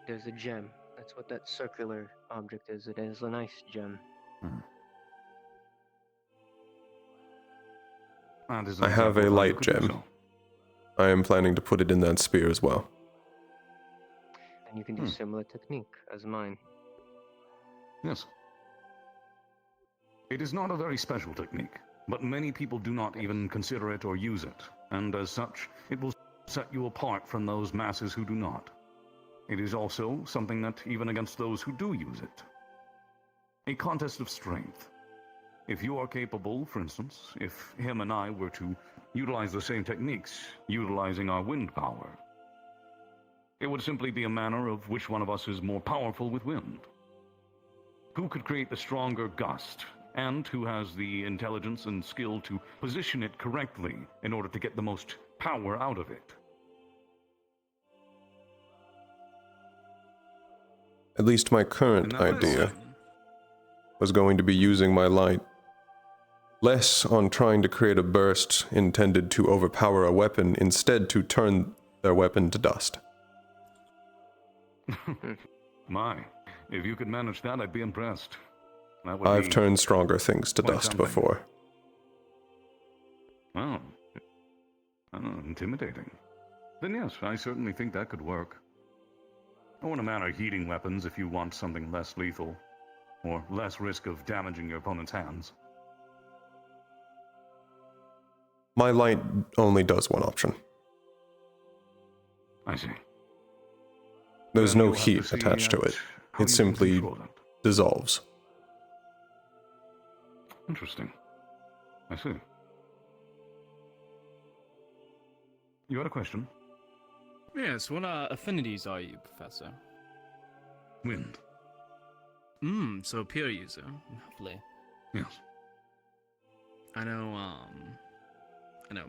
there's a gem. That's what that circular object is. It is a nice gem. I have a light gem. I am planning to put it in that spear as well. And you can do similar technique as mine. Yes. It is not a very special technique, but many people do not even consider it or use it, and as such, it will set you apart from those masses who do not. It is also something that, even against those who do use it, a contest of strength. If you are capable, for instance, if him and I were to utilize the same techniques, utilizing our wind power, it would simply be a matter of which one of us is more powerful with wind. Who could create the stronger gust, and who has the intelligence and skill to position it correctly in order to get the most power out of it. At least my current idea was going to be using my light less on trying to create a burst intended to overpower a weapon, instead to turn their weapon to dust. My, If you could manage that, I'd be impressed. That would I've be turned stronger things to quite dust something. before. Oh. Oh, intimidating. Then yes, I certainly think that could work. I want to manner heating weapons if you want something less lethal, or less risk of damaging your opponent's hands. My light only does one option. I see. There's Then no you'll have heat to see attached to at it. how It you can simply control it. dissolves. Interesting. I see. You had a question? Yes, what affinities are you, Professor? Wind. So a pure user. Lovely. Yes. I know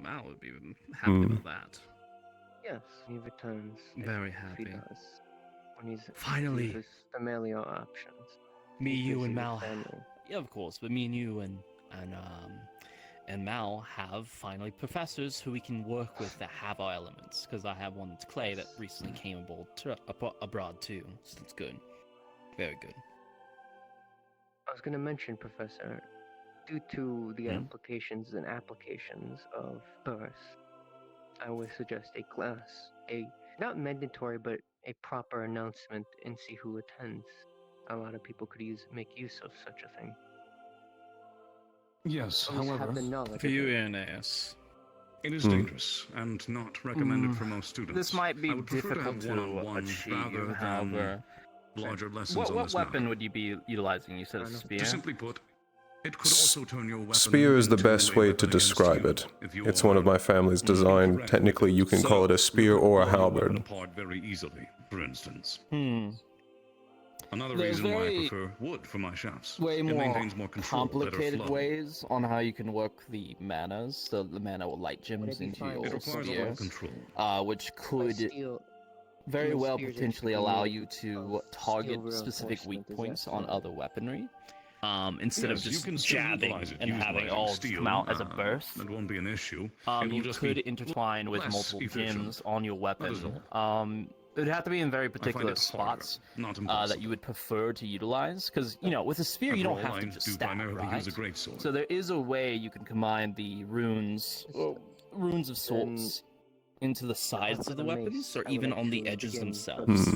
Mal would be happy about that. Yes, he returns. Very if happy. He does. When he's Finally. his familiar options. Me, He you, gives and the Mal. family. Yeah, of course, but me and you and Mal have finally professors who we can work with that have our elements. Because I have one that's clay that recently came abroad too, so that's good. Very good. I was going to mention, Professor, due to the implications and applications of birth, I would suggest a class, not mandatory, but a proper announcement and see who attends. A lot of people could make use of such a thing. Yes, At least however, have the knowledge For of you, it. Irenaeus. it is dangerous and not recommended for most students. This might be I would prefer difficult to have one-on-one achieve, rather than however. larger lessons What on this weapon matter. would you be utilizing? You said a spear? To simply put, it could also turn your weapon Spear is the into best a way weapon to against describe you it. if you It's are one of my family's design. Technically, you can call it a spear or a blow your weapon halberd. apart very easily, for instance. Another There's reason why I very- prefer wood for my shafts. Way it more maintains more control, better complicated flow. ways on how you can work the manas, so the mana will light gems into It your requires a lot spear, of control. which could very steel well spears are potentially typically allow made you to of target steel specific weak reinforcement, is points that on correct? other weaponry, instead of Yes, you just can still jabbing utilize it and having utilizing it all just steel, come out as a burst. That won't be an issue. It will You just could be intertwine with less multiple efficient. gems on your That is weapon. all. It would have to be in very find particular it harder, spots not that impossible. you would prefer to utilize, because with a spear you After don't all, have to I just do stab, primarily right? use a greatsword. So there is a way you can combine the runes of sorts into the sides of the weapons, or even on the edges themselves,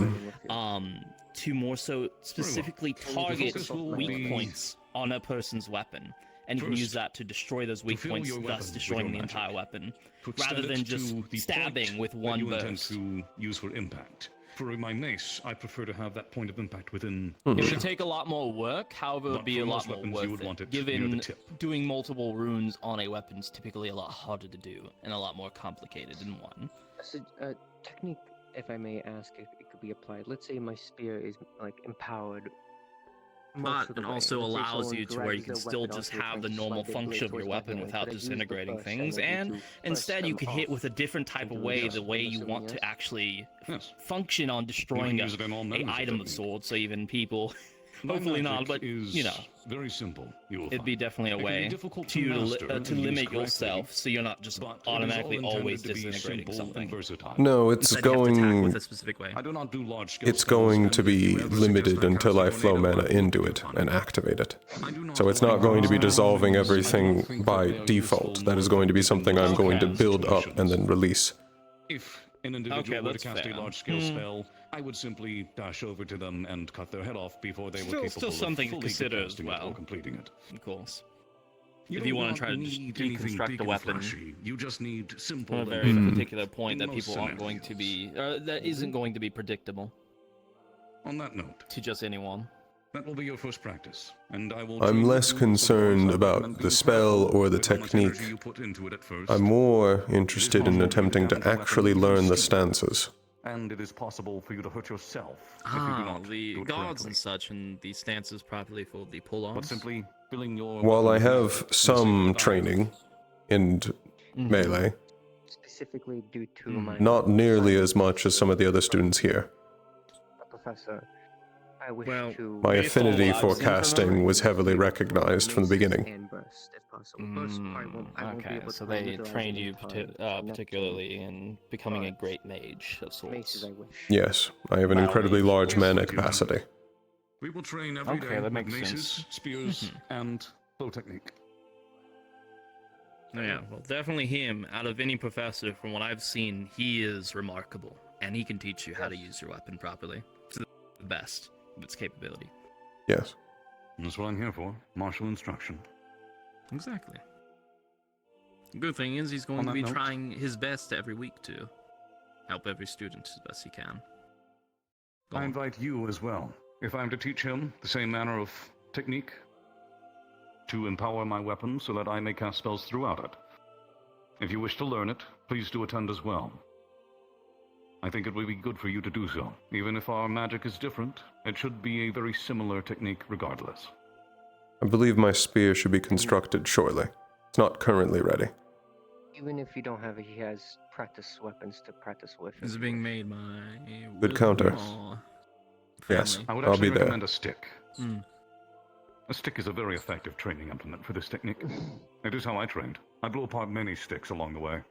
to more so specifically target This will weak be- points on a person's weapon. And you can use First, that to destroy those weak fill points, your thus weapon with destroying your the magic. entire weapon, To extend rather it than just to the stabbing point with that one you intend burst. to use for impact. For my mace, I prefer to have that point of impact within. It the would shaft. take a lot more work, however, it would But be for a lot most more weapons, worth you would want it near the given tip. doing multiple runes on a weapon is typically a lot harder to do, and a lot more complicated than one. A technique, if I may ask, if it could be applied. Let's say my spear is empowered. Most of the But it way. also Let's say allows someone you to where you drags can their still weapon just onto a have the plank, normal slide their blade function of your towards my weapon hand, without but I use the disintegrating burst things, energy and to burst instead you them can hit off. with a different type of into way, dust, the way I'm you assuming, want to yes? actually Yes. function on destroying use it in all a manners of item of technique. sorts, so even people, My hopefully not, magic but is very simple. You will it'd find. be definitely a It can be way difficult to, master and to use limit correctly, yourself, so you're not just but it is all automatically intended always to be disintegrating simple and something. versatile. No, it's Instead, you have to attack going. with a specific way. I do not do large-scale It's spells, going and to if you be ever suggest limited until I casting flow tornado, mana I will into be it upon and it. activate it. I do not So it's not like going to be large dissolving weapons. I don't everything think by that they are default. useful That is more going to be than something I'm going to in build up and then situations. release. If an individual Okay, were to that's cast fair. a large-scale spell, I would simply dash over to them and cut their head off before they were capable Still something of to fully consider as casting it well. or completing it. Of course. You If you don't want to try to need just anything deconstruct big the and weapon flashy. You just need simple from a and very effective particular point in that most people aren't going to be, that isn't going to be predictable On that note, to just anyone. that will be your first practice, and I will. I'm train less you concerned so about being the spell careful or the with how much technique. energy you put into it at first. I'm more interested in possible for you to attempting to damage a weapon actually with your learn the skill. stances. And it is possible for you to hurt yourself if you do not The do it guards correctly. and such, and the stances properly for the pull-ons. But simply filling your While I weapon have with the some same training in melee, Specifically due to my not nearly as much as some of the other students here. Professor, I wish Well, to. My Based on affinity what for I've seen from casting was heavily recognized from the beginning. And burst, if possible. Burst, I won't be Okay, able so to they utilize trained it you in time. particularly in becoming a But great mage of sorts. maces, I wish. Yes, I have an incredibly large mana capacity. We will train every day Okay, that with makes maces, sense. spears, and flow technique. Oh, yeah, well, definitely him. Out of any professor, from what I've seen, he is remarkable, and he can teach you how to use your weapon properly to the best of its capability. Yes. That's what I'm here for. Martial instruction. Exactly. The good thing is he's going On to that be note- trying his best every week to help every student as best he can. Go I on. invite you as well. If I'm to teach him the same manner of technique, to empower my weapon so that I may cast spells throughout it. If you wish to learn it, please do attend as well. I think it would be good for you to do so. Even if our magic is different, it should be a very similar technique regardless. I believe my spear should be constructed shortly. It's not currently ready. Even if you don't have it, he has practice weapons to practice with. Is it being made by Good counter. Yes, I would I'll actually be there. recommend a stick. A stick is a very effective training implement for this technique. It is how I trained. I blew apart many sticks along the way.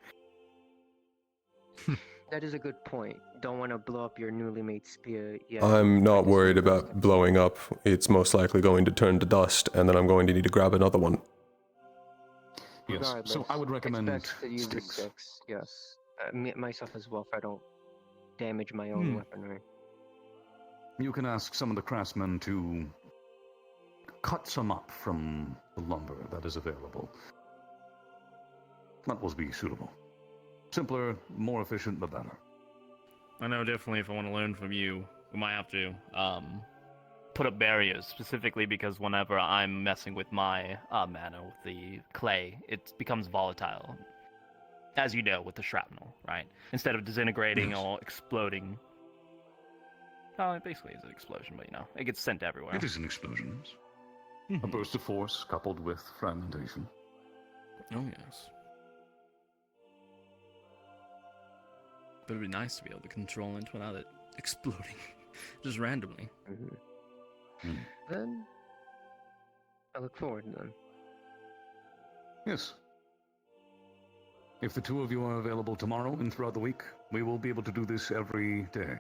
That is a good point. Don't want to blow up your newly made spear yet. I'm not worried about blowing up. It's most likely going to turn to dust, and then I'm going to need to grab another one. Yes, so Regardless, I would recommend it's best to use the sticks. sticks. Yes, myself as well, if I don't damage my own weaponry. You can ask some of the craftsmen to cut some up from the lumber that is available. That will be suitable. Simpler, more efficient, the better. I know definitely if I want to learn from you, we might have to put up barriers, specifically because whenever I'm messing with my mana with the clay, it becomes volatile. As you know, with the shrapnel, right? Instead of disintegrating or exploding. Oh, it basically is an explosion, but you know, it gets sent everywhere. It is an explosion. A burst of force coupled with fragmentation. Oh, yes. But it'd be nice to be able to control it without it exploding just randomly. Then, I look forward then. Yes. If the two of you are available tomorrow and throughout the week, we will be able to do this every day.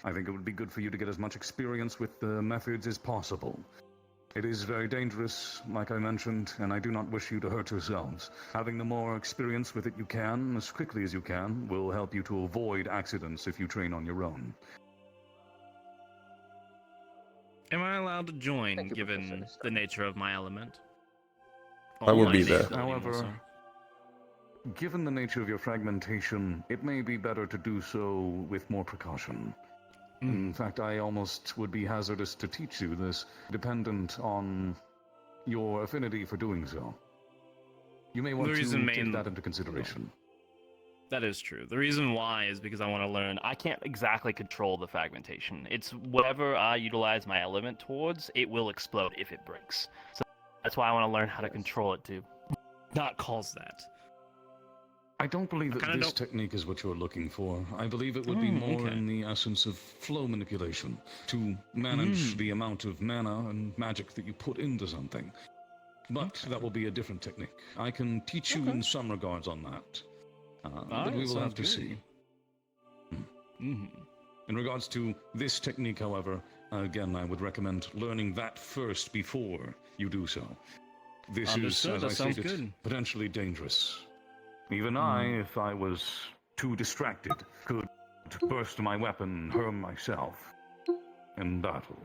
I think it would be good for you to get as much experience with the methods as possible. It is very dangerous, like I mentioned, and I do not wish you to hurt yourselves. Having the more experience with it you can, as quickly as you can, will help you to avoid accidents if you train on your own. Am I allowed to join, given the nature of my element? I will be there. However, given the nature of your fragmentation, it may be better to do so with more precaution. In fact, I almost would be hazardous to teach you this, dependent on your affinity for doing so. You may want to take that into consideration. That is true. The reason why is because I want to learn. I can't exactly control the fragmentation. It's whatever I utilize my element towards, it will explode if it breaks. So that's why I want to learn how to control it to not cause that. I don't believe that this technique is what you're looking for. I believe it would be more in the essence of flow manipulation, to manage the amount of mana and magic that you put into something. But that will be a different technique. I can teach you in some regards on that. But we will have to see. In regards to this technique, however, again, I would recommend learning that first before you do so. This is, as I stated, potentially dangerous. Even I, if I was too distracted, could burst my weapon and harm myself in battle.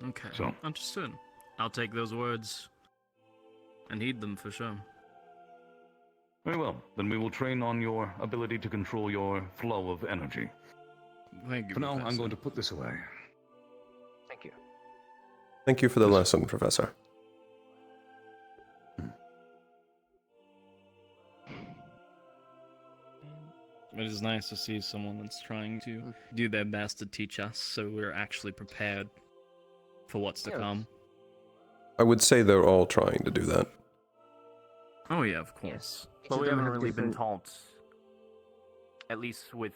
Okay. So. Understood. I'll take those words and heed them for sure. Very well. Then we will train on your ability to control your flow of energy. Thank you, For now, Professor. I'm going to put this away. Thank you. Thank you for the lesson, Professor. It is nice to see someone that's trying to do their best to teach us, so we're actually prepared for what's to come. I would say they're all trying to do that. Oh yeah, of course. But we haven't really been taught, at least with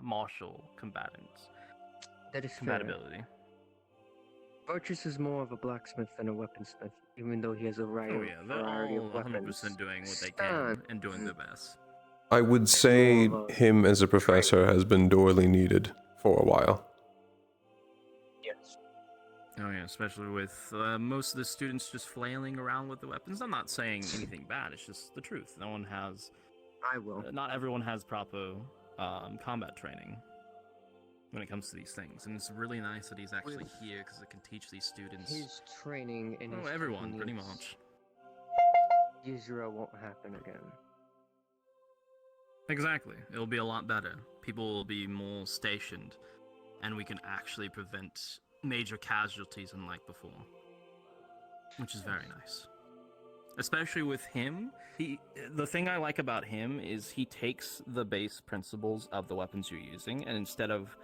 martial combatants. That is fair. Compatibility. Archers is more of a blacksmith than a weaponsmith, even though he has a variety They're all of weapons. 100% doing what they can and doing their best. I would say him as a professor has been sorely needed for a while. Yes. Oh yeah, especially with most of the students just flailing around with the weapons. I'm not saying anything bad. It's just the truth. No one has. I will. Not everyone has proper combat training when it comes to these things, and it's really nice that he's actually here because it can teach these students. His training and his everyone pretty techniques, much. Yuzuru won't happen again. Exactly. It'll be a lot better. People will be more stationed, and we can actually prevent major casualties unlike before, which is very nice. Especially with him, the thing I like about him is he takes the base principles of the weapons you're using, and instead of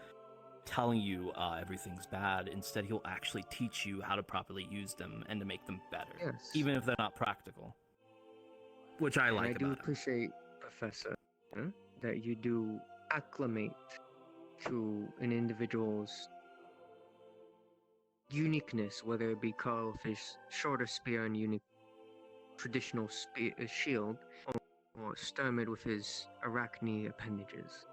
telling you everything's bad, instead he'll actually teach you how to properly use them and to make them better, even if they're not practical. Which I like I do about him. appreciate, Professor, that you do acclimate to an individual's uniqueness, whether it be Carl with his shorter spear and unique traditional shield, or Sturmid with his arachne appendages.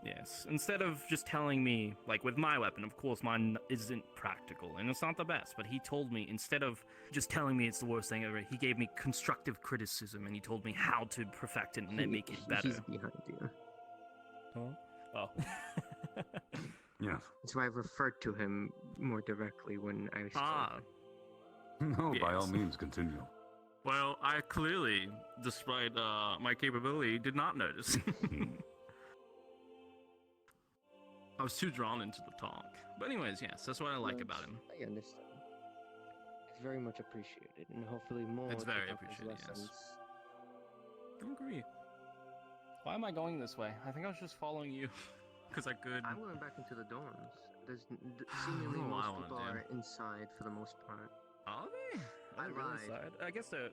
Yes, instead of just telling me, like with my weapon, of course mine isn't practical, and it's not the best, but he told me, instead of just telling me it's the worst thing ever, he gave me constructive criticism, and he told me how to perfect it and then make it better. He's behind you. Oh. Yes. That's why I referred to him more directly when I spoke. Ah. No, by all Yes. means, continue. Well, I clearly, despite my capability, did not notice. I was too drawn into the talk. But anyways, yes, that's what I like about him. I understand. It's very much appreciated, and hopefully more. It's very pick up his appreciated, yes. lessons. I agree. Why am I going this way? I think I was just following you. Because I could. I'm going back into the dorms. There's I seemingly don't know what I most wanna people do. are inside for the most part. Are they? Are they really lied. inside? I guess they're.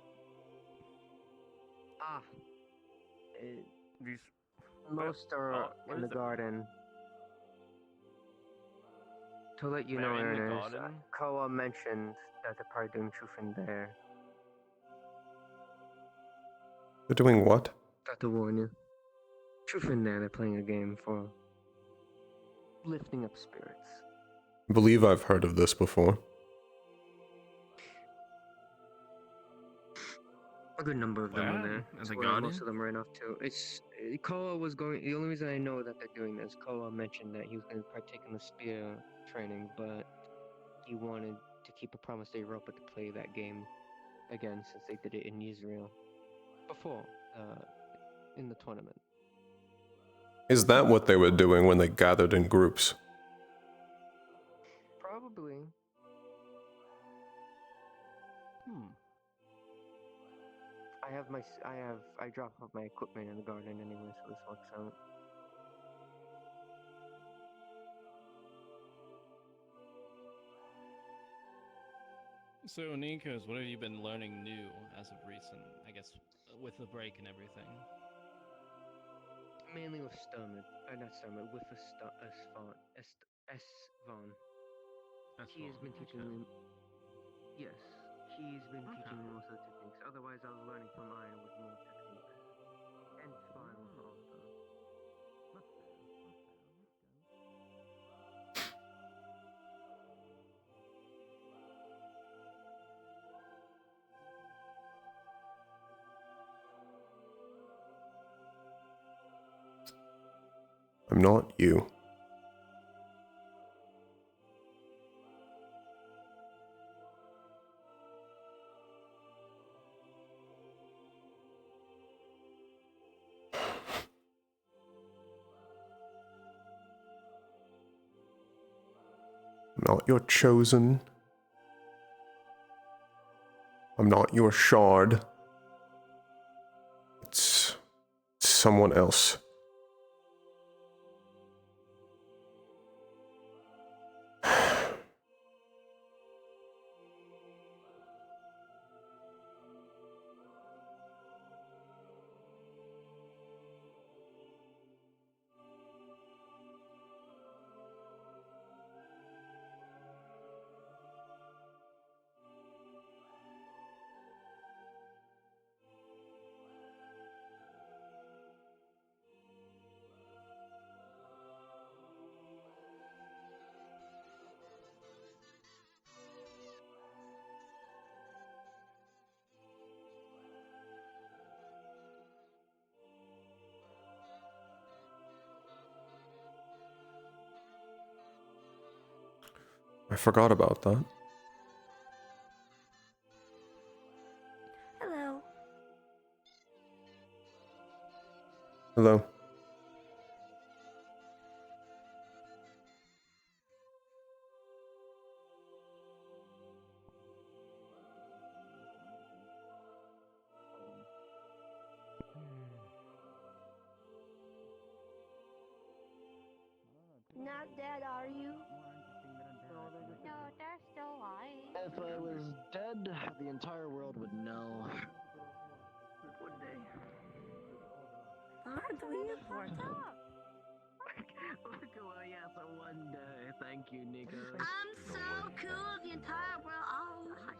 Most are where in is the it? garden. To let you They're know, in the Ernest, garden? Koa mentioned that they're probably doing truth in there. They're doing what? Got to warn you. Truth in there, they're playing a game for lifting up spirits. I believe I've heard of this before. A good number of them are Where? there. In That's the where garden? most of them ran off to. It's Koa was going. The only reason I know that they're doing this, Koa mentioned that he was going to partake in the spear training, but he wanted to keep a promise they wrote up to play that game again since they did it in Israel before in the tournament. Is that what they were doing when they gathered in groups? Probably. I drop off my equipment in the garden anyway, so this works out. So, Nikos, what have you been learning new as of recent? I guess with the break and everything. Mainly with Sturmid. Not Sturmid, with Esvon. He has been teaching me. Yes, he's been teaching me most of the techniques. Otherwise, I was learning from Iron with more techniques. And Spawn also. I'm not you. I'm not your chosen. I'm not your shard. It's someone else. I forgot about that. Hello. Hello. Not dead, are you? No, they're still alive. If I was dead, the entire world would know. Would they? Hardly. What's up? Well, yeah, so one day. Thank you, Nico. I'm so cool, the entire world. Oh, Out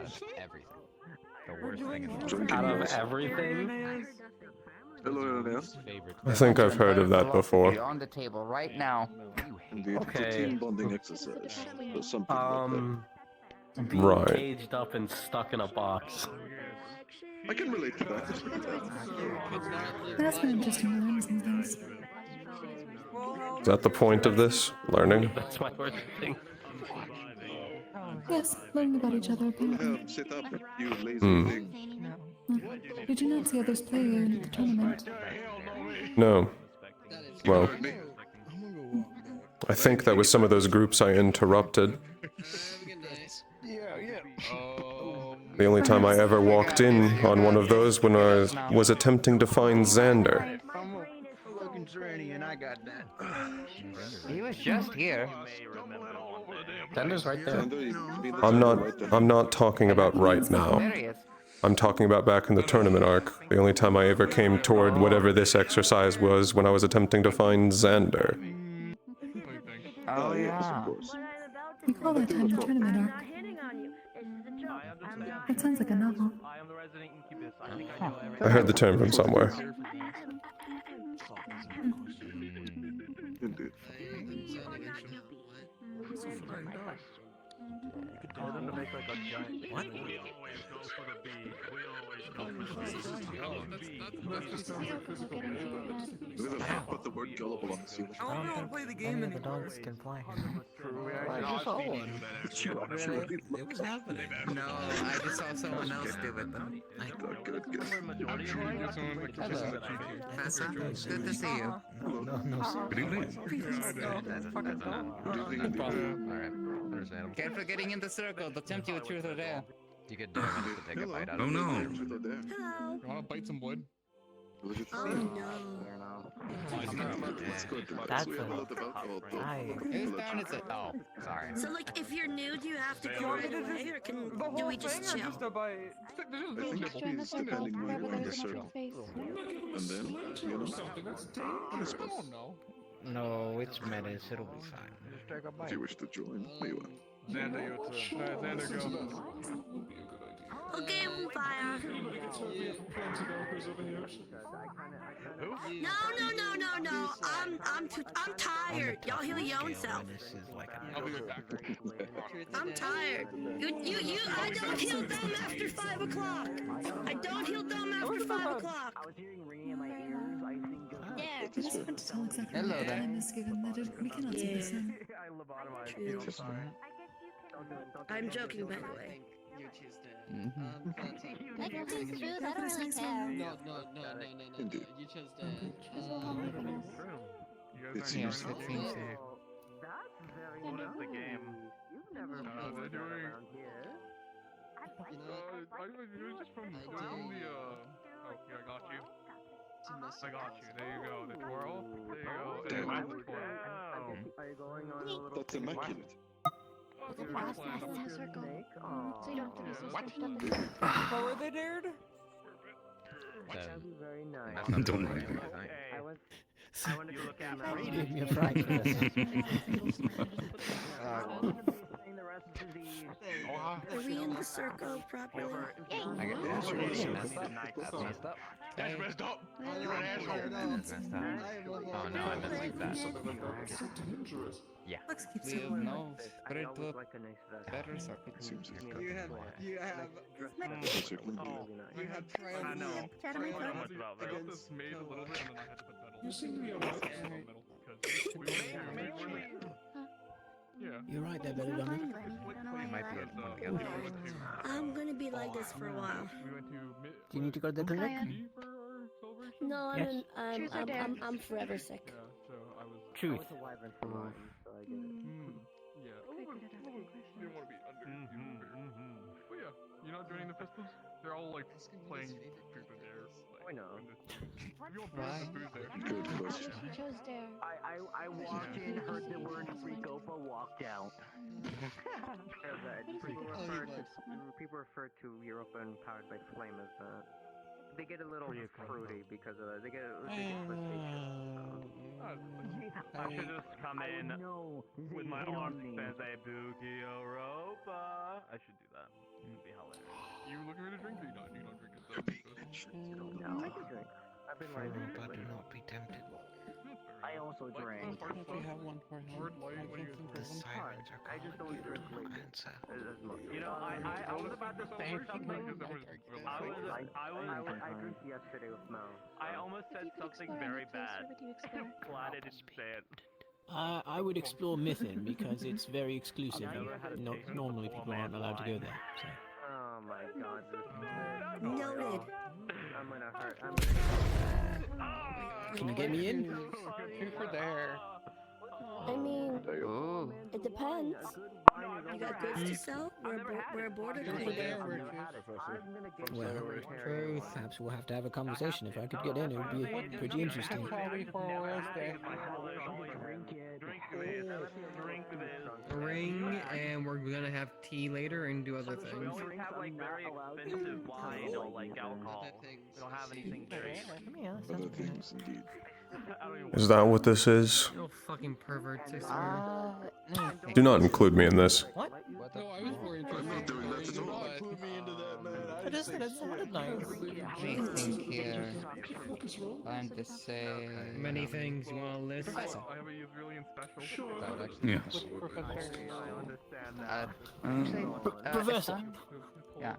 of everything. The worst thing in the world. Out of everything? Hello, Favorite. I think I've heard of that before. On the table right now. Indeed, it's a team bonding exercise. Or something Being Right. caged up and stuck in a box. I can relate to that. But that's been interesting to learn some things. Is that the point of this? Learning? That's my worst thing. Yes, learning about each other apparently. Sit up, you lazy Hmm. thing. Did you not see others play in the tournament? No. Well, I think that was some of those groups I interrupted. The only time I ever walked in on one of those when I was attempting to find Xander. He was just here. Xander's right there. I'm not talking about right now. There he is. I'm talking about back in the tournament arc. The only time I ever came toward whatever this exercise was when I was attempting to find Xander. Oh yeah. You call that time the tournament arc? That sounds like a novel. I heard the term from somewhere. Indeed. What? Who the fuck put the word gullible on the ceiling? I don't play the game The dogs can fly. It was happening. No, I just saw someone else do it though. Good. Hello. Professor, good to see you. No, sir. Good evening. No problem. Alright, understandable. Careful getting in the circle. They'll tempt you with truth or dare. You could dare him to take a bite out Oh of no. it. Hello. Wanna bite some wood? Oh no. Let's go do That's this. We have a lot of alcohol. Whose turn is it? Oh, sorry. So, like, if you're new, do you have to go right away, or do we just chill? I think it's depending on the circle. And then, you know, I suppose. No, it's menace. It'll be fine. If you wish to join, we will. Xander, your turn. Xander, go. Okay, I'm on fire. No. I'm tired. Y'all heal your own self. I'll be right back. I'm tired. I don't heal them after 5 o'clock. I don't heal them after 5 o'clock. It is hard to tell exactly Hello what there. time is given that we cannot see the sun. I'm joking, by the way. I can choose to do that. I don't really care. Indeed. You chose to. It seems so. What is the game? They're doing. You're just from the. Oh, yeah, I got you. I got you. There you go. The twirl. There you go. Damn. And the twirl. That's immaculate. The boss has a circle, so you don't have to be so stitched up in What were they dared? Very nice. Don't worry. You look at Give me a fry for this. Are we in the circle properly? I get That's messed up. That's messed up. You're an asshole. That's messed up. Oh no, I meant like that. Yeah. We have no spiritual better circle. Seems like You have You have I know. Chat on my phone. I built this maze a little bit and then I had to put metal. You seem to be on the middle because Yeah. You're right there, Belladonna. I'm gonna be like this for a while. We went to Do you need to go to the clinic? No, Yes. I'm forever sick. Yeah, so I was. Truth. Yeah, a little bit. Didn't want to be under. But yeah, you're not joining the festivals? They're all like playing truth or dare. Like, I know. We all joined the booth there. Good question. She chose dare. I walked in, heard the word freak opa, walked out. People refer to Europa and Powered by Flame as they get a little fruity because of that. They get I should just come in with my arms extended and say Bookie Europa. I should do that. It would be hilarious. You looking for a drink or you don't drink it? No, I can drink. I've been like Europa, do not be tempted. I also drank. We have one for him. The sirens are I just calling don't drink you. late. Answer. You know, I was about to say something. I drank yesterday with Mel. I almost said something very bad. Glad I didn't say it. I would explore Mythin because it's very exclusive. Not normally people aren't allowed to go there. So. Oh my god. Noted. I'm gonna hurt. Can you get me in? Two for there. I mean, it depends. You got goods to sell? We're a border country. Well, true. Perhaps we'll have to have a conversation. If I could get in, it would be pretty interesting. Ring, and we're gonna have tea later and do other things. We have like very expensive wine or like alcohol. We don't have anything very. Other things, indeed. Is that what this is? You fucking perverts, I swear. Do not include me in this. What? No, I was more interested. I'm not doing that at all. Put me into that, man. I just said it sounded nice. Anything here? I'm just say Many things you want to list. I have a Israeli special. Yes. Professor. Yeah.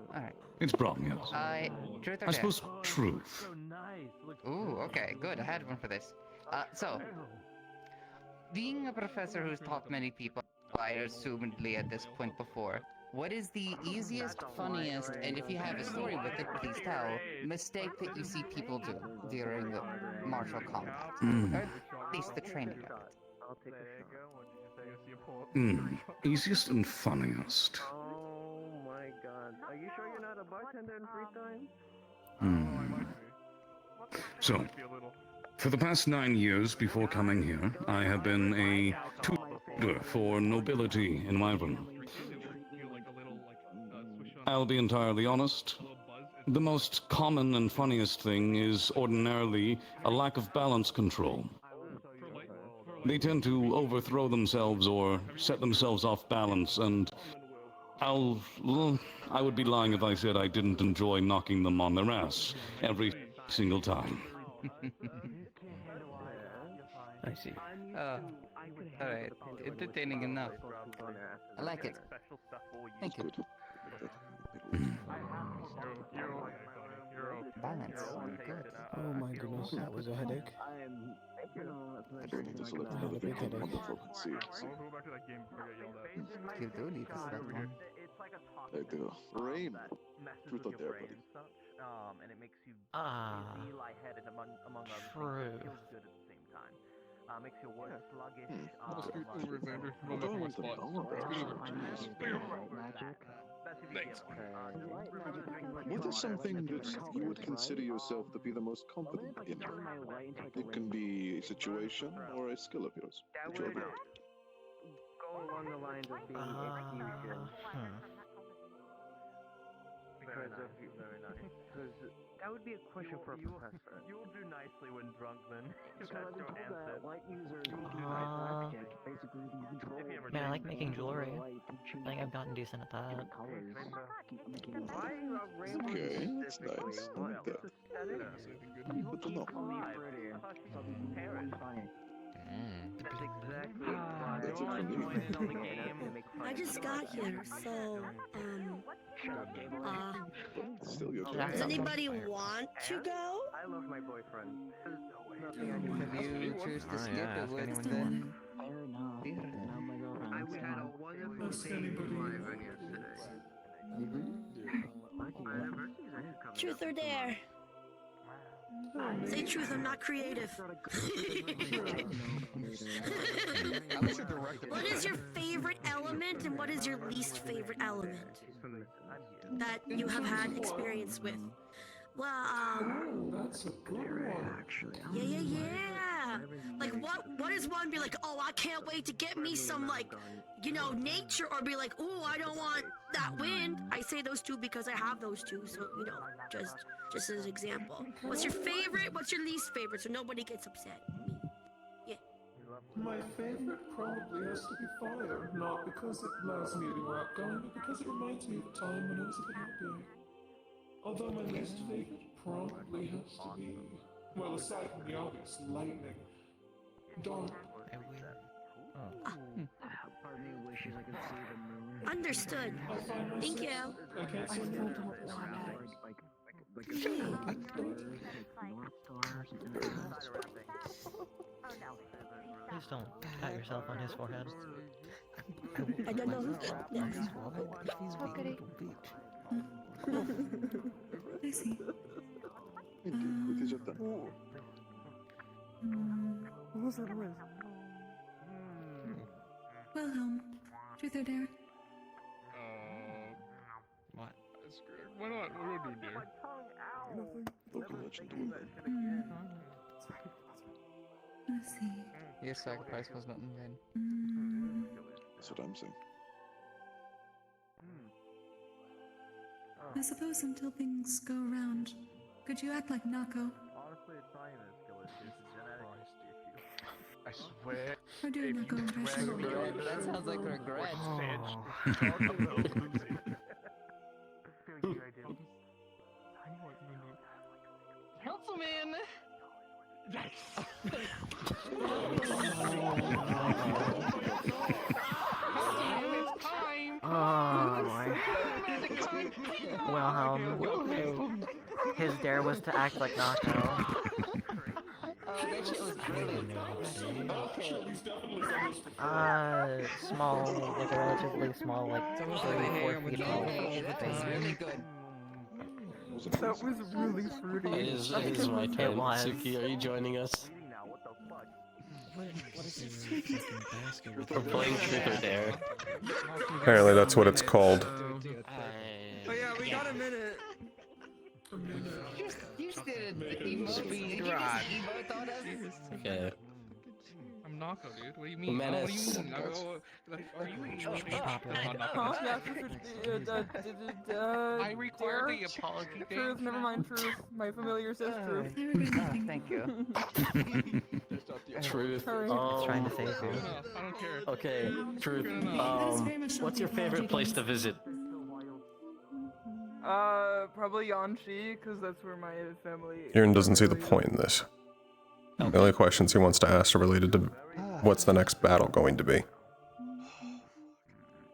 Alright. It's wrong, yes. Truth or I dare? suppose truth. Ooh, okay, good. I had one for this. So, being a professor who's taught many people, I assumedly at this point before, what is the easiest, funniest, and if you have a story with it, please tell, mistake that you see people do during the martial combat? Or at least the training of it. Easiest and funniest. Oh my god. Are you sure you're not a bartender in free time? So, for the past 9 years before coming here, I have been a tutor for nobility in Wyvern. I'll be entirely honest. The most common and funniest thing is ordinarily a lack of balance control. They tend to overthrow themselves or set themselves off balance, and I would be lying if I said I didn't enjoy knocking them on their ass every single time. I see. Alright. Entertaining enough. I like it. Thank you. Balance. Good. Oh my goodness, that was a headache. I don't need to select I had a big headache. You do need to select one. I do. Rain. Truth or dare, buddy. And it makes you easy, lightheaded among other things. It feels good at the same time. Makes your work sluggish. Thanks. What is something that you would consider yourself to be the most confident in? It can be a situation or a skill of yours. Whichever. Go along the lines of being execution. Because of you, very nice. Because that would be a question for a professor. You'll do nicely when drunk, then. If that's your answer. Light users basically control. Man, I like making jewelry. I think I've gotten decent at that. Okay, that's nice. I like that. Good to know. That's it for me. I just got here, so Still your does anybody want to go? I love my boyfriend. you choose to skip it would then be her turn. We had a wonderful day live on yesterday. Truth or dare? Say truth, I'm not creative. What is your favorite element and what is your least favorite element that you have had experience with? Well, that's a good one, actually. Yeah. Like, what does one be like, oh, I can't wait to get me some, like, you know, nature, or be like, oh, I don't want that wind. I say those two because I have those two, so, you know, just as an example. What's your favorite? What's your least favorite? So nobody gets upset. Me. Yeah. My favorite probably has to be fire, not because it allows me to rock going, but because it reminds me of a time when I was a bit happier. Although my least favorite probably has to be, well, aside from the obvious, lightning. Dark. Part of me wishes I could see the moon. Understood. Thank you. I can't see Please don't pat yourself on his forehead. I don't know who's next. I see. What was that noise? Well, truth or dare? What? Why not? We'll do dare. Local legend doing that. Let's see. Your sacrifice was not in vain. That's what I'm saying. I suppose until things go around, could you act like Nako? Honestly, it's not even a skill issue, it's a genetic issue. I swear. Or do a Nako impression? That sounds like regret. Councilman! Oh my. Well, his dare was to act like Nako. Oh, that shit was brilliant. Small, like a relatively small, like 34 feet tall. That's really good. That was really fruity. It is my turn. Suki, are you joining us? What is this fucking basket? We're playing Truth or Dare. Apparently that's what it's called. Oh yeah, we got a minute. You just did an emote drop. Okay. I'm Nako, dude. What do you mean? Menace. What do you mean? Are you I require the apology. Truth, never mind truth. My familiar says truth. Thank you. Truth. Trying to save you. I don't care. Okay, Truth. What's your favorite place to visit? Probably Yanshi, because that's where my family. Aaron doesn't see the point in this. The only questions he wants to ask are related to what's the next battle going to be.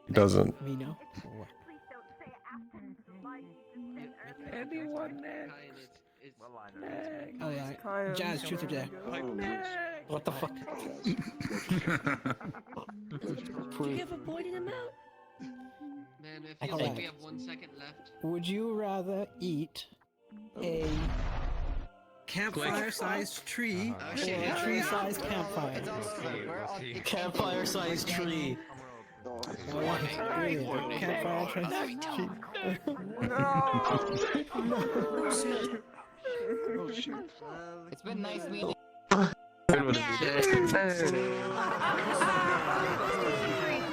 He doesn't. Me know. Anyone next? Oh yeah, Jazz, Truth or Dare. What the fuck? Do you have a point in the mouth? Man, it feels like we have 1 second left. Would you rather eat a campfire-sized tree or a tree-sized campfire? Campfire-sized tree. Campfire-sized tree. It's been nice meeting.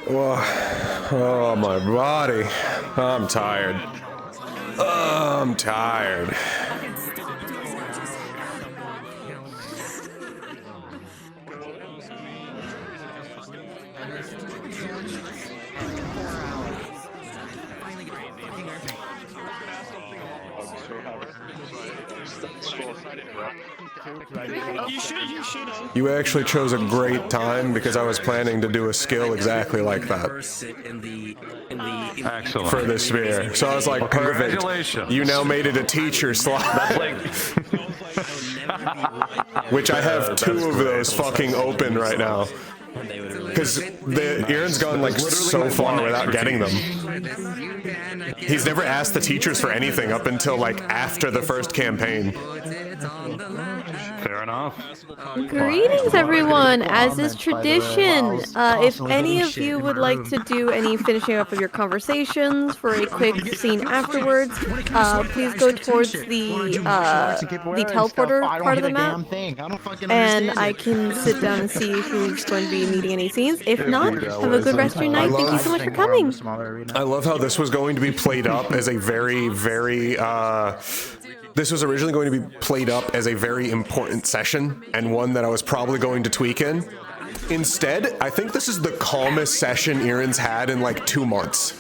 Oh, my body. I'm tired. I'm tired. You should have. You actually chose a great time because I was planning to do a skill exactly like that. Excellent. For this sphere. So I was like, Well, perfect. congratulations. You now made it a teacher slot. That's like Which I have two of those fucking open right now. Because Aaron's gone like so far without getting them. He's never asked the teachers for anything up until like after the first campaign. Fair enough. Greetings, everyone! As is tradition, if any of you would like to do any finishing up of your conversations for a quick scene afterwards, please go towards the teleporter part of the map, and I can sit down and see who's going to be meeting any scenes. If not, have a good rest of your night. Thank you so much for coming. I love how this was going to be played up as a very, very, this was originally going to be played up as a very important session and one that I was probably going to tweak in. Instead, I think this is the calmest session Aaron's had in like 2 months.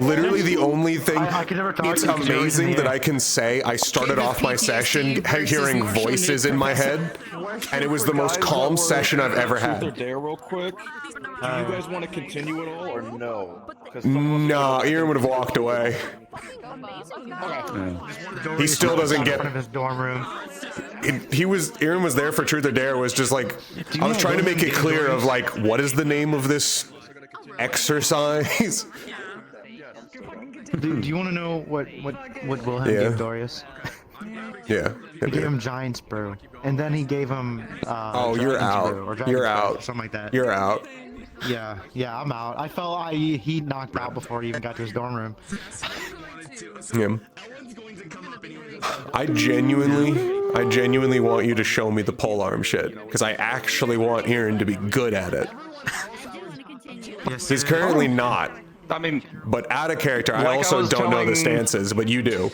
Literally the only thing, it's amazing that I can say I started off my session hearing voices in my head, and it was the most calm session I've ever had. There real quick. Do you guys want to continue at all or no? Nah, Aaron would have walked away. He still doesn't get his dorm room. Aaron was there for Truth or Dare, was just like, I was trying to make it clear of like, what is the name of this exercise? Do you want to know what Wilhelm gave Dorius? Yeah. He gave him Giant's Brew, and then he gave him oh, you're out. You're out. Or something like that. You're out. Yeah, I'm out. I felt he knocked out before he even got to his dorm room. Yeah. I genuinely want you to show me the polearm shit, because I actually want Aaron to be good at it. He's currently not. I mean, but out of character, like I also don't know the stances, but you do.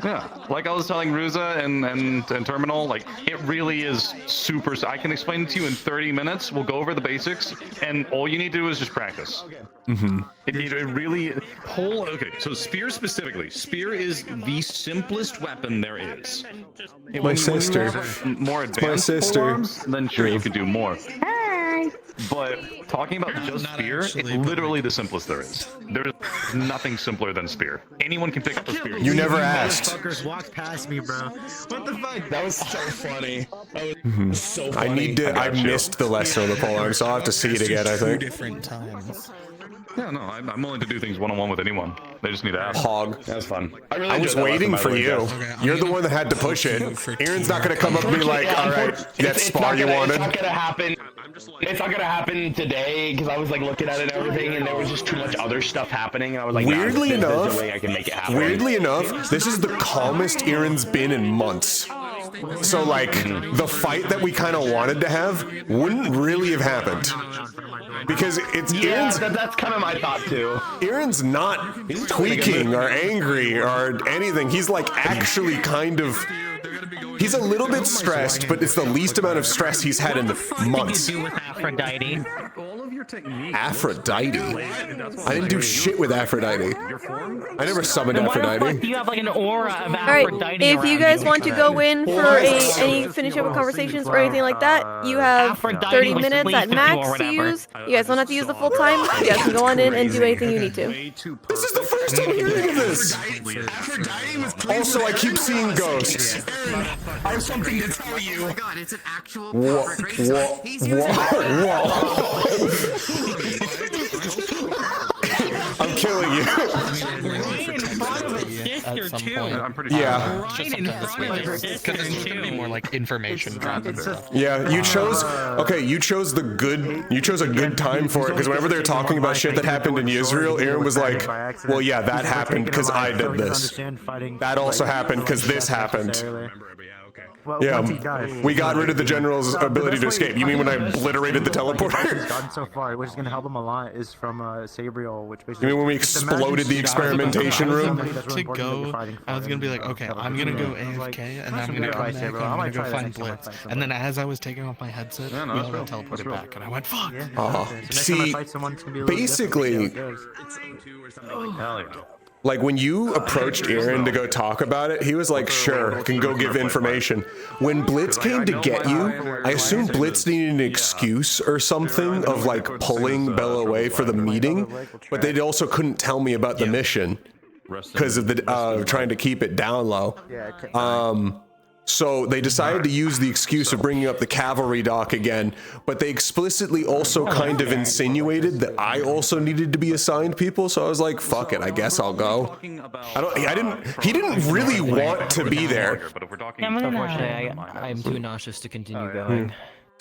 Yeah, like I was telling Ruza and Terminal, like, it really is super. I can explain it to you in 30 minutes. We'll go over the basics, and all you need to do is just practice. Mm-hmm. It really okay, so spear specifically. Spear is the simplest weapon there is. My sister. More advanced polearms, then sure you can do more. But talking about just spear, it's literally the simplest there is. There's nothing simpler than spear. Anyone can pick up a spear. You never asked. Motherfuckers walked past me, bro. What the fuck? That was so funny. That was so funny. I missed the lesson of the polearm, so I'll have to see it again, I think. Different times. Yeah, no, I'm willing to do things one-on-one with anyone. They just need to ask. Hog. That's fun. I was waiting for you. You're the one that had to push it. Aaron's not going to come up and be like, all right, that spar you wanted. It's not going to happen. It's not gonna happen today because I was like looking at it and everything, and there was just too much other stuff happening. And I was like, weirdly enough, there's no way I can make it happen. Weirdly enough, this is the calmest Aaron's been in months. So like, the fight that we kind of wanted to have wouldn't really have happened. Because it's Aaron's, that's kind of my thought too. Aaron's not tweaking or angry or anything. He's like actually kind of. He's a little bit stressed, but it's the least amount of stress he's had in months. Do with Aphrodite. Aphrodite? I didn't do shit with Aphrodite. I never summoned Aphrodite. You have like an aura of Alright, Aphrodite. if you guys want to go in for any finish up conversations or anything like that, you have 30 minutes at max to use. You guys don't have to use the full time. You guys can go on in and do anything you need to. This is the first time hearing of this. Also, I keep seeing ghosts. I have something to tell you. Oh my god, it's an actual I'm killing you. I'm pretty sure. Yeah. It's gonna be more like information drop. Yeah, you chose. Okay, you chose the good. You chose a good time for it because whenever they're talking about shit that happened in Israel, Aaron was like, "Well, yeah, that happened because I did this. That also happened because this happened." Yeah, we got rid of the general's ability to escape. You mean when I obliterated the teleporter? Gotten so far, which is going to help him a lot, is from Sabriel, which basically. You mean when we exploded the experimentation room? To go, I was gonna be like, okay, I'm gonna go AFK, and I'm gonna come back, I'm gonna go find Blitz. And then as I was taking off my headset, we all got teleported back, and I went, fuck! See, basically, like when you approached Aaron to go talk about it, he was like, sure, can go give information. When Blitz came to get you, I assumed Blitz needed an excuse or something of like pulling Bella away for the meeting, but they also couldn't tell me about the mission. because of the trying to keep it down low. So they decided to use the excuse of bringing up the cavalry dock again, but they explicitly also kind of insinuated that I also needed to be assigned people. So I was like, fuck it, I guess I'll go. He didn't really want to be there. Unfortunately, I'm too nauseous to continue going.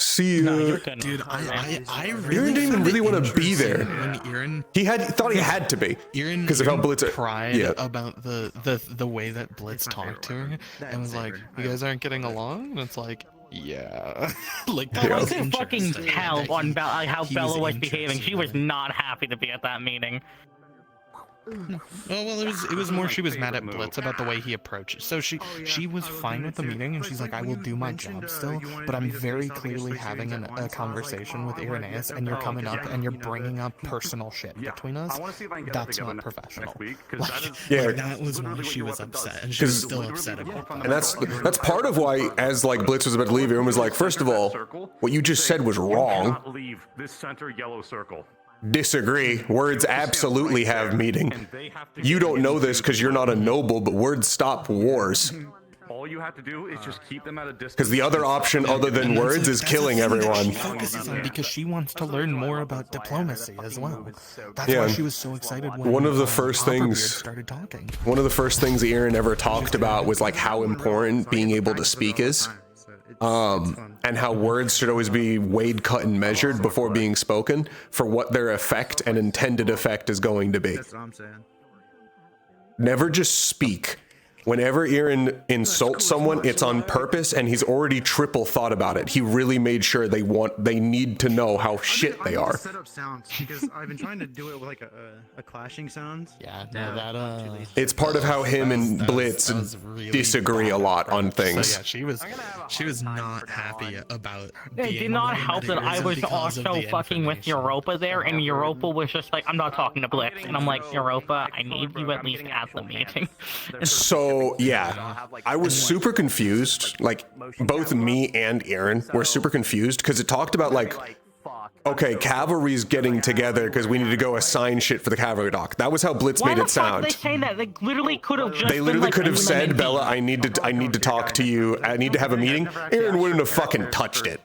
See you. No, dude, I really Aaron didn't even really want to be there. When Aaron thought he had to be because of how Blitz cried about the way that Blitz talked to her and was like, "You guys aren't getting along," and it's like, yeah, like that I was could fucking tell on how Bella was behaving. She was interested. not happy to be at that meeting. Oh well, it was more she was mad at Blitz about the way he approached it. So she was fine with the meeting, and she's like, I will do my job still, but I'm very clearly having a conversation with Irenaeus, and you're coming up and you're bringing up personal shit between us. That's not professional. Like that was why she was upset, and she was still upset about that. And that's part of why, as like Blitz was about to leave, Aaron was like, first of all, what you just said was wrong. Leave this center yellow circle. Disagree. Words absolutely have meaning. You don't know this because you're not a noble, but words stop wars. All you have to do is just keep them at a distance. Because the other option other than words is killing everyone. She focuses on because she wants to learn more about diplomacy as well. That's why she was so excited when one of the first things started talking. One of the first things Aaron ever talked about was like how important being able to speak is. And how words should always be weighed, cut, and measured before being spoken for what their effect and intended effect is going to be. That's what I'm saying. Never just speak. Whenever Aaron insults someone, it's on purpose, and he's already triple thought about it. He really made sure they need to know how shit they are. Set up sounds because I've been trying to do it with like a clashing sound. Yeah, no, that It's part of how him and Blitz disagree a lot on things. So yeah, she was not happy about. It did not help that I was also fucking with Europa there, and Europa was just like, I'm not talking to Blitz, and I'm like, Europa, I need you at least at the meeting. So yeah, I was super confused. Like both me and Aaron were super confused because it talked about like, okay, cavalry's getting together because we need to go assign shit for the cavalry dock. That was how Blitz made it sound. Why the fuck they say that? They literally could have just. They literally could have said, Bella, I need to talk to you. I need to have a meeting. Aaron wouldn't have fucking touched it.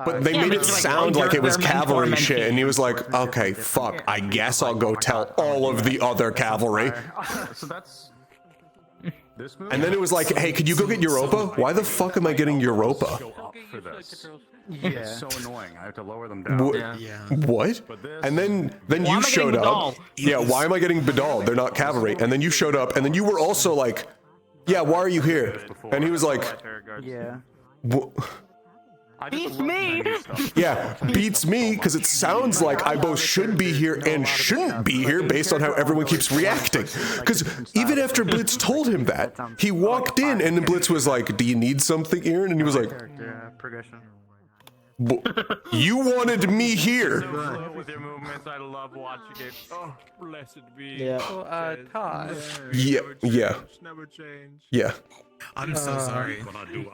But they made it sound like it was cavalry shit, and he was like, okay, fuck, I guess I'll go tell all of the other cavalry. So that's this move. And then it was like, hey, could you go get Europa? Why the fuck am I getting Europa? For this. Yeah. It's so annoying. I have to lower them down. What? And then you showed up. Yeah, why am I getting Badal? They're not cavalry. And then you showed up, and then you were also like, yeah, why are you here? And he was like, yeah. Beats me! Yeah, beats me because it sounds like I both should be here and shouldn't be here based on how everyone keeps reacting. Because even after Blitz told him that, he walked in and then Blitz was like, do you need something, Aaron? And he was like, progression. You wanted me here. With your movements, I love watching it. Oh, blessed be. Yeah. Todd. Yeah. Never change. Yeah. I'm so sorry.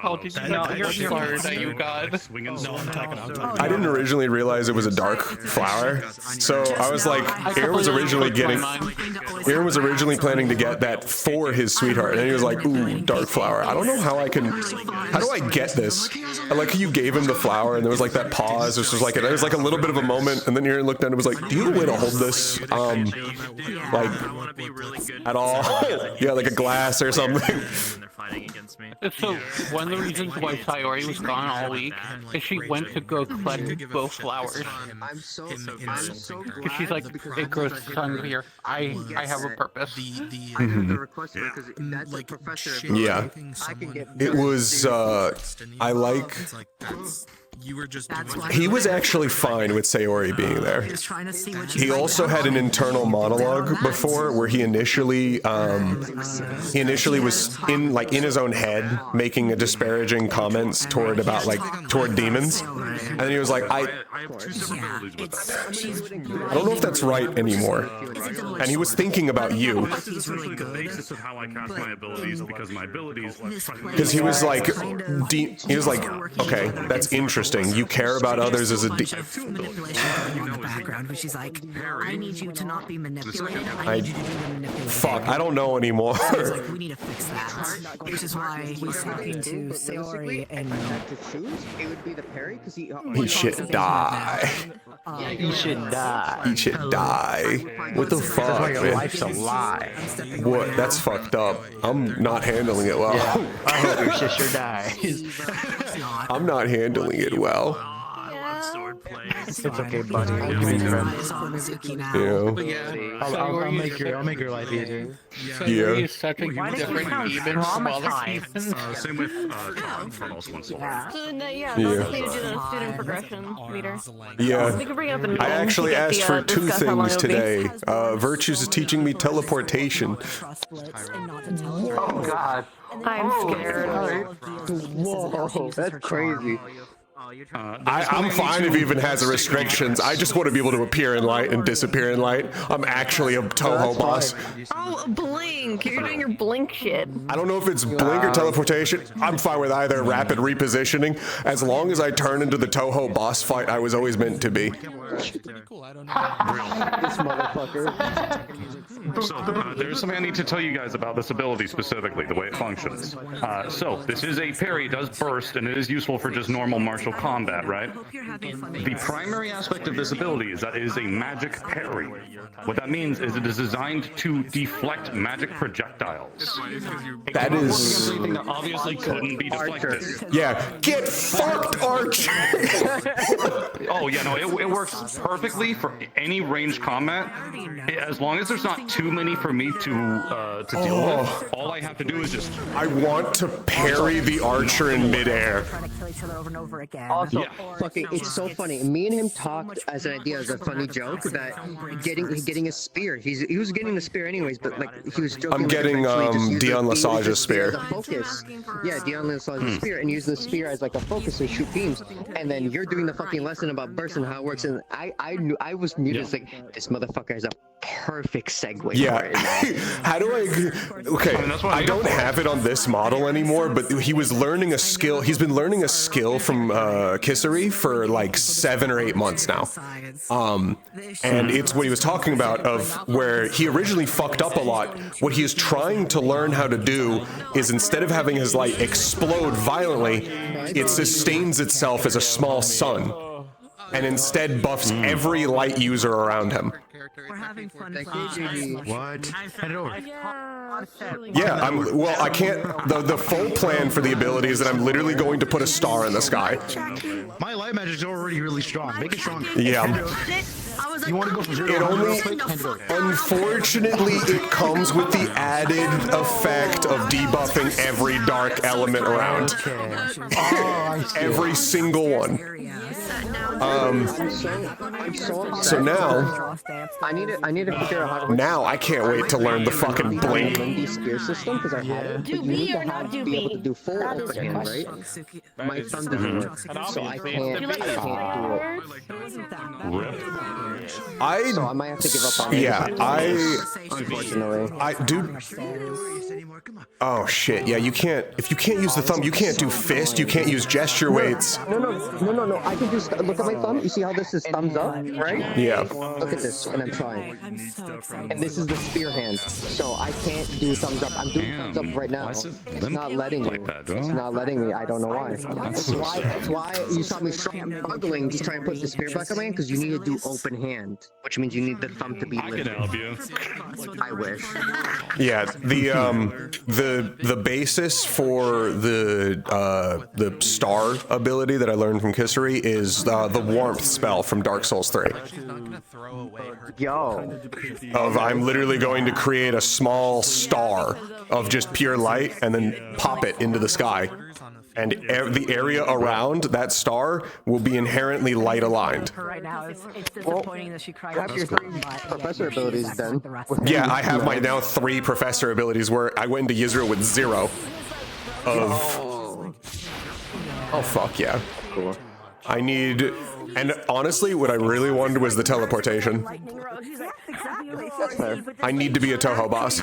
Oh, did you not? You're sorry that you got. No, I'm talking. I didn't originally realize it was a dark flower, so I was like, Aaron was originally planning to get that for his sweetheart, and he was like, ooh, dark flower. I don't know how do I get this? I like how you gave him the flower, and there was like that pause. There was like a little bit of a moment, and then Aaron looked down and was like, do you have a way to hold this, like at all? Yeah, like a glass or something. Against me. So one of the reasons why Sayori was gone all week is she went to go collect both flowers. I'm so glad. Because she's like, it grows sun here. I have a purpose. I have the request because that's like professor. Yeah. I can get. It was. I like. He was actually fine with Sayori being there. He also had an internal monologue before where he initially was in his own head making a disparaging comments toward demons, and then he was like, I don't know if that's right anymore, and he was thinking about you. The basis of how I cast my abilities because my abilities. Because he was like, okay, that's interesting. interesting. You care about others as a manipulation going on in the background, where she's like, I need you to not be manipulated. I need you to be the manipulator. Fuck, I don't know anymore. So he's like, we need to fix that. Which is why he's talking to Sayori and to choose, it would be the parry because He should die. He should die. He should die. What the fuck, That's why your man? life's a lie. What? That's fucked up. I'm not handling it well. Yeah, I hope your sister dies. I'm not handling it well. It's okay, buddy. I'll give you Yeah. I'll make your life easier. Yeah. He's such a different even smaller Ethan. Same with Tom from also one soul. Yeah, Yeah. those need to do the student progression meter. Yeah. We can bring up in I actually to get asked the, for two discuss how long things it'll be. today. Virtues is teaching me teleportation. Oh God. I'm scared. Whoa, that's crazy. I'm fine if he even has restrictions. I just want to be able to appear in light and disappear in light. I'm actually a Toho boss. Oh, blink! You're doing your blink shit. I don't know if it's blink or teleportation. I'm fine with either rapid repositioning. As long as I turn into the Toho boss fight I was always meant to be. This motherfucker. So, there's something I need to tell you guys about this ability specifically, the way it functions. So, this is a parry, does burst, and it is useful for just normal martial combat, right? The primary aspect of this ability is that it is a magic parry. What that means is it is designed to deflect magic projectiles. That is... Something that obviously couldn't be deflected. Yeah, get fucked, Archer! Oh, yeah, no, it works perfectly for any ranged combat. As long as there's not too many for me to deal with, all I have to do is just... I want to parry the Archer in midair. Also, fucking, it's so funny. Me and him talked as an idea, as a funny joke, that getting a spear. He was getting the spear anyways, but like he was joking. I'm getting Dion Lesage's spear. As a focus. Yeah, Dion Lesage's spear, and using the spear as like a focus to shoot beams. And then you're doing the fucking lesson about burst and how it works. And I was muted, like, this motherfucker is a perfect segue. Yeah. How do I? Okay, I don't have it on this model anymore, but he was learning a skill. He's been learning a skill from Kissery for like 7 or 8 months now. And it's what he was talking about of where he originally fucked up a lot. What he is trying to learn how to do is instead of having his light explode violently, it sustains itself as a small sun. And instead buffs every light user around him. We're having fun. What? Hand it over. Yeah, well, I can't. The full plan for the ability is that I'm literally going to put a star in the sky. My light magic's already really strong. Make it stronger. Yeah. You want to go from 0 It to 100 only, real quick? Hand it over. unfortunately, it comes with the added effect of debuffing every dark element around. Every single one. So now, I need to figure out how to. Now I can't wait to learn the fucking blink. The spear system because I have it, but you need to be able to do full open hand, right? My thumb doesn't work, so I can't do it. So I might have to give up on it. Yeah, Unfortunately. I do. Oh shit! Yeah, you can't. If you can't use the thumb, you can't do fist. You can't use gesture weights. No. I can just look at my thumb. You see how this is thumbs up, right? Yeah. Look at this, and I'm trying. And this is the spear hand, so I can't do thumbs up. I'm doing thumbs up right now. It's not letting me. It's not letting me. I don't know why. That's why you saw me struggling to try and put the spear back on my hand, because you need to do open hand, which means you need the thumb to be lifted. I can help you. I wish. Yeah, the basis for the star ability that I learned from Kissery is the warmth spell from Dark Souls 3. Yo. I'm literally going to create a small star of just pure light and then pop it into the sky. And the area around that star will be inherently light aligned. Right now, it's disappointing that she cried. Have your 3 professor abilities then. Yeah, I have my now 3 professor abilities where I went into Yisrael with 0 of... Oh fuck yeah. Cool. I need, and honestly, what I really wanted was the teleportation. I need to be a Toho boss.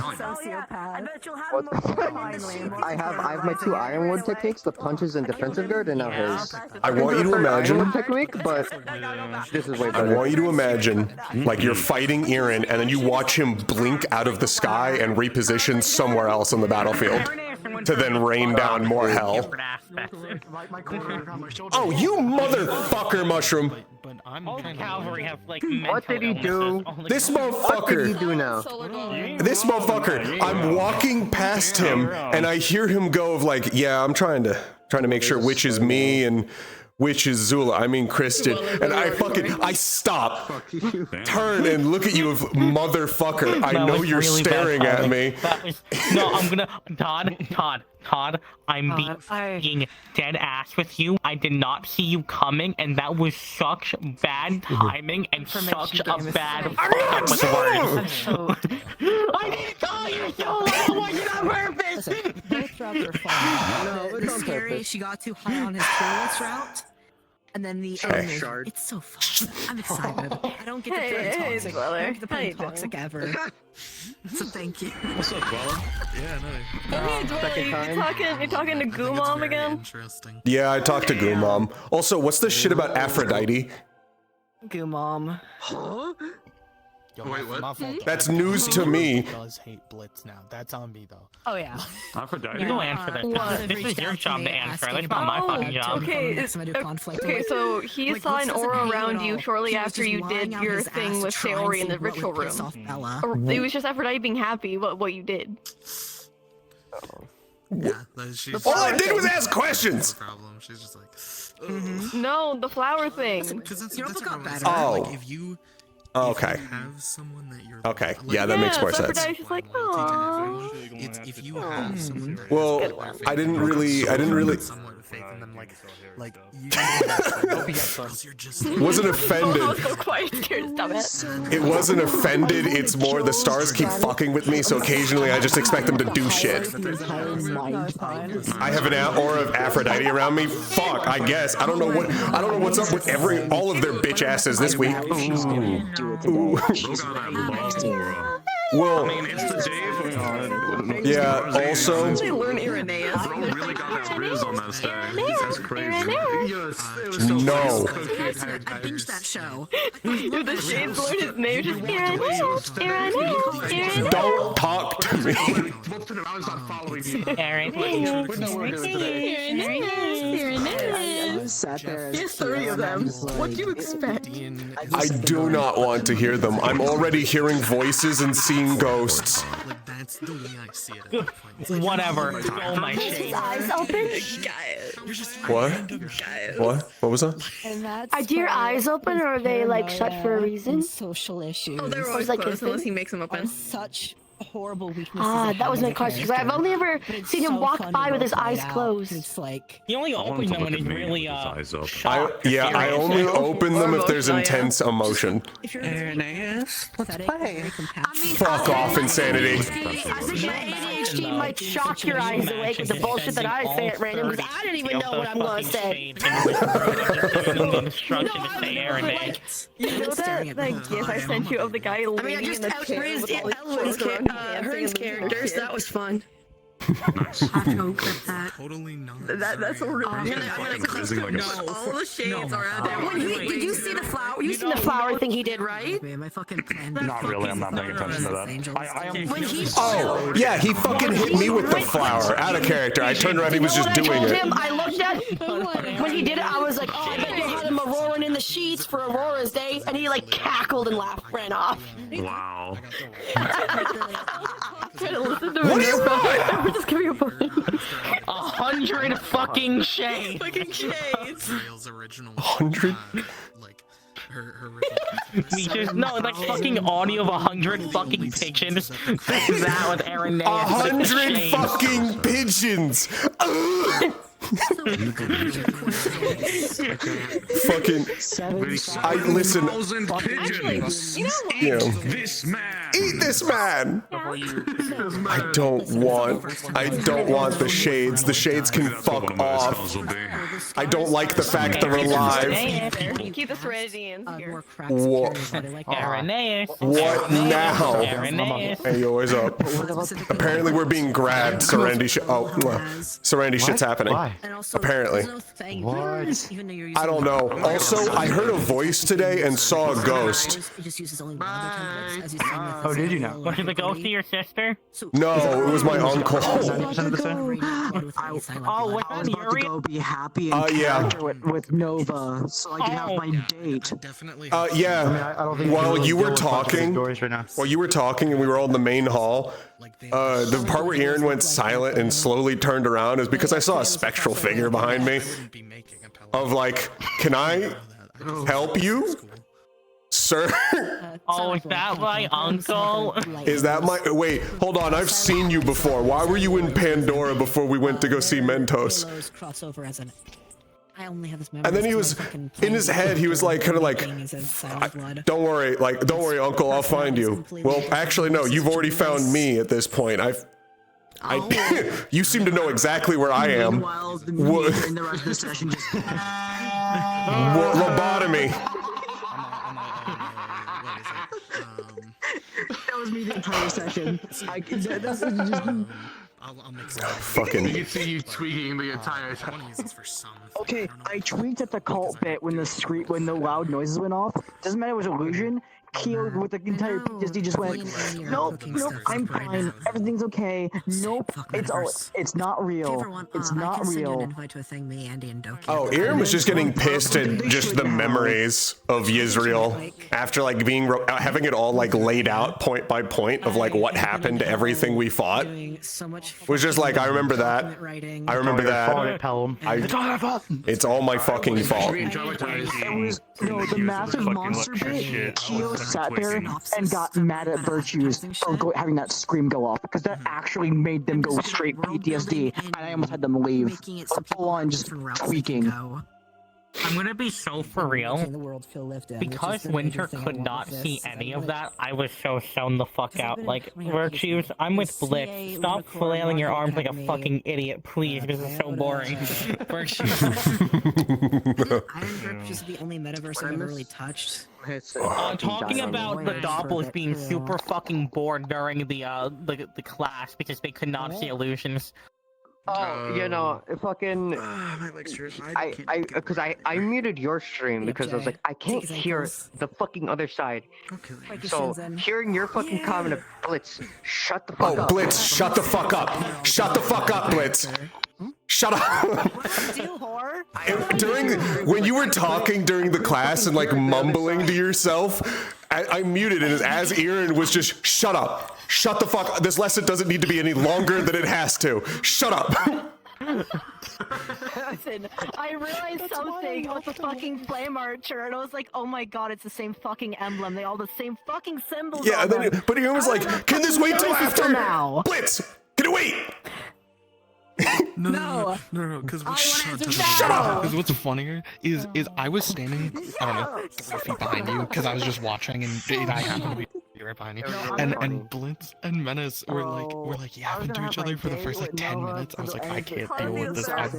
I have my 2 Ironwood techniques, the punches and defensive guard, and now his. I want you to imagine. Ironwood technique, but this is way I better. want you to imagine, like you're fighting Eren, and then you watch him blink out of the sky and reposition somewhere else on the battlefield, to then rain down more hell. Oh, you motherfucker, Mushroom! Cavalry have like What did he do? This motherfucker! What did he do now? This motherfucker! I'm walking past him, and I hear him go of like, yeah, I'm trying to make sure which is me and which is Zula. I mean Kristen. And I stop, turn and look at you, of motherfucker. I know you're staring at me. No, I'm gonna Todd, I'm being dead ass with you. I did not see you coming, and that was such bad timing and such a bad fuck up with words. I didn't tell you so. I want you on purpose. Both routes are fun. The scary, she got too high on his toilets route. And then the Shard. It's so fun. I'm excited. I don't get to play toxic. I don't get to play toxic ever. So thank you. What's up, Dweller? Yeah, no. You're talking to Goomom again? Interesting. Yeah, I talked to Goomom. Also, what's the shit about Aphrodite? Goomom. Huh? Wait, what? That's news to me. Does hate Blitz now. That's on me though. Oh yeah. Aphrodite. You don't answer that. This is your job to answer. That's not my fucking job. Okay, so he saw an aura around you shortly after you did your thing with Saori in the ritual room. It was just Aphrodite being happy what you did. Yeah, all I did was ask questions. Problem. She's just like, No, the flower thing. that's Oh. Like, if you Okay. have someone that you're Okay. Yeah, that makes more sense. Aphrodite's like, aww. If you have someone that Well, I didn't really. somewhat faith in them, like you Wasn't offended. Oh, so quiet, scared, stop it. It wasn't offended. It's more the stars keep fucking with me, so occasionally I just expect them to do shit. I have an aura of Aphrodite around me. Fuck, I guess. I don't know what's up with all of their bitch asses this week. Ooh. Well, yeah. Also, They learn Irenaeus. really got that riz on that stage. That's crazy. no. I binged that show. Dude, the shades learn his name. Just Irenaeus. Don't talk to me. Here's 3 of them. What do you expect? I do not want to hear them. I'm already hearing voices and seeing ghosts. Like that's the way I see it. At that point. Whatever. Go my shit. Eyes open? What? What was that? Are your eyes open, or are they like shut for a reason? Social issues. Oh, they're always like closed unless he makes them open. Such horrible weaknesses. Ah, that was my question, because I've only ever seen him walk by with his eyes closed. It's like He only opens them when he's really I only open them if there's intense emotion. Irenaeus, let's play. Fuck off, insanity. I think my ADHD might shock your eyes awake with the bullshit that I say at random, because I didn't even know what I'm going to say. You know that gif I sent you of the guy leaning in the chair with all his clothes on, Hers characters. That was fun. Nice. Totally not. That's a really. I'm gonna clip all the shades are out there. Did you see the flower? You seen the flower thing he did, right? My fucking plan. Not really, I'm not paying attention to that. I am. Oh, yeah, he fucking hit me with the flower. Out of character. I turned around, he was just doing it. I looked at when he did it, I was like, oh, I bet they had him roaring in the sheets for Aurora's Day, and he like cackled and laughed, ran off. Wow. What do you want? Just give me a phone. 100 fucking shades. Fucking shades. 100? We just like fucking audio of 100 fucking pigeons. That with Aaron. 100 fucking pigeons. Fucking. I listen. Pigeons. You know, This man. eat this man. I don't want the shades. The shades can fuck off. I don't like the fact they're alive. Keep the serenity in here. What? What now? Hey, yo, what's up? Apparently we're being grabbed. Serenity shit. Oh, Serenity shit's happening. Apparently. What? I don't know. Also, I heard a voice today and saw a ghost. Oh, did you know? Was it the ghost of your sister? No, it was my uncle. Oh, was that Yuri? Go be happy yeah. with Nova, so I can have my date. Definitely. Yeah. While you were talking, and we were all in the main hall, the part where Aaron went silent and slowly turned around is because I saw a spectral figure behind me. Of like, can I help you, sir? Oh, is that my uncle? Is that my? Wait, hold on. I've seen you before. Why were you in Pandora before we went to go see Mentos? I only have this And then he was in his head. He was like, kind of like, don't worry, Uncle. I'll find you. Well, actually, no. You've already found me at this point. You seem to know exactly where I am. Lobotomy. That was me the entire session. I'll make fucking. You can see you tweaking the entire time. Okay, I tweaked at the cult bit when the loud noises went off. Doesn't matter, it was illusion. Keo with the entire PTSD just went, nope, I'm fine, everything's okay, nope, it's not real, it's not real. Oh, Aaron was just getting pissed at just the memories of Yisrael after like having it all like laid out point by point of like what happened to everything we fought. It was just like, I remember that. I remember that. It's all my fucking fault. It was, no, the massive monster bit, Keo sat there and got mad at Virtues for having that scream go off because that actually made them go straight PTSD, and I almost had them leave. Full on just tweaking. I'm gonna be so for real. Because Winter could not see any of that, I was so shown the fuck out. Like, Virtues, I'm with Blitz. Stop flailing your arms like a fucking idiot, please. This is so boring. Virtues. Iron Grip is the only metaverse I've ever really touched. Talking about the Doppels being super fucking bored during the class because they could not see illusions. Oh, you know, fucking. Because I muted your stream because I was like, I can't hear the fucking other side. So hearing your fucking comment of Blitz, shut the fuck up. Oh, Blitz, shut the fuck up. Shut the fuck up, Blitz. Shut up. When you were talking during the class and like mumbling to yourself, I muted it as Aaron was just, shut up. Shut the fuck up. This lesson doesn't need to be any longer than it has to. Shut up. Listen, I realized something with the fucking flame archer, and I was like, oh my god, it's the same fucking emblem. They all the same fucking symbols. Yeah, and then, but Aaron was like, can this wait till after? Now. Blitz, can it wait? No, because shut up. Because what's funnier is I was standing, I don't know, 3 feet behind you because I was just watching and I happened to be right behind you. And Blitz and Menace were like yapping to each other for the first like 10 minutes. I was like, I can't deal with this. I'm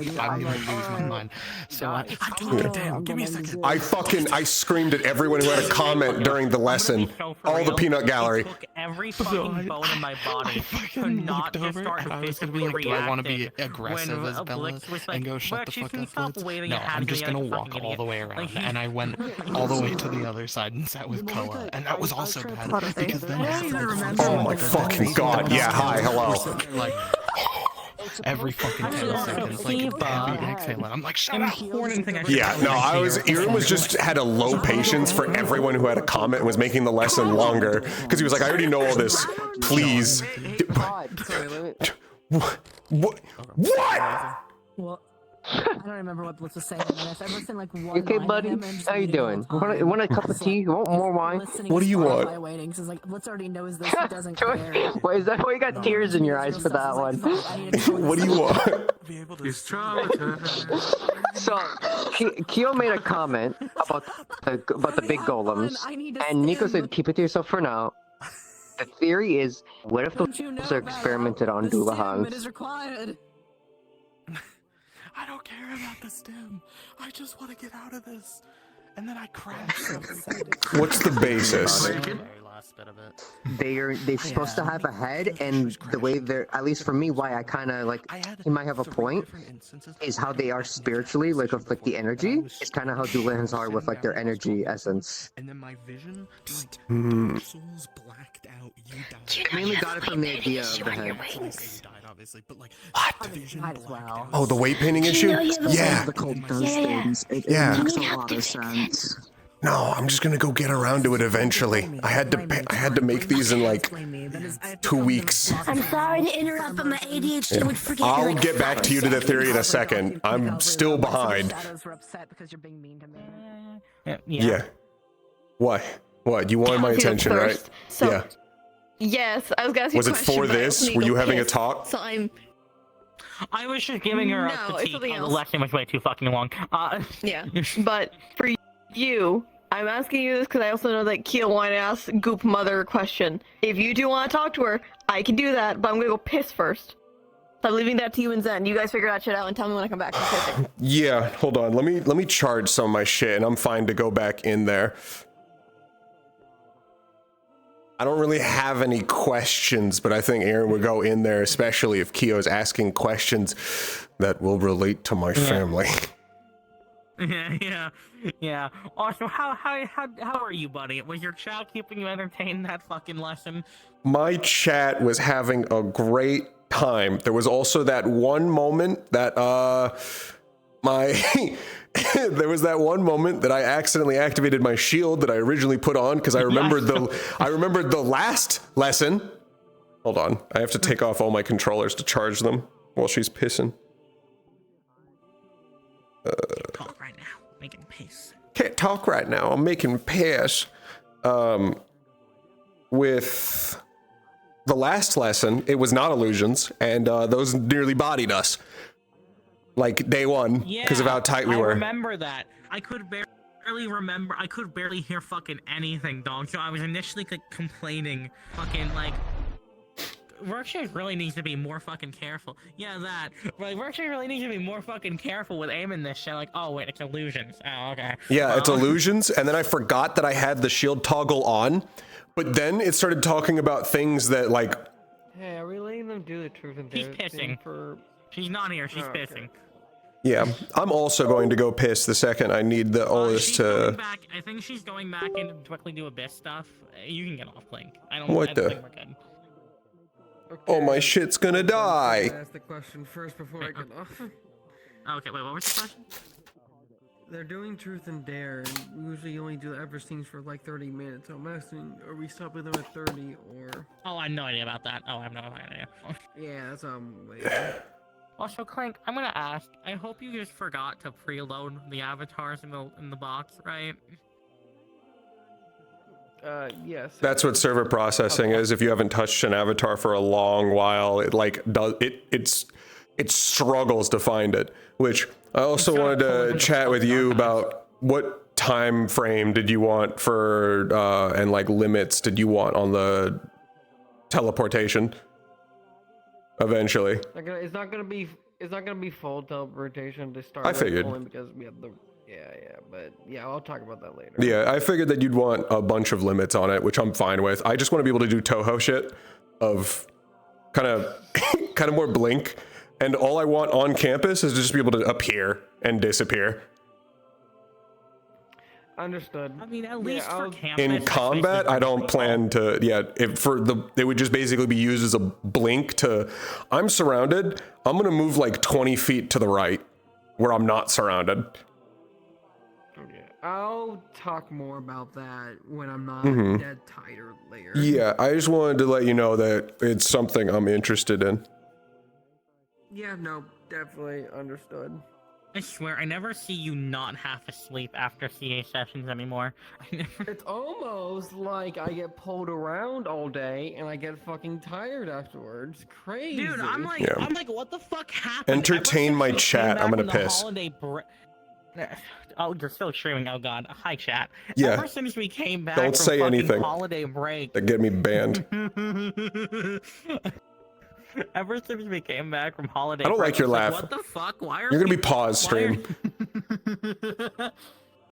gonna lose my mind. So I don't give a damn. Give me a second. I screamed at everyone who had a comment during the lesson. All the peanut gallery. Took every fucking bone in my body to not just start physically reacting. Do I want to be aggressive as Bella and go shut the fuck up, Blitz? No, I'm just gonna walk all the way around. And I went all the way to the other side and sat with Koa, and that was also bad because then oh my fucking god! Yeah, hi, hello. Like every fucking 10 seconds, like every exhale, and I'm like, shut up. Yeah, no, Aaron was just had a low patience for everyone who had a comment and was making the lesson longer because he was like, I already know all this. Please. What? I don't remember what Blitz was saying. And I've ever seen like one Okay, line buddy. of him and just How you reading all doing? the time. Want a cup of tea? You want more wine? Listening What to do you Spotify want? Waiting, so it's like Blitz already knows this. He doesn't care. Wait, is that why you got tears in your eyes for that one? What do you want? He's traumatized. So, Kyo made a comment about the big golems, and Nico said, "Keep it to yourself for now." The theory is, what if the golems are experimented on It is Dulahangs? required. I don't care about the stem. I just want to get out of this. And then I crash. What's the basis? They're supposed to have a head, and the way they're, at least for me, why I kind of like, he might have a point, is how they are spiritually, like with like the energy. It's kind of how Dulahans are with like their energy essence. And then my vision, like, Dark Souls blacked out. I mainly got it from the idea of the head. Obviously, but like, What? Oh, the weight painting issue? Yeah. Yeah. Makes a lot of sense. No, I'm just gonna go get around to it eventually. I had to make these in like 2 weeks. I'm sorry to interrupt, but my ADHD would forget. I'll get back to you to the theory in a second. I'm still behind. Yeah. What? What? You wanted my attention, right? So, Yeah. Yes, I was gonna ask you Was a it question, for but I this? also need Were to you go having a piss, talk? So I was just giving her No, a it's critique. something The else. lesson was way too fucking long. Yeah, but for you, I'm asking you this because I also know that Keo wanted to ask Goop Mother a question. If you do want to talk to her, I can do that, but I'm gonna go piss first. So I'm leaving that to you and Zen. You guys figure that shit out and tell me when I come back from pissing. Yeah, hold on. Let me charge some of my shit and I'm fine to go back in there. I don't really have any questions, but I think Aaron would go in there, especially if Keo's asking questions that will relate to my family. Yeah. Also, how are you, buddy? Was your chat keeping you entertained that fucking lesson? My chat was having a great time. There was also that one moment that there was that one moment that I accidentally activated my shield that I originally put on because I remembered the last lesson. Hold on, I have to take off all my controllers to charge them while she's pissing. Talk right now, making piss. Can't talk right now. I'm making piss. With the last lesson, it was not illusions, and those nearly bodied us. Like day one, because of how tight we were. I remember that. I could barely hear fucking anything, dog. So I was initially complaining, fucking like, Workshop really needs to be more fucking careful. Yeah, that. Like, Workshop really needs to be more fucking careful with aiming this shit. Like, oh wait, it's illusions. Oh, okay. Yeah, it's illusions, and then I forgot that I had the shield toggle on, but then it started talking about things that like. Hey, are we letting them do the truth and She's dare pissing. For... She's not here. She's okay. pissing. Yeah, I'm also going to go piss the second I need all this to. Back, I think she's going back in to directly do Abyss stuff. You can get off, Clink. I don't What the? think we're good. Okay. Oh, my shit's gonna die. Ask the question first before I get off. Okay, wait, what was the question? They're doing truth and dare, and usually you only do ever scenes for like 30 minutes. So I'm asking, are we stopping them at 30 or? Oh, I have no idea about that. Oh, I have no idea. Yeah, that's waiting. Also, Clank, I'm gonna ask. I hope you just forgot to preload the avatars in the box, right? Yes. That's what server processing is. If you haven't touched an avatar for a long while, it like does it struggles to find it. Which I also wanted to chat with you about what time frame did you want for and like limits did you want on the teleportation eventually? It's not gonna be full teleportation to start. I figured. Only because we have the. Yeah, but yeah, I'll talk about that later. Yeah, I figured that you'd want a bunch of limits on it, which I'm fine with. I just want to be able to do Toho shit of kind of more blink, and all I want on campus is to just be able to appear and disappear. Understood. I mean, at least for campus. In combat, I don't plan to. Yeah, it would just basically be used as a blink to. I'm surrounded. I'm gonna move like 20 feet to the right, where I'm not surrounded. I'll talk more about that when I'm not dead tighter later. Yeah, I just wanted to let you know that it's something I'm interested in. Yeah, no, definitely understood. I swear, I never see you not half asleep after CA sessions anymore. It's almost like I get pulled around all day and I get fucking tired afterwards. Crazy. Dude, I'm like, Yeah. what the fuck happened? Entertain my chat. I'm gonna piss. Oh, you're still streaming. Oh god. Hi, chat. Yeah. Ever since we came back Don't from say fucking anything holiday break. that get me banned. Ever since we came back from holiday I don't break, like your it's laugh. what the fuck? Why are You're gonna be people- paused why are- stream.